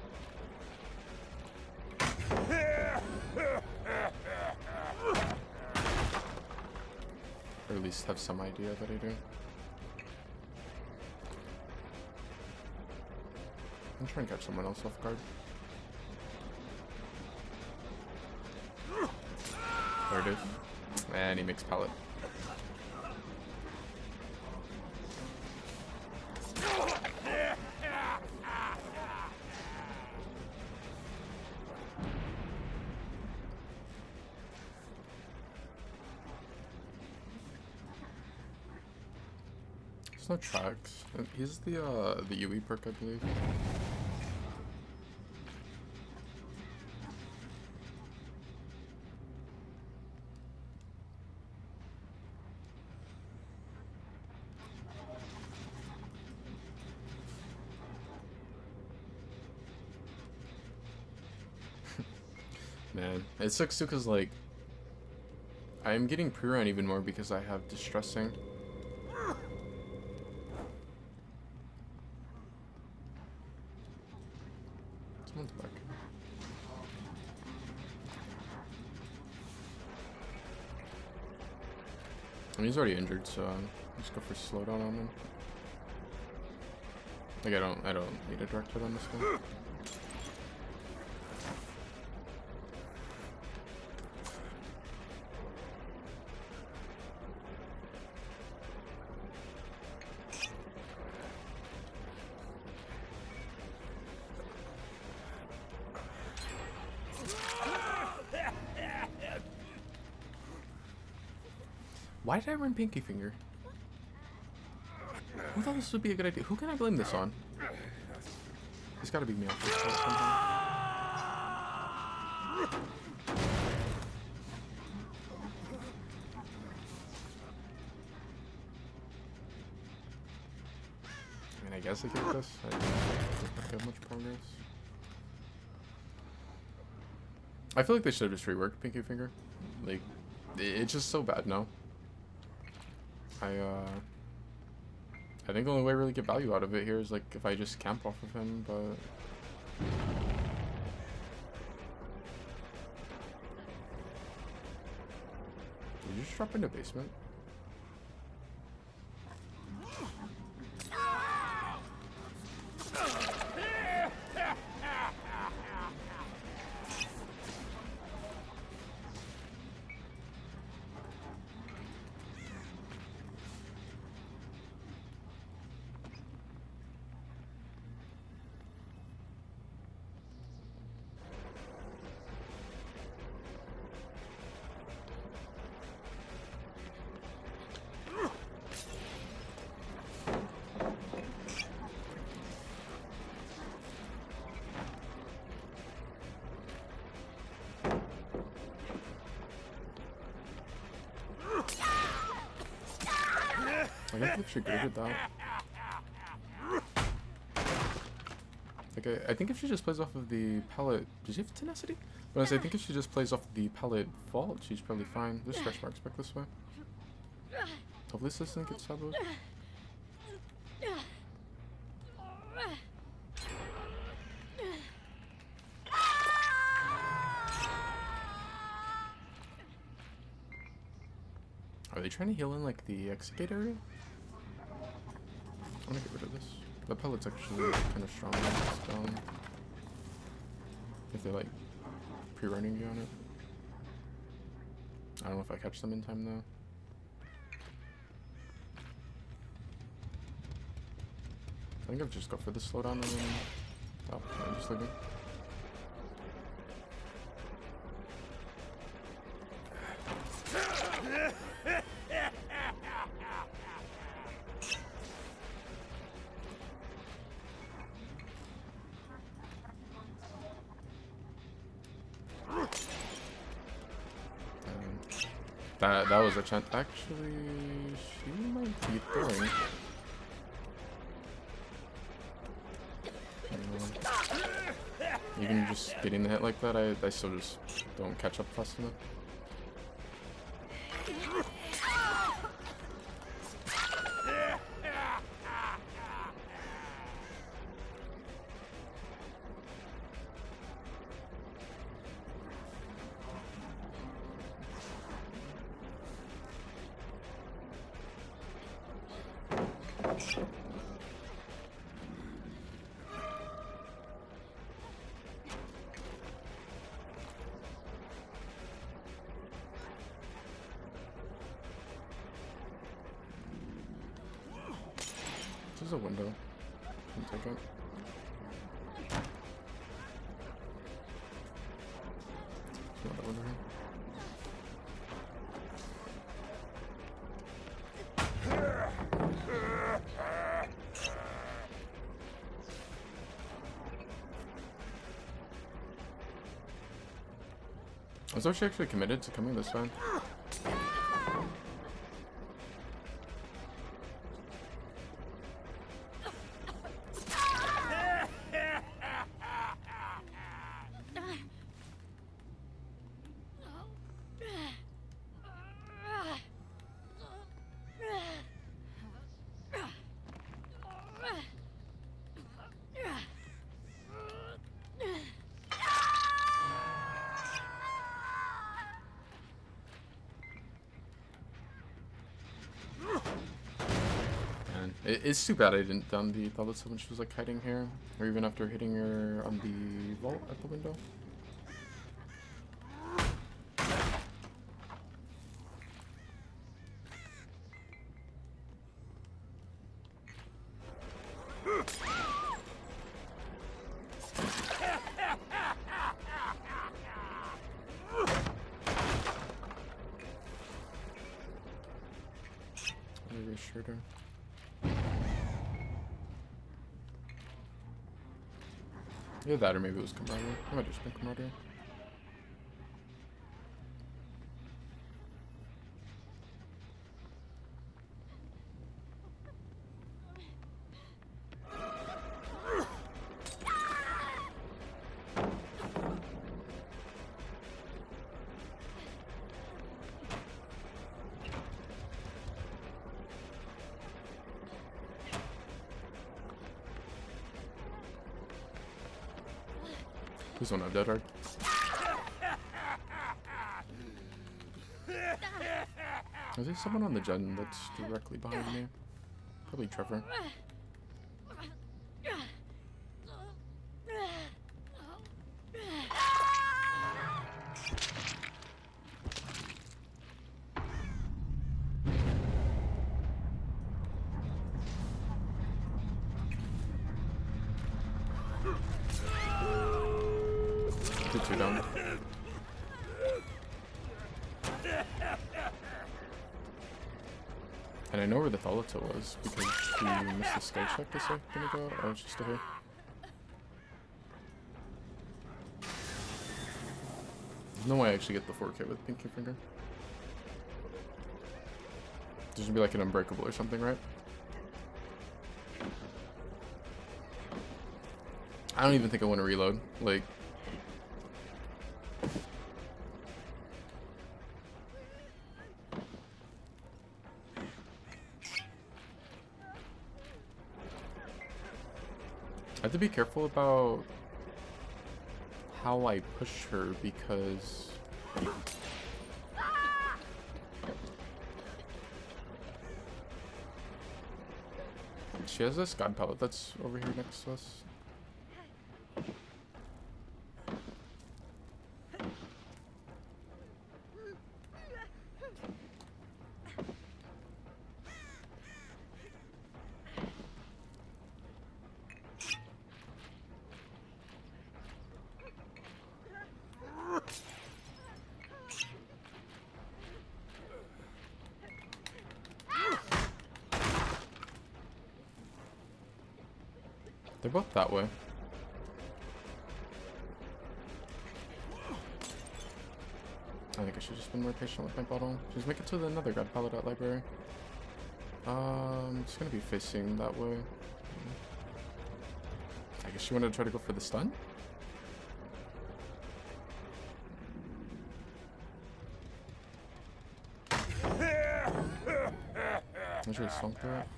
Or at least have some idea that I do. I'm trying to catch someone else off guard. There it is. And he makes pallet. There's no tracks. He's the UE perk, I believe. Man, it sucks too because like I'm getting pre-run even more because I have distressing. Someone's back. I mean, he's already injured, so just go for slowdown on him. Like I don't need a direct hit on this one. Why did I run Pinky Finger? Who thought this would be a good idea? Who can I blame this on? He's gotta be me off this part somehow. I mean, I guess I get this. I don't have much progress. I feel like they should have just reworked Pinky Finger. Like, it's just so bad now. I think the only way I really get value out of it here is like if I just camp off of him, but did you just drop into basement? I can't believe she graded that. Like, I think if she just plays off of the pallet... Does she have tenacity? But I think if she just plays off the pallet vault, she's probably fine. There's stretch marks back this way. Hopefully this doesn't get sabotaged. Are they trying to heal in, like, the exit gate area? I'm gonna get rid of this. The pellet's actually kind of strong when it's down. If they're, like, pre-running you on it. I don't know if I catch them in time, though. I think I'll just go for the slowdown and then... Oh, I'm just leaving. That was a chance. Actually, she might be throwing. Even just getting the hit like that, I still just don't catch up fast enough. There's a window. Can take it. There's another window here. Was she actually committed to coming this time? It's too bad I didn't down the thought when she was like hiding here, or even after hitting her on the vault at the window. I reassured her. Either that or maybe it was camaraderie. It might have just been camaraderie. Please don't have dead hard. Is there someone on the gen that's directly behind me? Probably Trevor. Get two down. And I know where the Thalita was because she missed the skill check a second ago. Oh, she's still here. There's no way I actually get the 4K with Pinky Finger. There's gonna be like an Unbreakable or something, right? I don't even think I want to reload. Like, I have to be careful about how I push her because she has this god pallet that's over here next to us. They're both that way. I think I should just been more patient with my bottle. Just make it to another god pallet at library. It's gonna be facing that way. I guess you wanted to try to go for the stun? I should have sunk through it.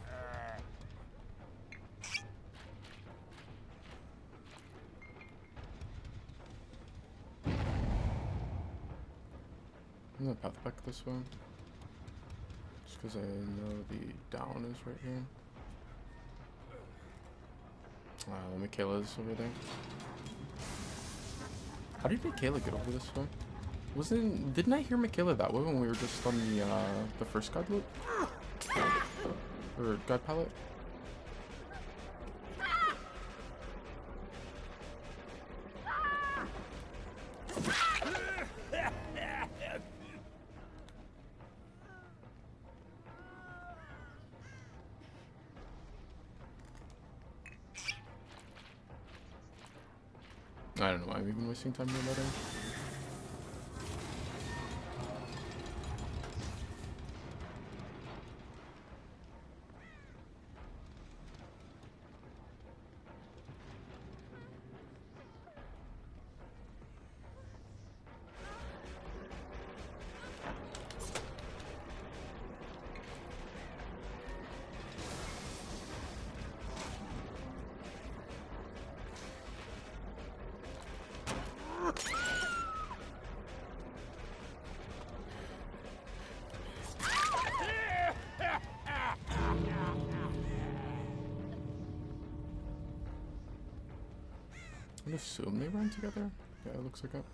I'm gonna path back this way. Just because I know the down is right here. Michaela's over there. How did Michaela get over this way? Didn't I hear Michaela that way when we were just on the first god loop? Or god palette? I don't know why I'm even wasting time reloading. I'm gonna assume they run together. Yeah, it looks like it.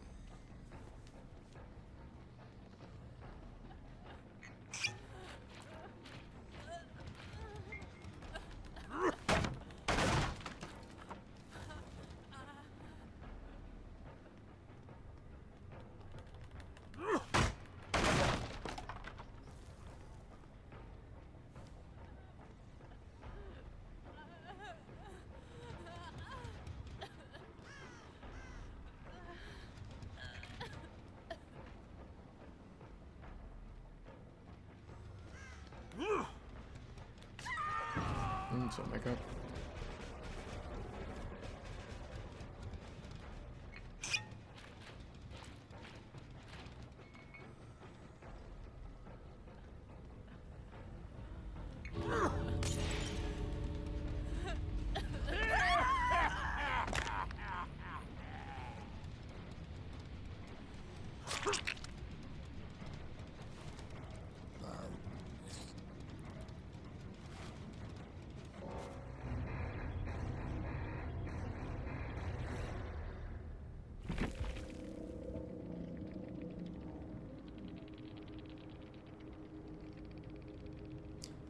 So makeup.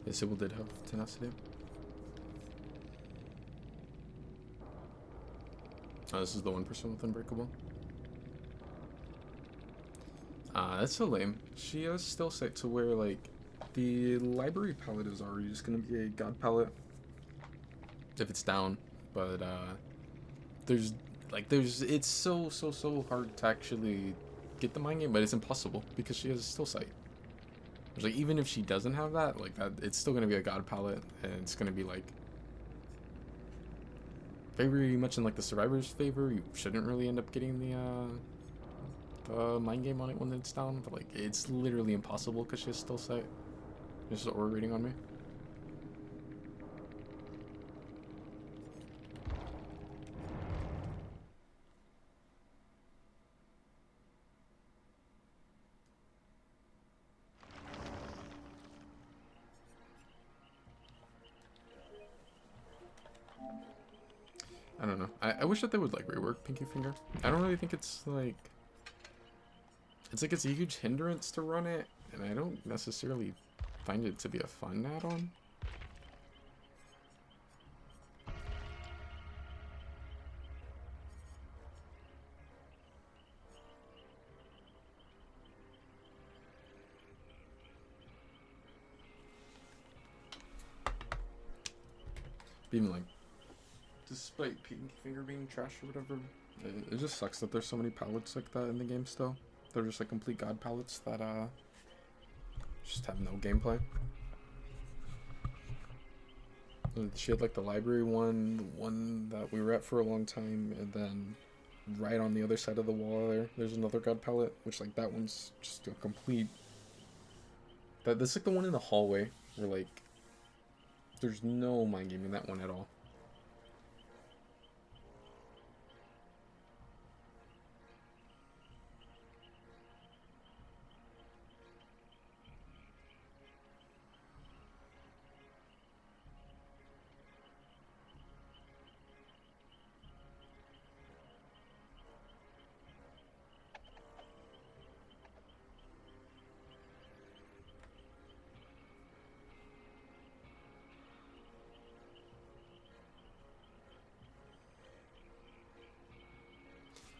Yeah, Sybil did have tenacity. Oh, this is the one person with Unbreakable. That's so lame. She has still set to where, like, the library palette is already just gonna be a god palette. If it's down. But, it's so hard to actually get the mind game, but it's impossible because she has still sight. Like, even if she doesn't have that, like, that, it's still gonna be a god palette, and it's gonna be, like, very much in, like, the survivor's favor. You shouldn't really end up getting the mind game on it when it's down, but, like, it's literally impossible because she has still sight. There's just an aura rating on me. I don't know. I wish that they would, like, rework Pinky Finger. I don't really think it's, like... It's like it's a huge hindrance to run it, and I don't necessarily find it to be a fun add-on. Being like... Despite Pinky Finger being trash or whatever, it just sucks that there's so many palettes like that in the game still. They're just like complete god palettes that just have no gameplay. She had like the library one, the one that we were at for a long time, and then right on the other side of the wall there's another god palette, which like that one's just a complete... That's like the one in the hallway where like there's no mind game in that one at all.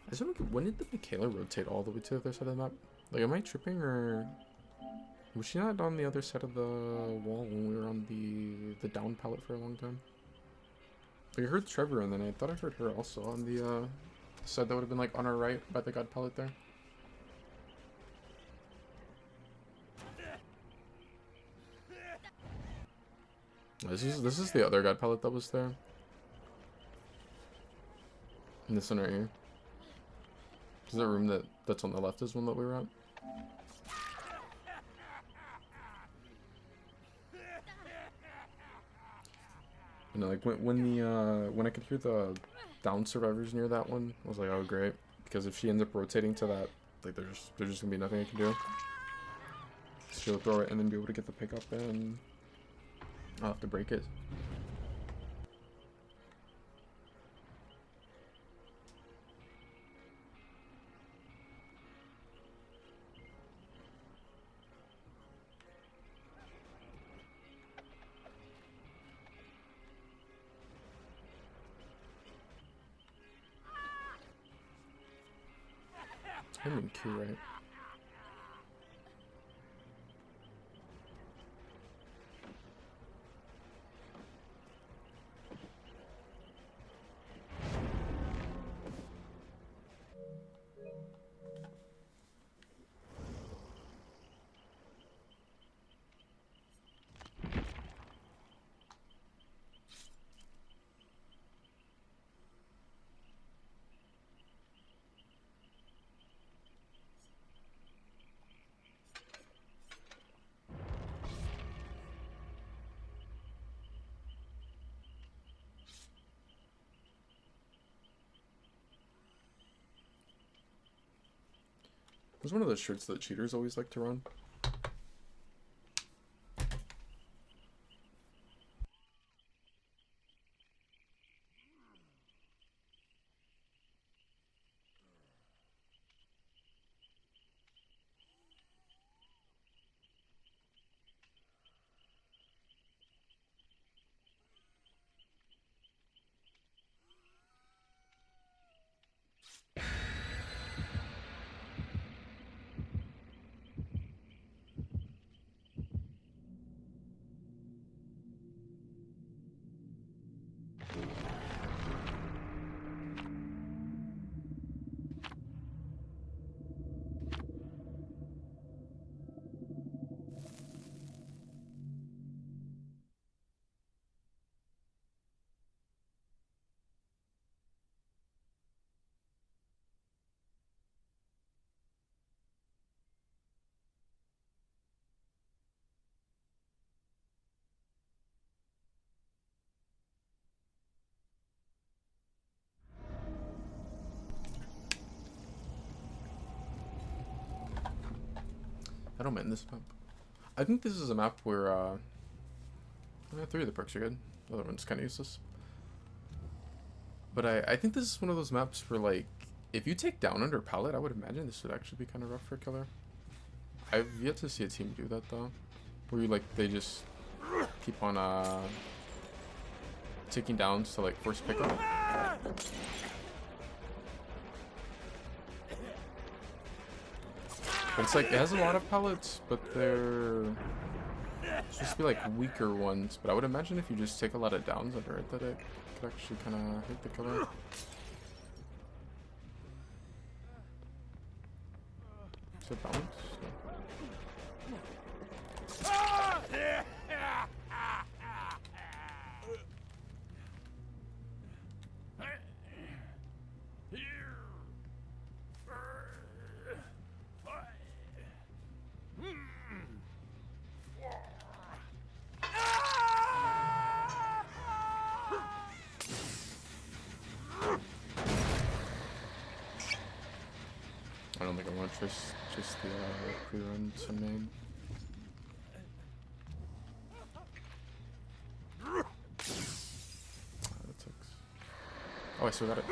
I just don't know, when did the Michaela rotate all the way to the other side of the map? Like, am I tripping, or... Was she not on the other side of the wall when we were on the down palette for a long time? Like, I heard Trevor, and then I thought I heard her also on the side that would have been, like, on our right by the god palette there. This is the other god palette that was there. And this one right here. Is the room that's on the left is one that we were at? You know, like when I could hear the down survivors near that one, I was like, oh great, because if she ends up rotating to that, like there's just gonna be nothing I can do. She'll throw it and then be able to get the pickup, and I'll have to break it. I mean Q, right? It was one of those shirts that cheaters always like to run. I don't mind this map. I think this is a map where, three of the perks are good. The other one's kind of useless. But I think this is one of those maps where, like, if you take down under pallet, I would imagine this would actually be kind of rough for Killer. I've yet to see a team do that, though. Where you, like, they just keep on, taking downs to, like, force pick up. But it's like, it has a lot of pallets, but they're supposed to be like weaker ones. But I would imagine if you just take a lot of downs under it, that it could actually kind of hit the Killer. Is it balance? I don't think I want to just the pre-run to main. That sucks. Oh, I still got it.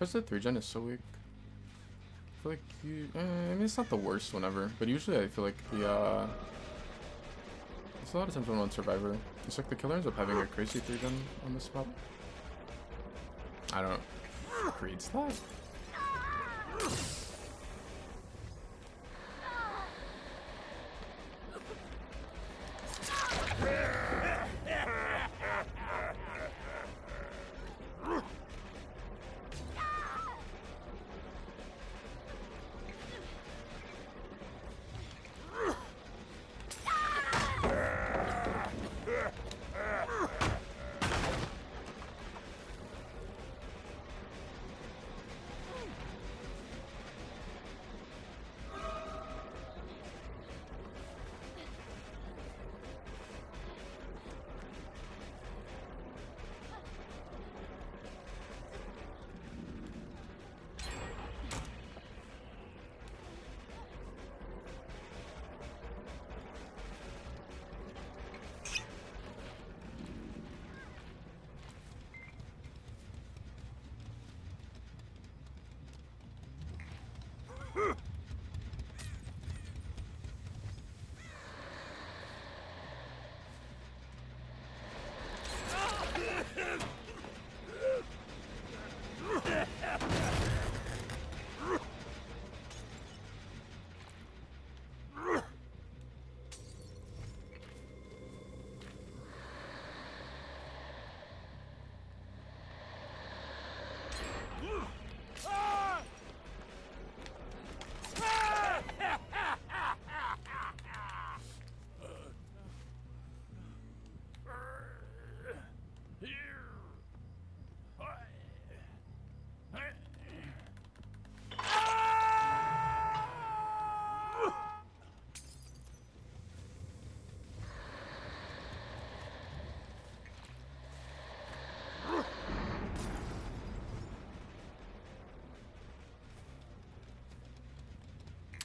Especially 3-gen is so weak. I feel like you... I mean, it's not the worst one ever, but usually I feel like the... It's a lot of times when on Survivor, it's like the Killer ends up having a crazy 3-gen on this map. I don't know. Creates that?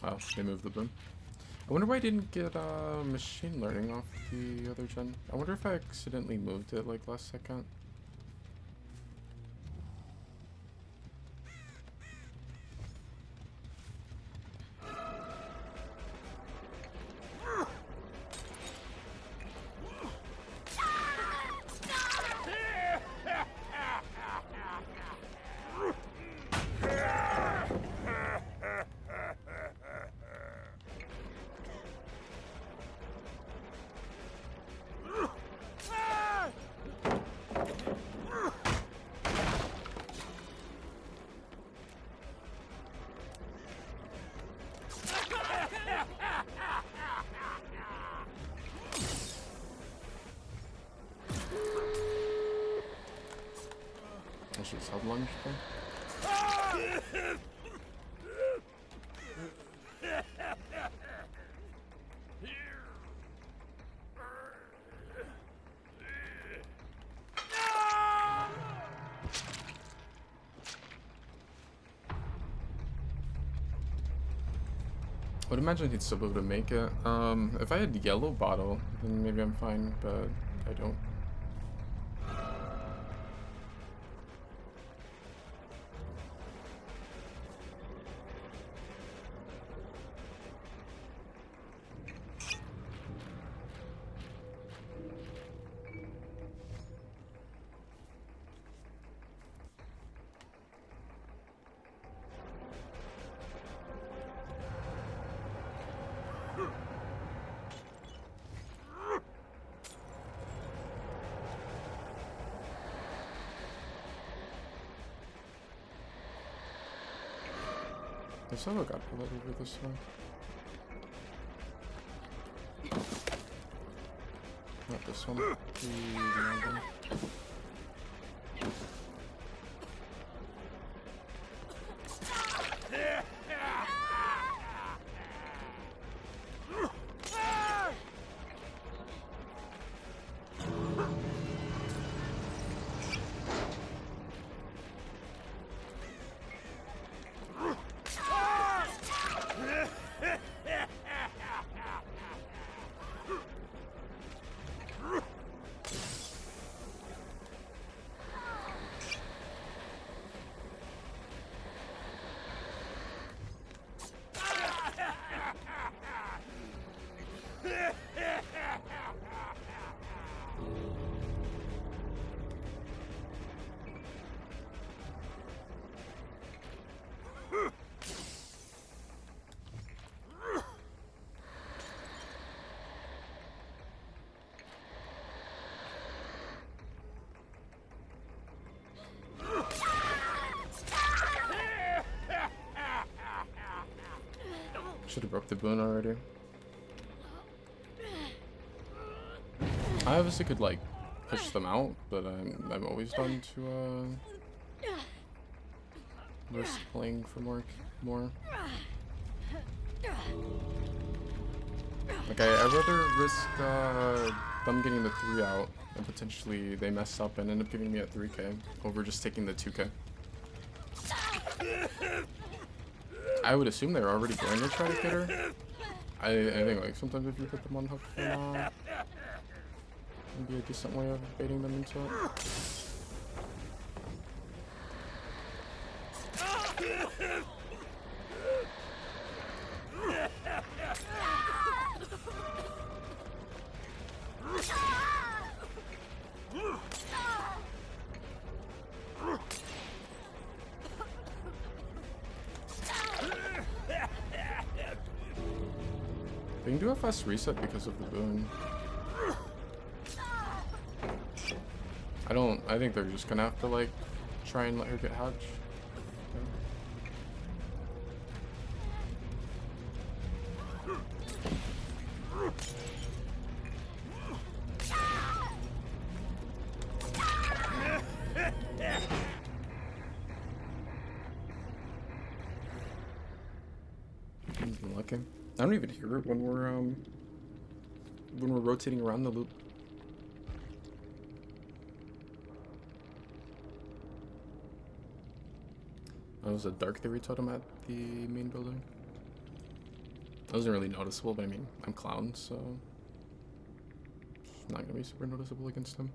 Oh, they moved the boom. I wonder why I didn't get machine learning off the other gen. I wonder if I accidentally moved it like last second. I should sub lunge thing. I would imagine he'd still be able to make it. If I had yellow bottle, then maybe I'm fine, but I don't. I still got bullet over this one. Not this one. The long one. Should have broke the boon already. I obviously could like push them out, but I'm always done to risk playing for more. Like I'd rather risk them getting the 3 out and potentially they mess up and end up giving me a 3k over just taking the 2k. I would assume they're already going to try to get her. I think like sometimes if you put them on hook for now, it'd be a decent way of baiting them into it. They can do a fast reset because of the boon. I think they're just gonna have to like try and let her get hatch. Lucky. I don't even hear it when we're rotating around the loop. That was a dark theory totem at the main building. It wasn't really noticeable, but I mean, I'm Clown, so it's not gonna be super noticeable against him.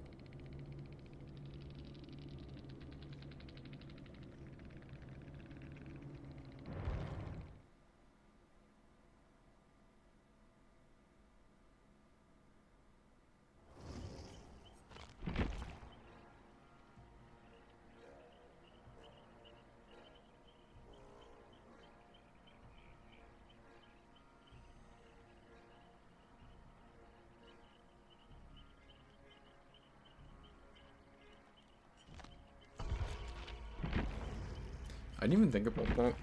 I didn't even think about that.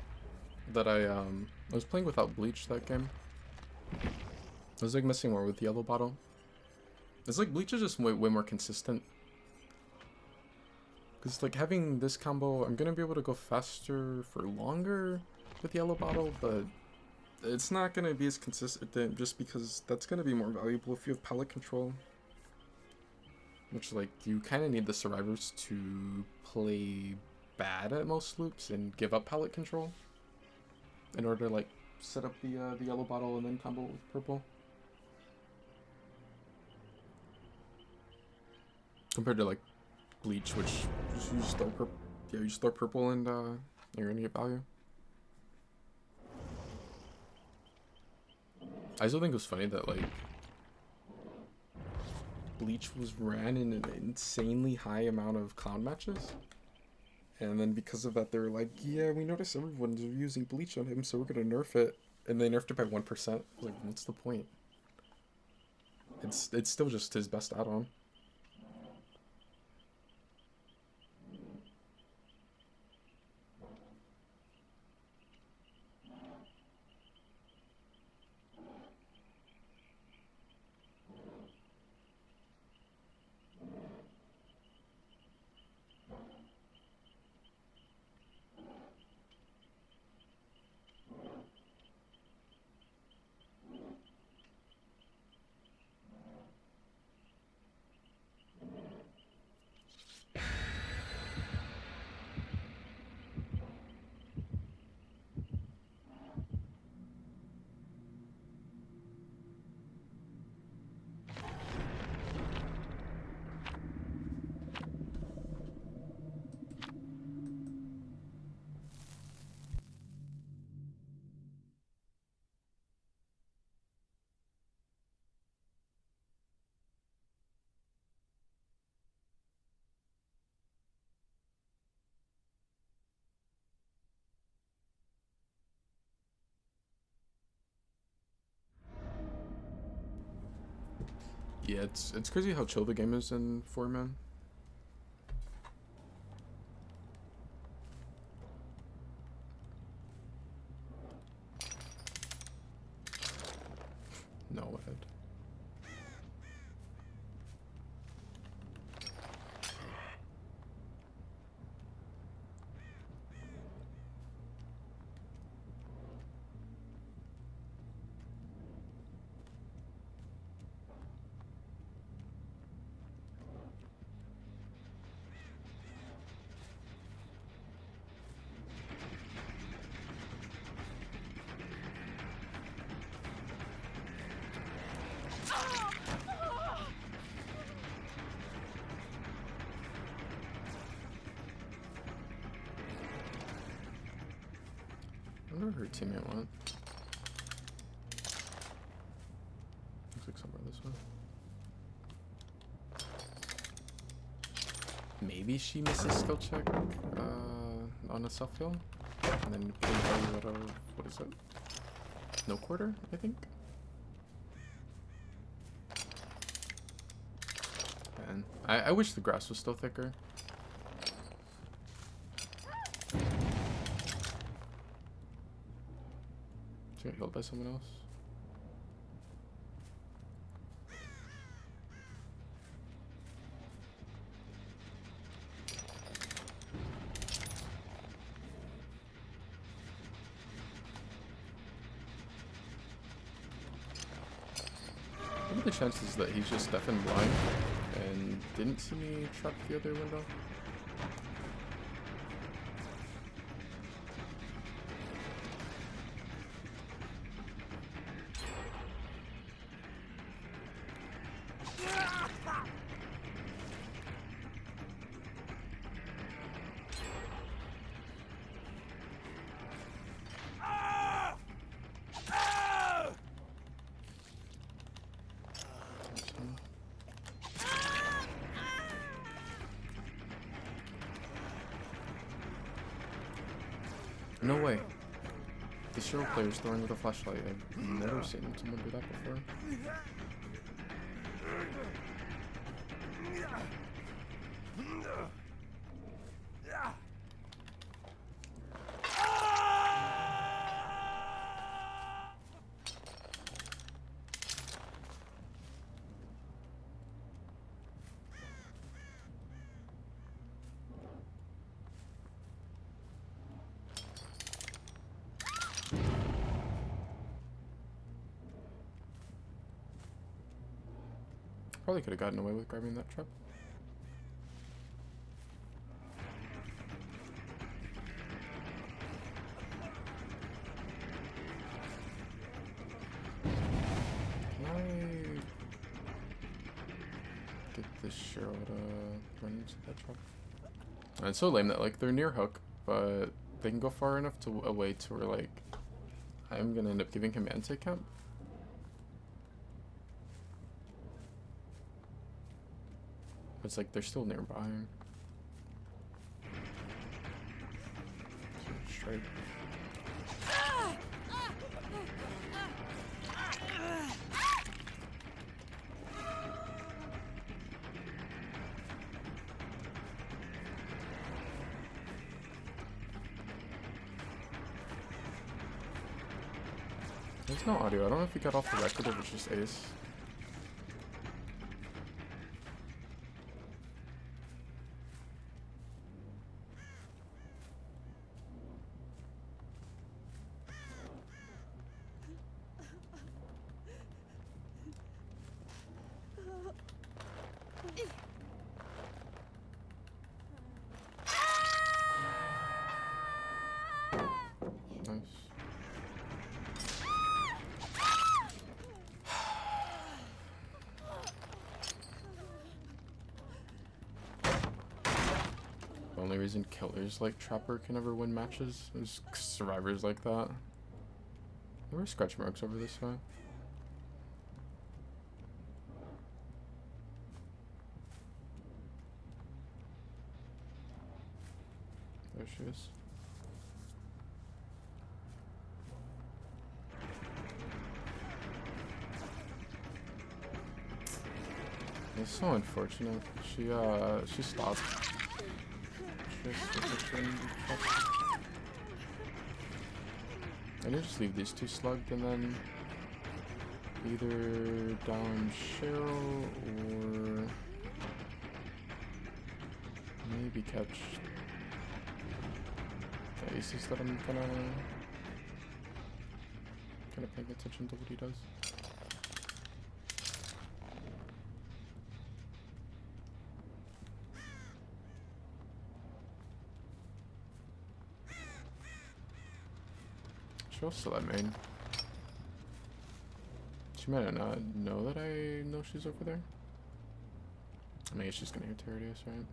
That I was playing without bleach that game. I was like messing more with yellow bottle. It's like bleach is just way more consistent. Cause like having this combo, I'm gonna be able to go faster for longer with yellow bottle, but it's not gonna be as consistent just because that's gonna be more valuable if you have palette control. Which like you kind of need the survivors to play bad at most loops and give up palette control in order to like set up the yellow bottle and then combo with purple. Compared to like bleach, which you just throw you just throw purple and you're gonna get value. I still think it was funny that like bleach was ran in an insanely high amount of clown matches. And then because of that, they were like, yeah, we noticed everyone's using bleach on him, so we're gonna nerf it. And they nerfed it by 1%. Like, what's the point? It's still just his best add-on. Yeah, it's crazy how chill the game is in 4-man. No head. I wonder where her teammate went. Looks like somewhere this way. Maybe she misses skill check on a self heal, and then putting value out of, what is it? No quarter, I think. Man, I wish the grass was still thicker. She got healed by someone else. What are the chances that he's just deaf and blind and didn't see me trap the other window? No way. The serial player is throwing with a flashlight. I've never seen someone do that before. Probably could have gotten away with grabbing that trap. Can I get this Cheryl to run into that trap? And it's so lame that like they're near hook, but they can go far enough to away to where like I'm gonna end up giving him anti-camp. It's like they're still nearby. Straight. There's no audio. I don't know if he got off the record or if it's just Ace. Nice. The only reason killers like Trapper can ever win matches is survivors like that. There were scratch marks over this way. There she is. It's so unfortunate. She stopped. I need to just leave these two slugged and then either down Cheryl or maybe catch the aces that I'm kind of paying attention to what he does. She'll still at main. She might not know that I know she's over there. I mean, it's just gonna hit Terradius, right?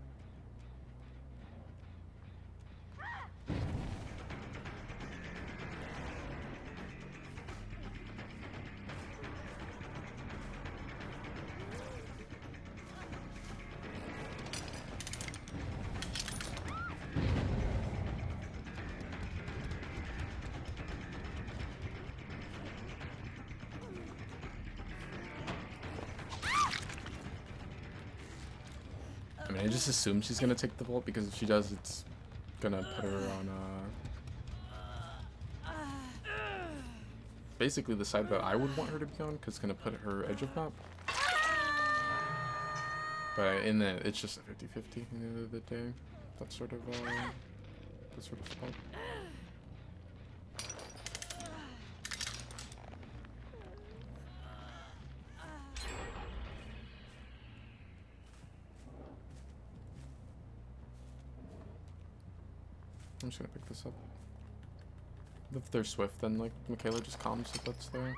I mean, I just assume she's gonna take the vault because if she does, it's gonna put her on basically the side that I would want her to be on, because it's gonna put her edge of map. But in that, it's just a 50-50 at the end of the day. That sort of spot. I'm just gonna pick this up. If they're swift, then like Michaela just calms if that's there.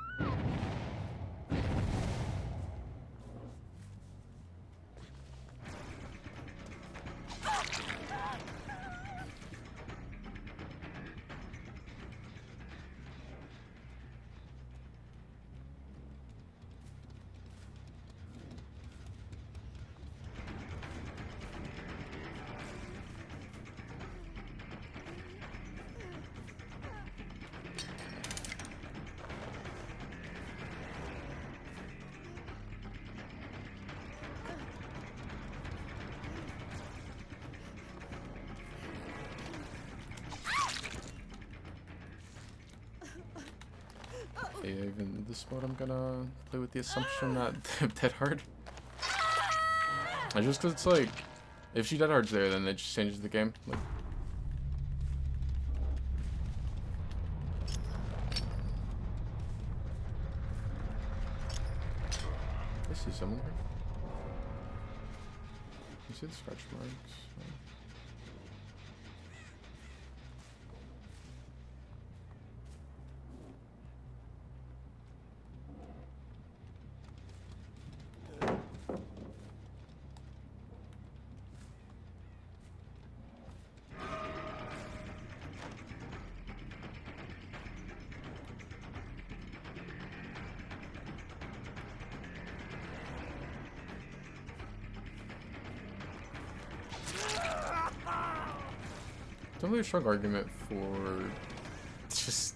Yeah, even this mode I'm gonna play with the assumption that dead hard. Just cause it's like, if she dead hard's there, then it just changes the game. Like, I see someone here. You see the scratch marks? Definitely a strong argument for just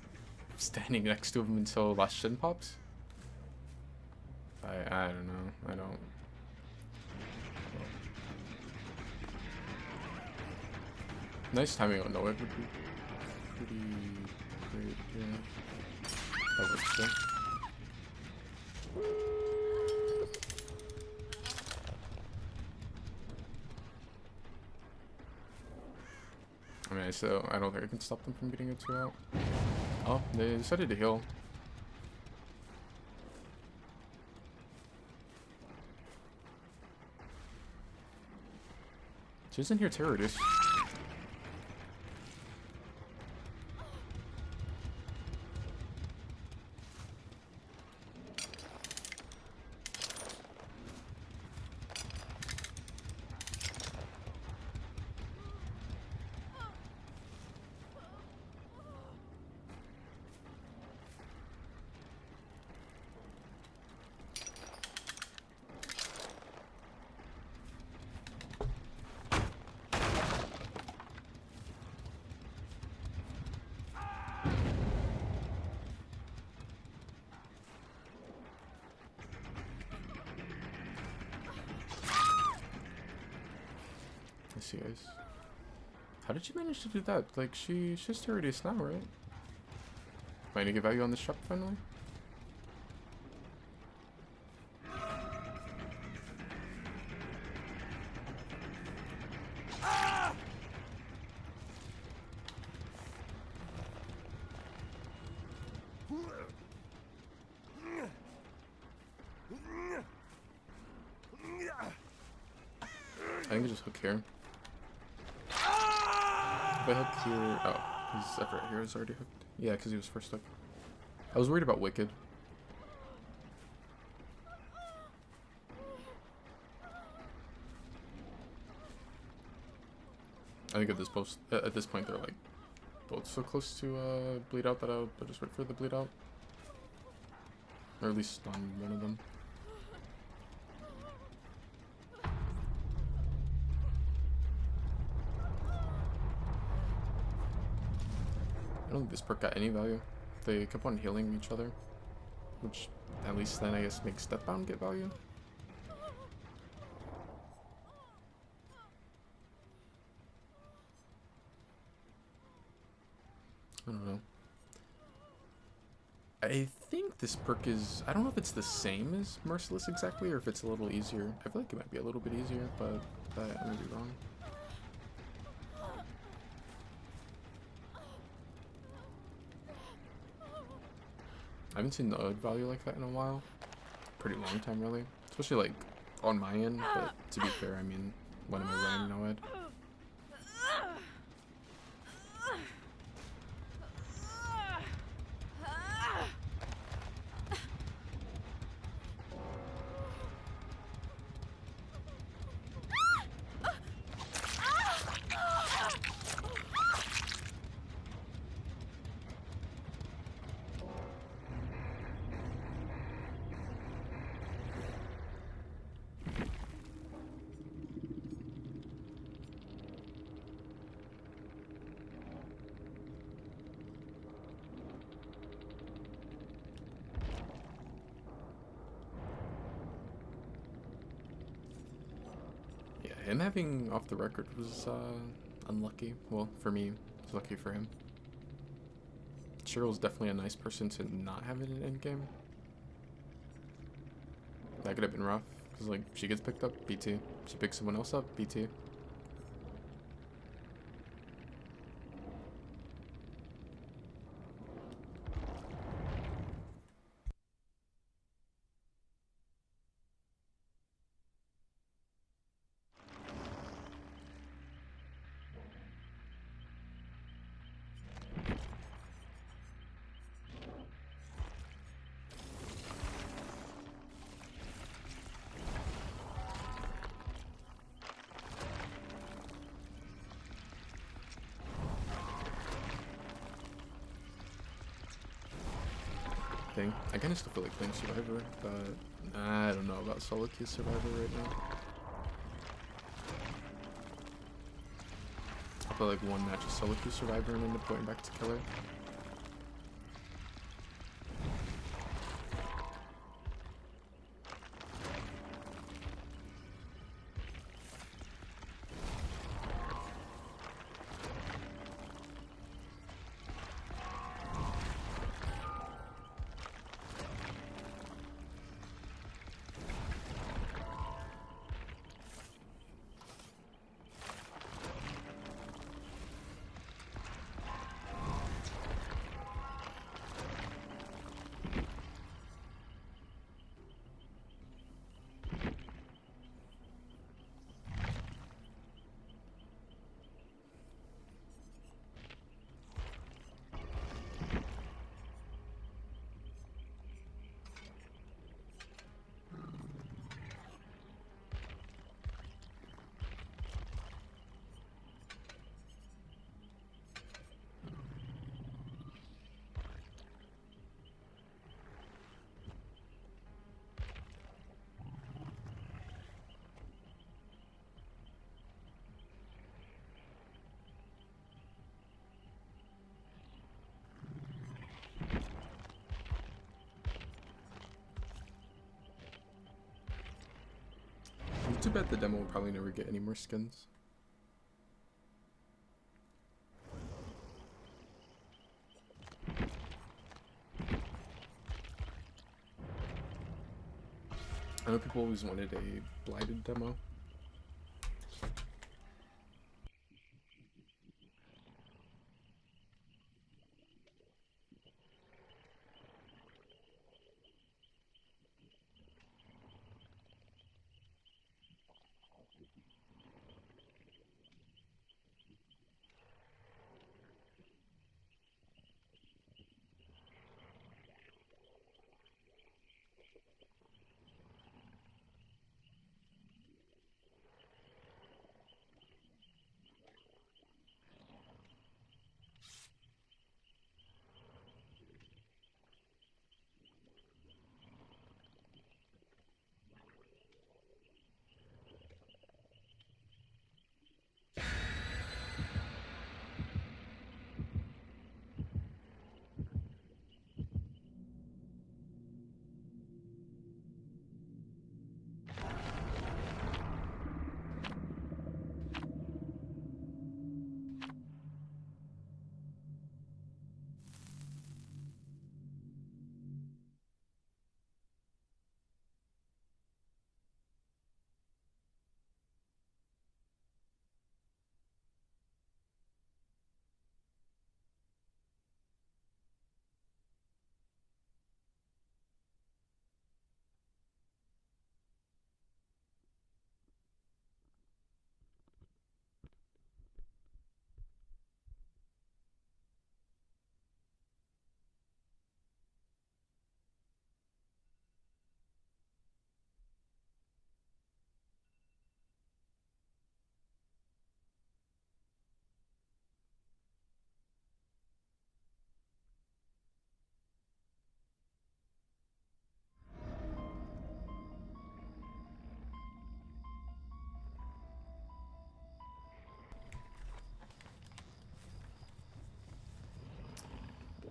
standing next to him until last shin pops. I don't know. I don't. Nice timing on Noah would be pretty great. Yeah. That works too. I mean, so I don't think I can stop them from getting a 2 out. Oh, they decided to heal. She doesn't hear terror, dude. I see, guys. How did she manage to do that? Like, she's just already now, right? Might need to get value on the shop finally? I think I just hook here. If I hook here... Oh, he's up right here. He's already hooked. Yeah, because he was first hook. I was worried about Wicked. I think at this point they're like both so close to bleed out that I'll just wait for the bleed out. Or at least on one of them. I don't think this perk got any value. They kept on healing each other, which at least then I guess makes Stepbound get value. I don't know. I think this perk is... I don't know if it's the same as Merciless exactly, or if it's a little easier. I feel like it might be a little bit easier, but I may be wrong. I haven't seen the Odd value like that in a while. Pretty long time, really. Especially, like, on my end, but to be fair, I mean, when am I running no Ed? Him having off the record was unlucky. Well, for me, it's lucky for him. Cheryl's definitely a nice person to not have in an endgame. That could have been rough, because, like, she gets picked up, BT. She picks someone else up, BT. I kind of still feel like playing Survivor, but I don't know about solo queue Survivor right now. I feel like one match of solo queue Survivor and end up going back to Killer. Too bad the demo will probably never get any more skins. I know people always wanted a blighted demo.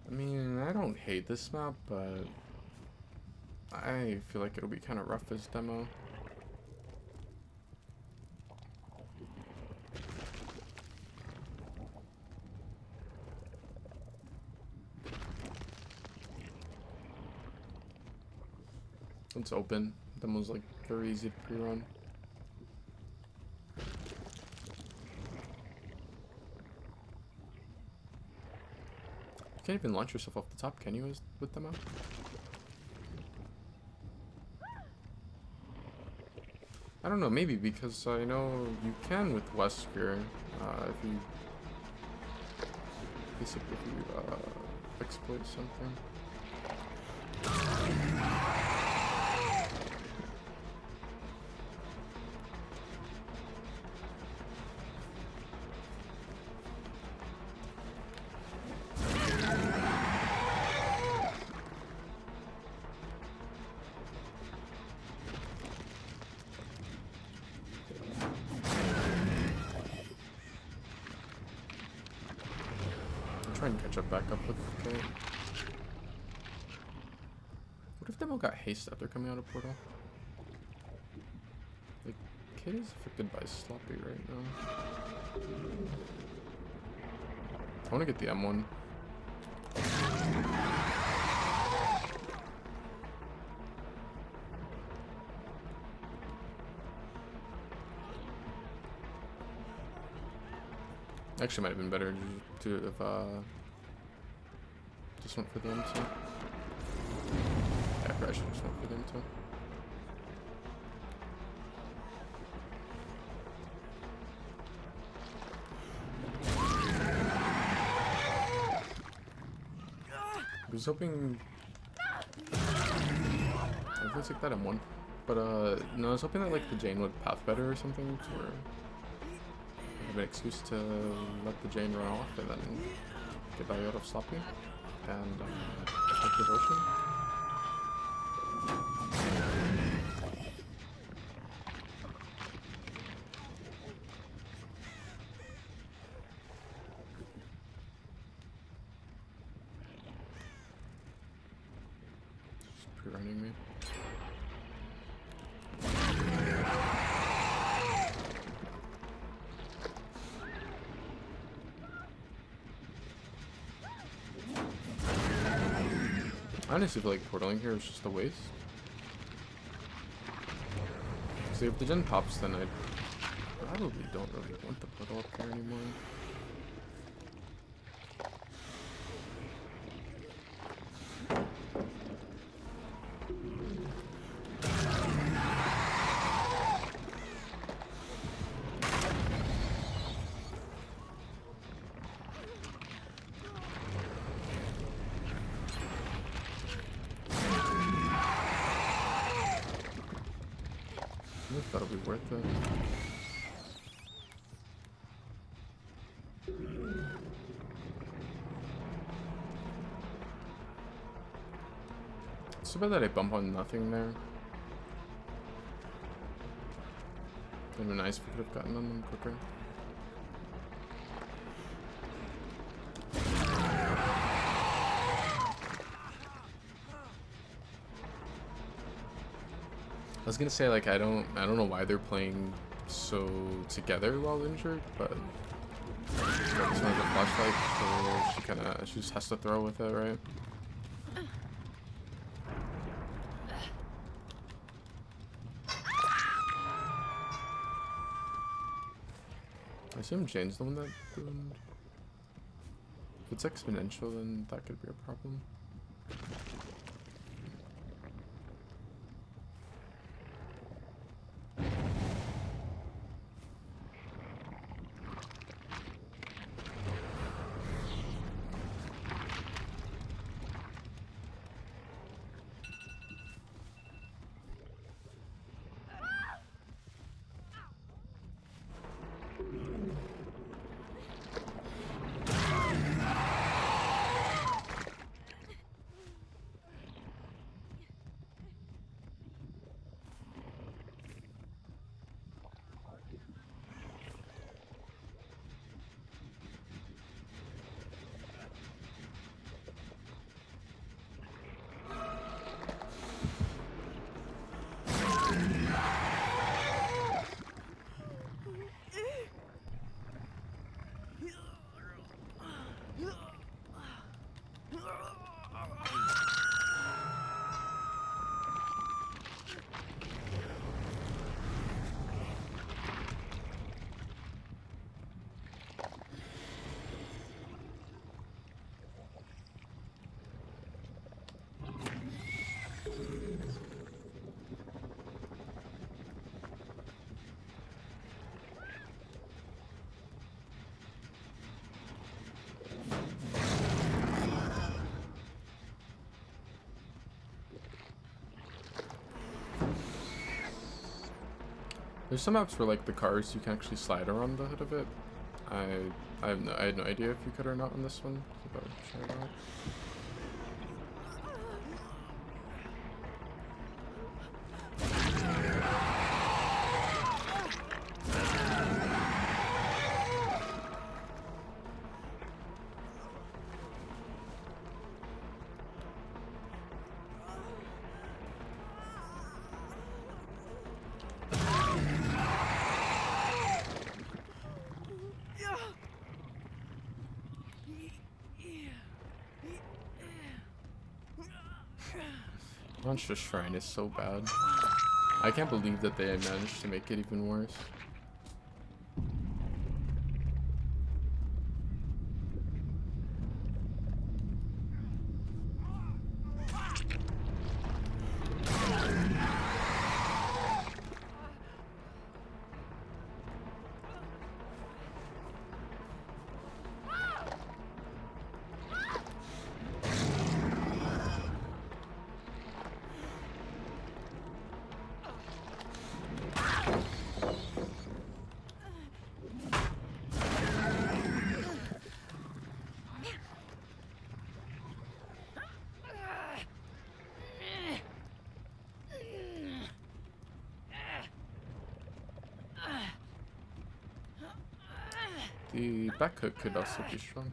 I mean, I don't hate this map, but I feel like it'll be kind of rough as demo. one's open. That one's like very easy to pre-run. You can't even launch yourself off the top, can you, with them out? I don't know, maybe because I know you can with Wesker, if you basically exploit something. Try and catch up back up with Kate. What if Demo got haste after coming out of portal? Like, Kate is affected by Sloppy right now. I want to get the M1. Actually, might have been better to have just went for the M2. Yeah, I probably should have just went for the M2. I was hoping. I was take that M1, but no, I was hoping that like the Jane would path better or something, or have an excuse to let the Jane run off and then get out of Sloppy and take devotion. Just pre-running me. I honestly feel like portaling here is just a waste. So if the gen pops, then I probably don't really want the portal up here anymore. I thought it'd be worth it. It's too bad that I bump on nothing there. It'd been nice if we could have gotten on them quicker. I was gonna say, like, I don't know why they're playing so together while injured, but this one's a flashlight, so she just has to throw with it, right? I assume Jane's the one that boomed. If it's exponential, then that could be a problem. There's some maps where like the cars you can actually slide around the hood of it. I had no idea if you could or not on this one. So I would try it out. Monster Shrine is so bad. I can't believe that they managed to make it even worse. The back hook could also be strong.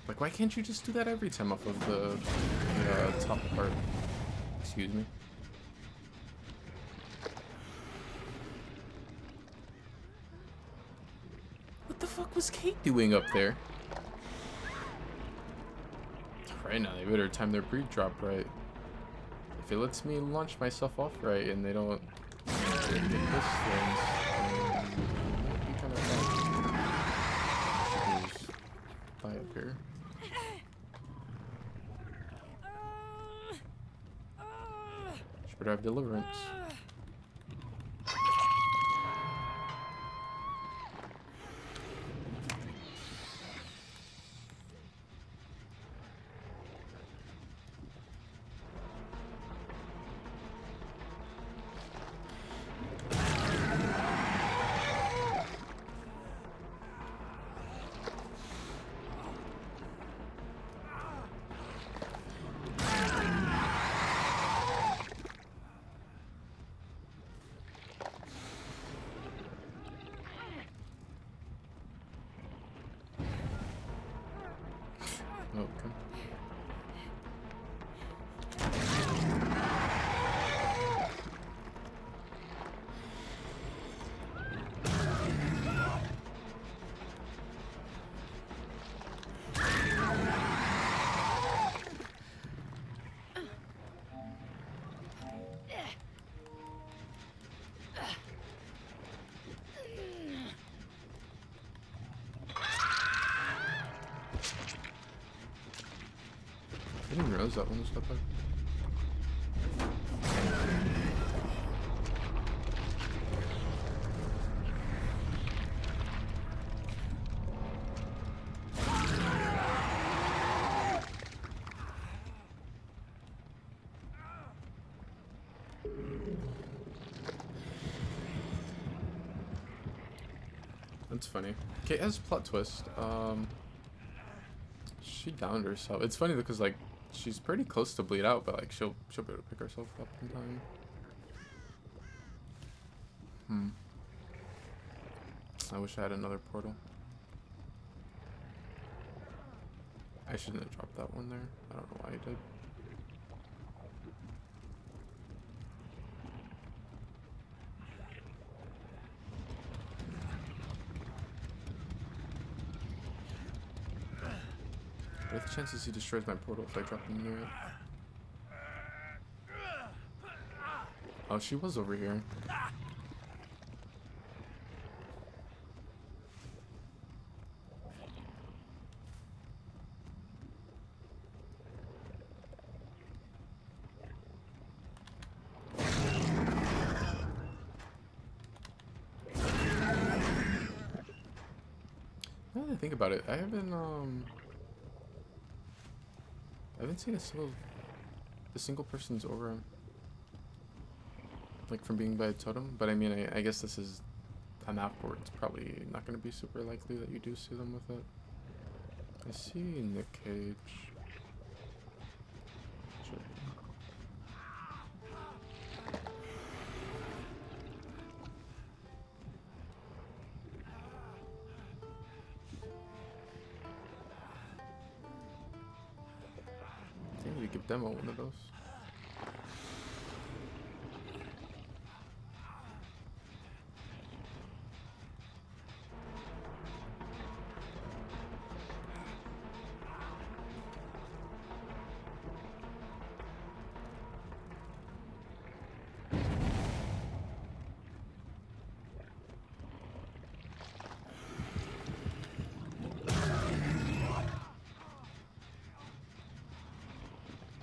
Like, why can't you just do that every time off of the top part? Excuse me. What the fuck was Kate doing up there? Right now, they better time their pre-drop right. If it lets me launch myself off right and they don't get this thing, might be kind of bad. Should just fly up here. Should better have deliverance. Okay. I didn't realize that one was that bad. That's funny. Kate has a plot twist. She downed herself. It's funny because like she's pretty close to bleed out, but like she'll be able to pick herself up in time. I wish I had another portal. I shouldn't have dropped that one there. I don't know why I did. What are the chances he destroys my portal if I drop him near it? Oh, she was over here. Now that I think about it, I haven't seen a single the single person's over him. Like from being by a totem. But I mean, I guess this is a map where it's probably not going to be super likely that you do see them with it. I see Nick Cage. Sure. I think we could demo one of those.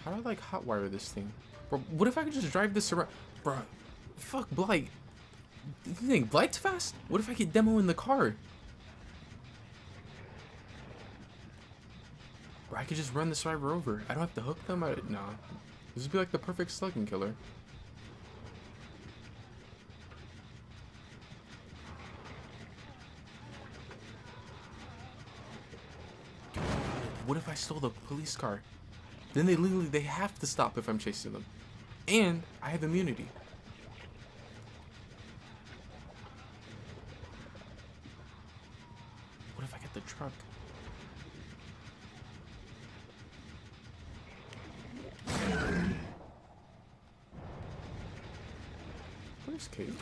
How do I like hotwire this thing? Bro, what if I could just drive this around? Bro, fuck Blight. You think Blight's fast? What if I could demo in the car? Bro, I could just run the survivor over. I don't have to hook them. Nah. This would be like the perfect slugging killer. What if I stole the police car? Then they have to stop if I'm chasing them. And I have immunity. What if I get the truck? Where's Kate?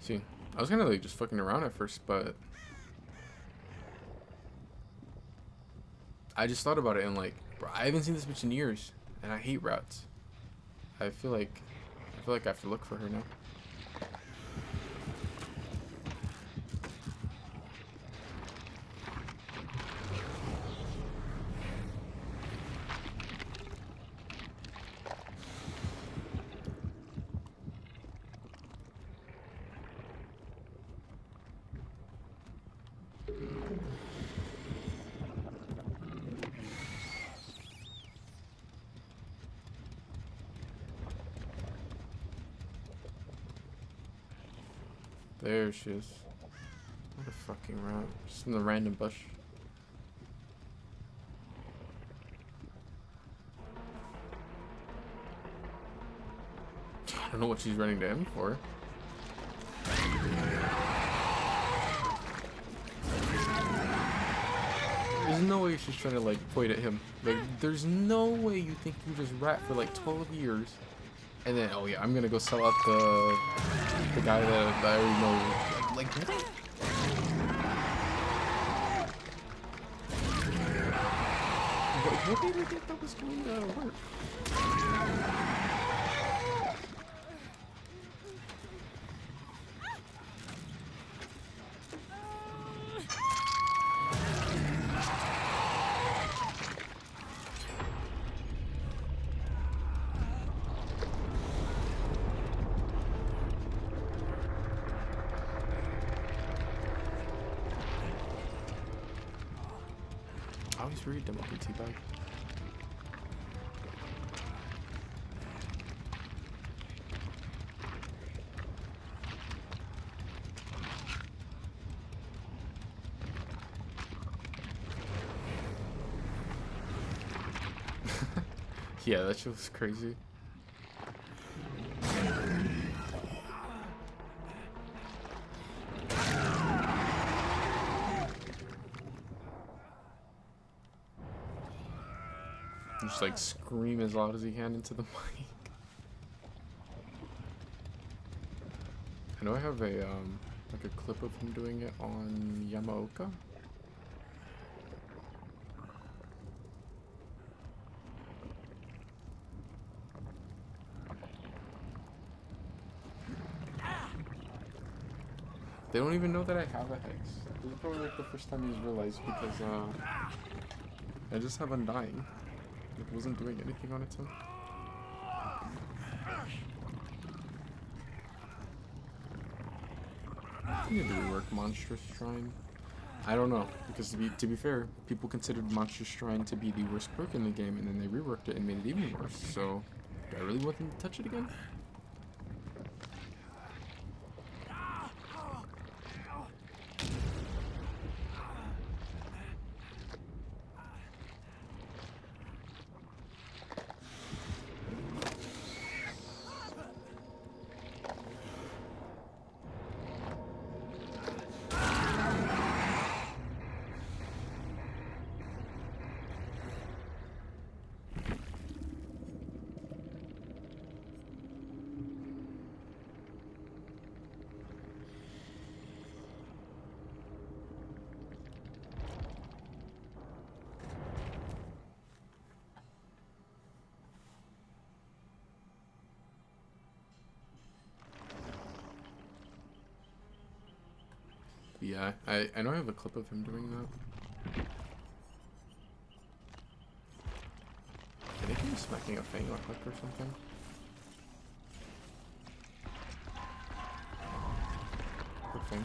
See, I was kind of like just fucking around at first, but I just thought about it and like, bro, I haven't seen this bitch in years, and I hate rats. I feel like I have to look for her now. There she is. What a fucking rat. Just in the random bush. I don't know what she's running to him for. There's no way she's trying to like point at him. Like, there's no way you think you just rat for like 12 years. And then, oh yeah, I'm gonna go sell out the guy that I already know. Like what? What made me think that was going to work? I always read them up in teabag. Yeah, that shit was crazy. Just like scream as loud as he can into the mic. I know I have a like a clip of him doing it on Yamaoka. They don't even know that I have a hex. This is probably like the first time he's realized because I just have Undying. It wasn't doing anything on its own. I need to rework Monstrous Shrine. I don't know, because to be fair, people considered Monstrous Shrine to be the worst perk in the game, and then they reworked it and made it even worse. So, do I really want them to touch it again? Yeah, I know I have a clip of him doing that. I think he was smacking a fang look or something. Good thing.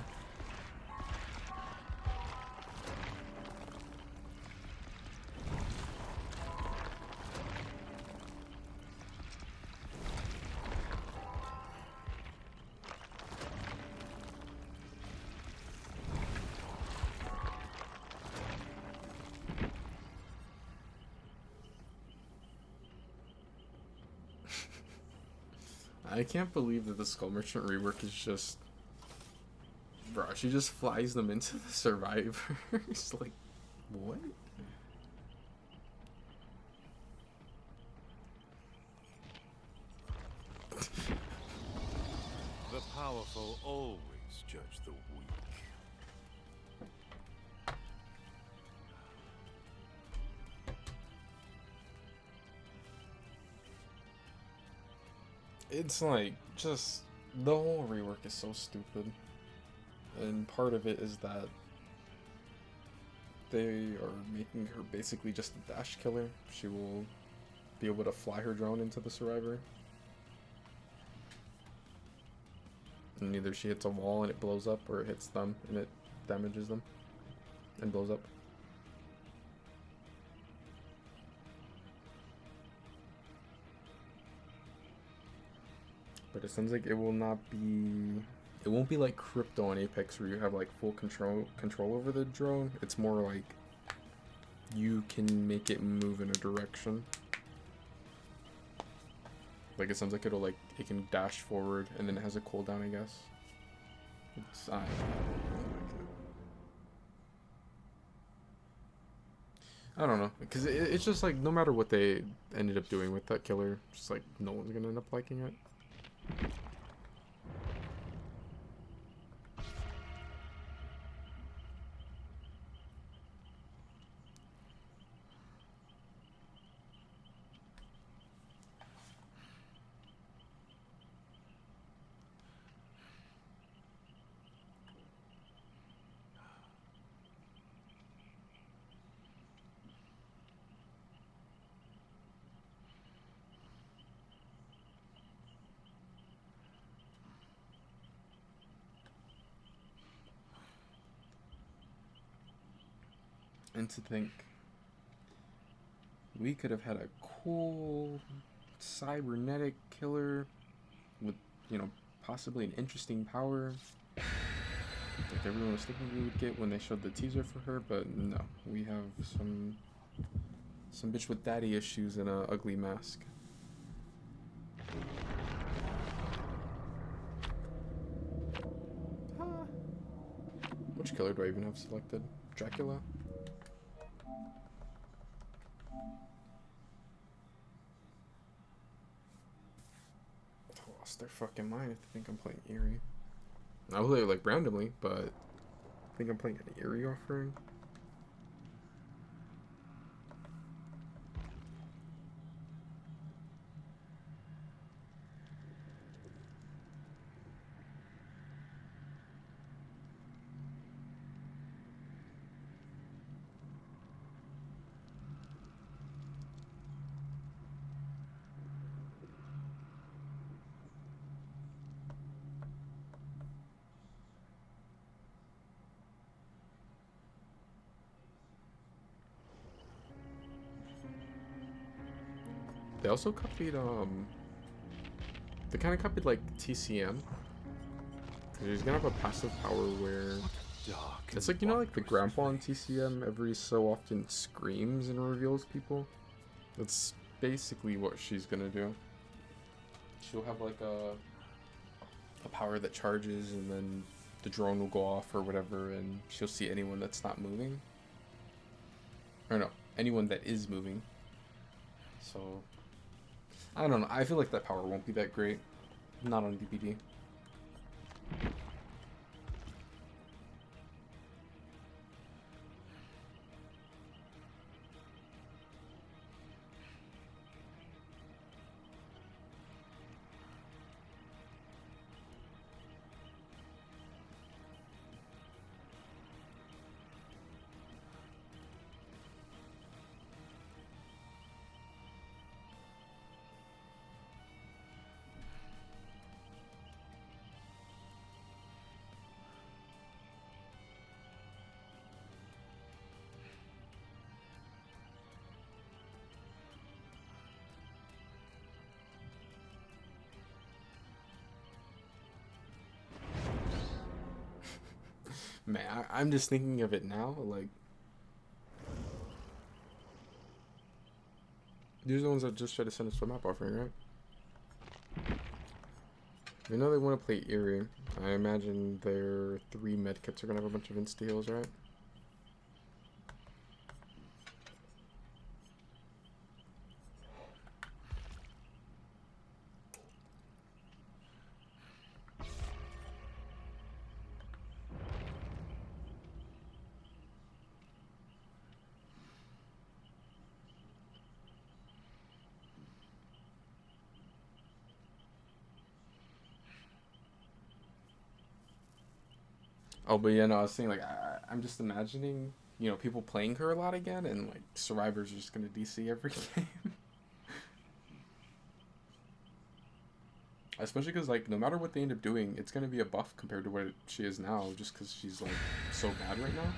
I can't believe that the Skull Merchant rework is just... Bro, she just flies them into the survivors. Like, what? The powerful always judge the weak. It's like, just... The whole rework is so stupid. And part of it is that they are making her basically just a dash killer. She will be able to fly her drone into the survivor. And either she hits a wall and it blows up, or it hits them and it damages them and blows up. But it seems like it will not be... It won't be like Crypto on Apex where you have like full control over the drone. It's more like you can make it move in a direction. Like it sounds like it can dash forward and then it has a cooldown, I guess. It's I don't know, because it's just like no matter what they ended up doing with that killer, just like no one's gonna end up liking it. And to think we could have had a cool cybernetic killer with, you know, possibly an interesting power like everyone was thinking we would get when they showed the teaser for her, but no, we have some bitch with daddy issues and a ugly mask. Which killer do I even have selected? Dracula? Lost their fucking mind if they think I'm playing Eerie. I'll play it like randomly, but I think I'm playing an Eerie offering. They also copied they kind of copied like TCM. He's gonna have a passive power where Dark. it's like, you know, like the grandpa in TCM every so often screams and reveals people. That's basically what she's gonna do. She'll have like a power that charges, and then the drone will go off or whatever, and she'll see anyone that's not moving. Or no, anyone that is moving. So I don't know. I feel like that power won't be that great. Not on DPD. Man, I'm just thinking of it now, like, these are the ones that just tried to send us to a map offering, right? We know they want to play Eerie. I imagine their 3 medkits are going to have a bunch of insta-heals, right? Oh, but yeah, no, I was saying, like, I'm just imagining, you know, people playing her a lot again, and, like, survivors are just gonna DC every game. Especially because, like, no matter what they end up doing, it's gonna be a buff compared to what she is now, just because she's, like, so bad right now.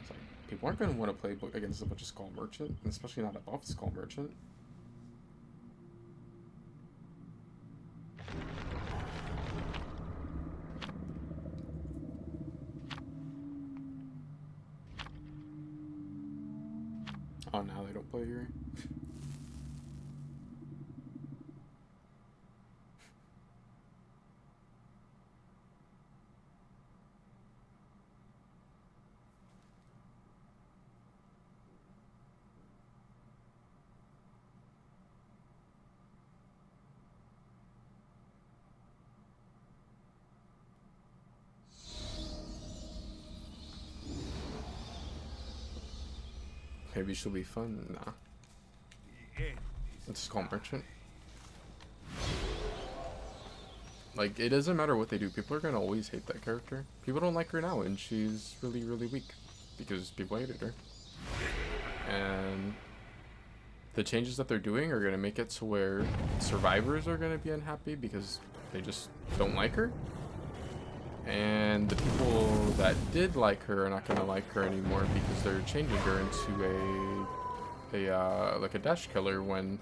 It's like, people aren't gonna want to play against a bunch of Skull Merchant, and especially not a buff Skull Merchant. Oh, now they don't play Yuri. Maybe she'll be fun. Nah. Let's just call Merchant. Like, it doesn't matter what they do. People are gonna always hate that character. People don't like her now, and she's really, really weak. Because people hated her. And the changes that they're doing are gonna make it to where survivors are gonna be unhappy because they just don't like her. And the people that did like her are not gonna like her anymore because they're changing her into like a dash killer, when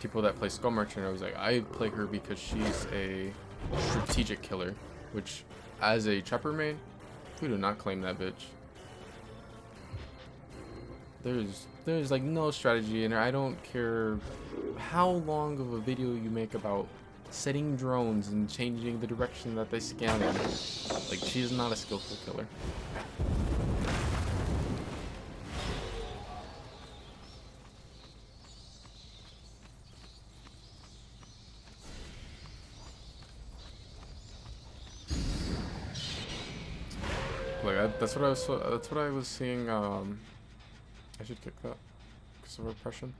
people that play Skull Merchant, I was like, I play her because she's a strategic killer, which as a Trapper main, we do not claim that bitch. There's like no strategy in her. I don't care how long of a video you make about setting drones and changing the direction that they scan in. Like, she's not a skillful killer. Like, that's what I was seeing. I should kick that because of oppression.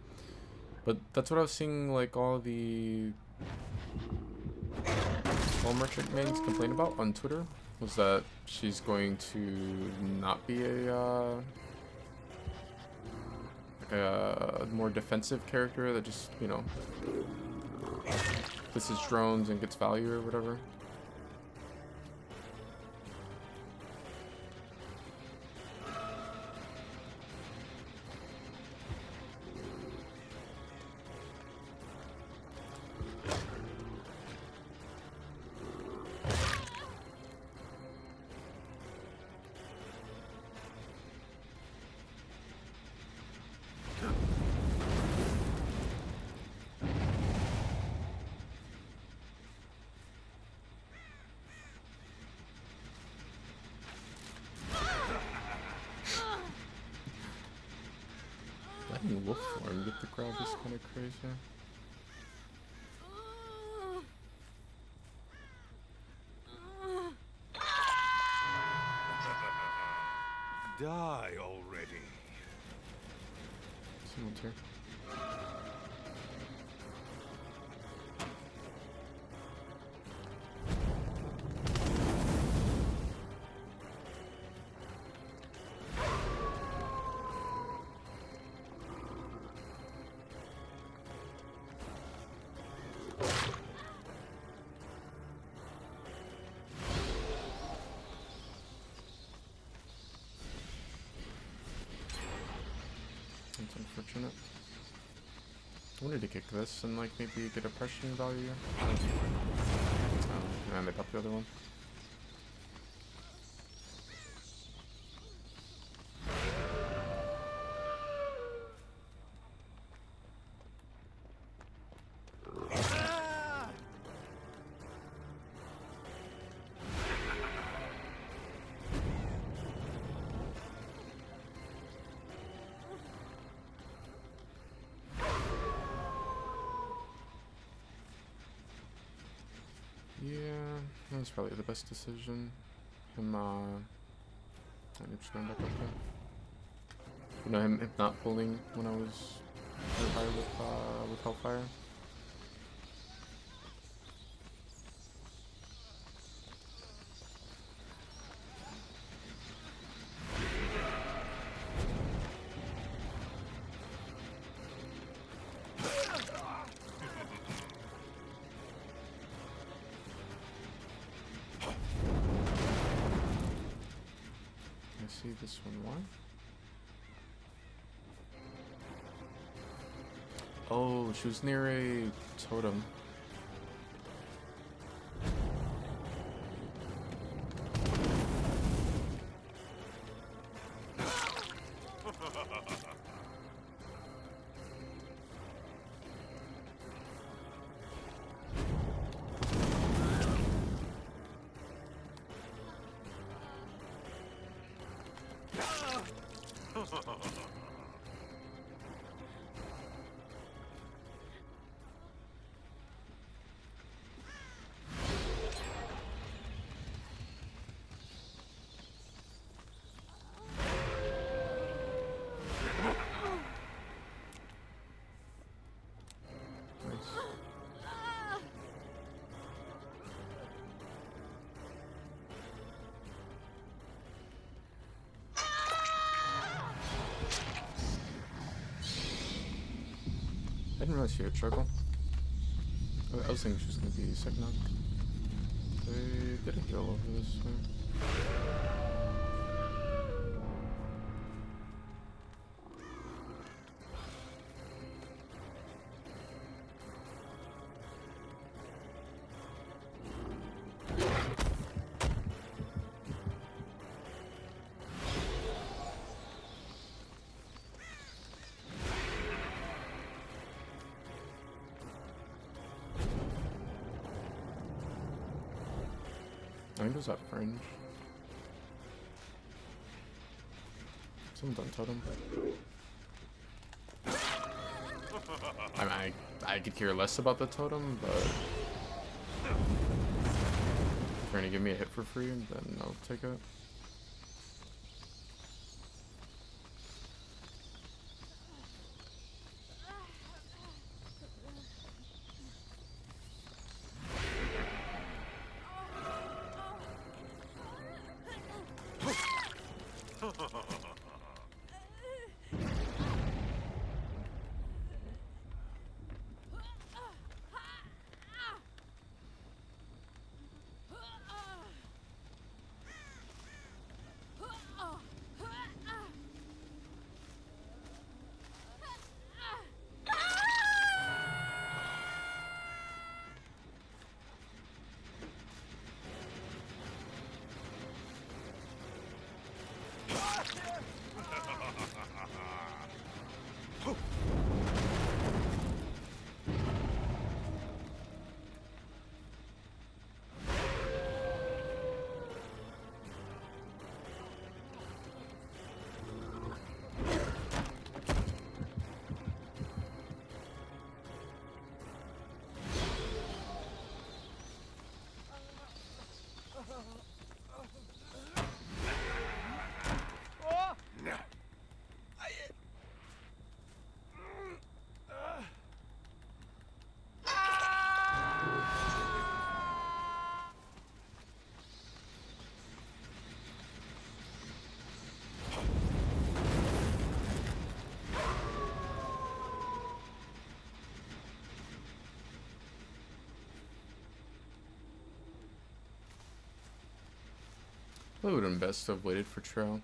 But that's what I was seeing, like, all the Skull Merchant mains complain about on Twitter, was that she's going to not be like a more defensive character that just, you know, this is drones and gets value or whatever. letting wolf form get the crowd is kind of crazy. Die already. Someone's here. That's unfortunate. I wanted to kick this and like maybe get a pressure value. Oh, and they popped the other one. Yeah, that was probably the best decision. Him, I'm just going back up there. You know, him not pulling when I was nearby with Hellfire. See this one, why? Oh, she was near a totem. I didn't really see her struggle. I was thinking she was going to be second knock. They did a heal over this way. I think it was that fringe. Someone's on totem. I mean, I could care less about the totem, but if you're gonna give me a hit for free, then I'll take it. Probably would have been best to have waited for trail.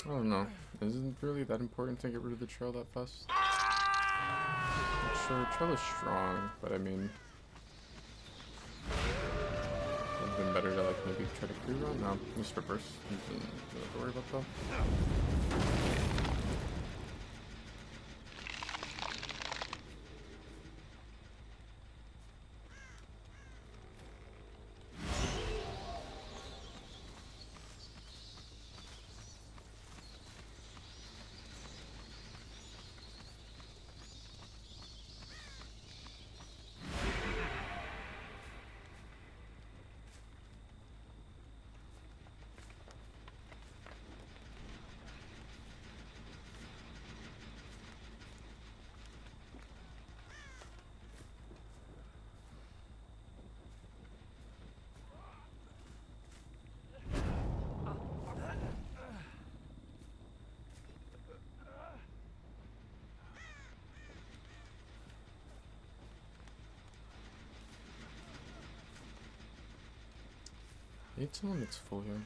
I don't know. Isn't it really that important to get rid of the trail that fast? Sure, trail is strong, but I mean, it would have been better to like maybe try to clear run. No, just reverse. Don't have to worry about that. I need someone that's full here.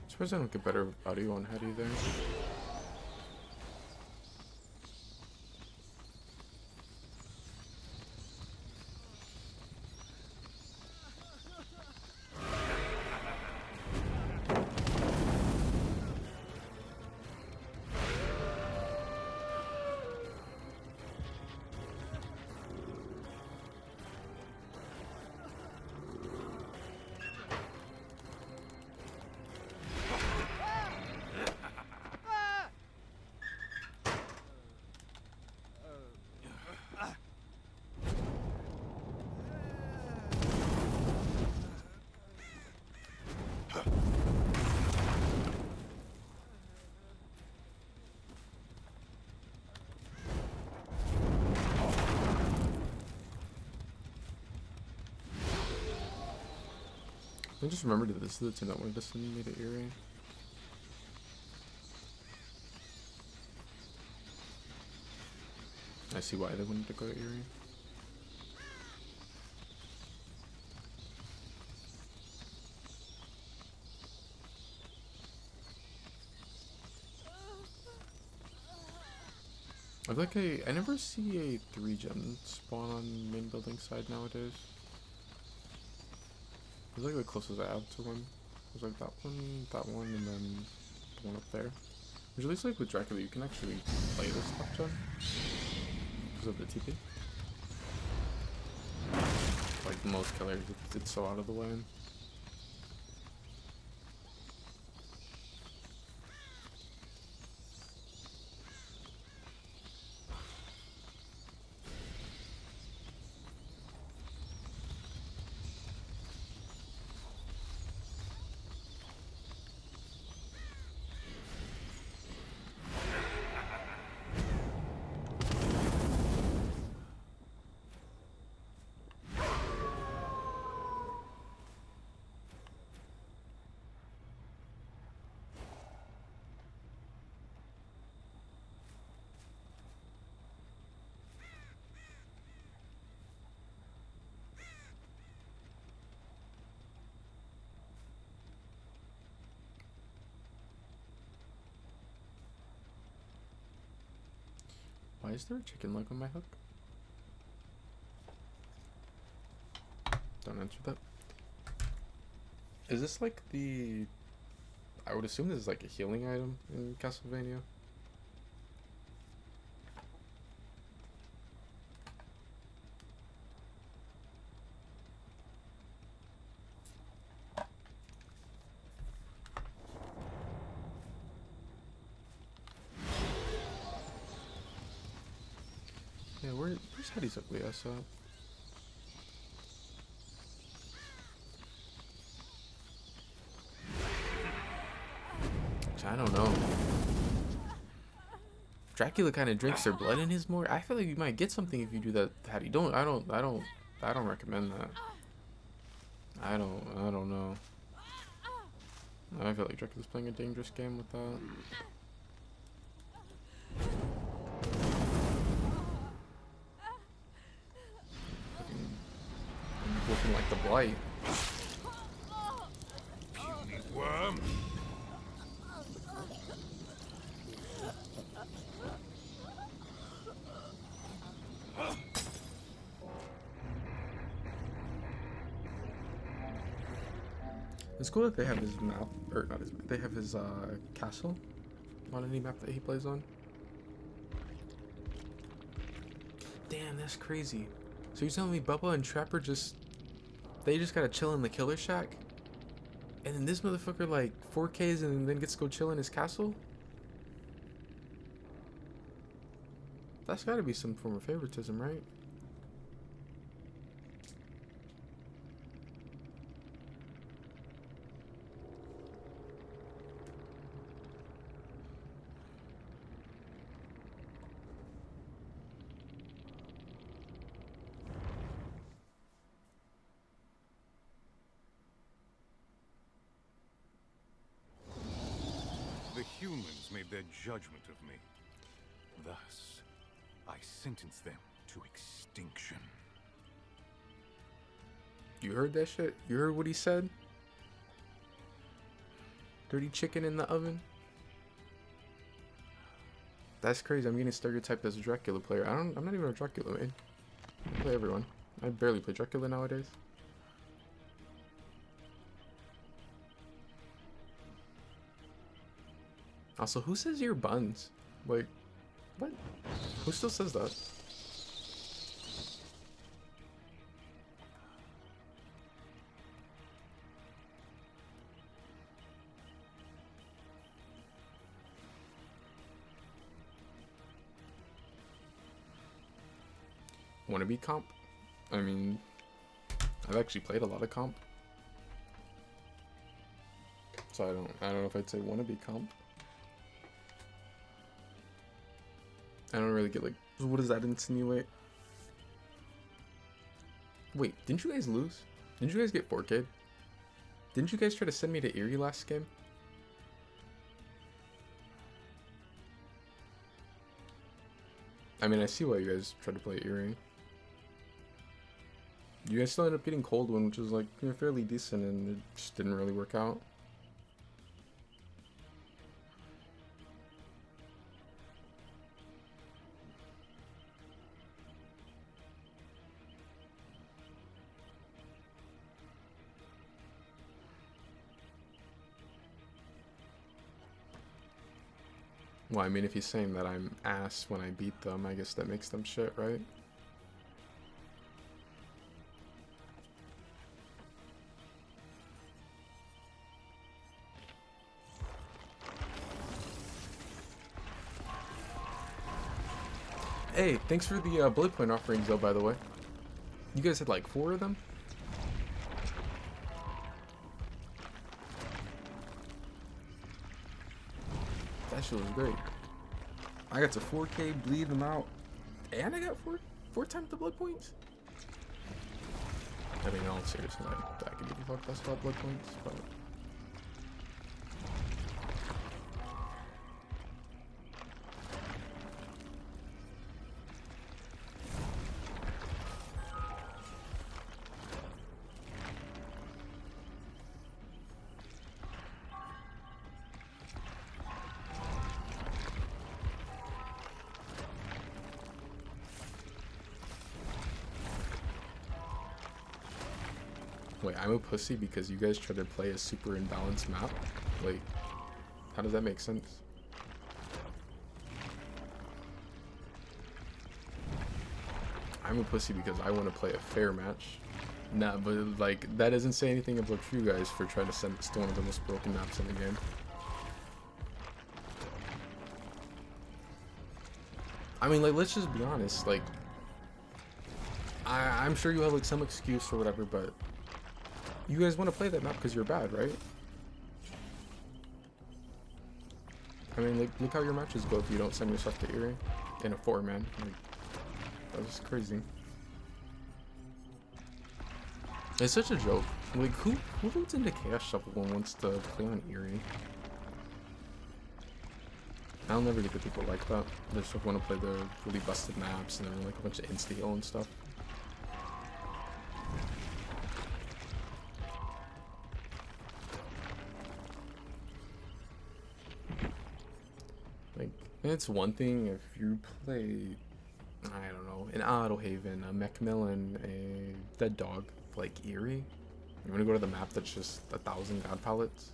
Suppose I don't get better audio on head either. I just remembered that this is the team that wanted to send me to Erie. I see why they wanted to go to Erie. I feel like I never see a 3-gen spawn on main building side nowadays. It's like the closest I have to one. There's like that one, and then the one up there. Usually it's like with Dracula, you can actually play this top gen because of the TP. Like most killers, it's so out of the way. Why is there a chicken leg on my hook? Don't answer that. Is this like the... I would assume this is like a healing item in Castlevania. Yeah, where's Hetty's ugly ass at? I don't know. Dracula kind of drinks their blood in his more. I feel like you might get something if you do that, Hattie. I don't recommend that. I don't know. I feel like Dracula's playing a dangerous game with that. Looking like the Blight. Puny worm. It's cool that they have his map, or not his map, they have his castle on any map that he plays on. Damn, that's crazy. So you're telling me Bubba and Trapper they just gotta chill in the killer shack? And then this motherfucker like 4Ks and then gets to go chill in his castle? That's gotta be some form of favoritism, right? The humans made their judgment of me. Thus, I sentence them to extinction. You heard that shit? You heard what he said? Dirty chicken in the oven? That's crazy. I'm getting stereotyped as a Dracula player. I'm not even a Dracula main. I play everyone. I barely play Dracula nowadays. Also, who says you're buns? Like, what? Who still says that? Wannabe comp? I mean, I've actually played a lot of comp. So I don't know if I'd say wannabe comp. I don't really get like, what does that insinuate? Wait, didn't you guys lose? Didn't you guys get 4K'd? Didn't you guys try to send me to Erie last game? I mean, I see why you guys tried to play Erie. You guys still ended up getting Cold One, which was like fairly decent, and it just didn't really work out. Well, I mean, if he's saying that I'm ass when I beat them, I guess that makes them shit, right? Hey, thanks for the bullet point offerings, though, by the way. You guys had like 4 of them? That shit was great. I got to 4K, bleed them out, and I got 4 times the blood points? I mean, in all seriousness, I could give a fuck less about blood points, but... Wait, I'm a pussy because you guys try to play a super imbalanced map? Like, how does that make sense? I'm a pussy because I want to play a fair match. Nah, but like, that doesn't say anything about you guys for trying to send us to one of the most broken maps in the game. I mean, like, let's just be honest, like, I'm sure you have like some excuse or whatever, but you guys want to play that map because you're bad, right? I mean, like, look how your matches go if you don't send yourself to Erie in a 4-man. Like, that was crazy. It's such a joke. Like, who votes into Chaos Shuffle and wants to play on Erie? I'll never get the people like that. They just want to play the really busted maps and then like a bunch of insta-heal and stuff. Like, it's one thing if you play, I don't know, an Autohaven, a Macmillan, a Dead Dog, like Erie. You want to go to the map that's just 1,000 god pallets?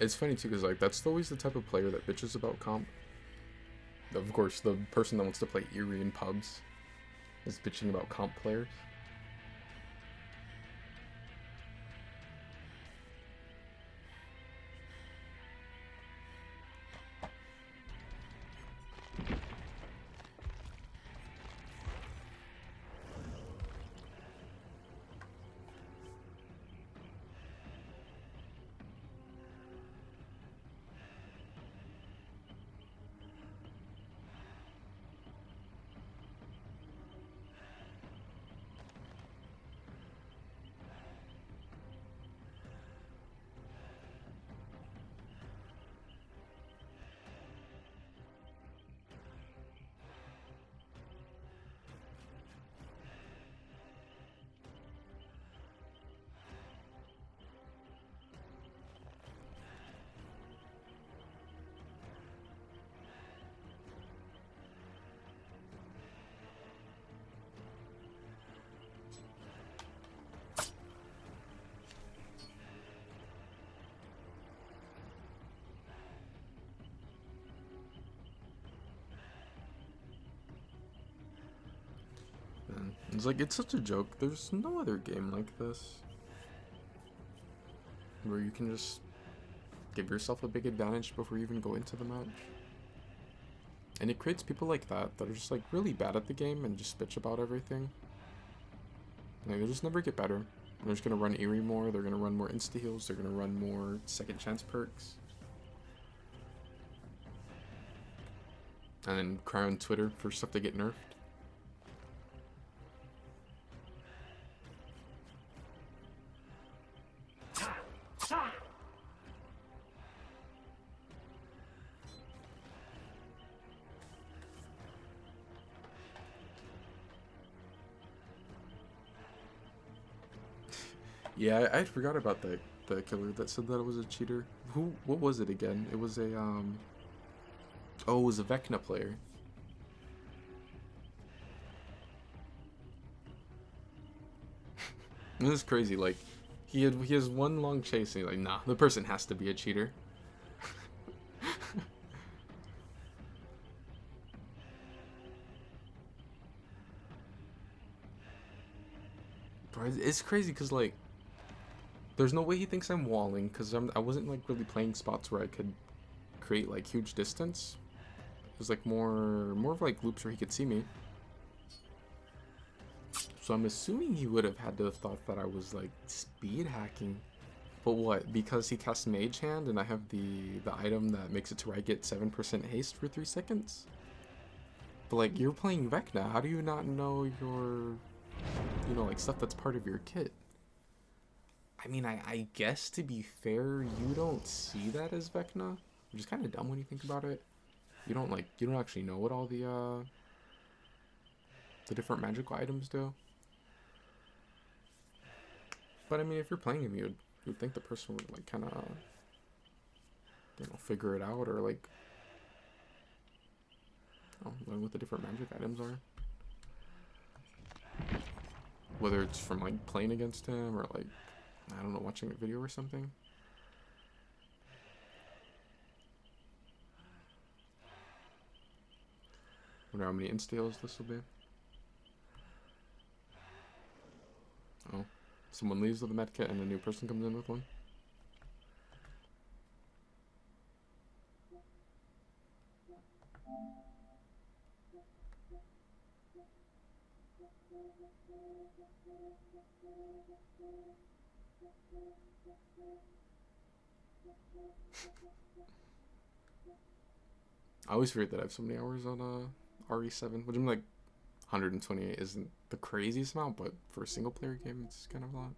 It's funny too, because like that's always the type of player that bitches about comp. Of course, the person that wants to play Erie in pubs is bitching about comp players. Man, it's like, it's such a joke. There's no other game like this. where you can just give yourself a big advantage before you even go into the match. And it creates people like that that are just like really bad at the game and just bitch about everything. Like, they'll just never get better. They're just gonna run Eerie more, they're gonna run more insta heals, they're gonna run more second chance perks. And then cry on Twitter for stuff to get nerfed. Yeah, I forgot about the killer that said that it was a cheater. What was it again? It was a oh, it was a Vecna player. This is crazy. Like, he has one long chase, and he's like, nah, the person has to be a cheater. Bro, it's crazy because like, there's no way he thinks I'm walling because I wasn't like really playing spots where I could create like huge distance. It was like more of like loops where he could see me. So I'm assuming he would have had to have thought that I was like speed hacking. But what? Because he casts Mage Hand and I have the item that makes it to where I get 7% haste for 3 seconds? But like, you're playing Vecna, how do you not know your, you know, like stuff that's part of your kit? I mean, I guess to be fair, you don't see that as Vecna, which is kind of dumb when you think about it. You don't actually know what all the different magical items do. But I mean, if you're playing him, you'd think the person would like kind of, you know, figure it out or like, you know, learn what the different magic items are. Whether it's from like playing against him or like, I don't know, watching a video or something. Wonder how many insta-heals this will be. Oh. Someone leaves with a medkit and a new person comes in with one. I always forget that I have so many hours on RE7, which I'm like 128 isn't the craziest amount, but for a single player game it's kind of a lot.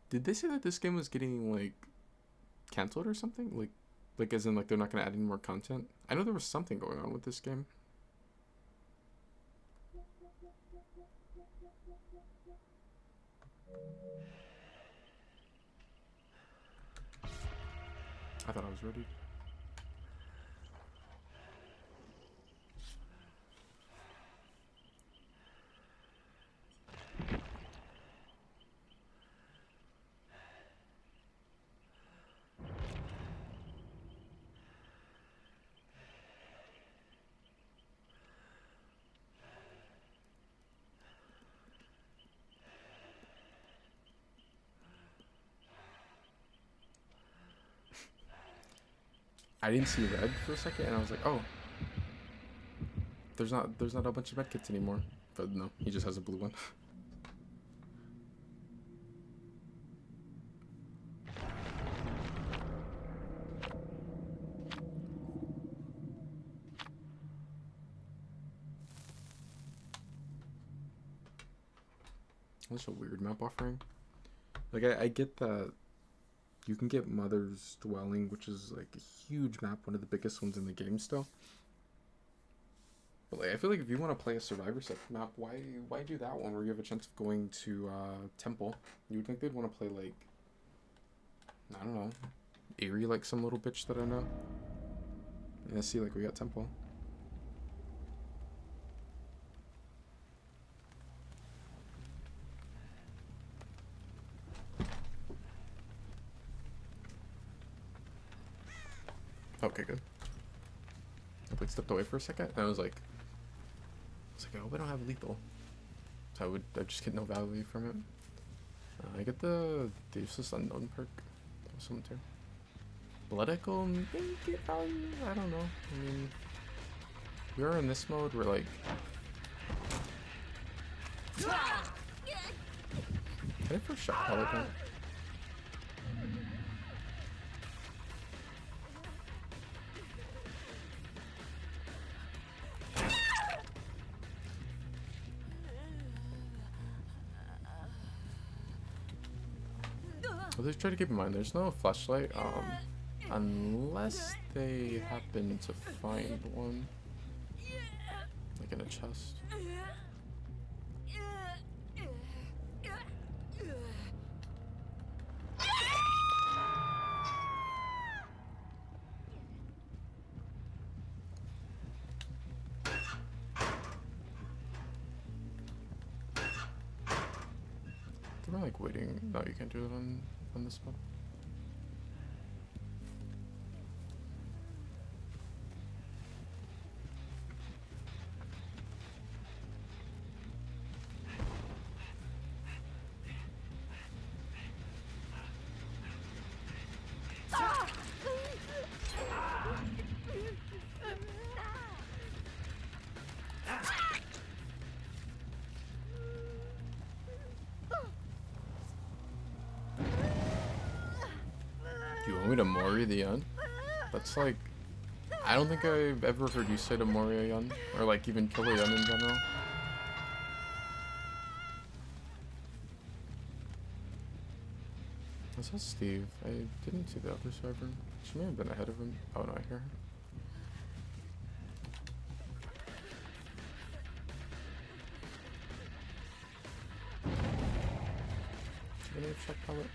Did they say that this game was getting like cancelled or something? Like as in like they're not gonna add any more content? I know there was something going on with this game. I thought I was ready. I didn't see red for a second, and I was like, oh, there's not a bunch of medkits anymore. But no, he just has a blue one. That's a weird map offering. Like, I get that you can get Mother's Dwelling, which is like a huge map, one of the biggest ones in the game still. But like, I feel like if you want to play a Survivor Set map, why do that one where you have a chance of going to Temple? You would think they'd want to play like, I don't know, Eerie, like some little bitch that I know. Yeah, see, like we got Temple. Okay, good. like stepped away for a second, and I was like, I hope I don't have lethal. So I just get no value from it. I get the useless unknown perk. Awesome too. Blood Echo may get value. I don't know. I mean, we are in this mode where like. Can I first shot pellet down? Well, just try to keep in mind there's no flashlight, unless they happen to find one, like in a chest. They're like waiting. No, you can't do it on this one. Do you want me to Mori the Yun? That's like, I don't think I've ever heard you say to Mori a Yun, or like even kill a Yun in general. I saw Steve. I didn't see the other server. She may have been ahead of him. Oh no, I hear her. Should I check pellet?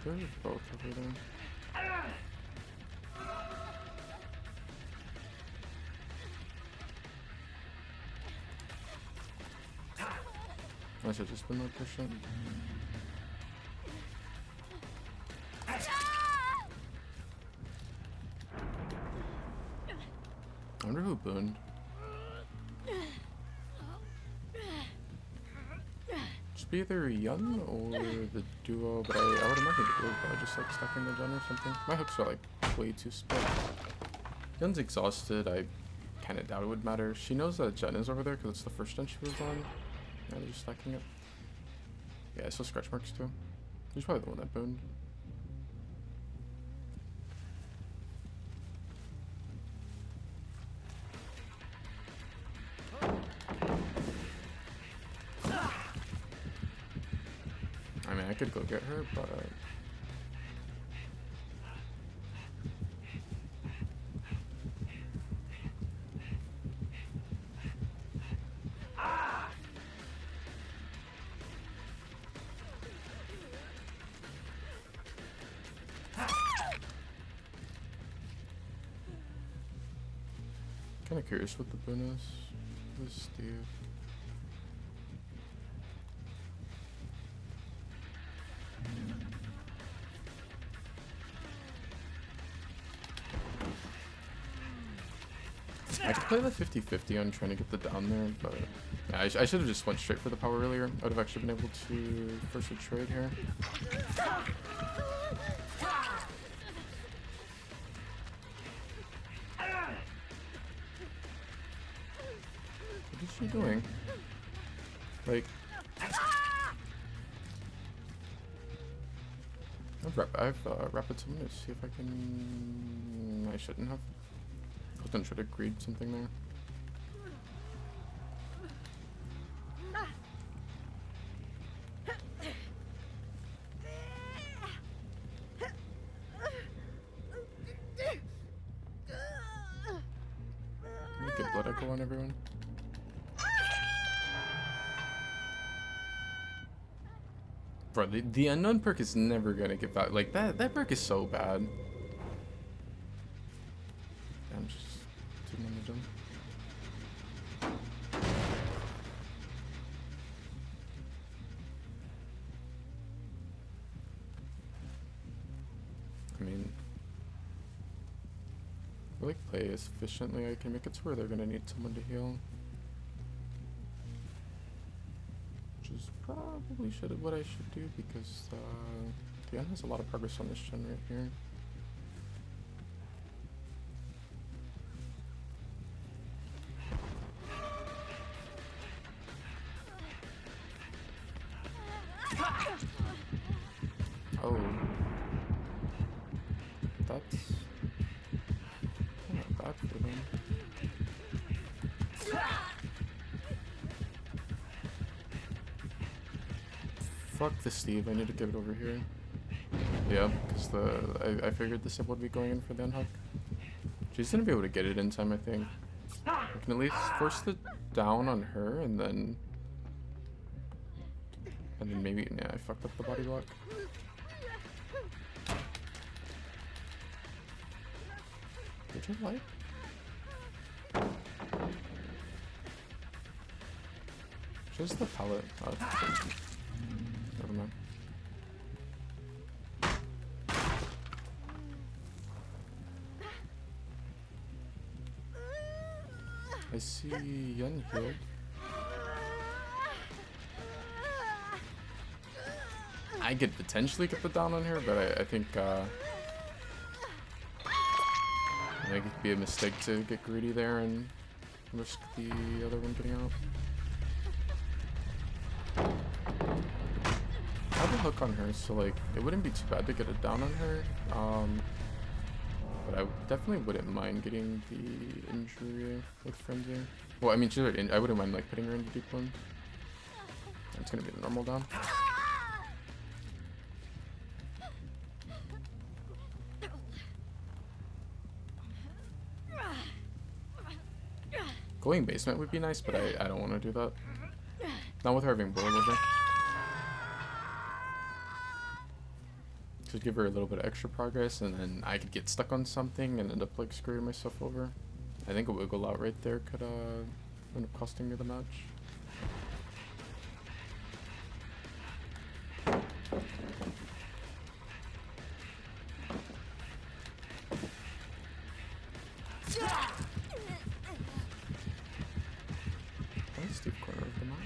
They're both over there. I should just been more patient. I wonder who booned. Just be either Yun or the duo, but I would imagine the duo is probably just like stacking the Jun or something. My hooks are like way too split. Yun's exhausted. I kind of doubt it would matter. She knows that Jen is over there because it's the first gen she was on. Yeah, they're just stacking it. Yeah, I saw scratch marks too. He's probably the one that booned. I mean, I could go get her, but kind of curious what the boon is. Who's Steve? I could play the 50-50 on trying to get the down there, but yeah, I should have just went straight for the power earlier. I would have actually been able to force a trade here. What is she doing? Like, I've rapid summon to see if I can. I shouldn't have. I was gonna try to greed something there. circle on everyone. Bro, the unknown perk is never gonna give out. Like, that perk is so bad. I'm just sitting on the jump. I mean, I like play as efficiently I can make it to where they're gonna need someone to heal. Which is probably what I should do because Dion has a lot of progress on this gen right here. Oh. That's not bad for them. Fuck the Steve, I need to give it over here. Yeah, because I figured the sip would be going in for the unhook. She's gonna be able to get it in time, I think. I can at least force the down on her and then maybe, yeah, I fucked up the body block. Did you like? Just the pallet. Oh, never mind. I see Yun here. I could potentially get the down on her, but I think it could be a mistake to get greedy there and risk the other one getting out. I have a hook on her, so like it wouldn't be too bad to get a down on her. But I definitely wouldn't mind getting the injury with frenzy. Well, I mean, I wouldn't mind like putting her into deep one. It's gonna be the normal down. Going basement would be nice, but I don't want to do that. Not with her having bullet with her. Just give her a little bit of extra progress, and then I could get stuck on something and end up like screwing myself over. I think a wiggle out right there could end up costing me the match. Nice deep corner of the map.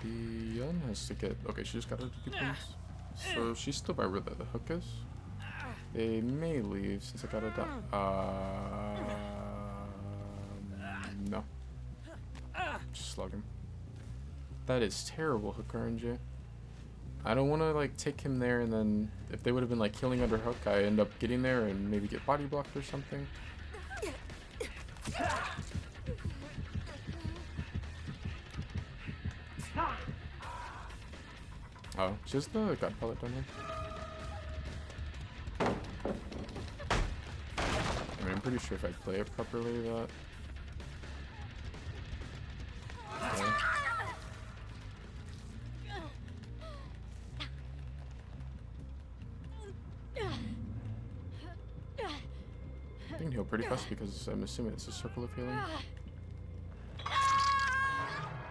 Yun has to get. Okay, she just got her to deep ones. So she's still by where the hook is. They may leave since I got it down. No. Just slug him. That is terrible hook RNG. I don't want to like take him there and then if they would have been like killing under hook, I end up getting there and maybe get body blocked or something. Oh, just the gut pellet down here. I mean, I'm pretty sure if I play it properly that... Yeah. I can heal pretty fast because I'm assuming it's a circle of healing.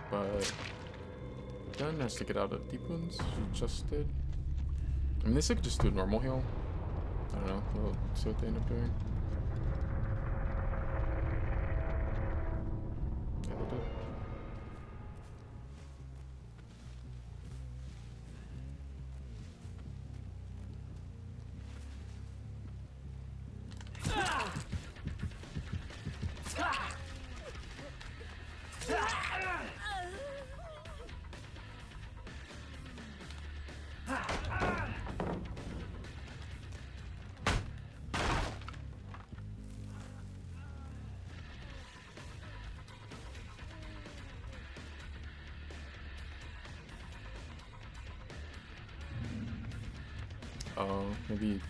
But... Gun has to get out of deep wounds. She just did. I mean, they could just do a normal heal. I don't know. We'll see what they end up doing. Yeah, they did. Oh, maybe.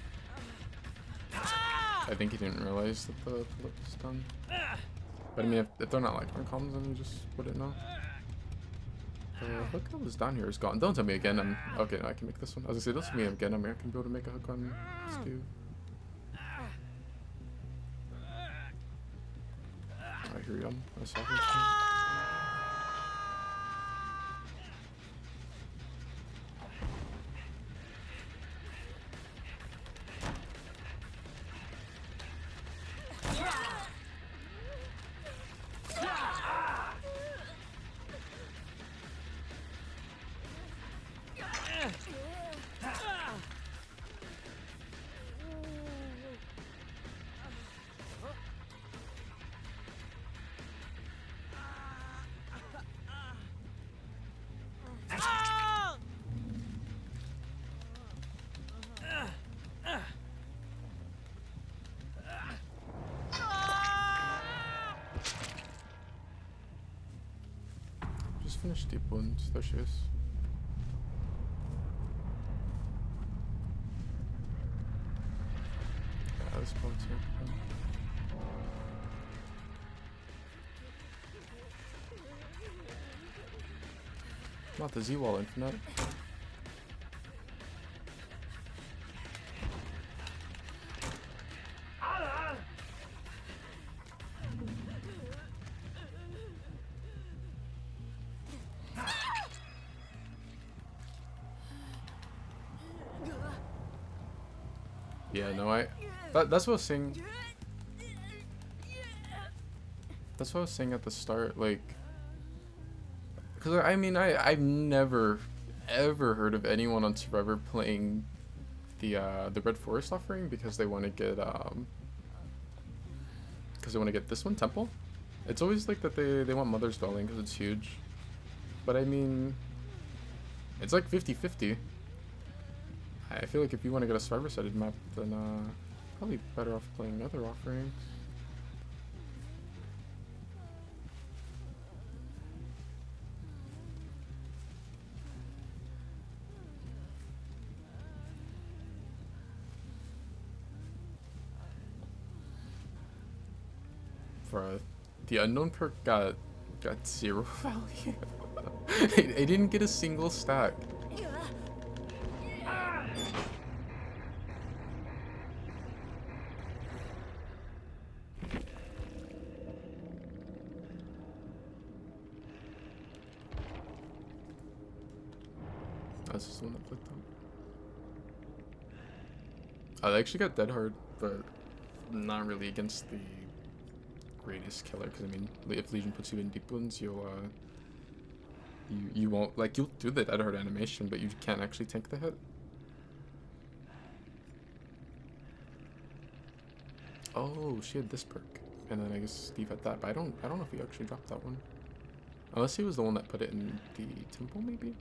I think he didn't realize that the flip was done. But I mean, if they're not like on comms, then you just wouldn't know. The hook that was down here is gone. Don't tell me again. I'm okay. No, I can make this one. I was gonna say, don't tell me again. I'm American. Be able to make a hook on Stu. I hear you. I saw this one. Just finish deep wounds. There she is. Yeah, this boat's here. Not the Z-Wall Infinite. Yeah, no, that's what I was saying. That's what I was saying at the start, like, because I mean, I've never ever heard of anyone on Survivor playing the Red Forest offering because they want to get this one, Temple. It's always like that they want Mother's Dwelling because it's huge, but I mean, it's like 50-50. I feel like if you want to get a Survivor-sided map, then probably better off playing other offerings. For the unknown perk got 0 value. I didn't get a single stack. That's just the one that flipped up. I actually got dead hard, but not really against the greatest killer. Because I mean, if Legion puts you in deep wounds, you won't, like, you'll do the dead hard animation, but you can't actually tank the hit. Oh, she had this perk, and then I guess Steve had that, but I don't know if he actually dropped that one. Unless he was the one that put it in the temple, maybe.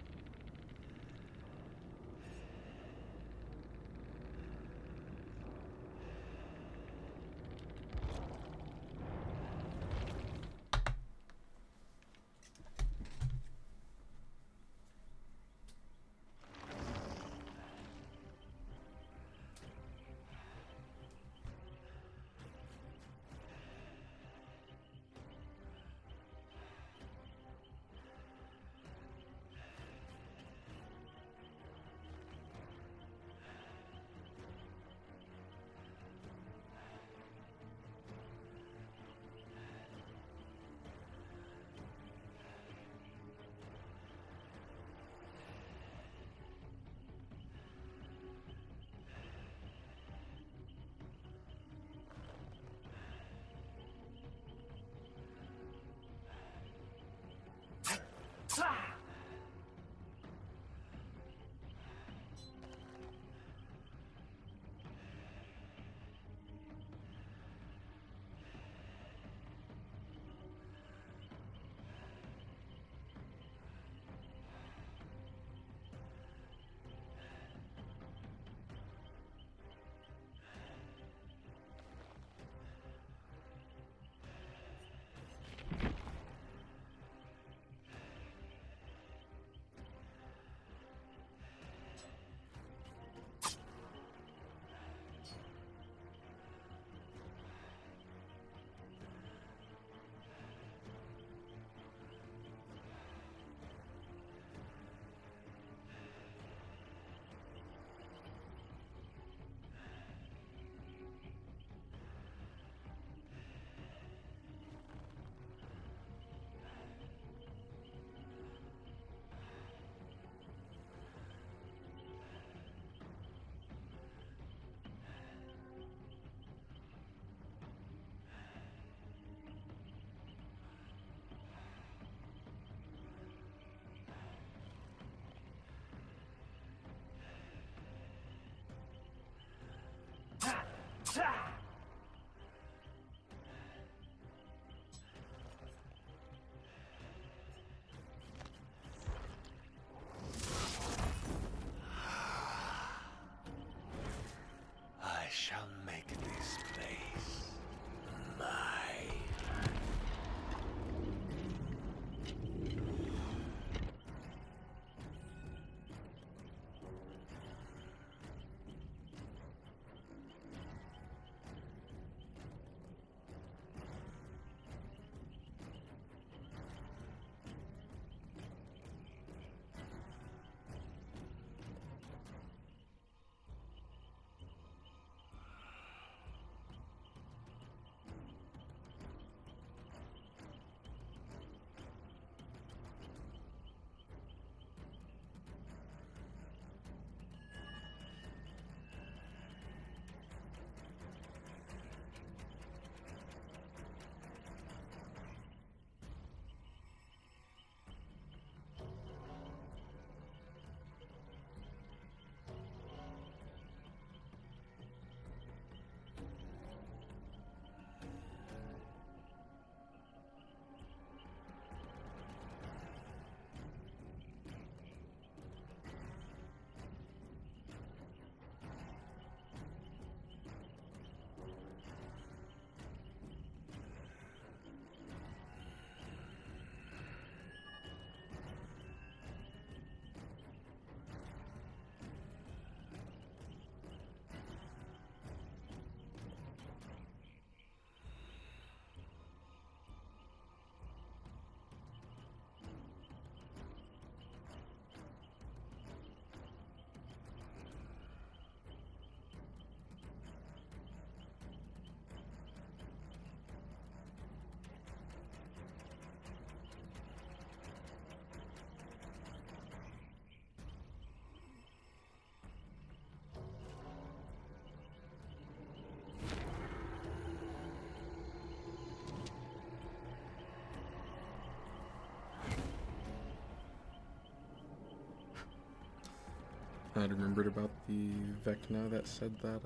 I remembered about the Vecna that said that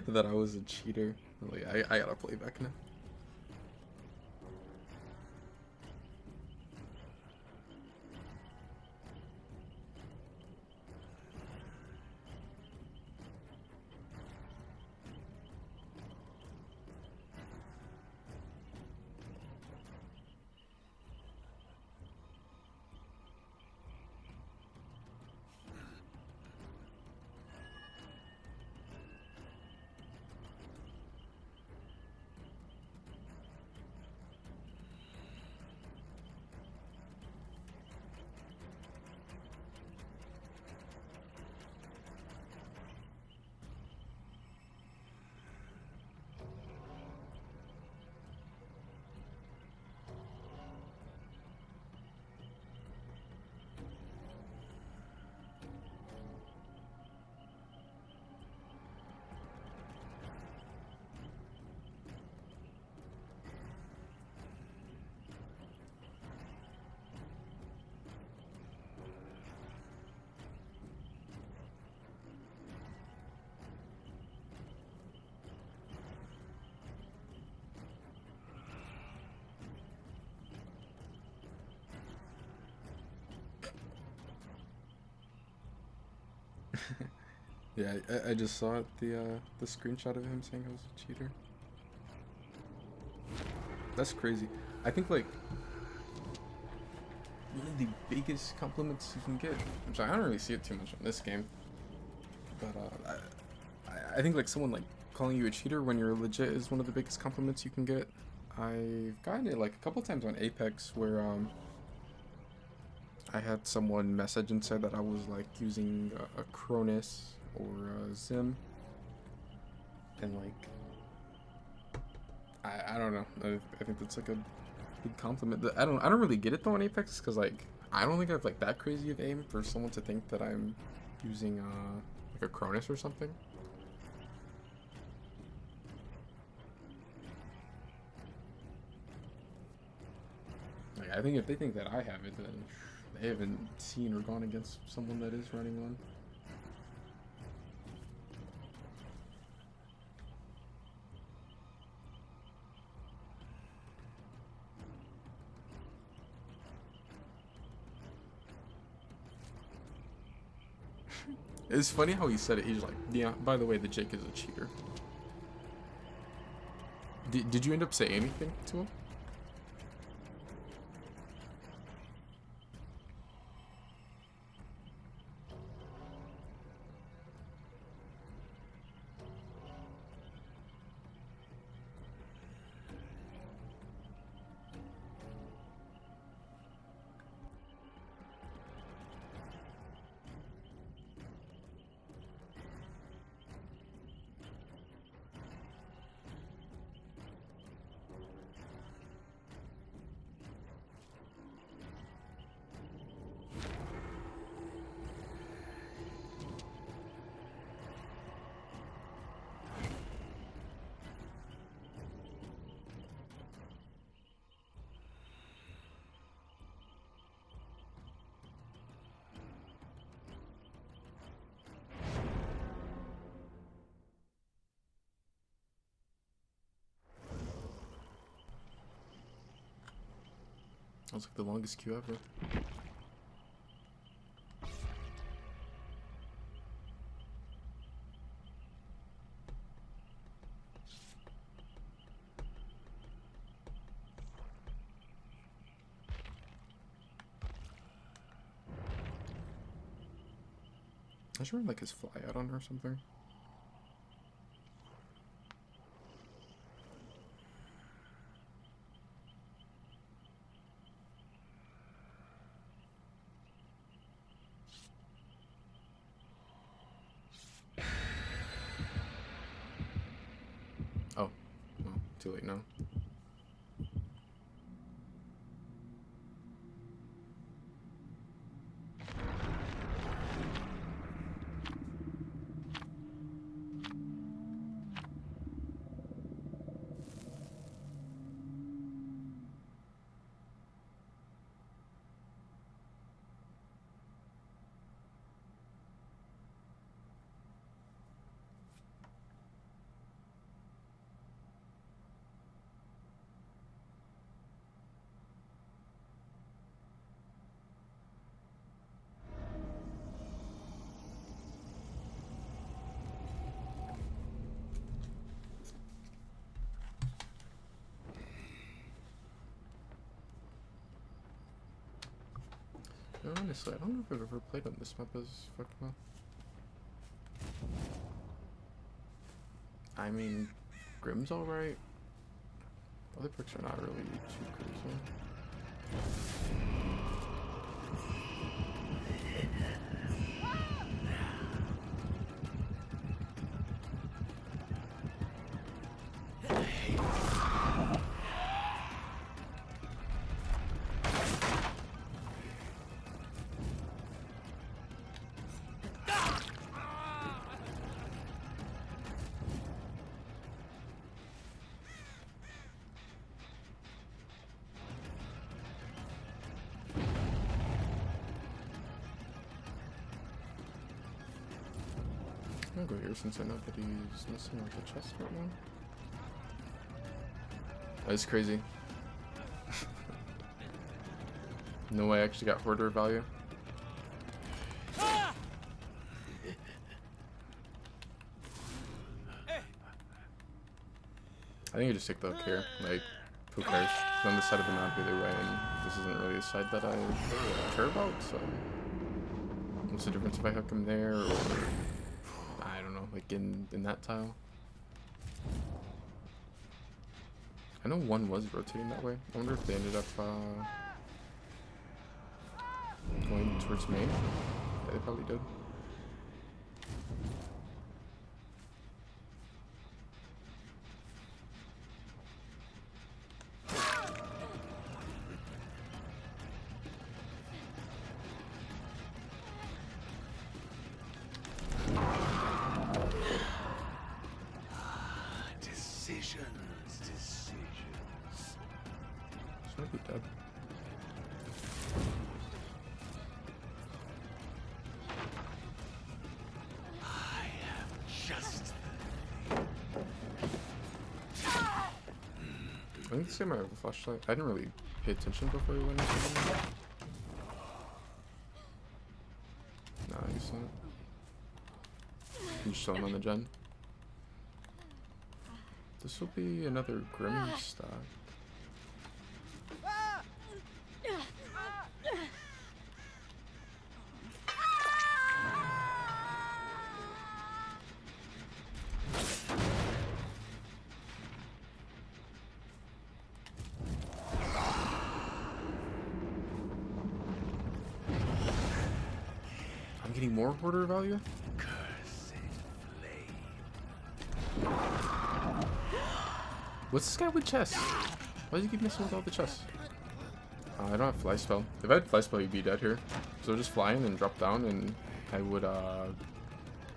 that I was a cheater. Like, I gotta play Vecna. Yeah, I just saw it, the screenshot of him saying I was a cheater. That's crazy. I think like one of the biggest compliments you can get, which I don't really see it too much in this game, but I think like someone like calling you a cheater when you're legit is one of the biggest compliments you can get. I've gotten it like a couple times on Apex where I had someone message and said that I was like using a Cronus or a Zim, and like I don't know. I think that's like a big compliment. I don't really get it though on Apex because like I don't think I have like that crazy of aim for someone to think that I'm using like a Cronus or something. Like I think if they think that I have it, then they haven't seen or gone against someone that is running one. It's funny how he said it. He's like, yeah, by the way, the Jake is a cheater. Did you end up saying anything to him? That was like the longest queue ever. I should run like his fly out on her or something. Oh, well, too late now. Honestly, I don't know if I've ever played on this map as fucking well. I mean, Grim's alright. Other perks are not really too crazy. I'm gonna go here since I know that he's messing with the chest right now. That's crazy. No way I actually got hoarder value. I think I just take the hook here. Like, who cares? It's on this side of the map either way, and this isn't really a side that I care about, so... What's the difference if I hook him there, or... I don't know, like in that tile? I know one was rotating that way. I wonder if they ended up, going towards main. Yeah, they probably did. Might be dead. I have just. I think this guy might have a flashlight. I didn't really pay attention before he went into the... Nah, he's not. I'm just chilling on the gen. This will be another Grim stack. I'm getting more hoarder value? What's this guy with chests? Why does he keep messing with all the chests? I don't have fly spell. If I had fly spell, he'd be dead here. So just fly in and drop down, and I would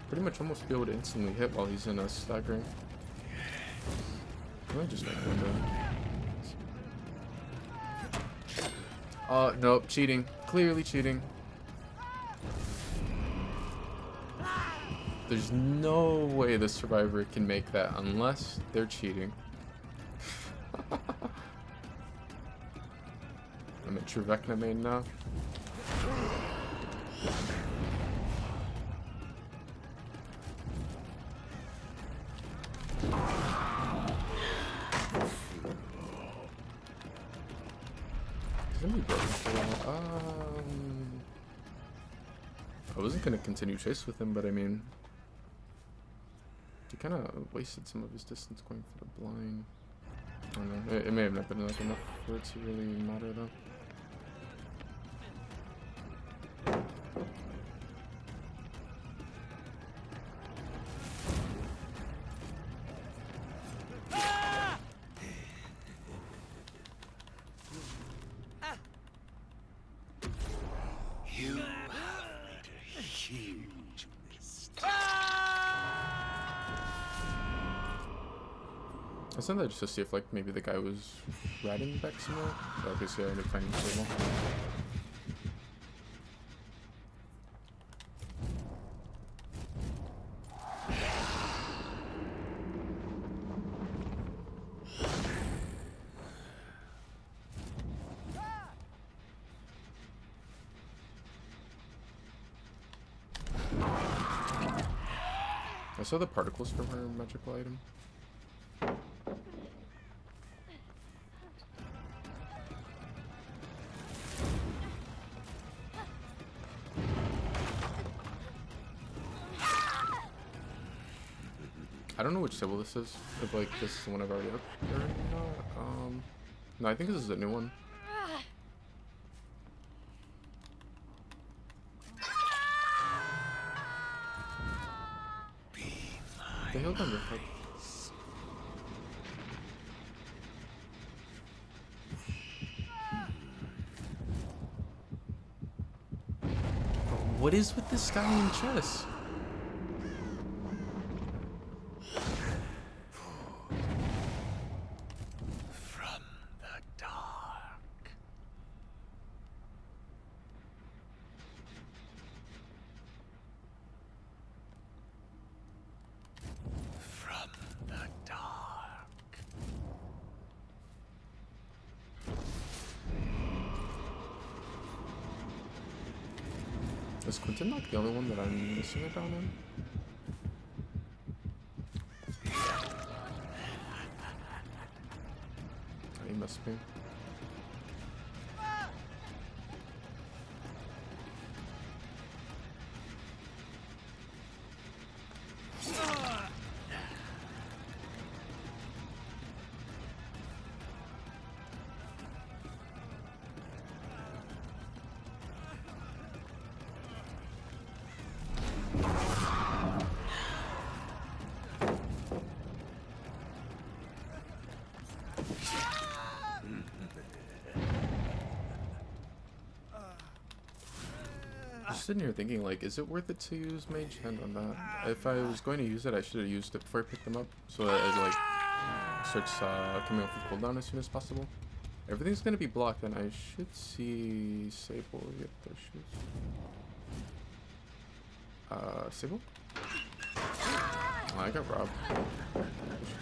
pretty much almost be able to instantly hit while he's in a staggering. I might just make window. Nope, cheating. Clearly cheating. There's no way the survivor can make that unless they're cheating. I'm a true Vecna main now. I wasn't gonna continue chase with him, but I mean, he kind of wasted some of his distance going for the blind. I don't know. It may have not been like enough for it to really matter though. You have made a huge mistake. I sent that just to see if like maybe the guy was riding back somewhere. But obviously I ended up finding the table. I saw the particles from her magical item. I don't know which symbol this is. If like this is the one I've already looked or not. No, I think this is a new one. The hill gun real quick. What is with this guy in chess? From the dark. From the dark. Is Quentin like the only one that I'm missing it down on? He must be. Just sitting here thinking, like, is it worth it to use Mage Hand on that? If I was going to use it, I should have used it before I picked them up, so that it, like, starts coming off with cooldown as soon as possible. Everything's going to be blocked, and I should see Sable get their shoes. Sable? Oh, I got robbed.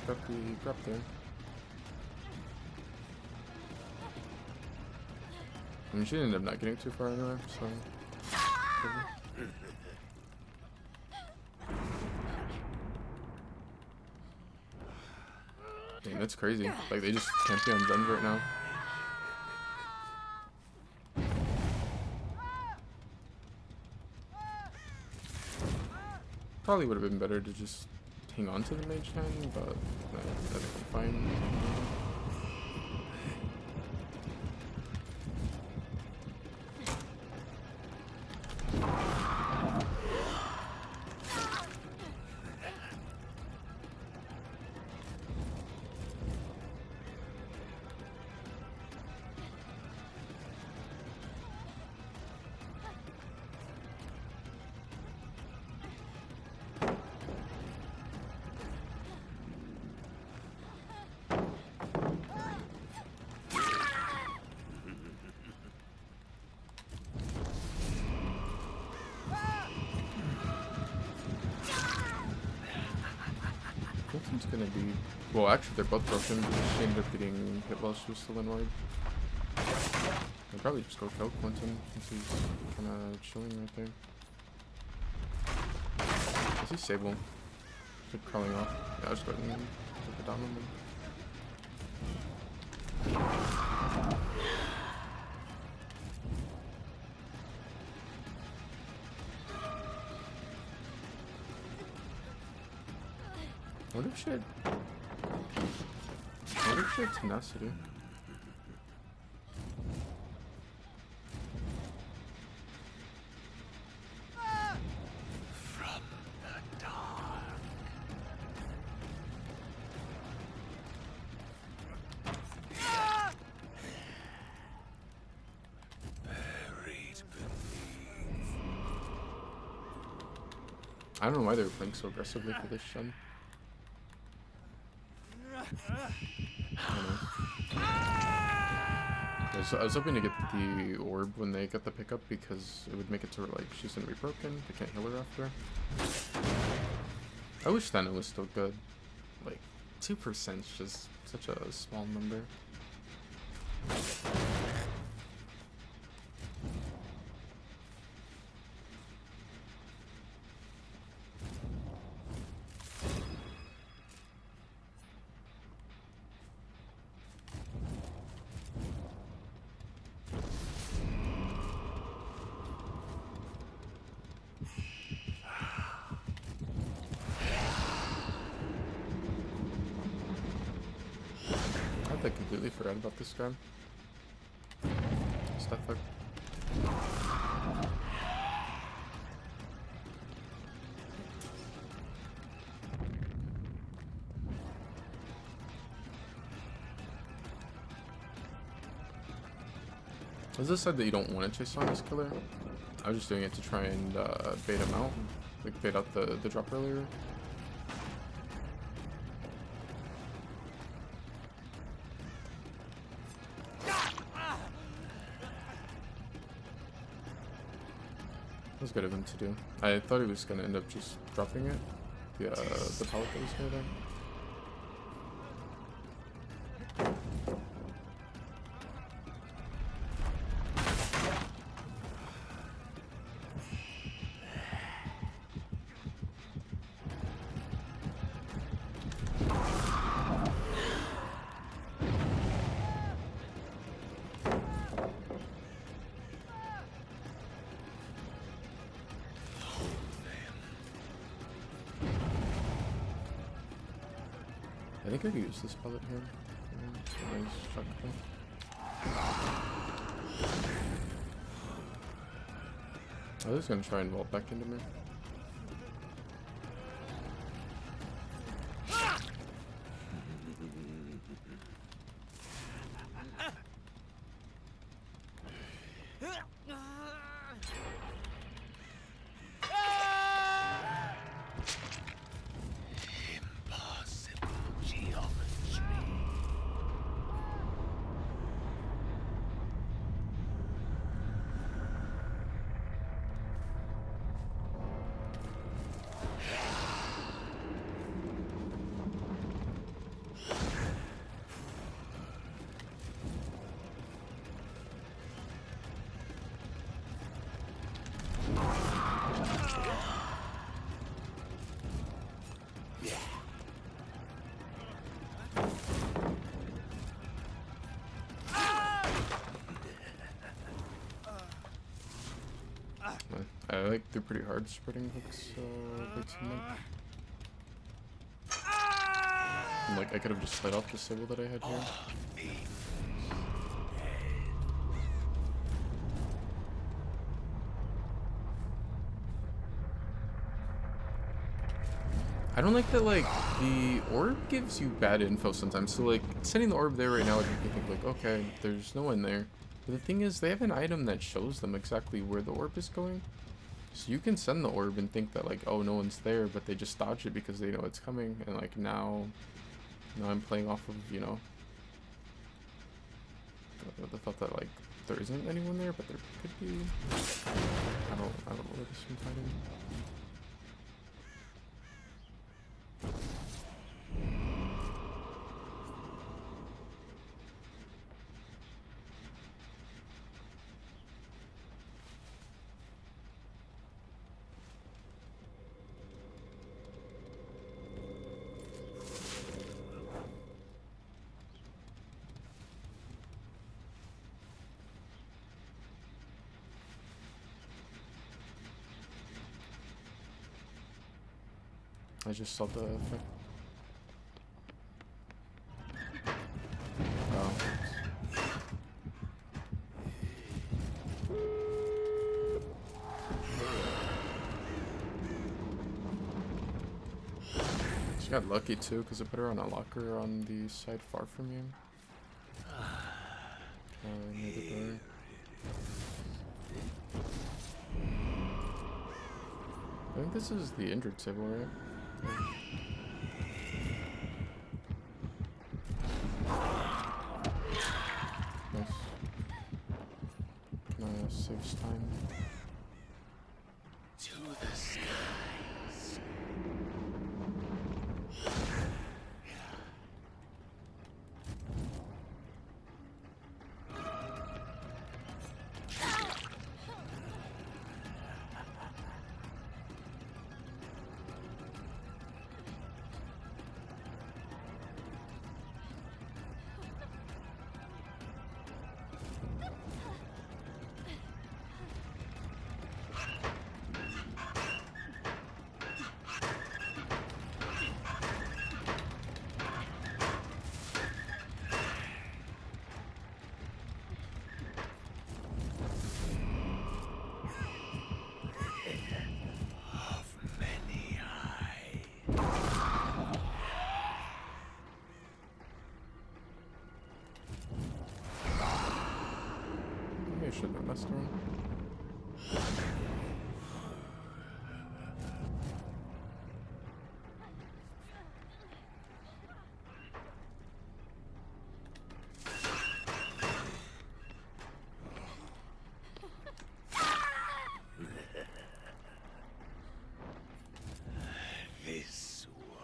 Got the grab there. I mean, she ended up not getting too far anyway, so... Dang, that's crazy. Like, they just can't be on guns right now. Probably would have been better to just hang on to the Mage Hand, but that'd be fine. Quentin's gonna be... Well, actually, they're both broken because she ended up getting hit while she was still in ward. I'd probably just go kill Quentin since he's kinda chilling right there. I see Sable. She's crawling off. Yeah, I'll just go ahead and take it down on them. What if she had tenacity? From the dark. Buried beneath. I don't know why they were playing so aggressively for this Shen. I was hoping to get the orb when they get the pickup because it would make it to where, like, she's gonna be broken. They can't heal her after. I wish Thana was still good. Like, 2% is just such a small number. I completely forgot about this guy. Stuff like. Is this said that you don't want to chase on this killer? I was just doing it to try and bait him out, like bait out the drop earlier. That was good of him to do. I thought he was gonna end up just dropping it, the pallet that was near there. I think I could use this pellet here. Nice shotgun. I was gonna try and vault back into me. I like they're pretty hard spreading hooks, hooks in them. And, like I could have just slid off the sybil that I had here. I don't like that, like, the orb gives you bad info sometimes. So, like, sending the orb there right now would make me think, like, okay, there's no one there. But the thing is, they have an item that shows them exactly where the orb is going. So you can send the orb and think that, like, oh, no one's there, but they just dodge it because they know it's coming. And, like, now I'm playing off of, you know, the thought that, like, there isn't anyone there, but there could be. I don't know where this one's hiding. I just saw the effect. Oh. She got lucky too, because I put her on a locker on the side far from you. Near the door. I think this is the injured sybil, right? Nice. Saves time. To the skies. restaurant. This one.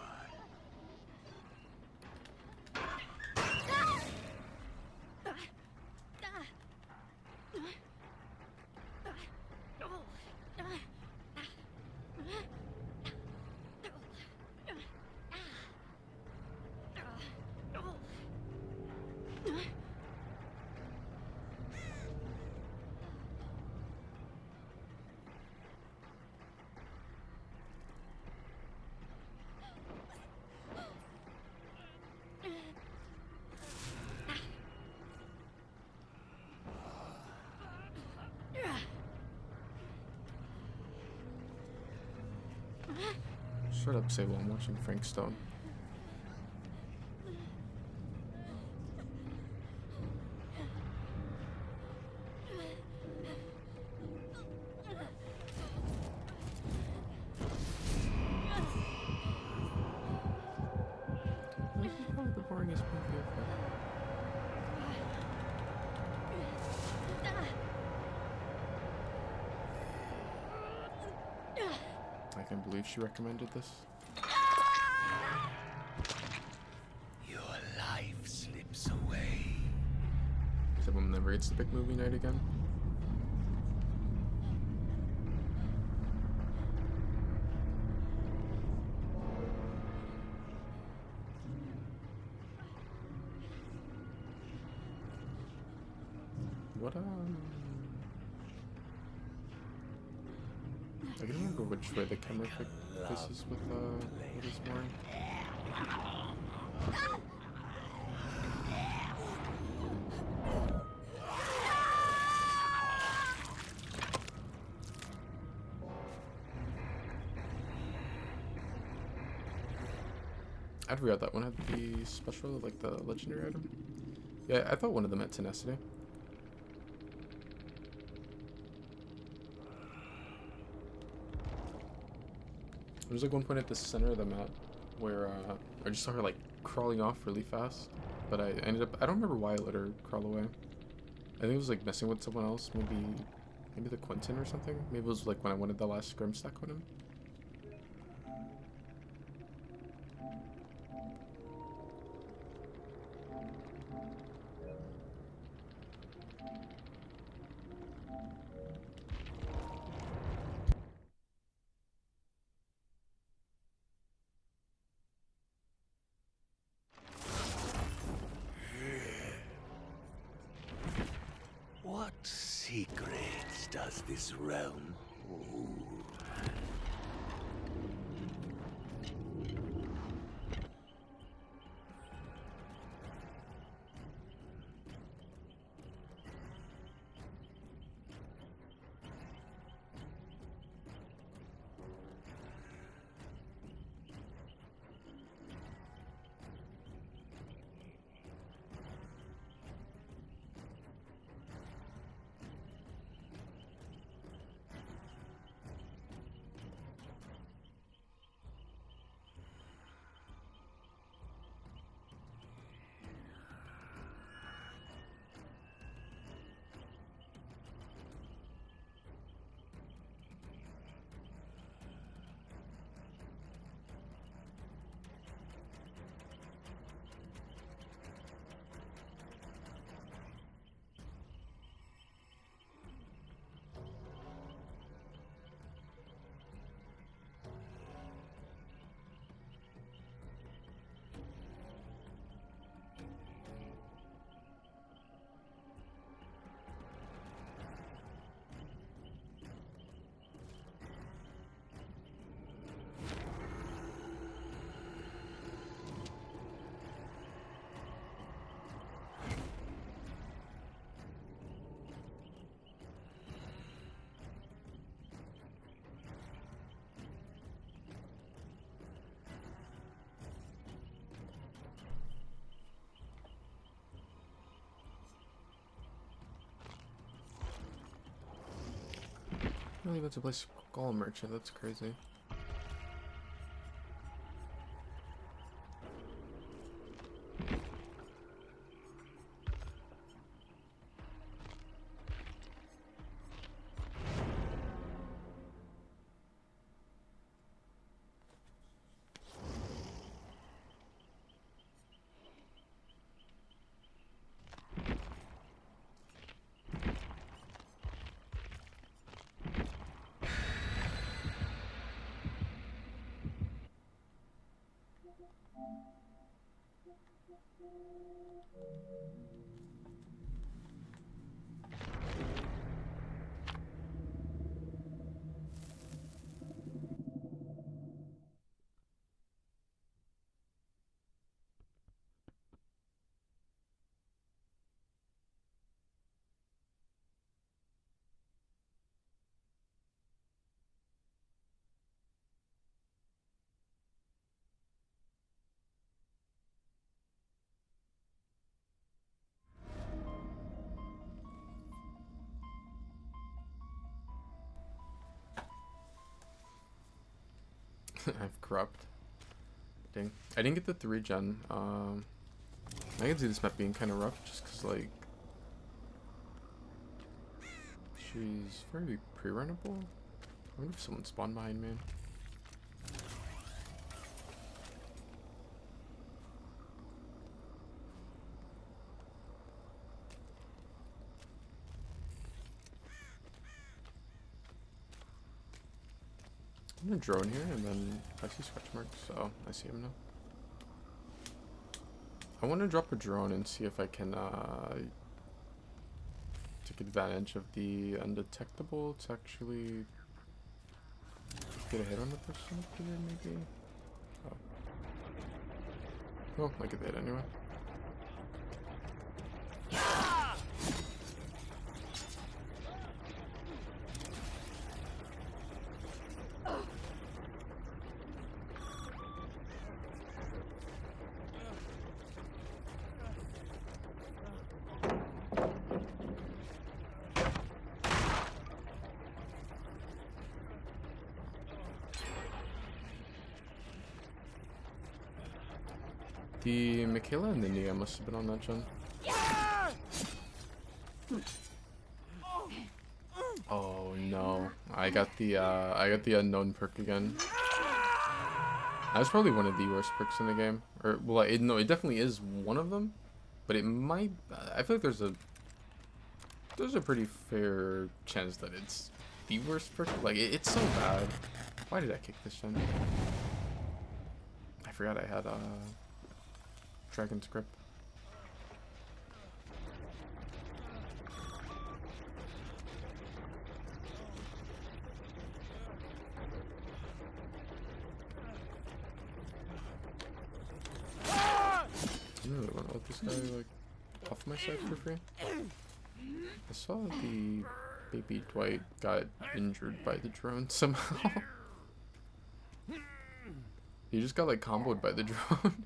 Shut up, Sable. I'm watching Frank Stone. This is probably the boringest movie ever. I can't believe she recommended this. Your life slips away. Someone never gets to pick movie night again. What I don't remember which way the camera faces with this morning. I forgot that one had the special, like the legendary item. Yeah, I thought one of them had tenacity. There's like one point at the center of the map where I just saw her like crawling off really fast, but I ended up, I don't remember why I let her crawl away. I think it was like messing with someone else, maybe the Quentin or something. Maybe it was like when I wanted the last scrim stack on him. What secrets does this realm hold? really about to play Skull Merchant, that's crazy. I've corrupt. Dang. I didn't get the 3 gen. I can see this map being kind of rough just because, like, she's very pre-runnable. I wonder if someone spawned behind me. I'm gonna drone here and then I see scratch marks, so I see him now. I want to drop a drone and see if I can take advantage of the undetectable to actually get a hit on the person up here, maybe. Oh, well, I get the hit anyway. The Michaela and the Nia must have been on that gen. Oh no. I got the unknown perk again. That was probably one of the worst perks in the game. Or well, no, it definitely is one of them. But it might I feel like there's a pretty fair chance that it's the worst perk. Like it's so bad. Why did I kick this gen? I forgot I had Dragon's Grip. I really want to let this guy like off my side for free. I saw the baby Dwight got injured by the drone somehow. He just got like comboed by the drone.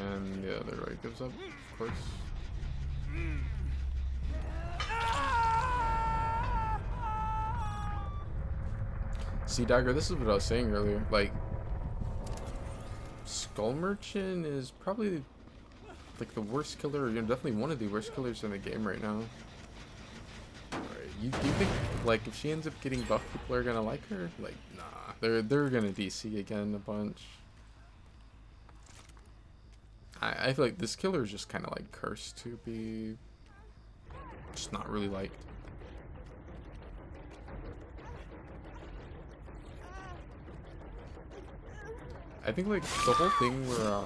And yeah, the right gives up, of course. See, Dagger, this is what I was saying earlier. Like, Skull Merchant is probably like the worst killer, or definitely one of the worst killers in the game right now. You think like if she ends up getting buffed, people are gonna like her? Like, nah, they're gonna DC again a bunch. I feel like this killer is just kind of like cursed to be just not really liked. I think like the whole thing where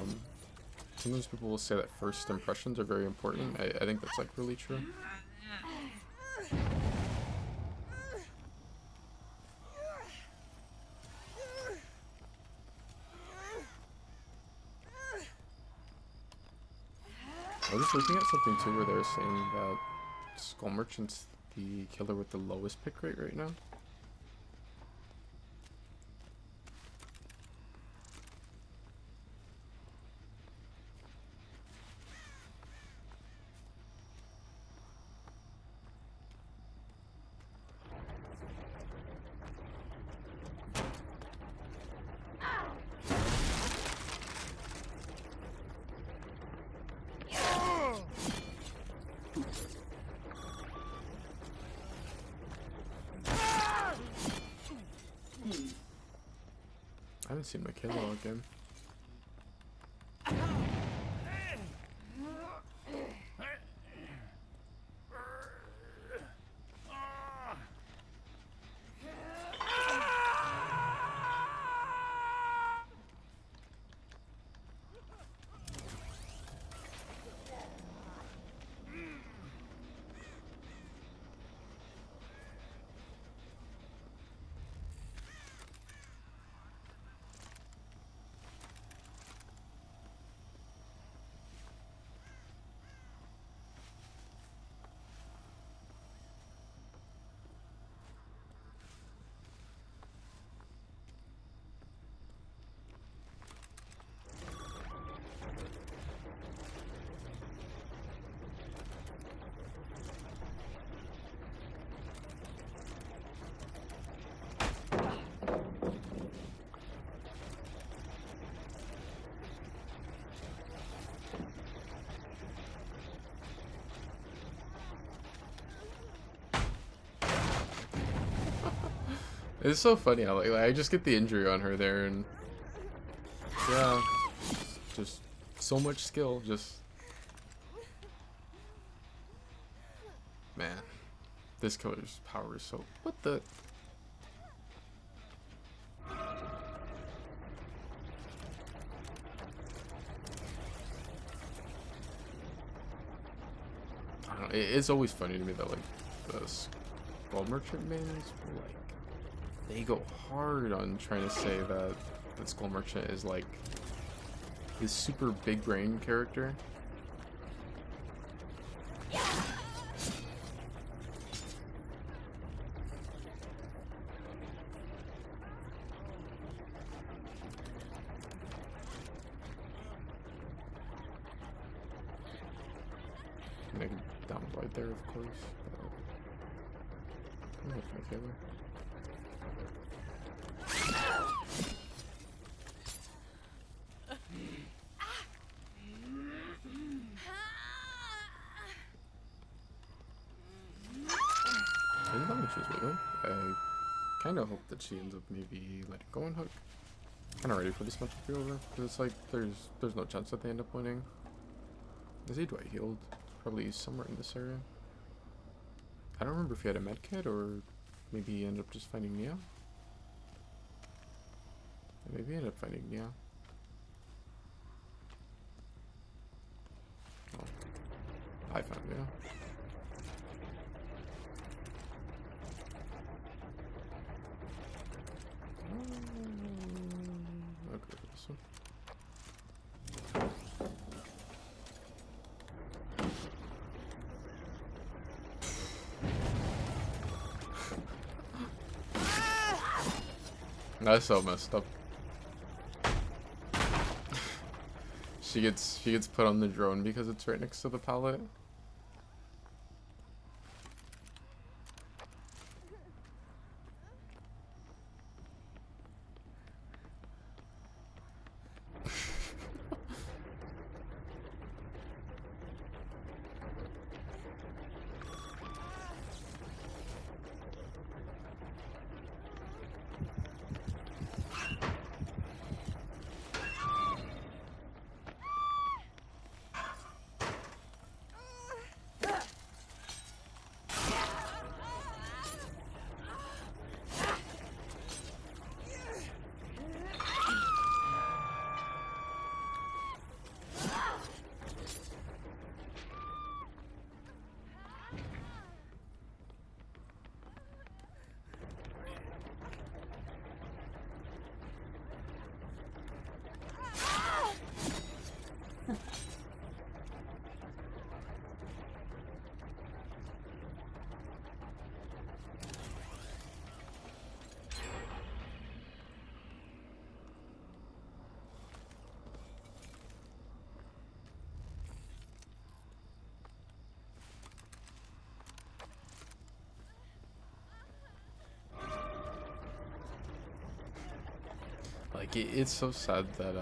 sometimes people will say that first impressions are very important. I think that's like really true. I was just looking at something too where they were saying that Skull Merchant's the killer with the lowest pick rate right now. I haven't seen my kill log again. It's so funny how like I just get the injury on her there, and yeah, just so much skill. Just man, this killer's power is so. What the? I don't know. It's always funny to me that like the Skull Merchant mains like. They go hard on trying to say that Skull Merchant is like this super big brain character. And I can down right there, of course. I like my killer. I didn't think she was with him. I kind of hope that she ends up maybe letting go and hook. Kind of ready for this match to be over because it's like there's no chance that they end up winning. Is he Dwight healed? Probably somewhere in this area. I don't remember if he had a med kit or maybe he ended up just finding Nia. Maybe he ended up finding Nia. Oh, I found Nia. Okay, this one. That's so messed up. She gets put on the drone because it's right next to the pallet. Like, it's so sad that,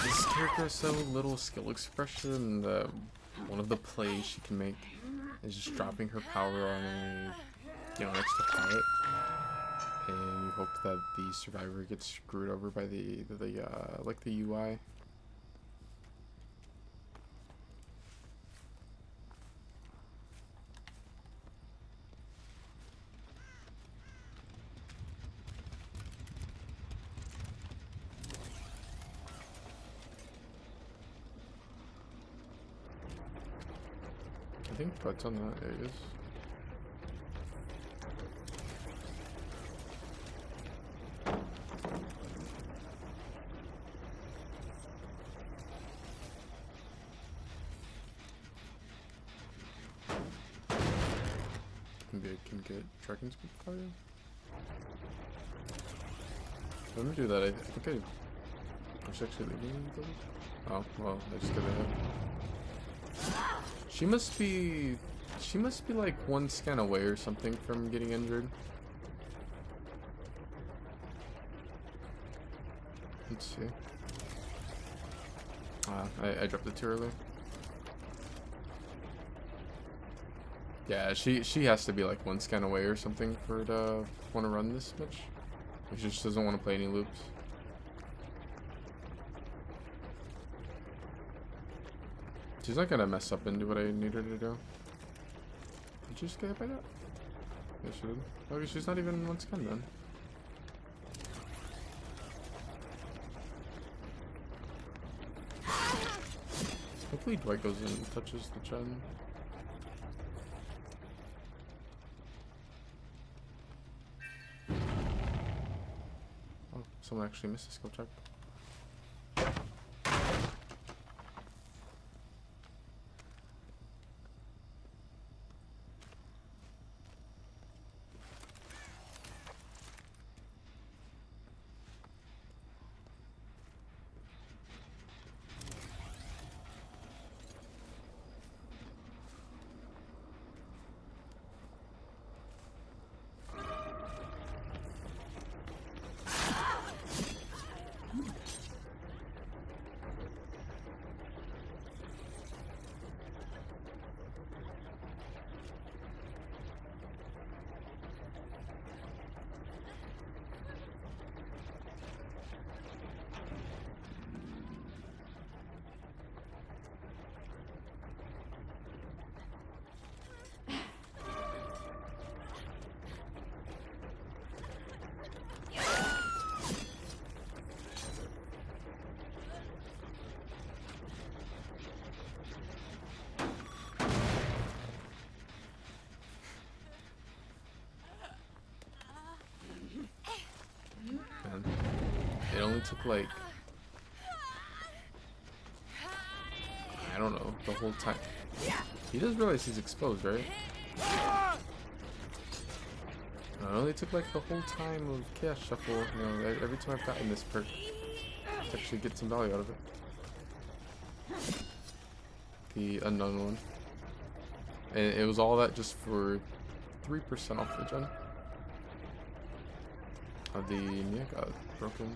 this character has so little skill expression that one of the plays she can make is just dropping her power on a, you know, an extra pallet. And you hope that the survivor gets screwed over by the like the UI. I think butts on that. There it is. Maybe I can get Dragon's Speed Fire. Let me do that. I think I should actually leave those. Oh, well, I just did it. She must be like one scan away or something from getting injured. Let's see. I dropped it too early. Yeah, she has to be like one scan away or something for her to want to run this much. She just doesn't want to play any loops. She's not gonna mess up and do what I need her to do. Did you just get hit by that? Yeah, she did. Okay, she's not even one scan then. Hopefully Dwight goes in and touches the Chen. Oh, someone actually missed a skill check. It only took like, I don't know, the whole time. He does realize he's exposed, right? No, it only took like the whole time of Chaos Shuffle, you know, every time I've gotten this perk to actually get some value out of it. The unknown one. And it was all that just for 3% off the gen. The Mia got broken.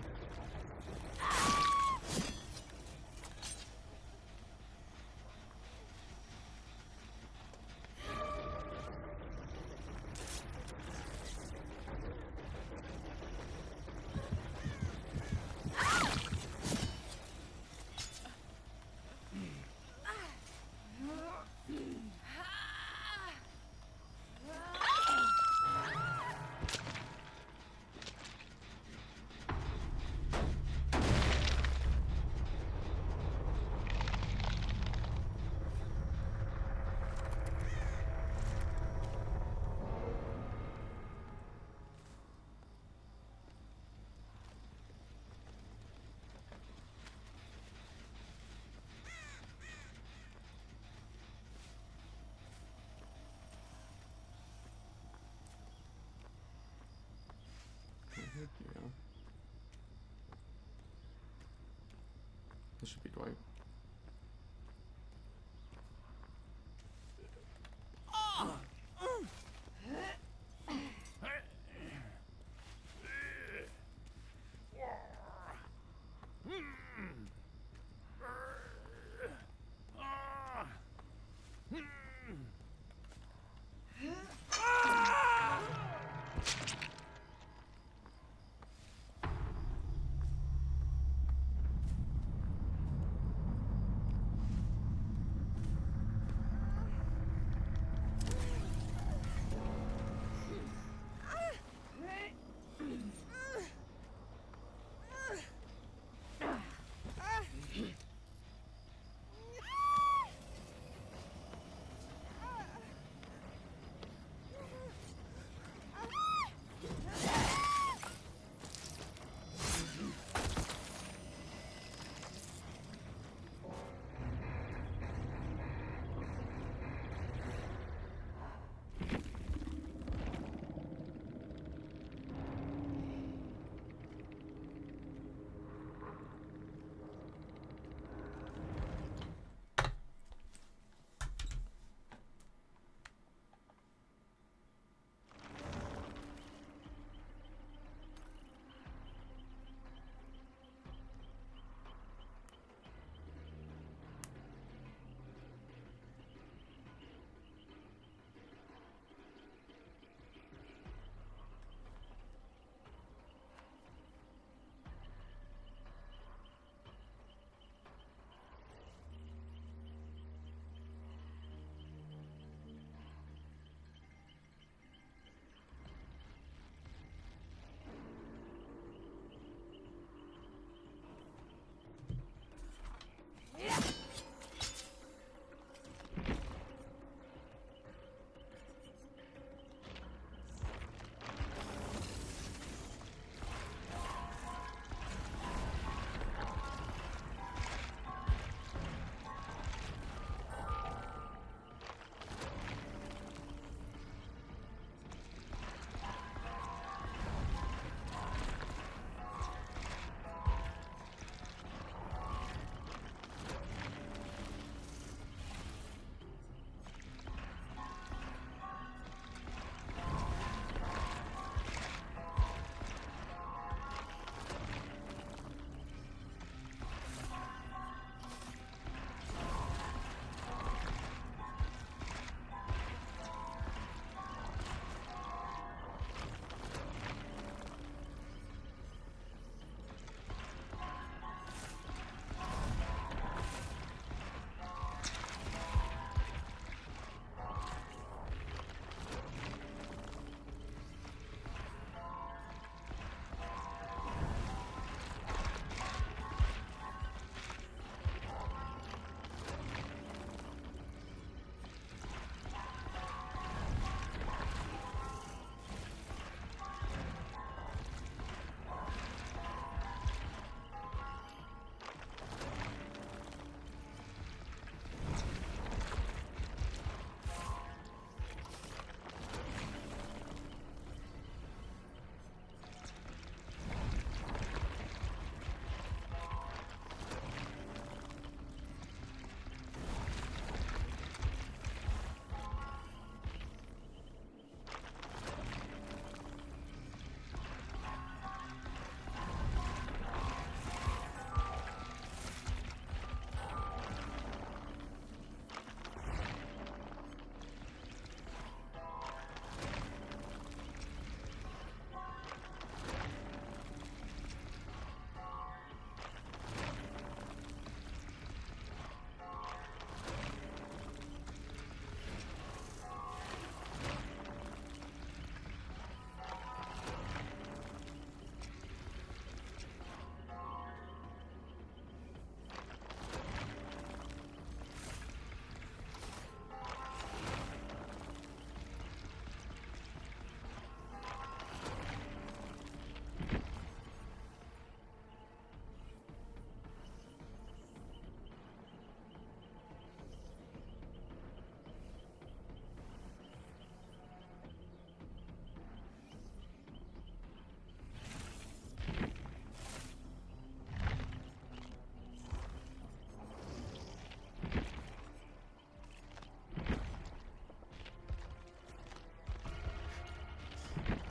Yeah. This should be Dwight.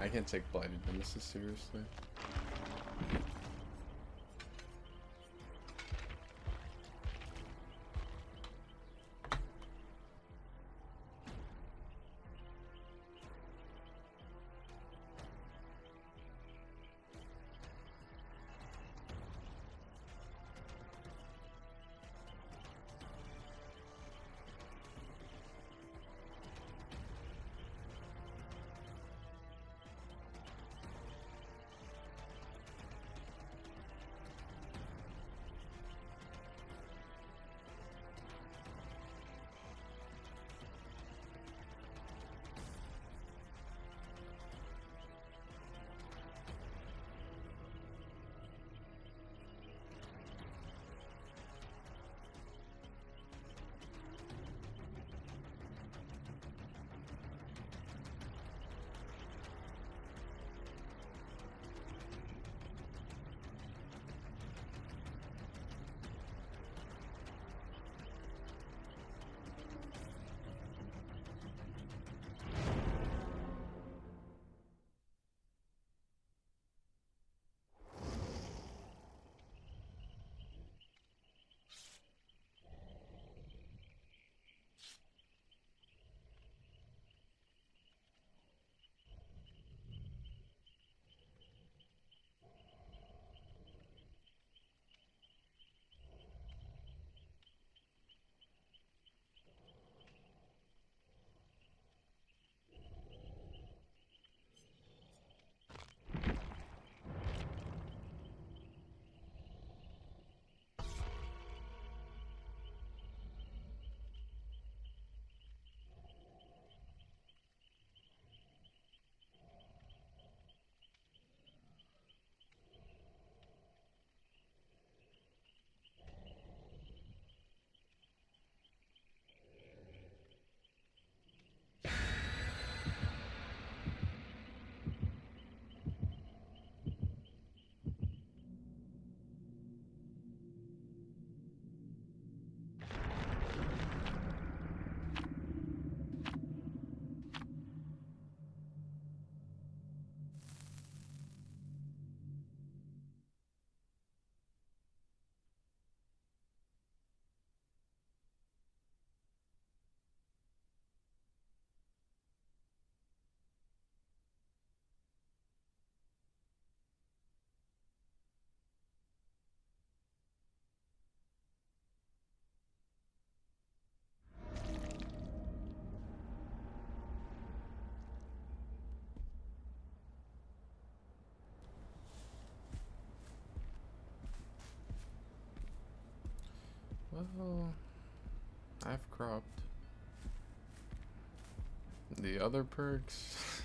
I can't take blighted nemesis seriously. Well, I've cropped. The other perks,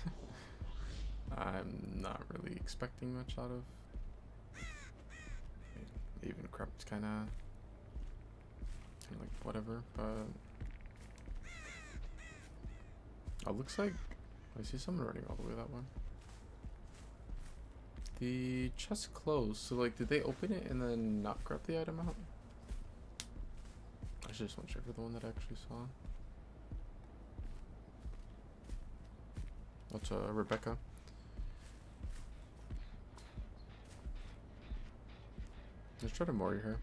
I'm not really expecting much out of. Even cropped kind of like whatever, but oh, looks like I see someone running all the way that way. The chest closed, so like, did they open it and then not grab the item out? I just want to check for the one that I actually saw. That's Rebecca. Let's try to Mori her.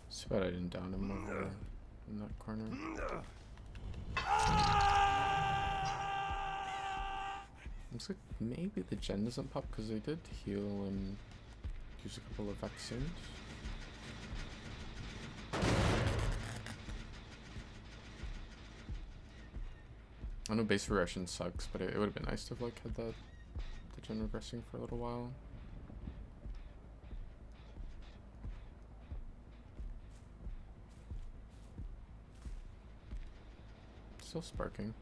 It's too bad I didn't down him over in that corner. Looks like maybe the gen doesn't pop because they did heal and use a couple of vaccines. I know base regression sucks, but it would have been nice to have like had the gen regressing for a little while. Still sparking.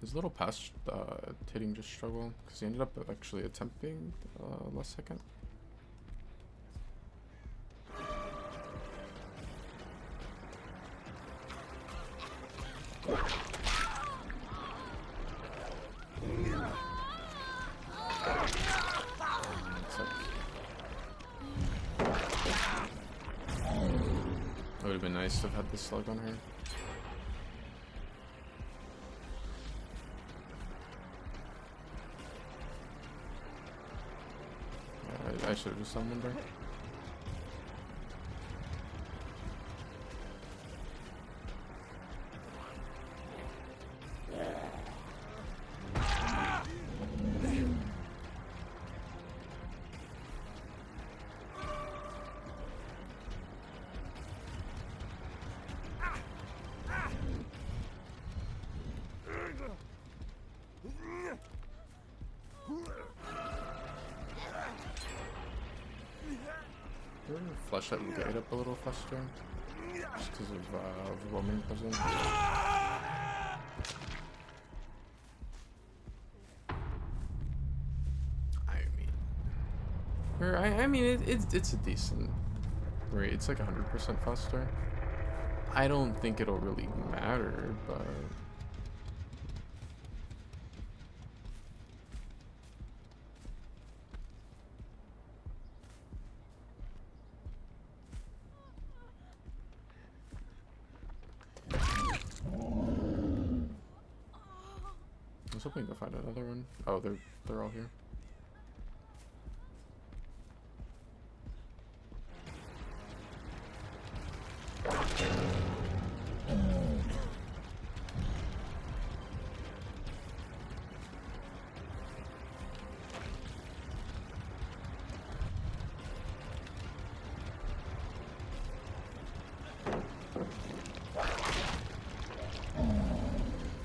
His little past hitting just struggled because he ended up actually attempting last second. It would have been nice to have had the slug on her. I should have just summoned her. Flashlight will get it up a little faster just because of overwhelming presence. I mean, it's a decent rate. It's like 100% faster. I don't think it'll really matter, but I was hoping to find another one. Oh, they're all here.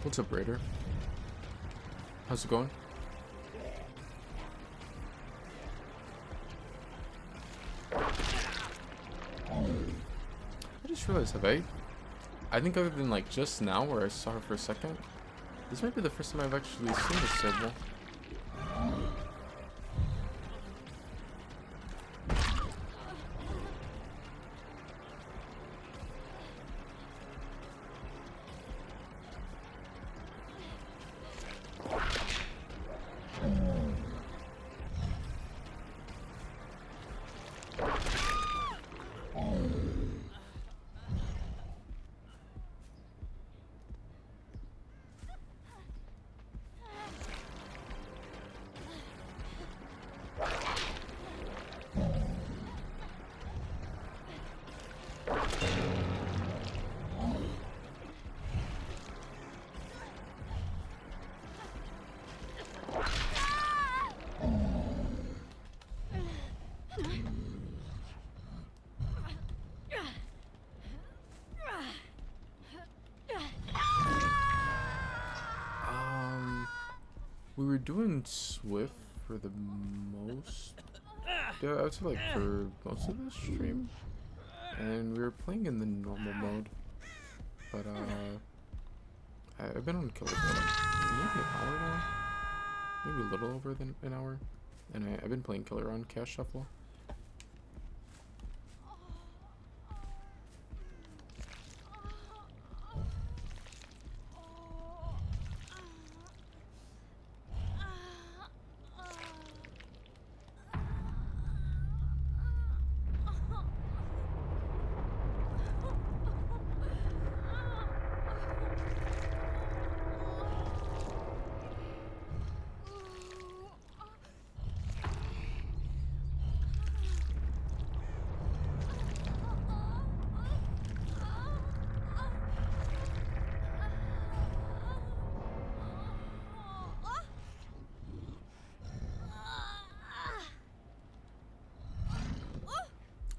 What's up, Raider? How's it going? I just realized, I think other than like just now where I saw her for a second, this might be the first time I've actually seen this Sybil. We were doing Swift for the most. Yeah, I would say like for most of the stream, and we were playing in the normal mode. But I've been on Killer for like maybe an hour now, maybe a little over than an hour, and I've been playing Killer on Cash Shuffle.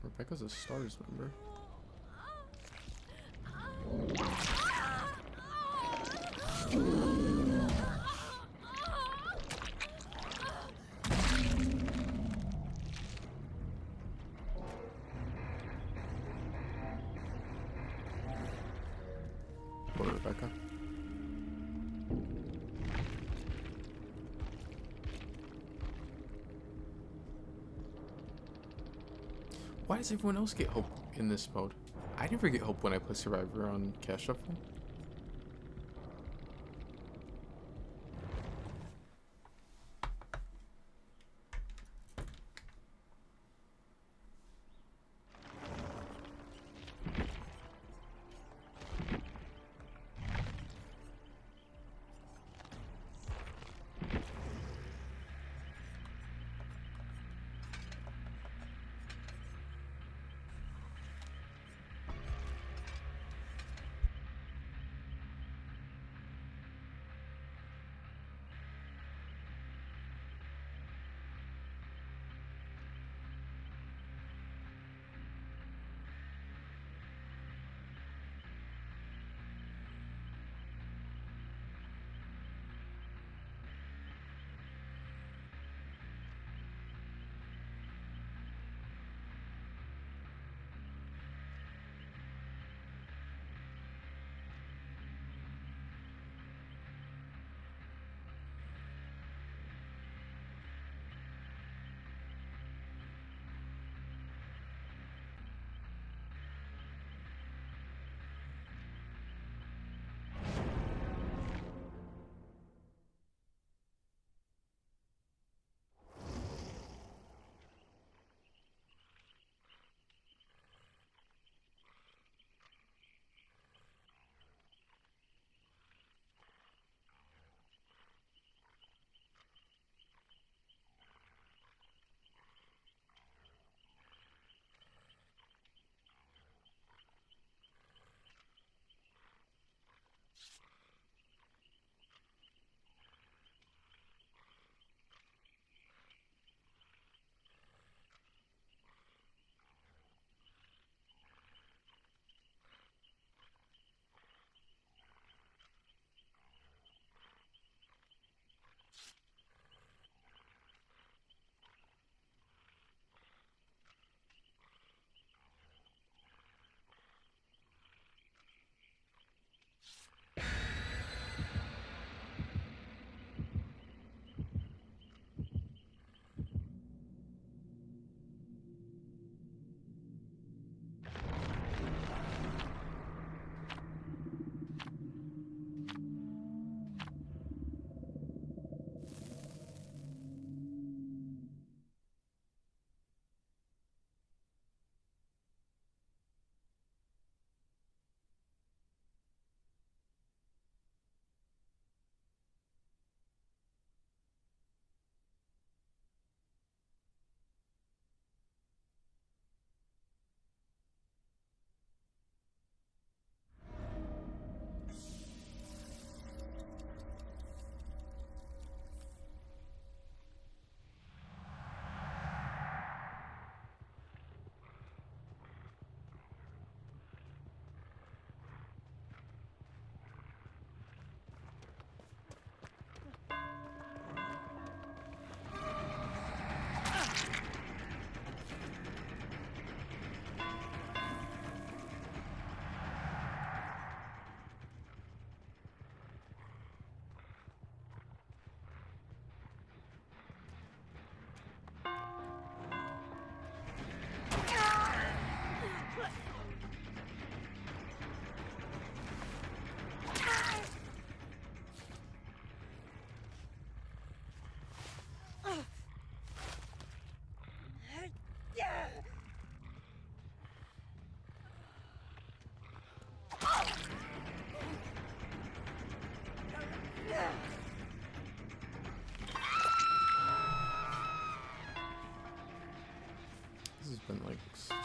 Rebecca's a STARS member. Poor Rebecca. Why does everyone else get hope in this mode? I never get hope when I play Survivor on Cash Shuffle.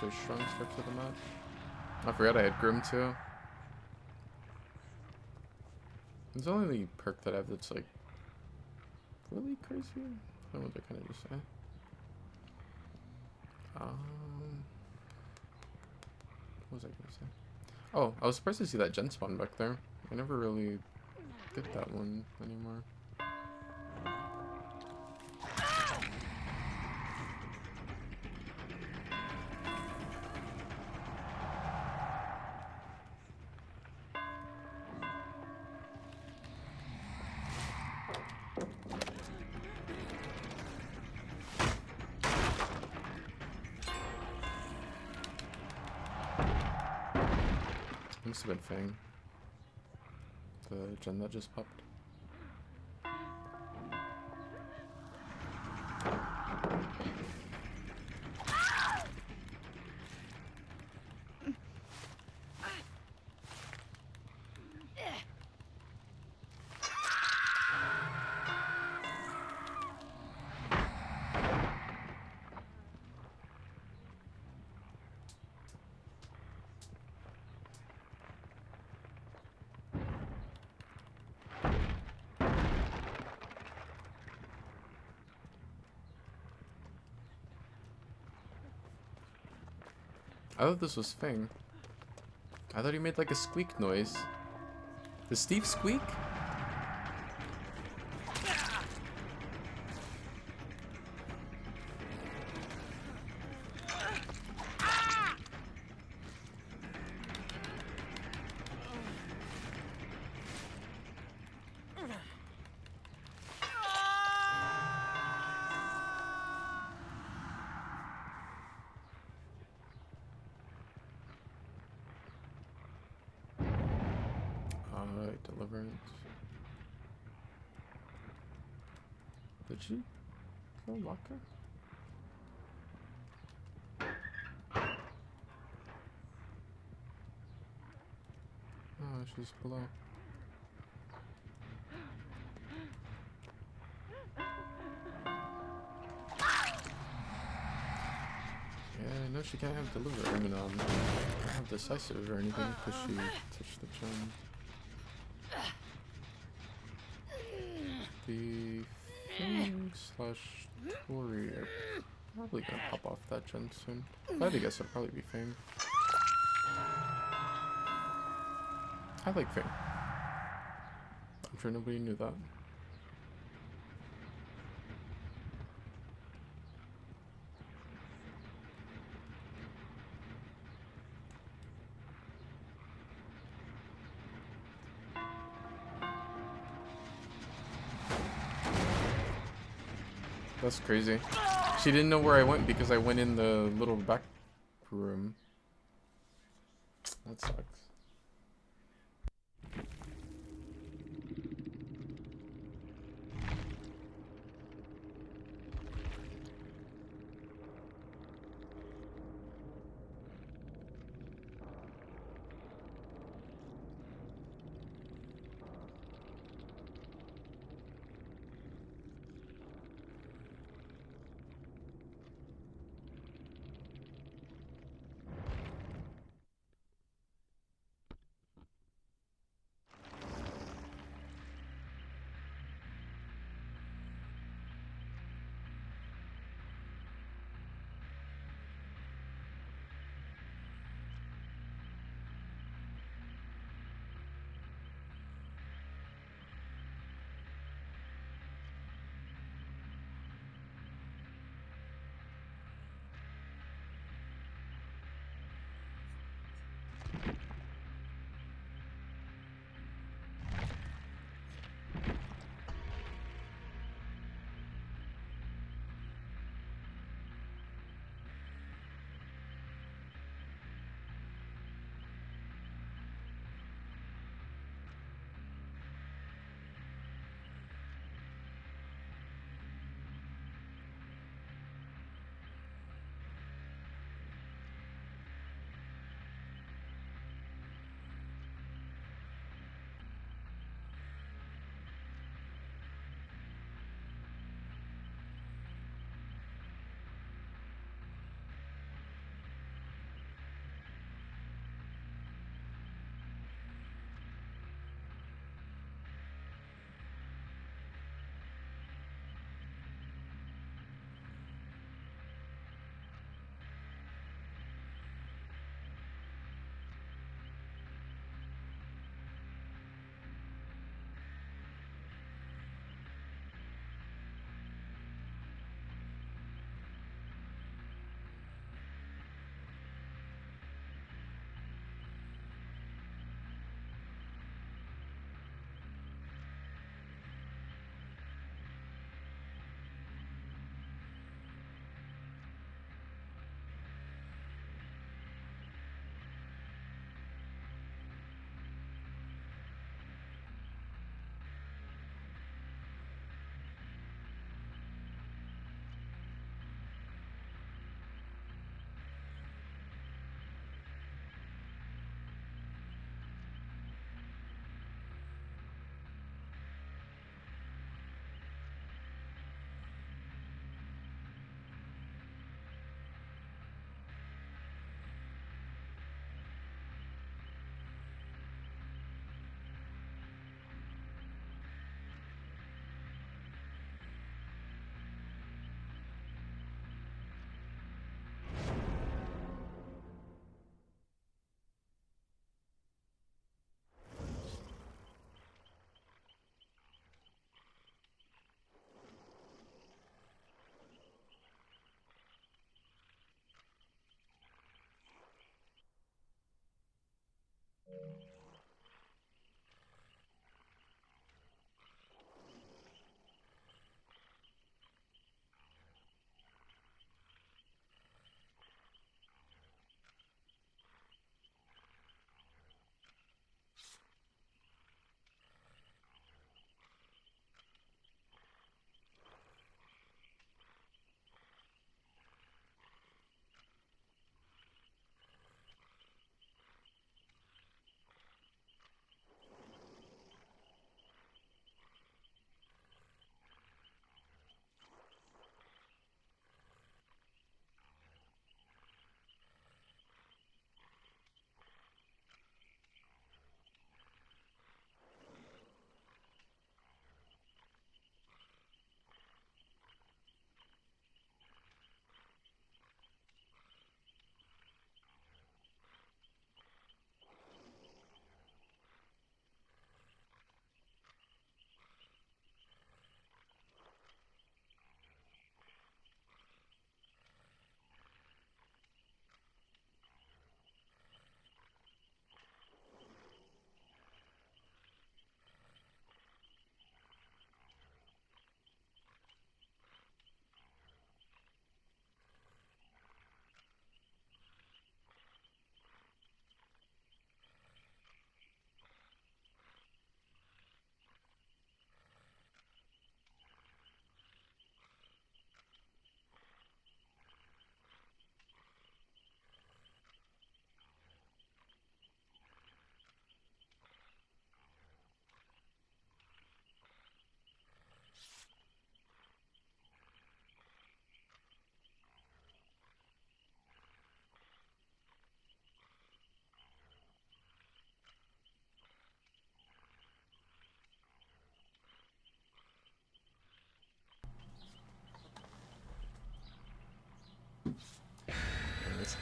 extra strong start to the match. I forgot I had Grim too. It's the only perk that I have that's like really crazy. I don't know what they're kind of just saying. What was I gonna say? Oh, I was surprised to see that gen spawn back there. I never really get that one anymore. Must have been Fang. The gen that just popped. I thought this was Fang. I thought he made like a squeak noise. Does Steve squeak? Deliverance. Did she kill Locker? Oh, she's below. Yeah, no, she can't have deliver. I mean, have decisive or anything because she touched the gem. The Fang slash Tori are probably gonna pop off that gen soon. If I had to guess, it'll probably be Fang. I like Fang. I'm sure nobody knew that. That's crazy. She didn't know where I went because I went in the little back room. That sucks.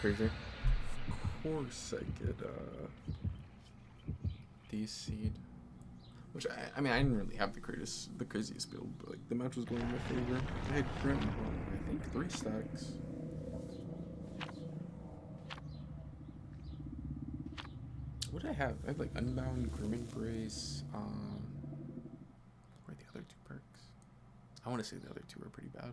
crazy. Of course I get D-seed. Which I mean I didn't really have the craziest build, but like the match was going in my favor. I had Grim on I think 3 stacks. What did I have? I had like Unbound, Grim Embrace, what were the other 2 perks? I want to say the other 2 were pretty bad.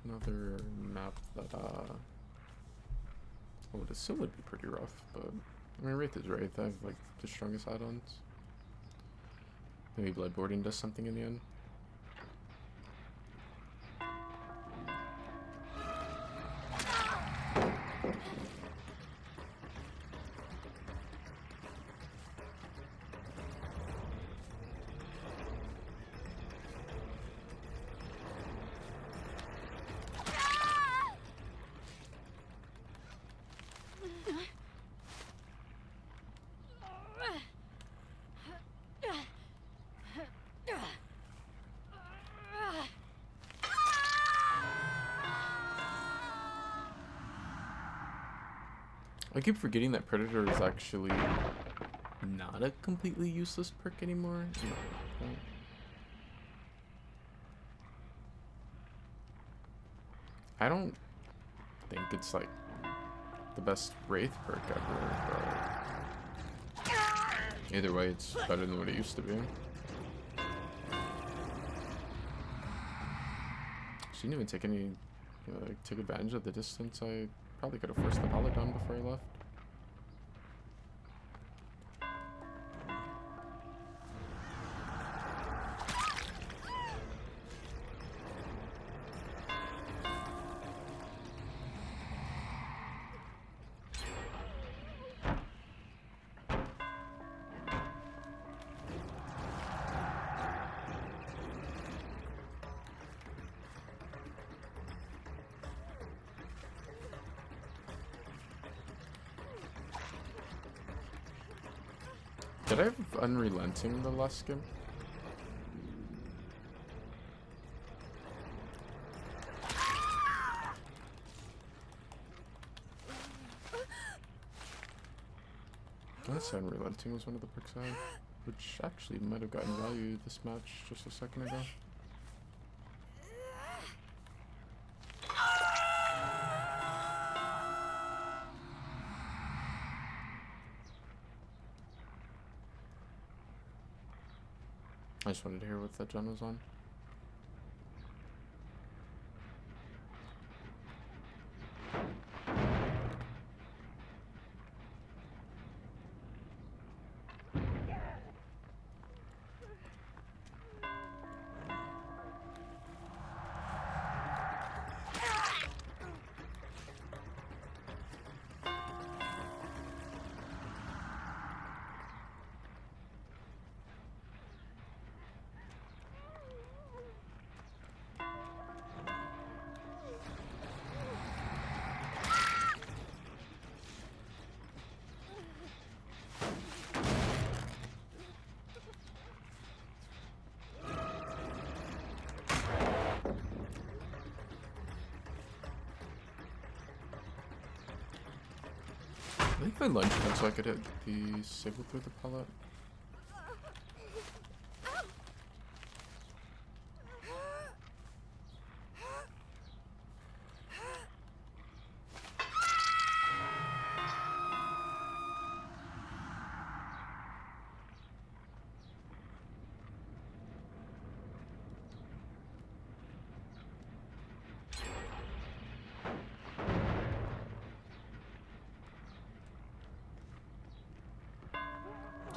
Another map that I would assume would be pretty rough, but I mean Wraith is Wraith. I have like the strongest add-ons. Maybe Bloodboarding does something in the end. I keep forgetting that Predator is actually not a completely useless perk anymore. I don't think it's like the best Wraith perk ever, but either way it's better than what it used to be. She didn't even take any, take advantage of the distance. I probably could have forced the pallet down before I left. Did I have Unrelenting the last game? I guess Unrelenting was one of the perks I had, which actually might have gotten value this match just a second ago. I just wanted to hear what that gen was on. I think I lunged it so I could hit the Sigil through the pellet.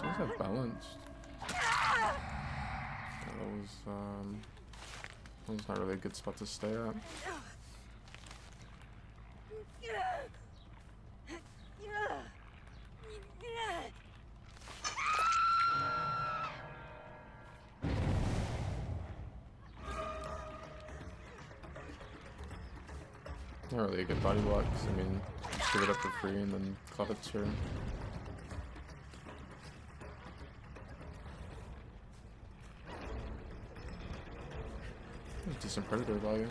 Things have balanced. Yeah, that was not really a good spot to stay at. Not really a good body block, 'cause, I mean, just give it up for free and then call it turn. Decent predator value.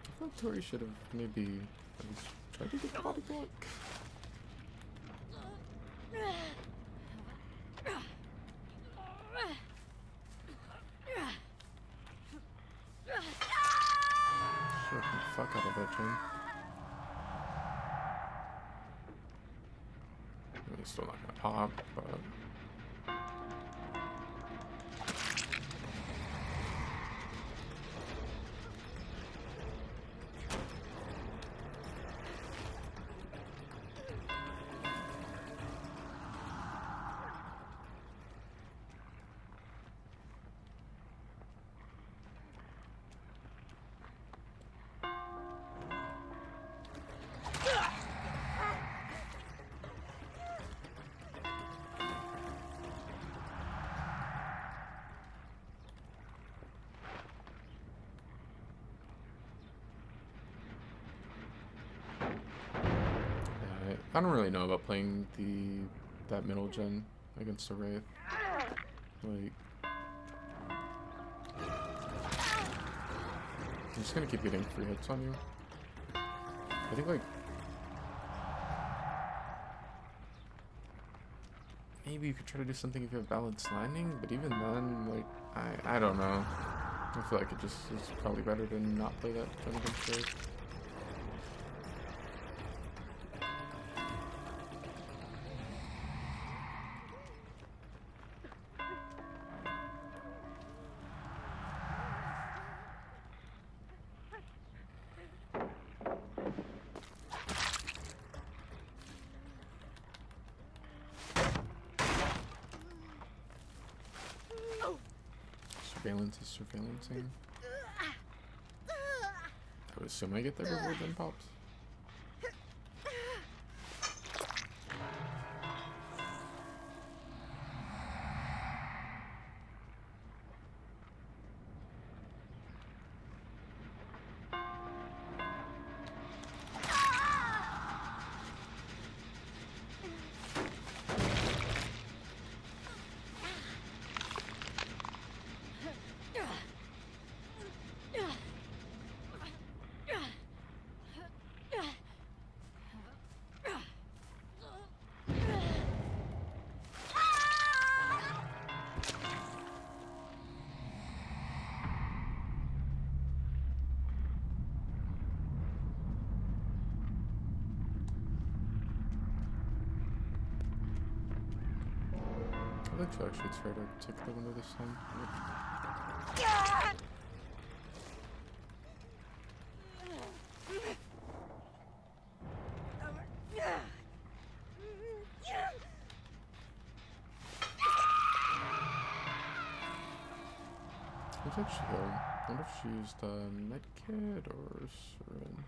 I thought Tori should have maybe at least tried to get the body block. Sure, the fuck out of that thing. It's still not gonna pop, but. I don't really know about playing that middle gen against a Wraith. Like, I'm just gonna keep getting free hits on you. I think like maybe you could try to do something if you have balanced landing, but even then, like I don't know. I feel like it just is probably better to not play that gen against Wraith. Surveillance is surveillancing. I would assume I get the reward then pops. I think actually it's fair to take the window this time. Who's actually healing? I wonder if she used a medkit or a syringe.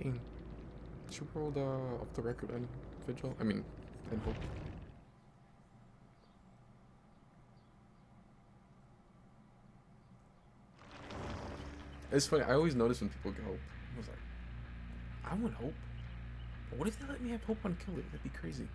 Dang. She rolled off the record and Vigil. I mean, and Hope. It's funny, I always notice when people get Hope. I was like, I want Hope. But what if they let me have Hope on Killer? That'd be crazy.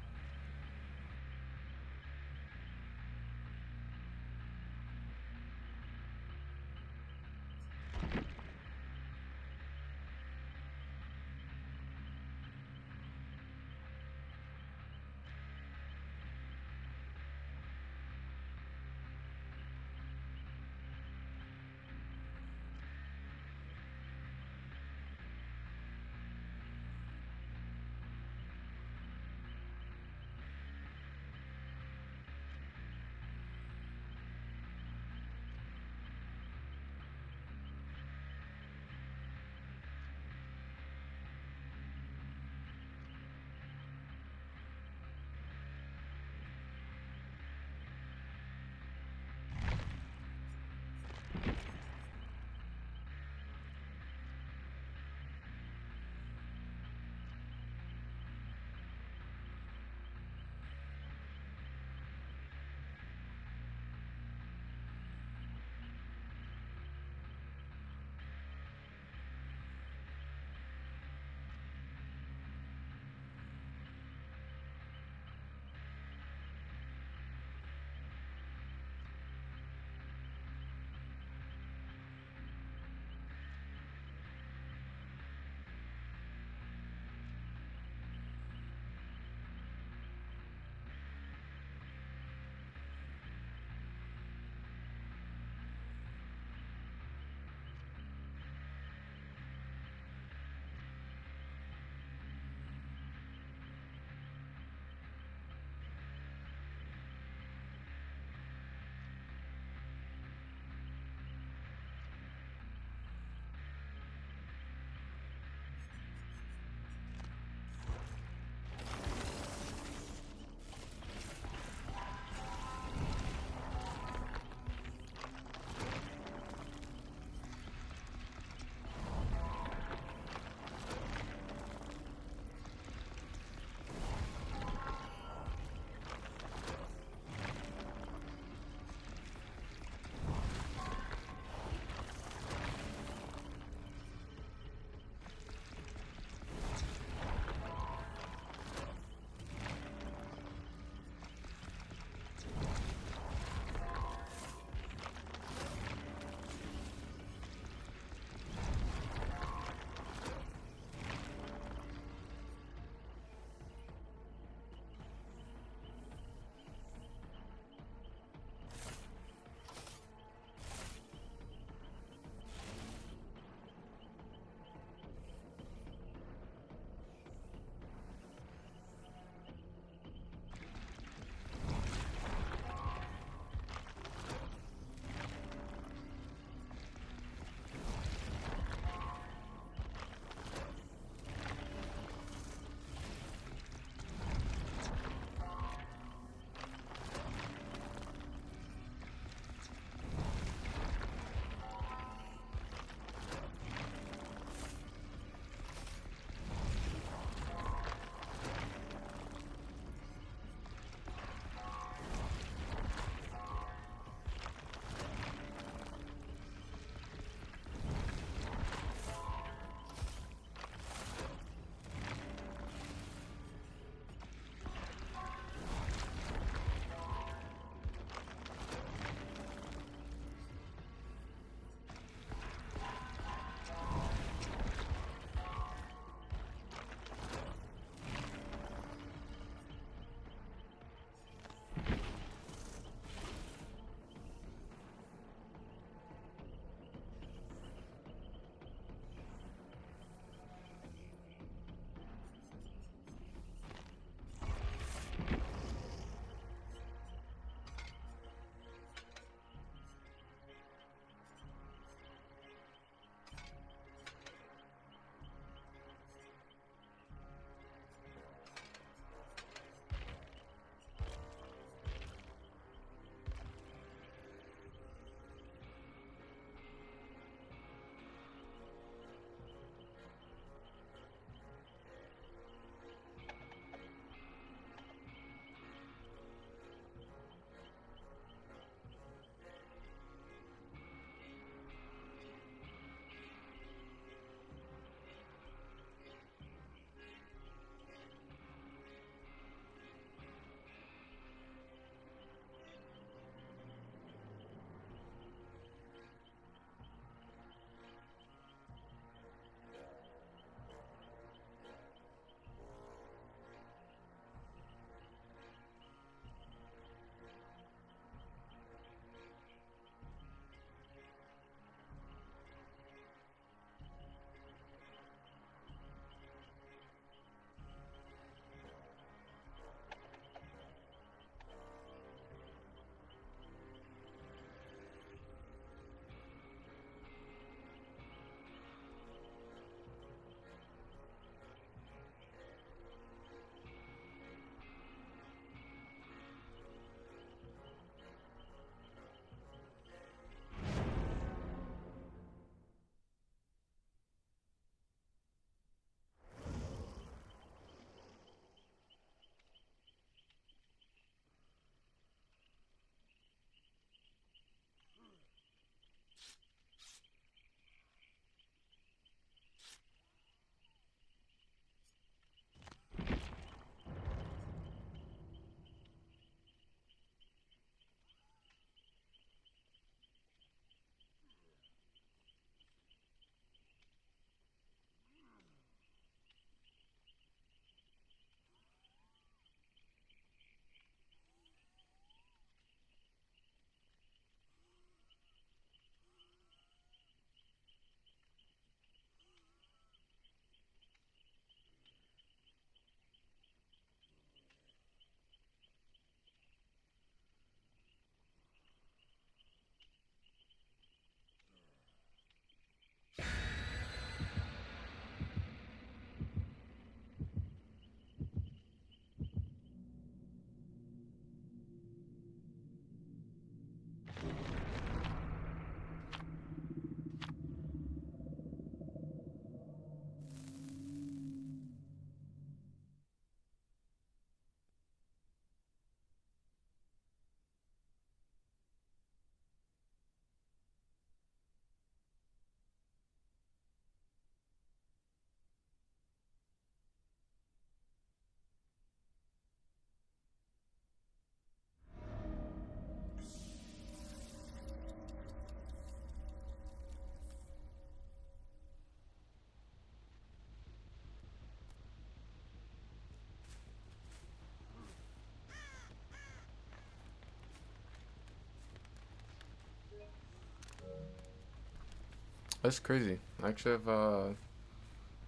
That's crazy. I actually have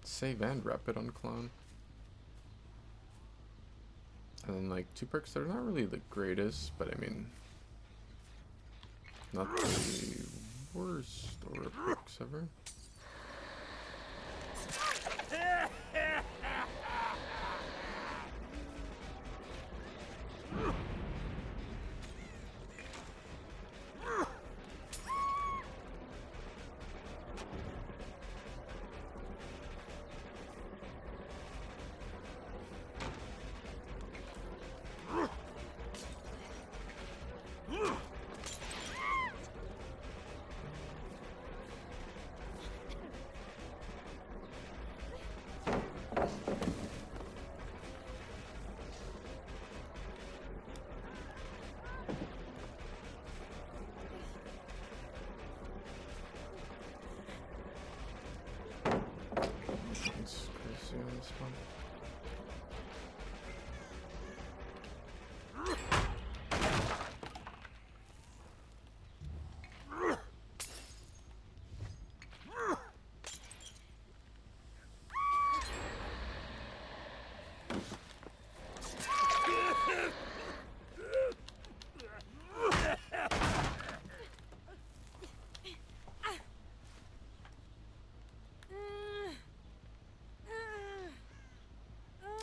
save and rapid on clone. And then like 2 perks that are not really the greatest, but I mean, not the worst aura perks ever. It's crazy on this one.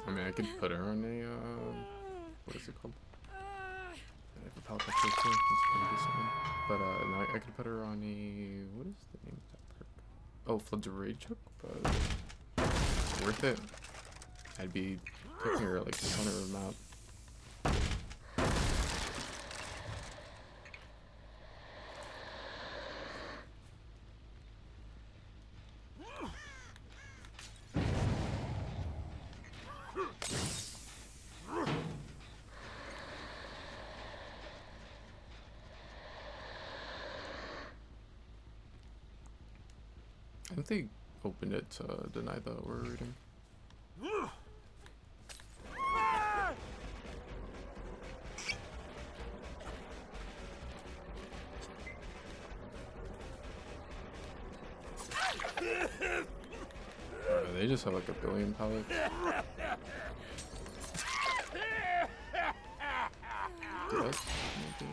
I mean, I could put her on a, what is it called? I have a pallet too, it's pretty decent one. But, no, I could put her on a, what is the name of that perk? Oh, Floods of Rage Hook, but it's worth it. I'd be picking her like center of the map. I think they opened it to deny the aura reading. They just have like a billion pallets. Dude,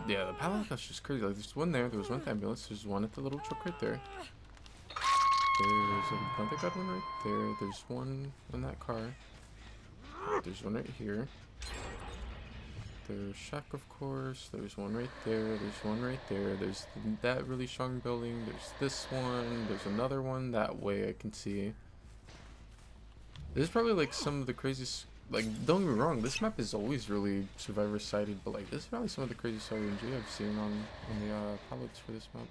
yeah, the pallet that's just crazy. Like, there's one there, there was one ambulance, there's one at the little truck right there. There's another got one right there, there's one in that car. There's one right here. There's Shack, of course, there's one right there, there's one right there, there's that really strong building, there's this one, there's another one that way I can see. This is probably like some of the craziest, like, don't get me wrong, this map is always really survivor sided, but like this is probably some of the craziest RNG I've seen on the pallets for this map.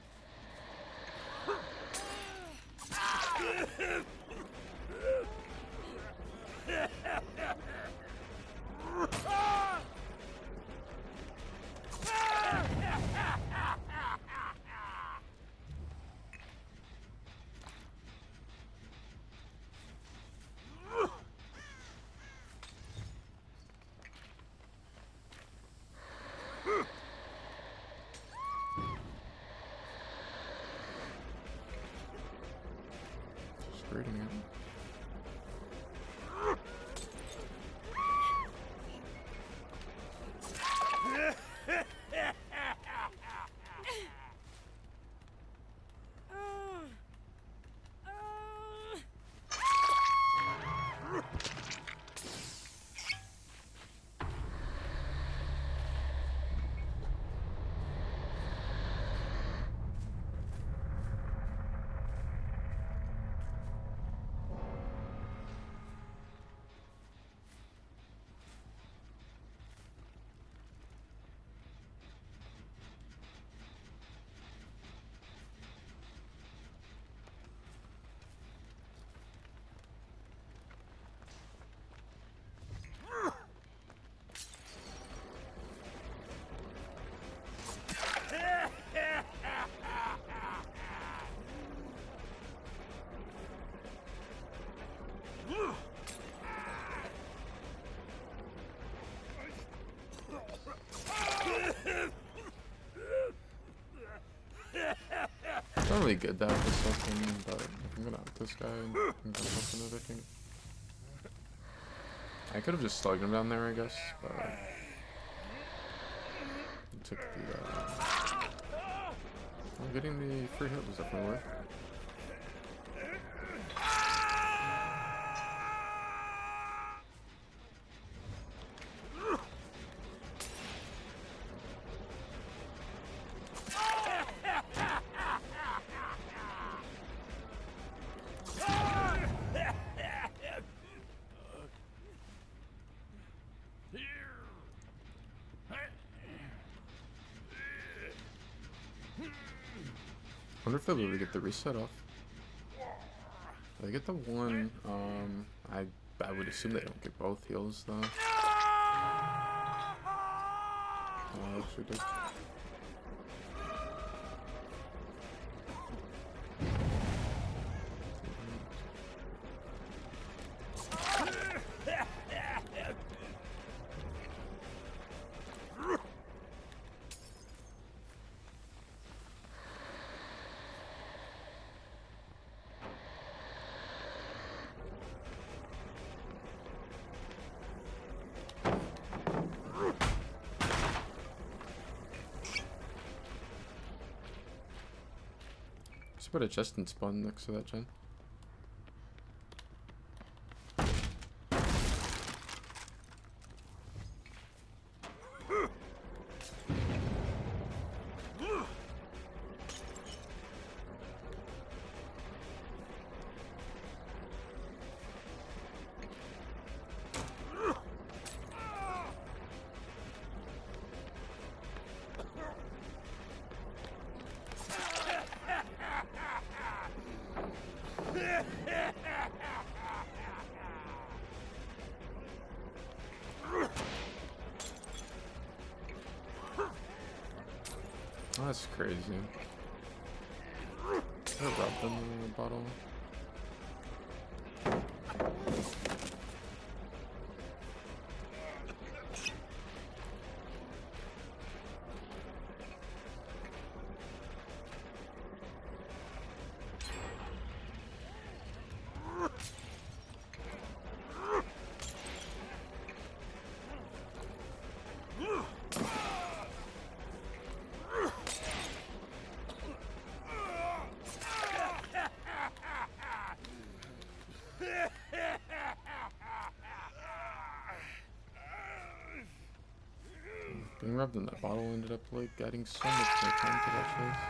Just reading it. really good at this something, but if I'm gonna out this guy, I'm gonna something it, I think. I could have just slugged him down there, I guess, but it took the well, getting the free hit was definitely worth. I wonder if they'll be able to get the reset off. They get the one, I would assume they don't get both heals though. Actually does. Just put a chest and spawn next to that gen. Oh, that's crazy. I robbed them in the bottle. Being rubbed in that bottle ended up like adding so much more time to that chase.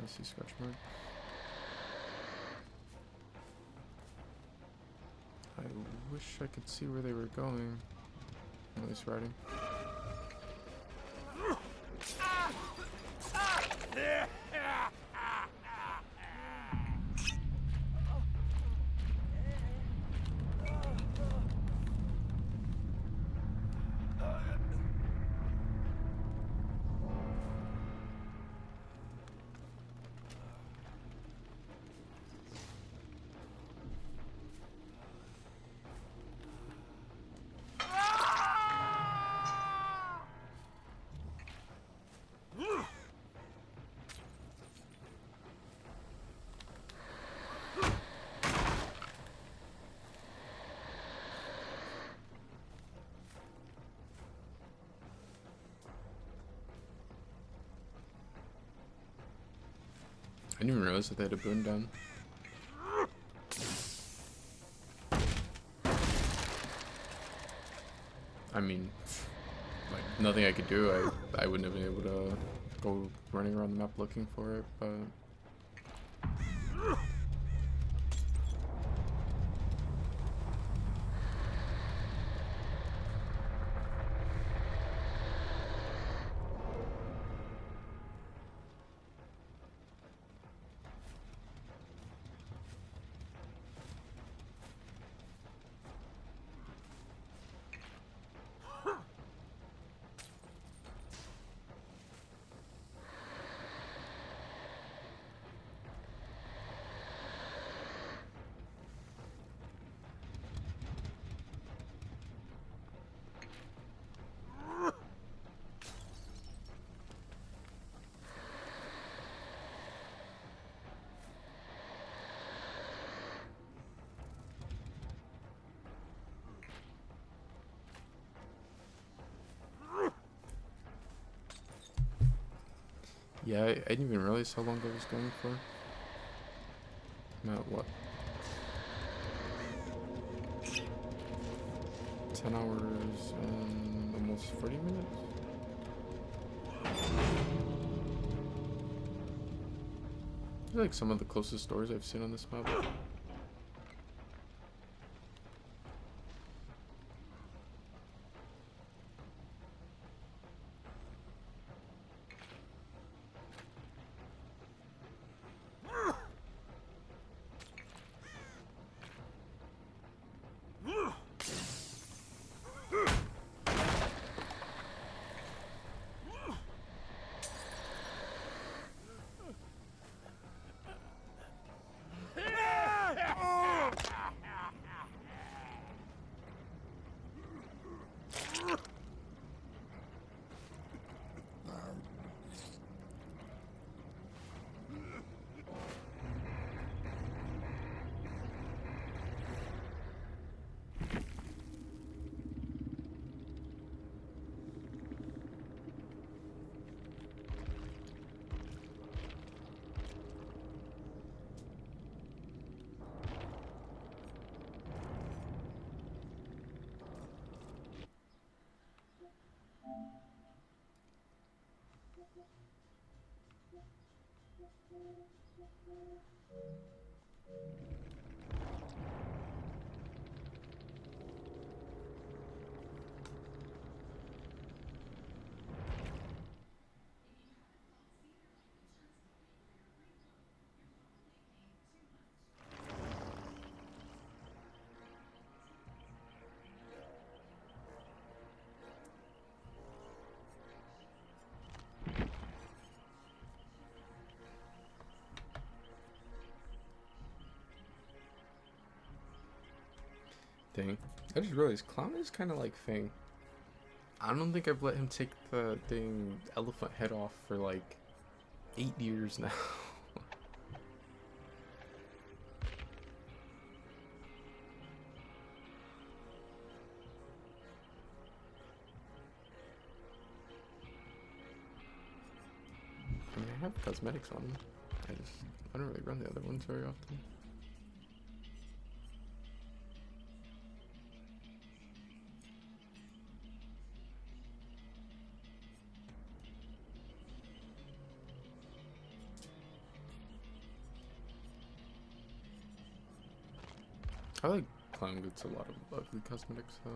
I see scratch marks. I wish I could see where they were going. At least riding. I didn't even realize that they had a boon down. I mean, like nothing I could do. I wouldn't have been able to go running around the map looking for it, but. Yeah, I didn't even realize how long I was going for. I'm at what? 10 hours and almost 40 minutes? These are like some of the closest doors I've seen on this map. Dang. I just realized Clown is kind of like Fang. I don't think I've let him take the dang elephant head off for like 8 years now. I mean, I have cosmetics on him. I don't really run the other ones very often. I like Clown gets a lot of ugly cosmetics though.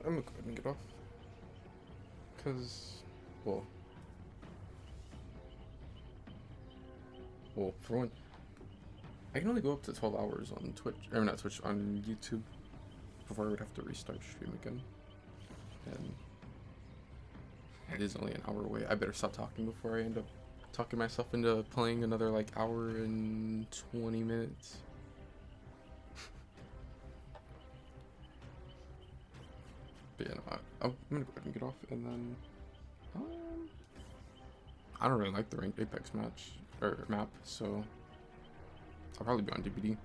I'm gonna go ahead and get off. Cause, well, for one, I can only go up to 12 hours on Twitch, or not Twitch, on YouTube before I would have to restart stream again. And it is only an hour away. I better stop talking before I end up talking myself into playing another like hour and 20 minutes. But yeah, no, I'm gonna go ahead and get off, and then I don't really like the ranked Apex match or map, so I'll probably be on DBD.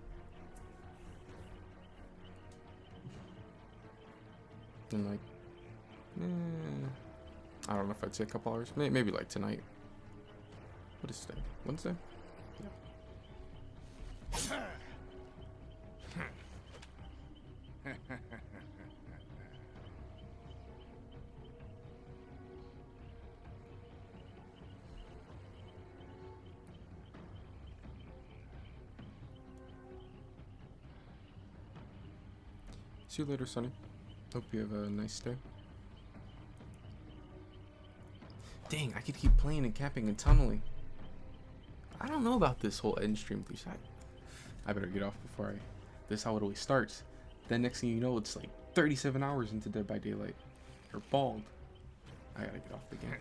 And like, I don't know if I'd say a couple hours, maybe like tonight. What is today? Wednesday? Yeah. See you later, Sonny. Hope you have a nice day. Dang, I could keep playing and camping and tunneling. I don't know about this whole end stream thing. I better get off before this is how it always starts. Then next thing you know, it's like 37 hours into Dead by Daylight. Or bald. I gotta get off the game.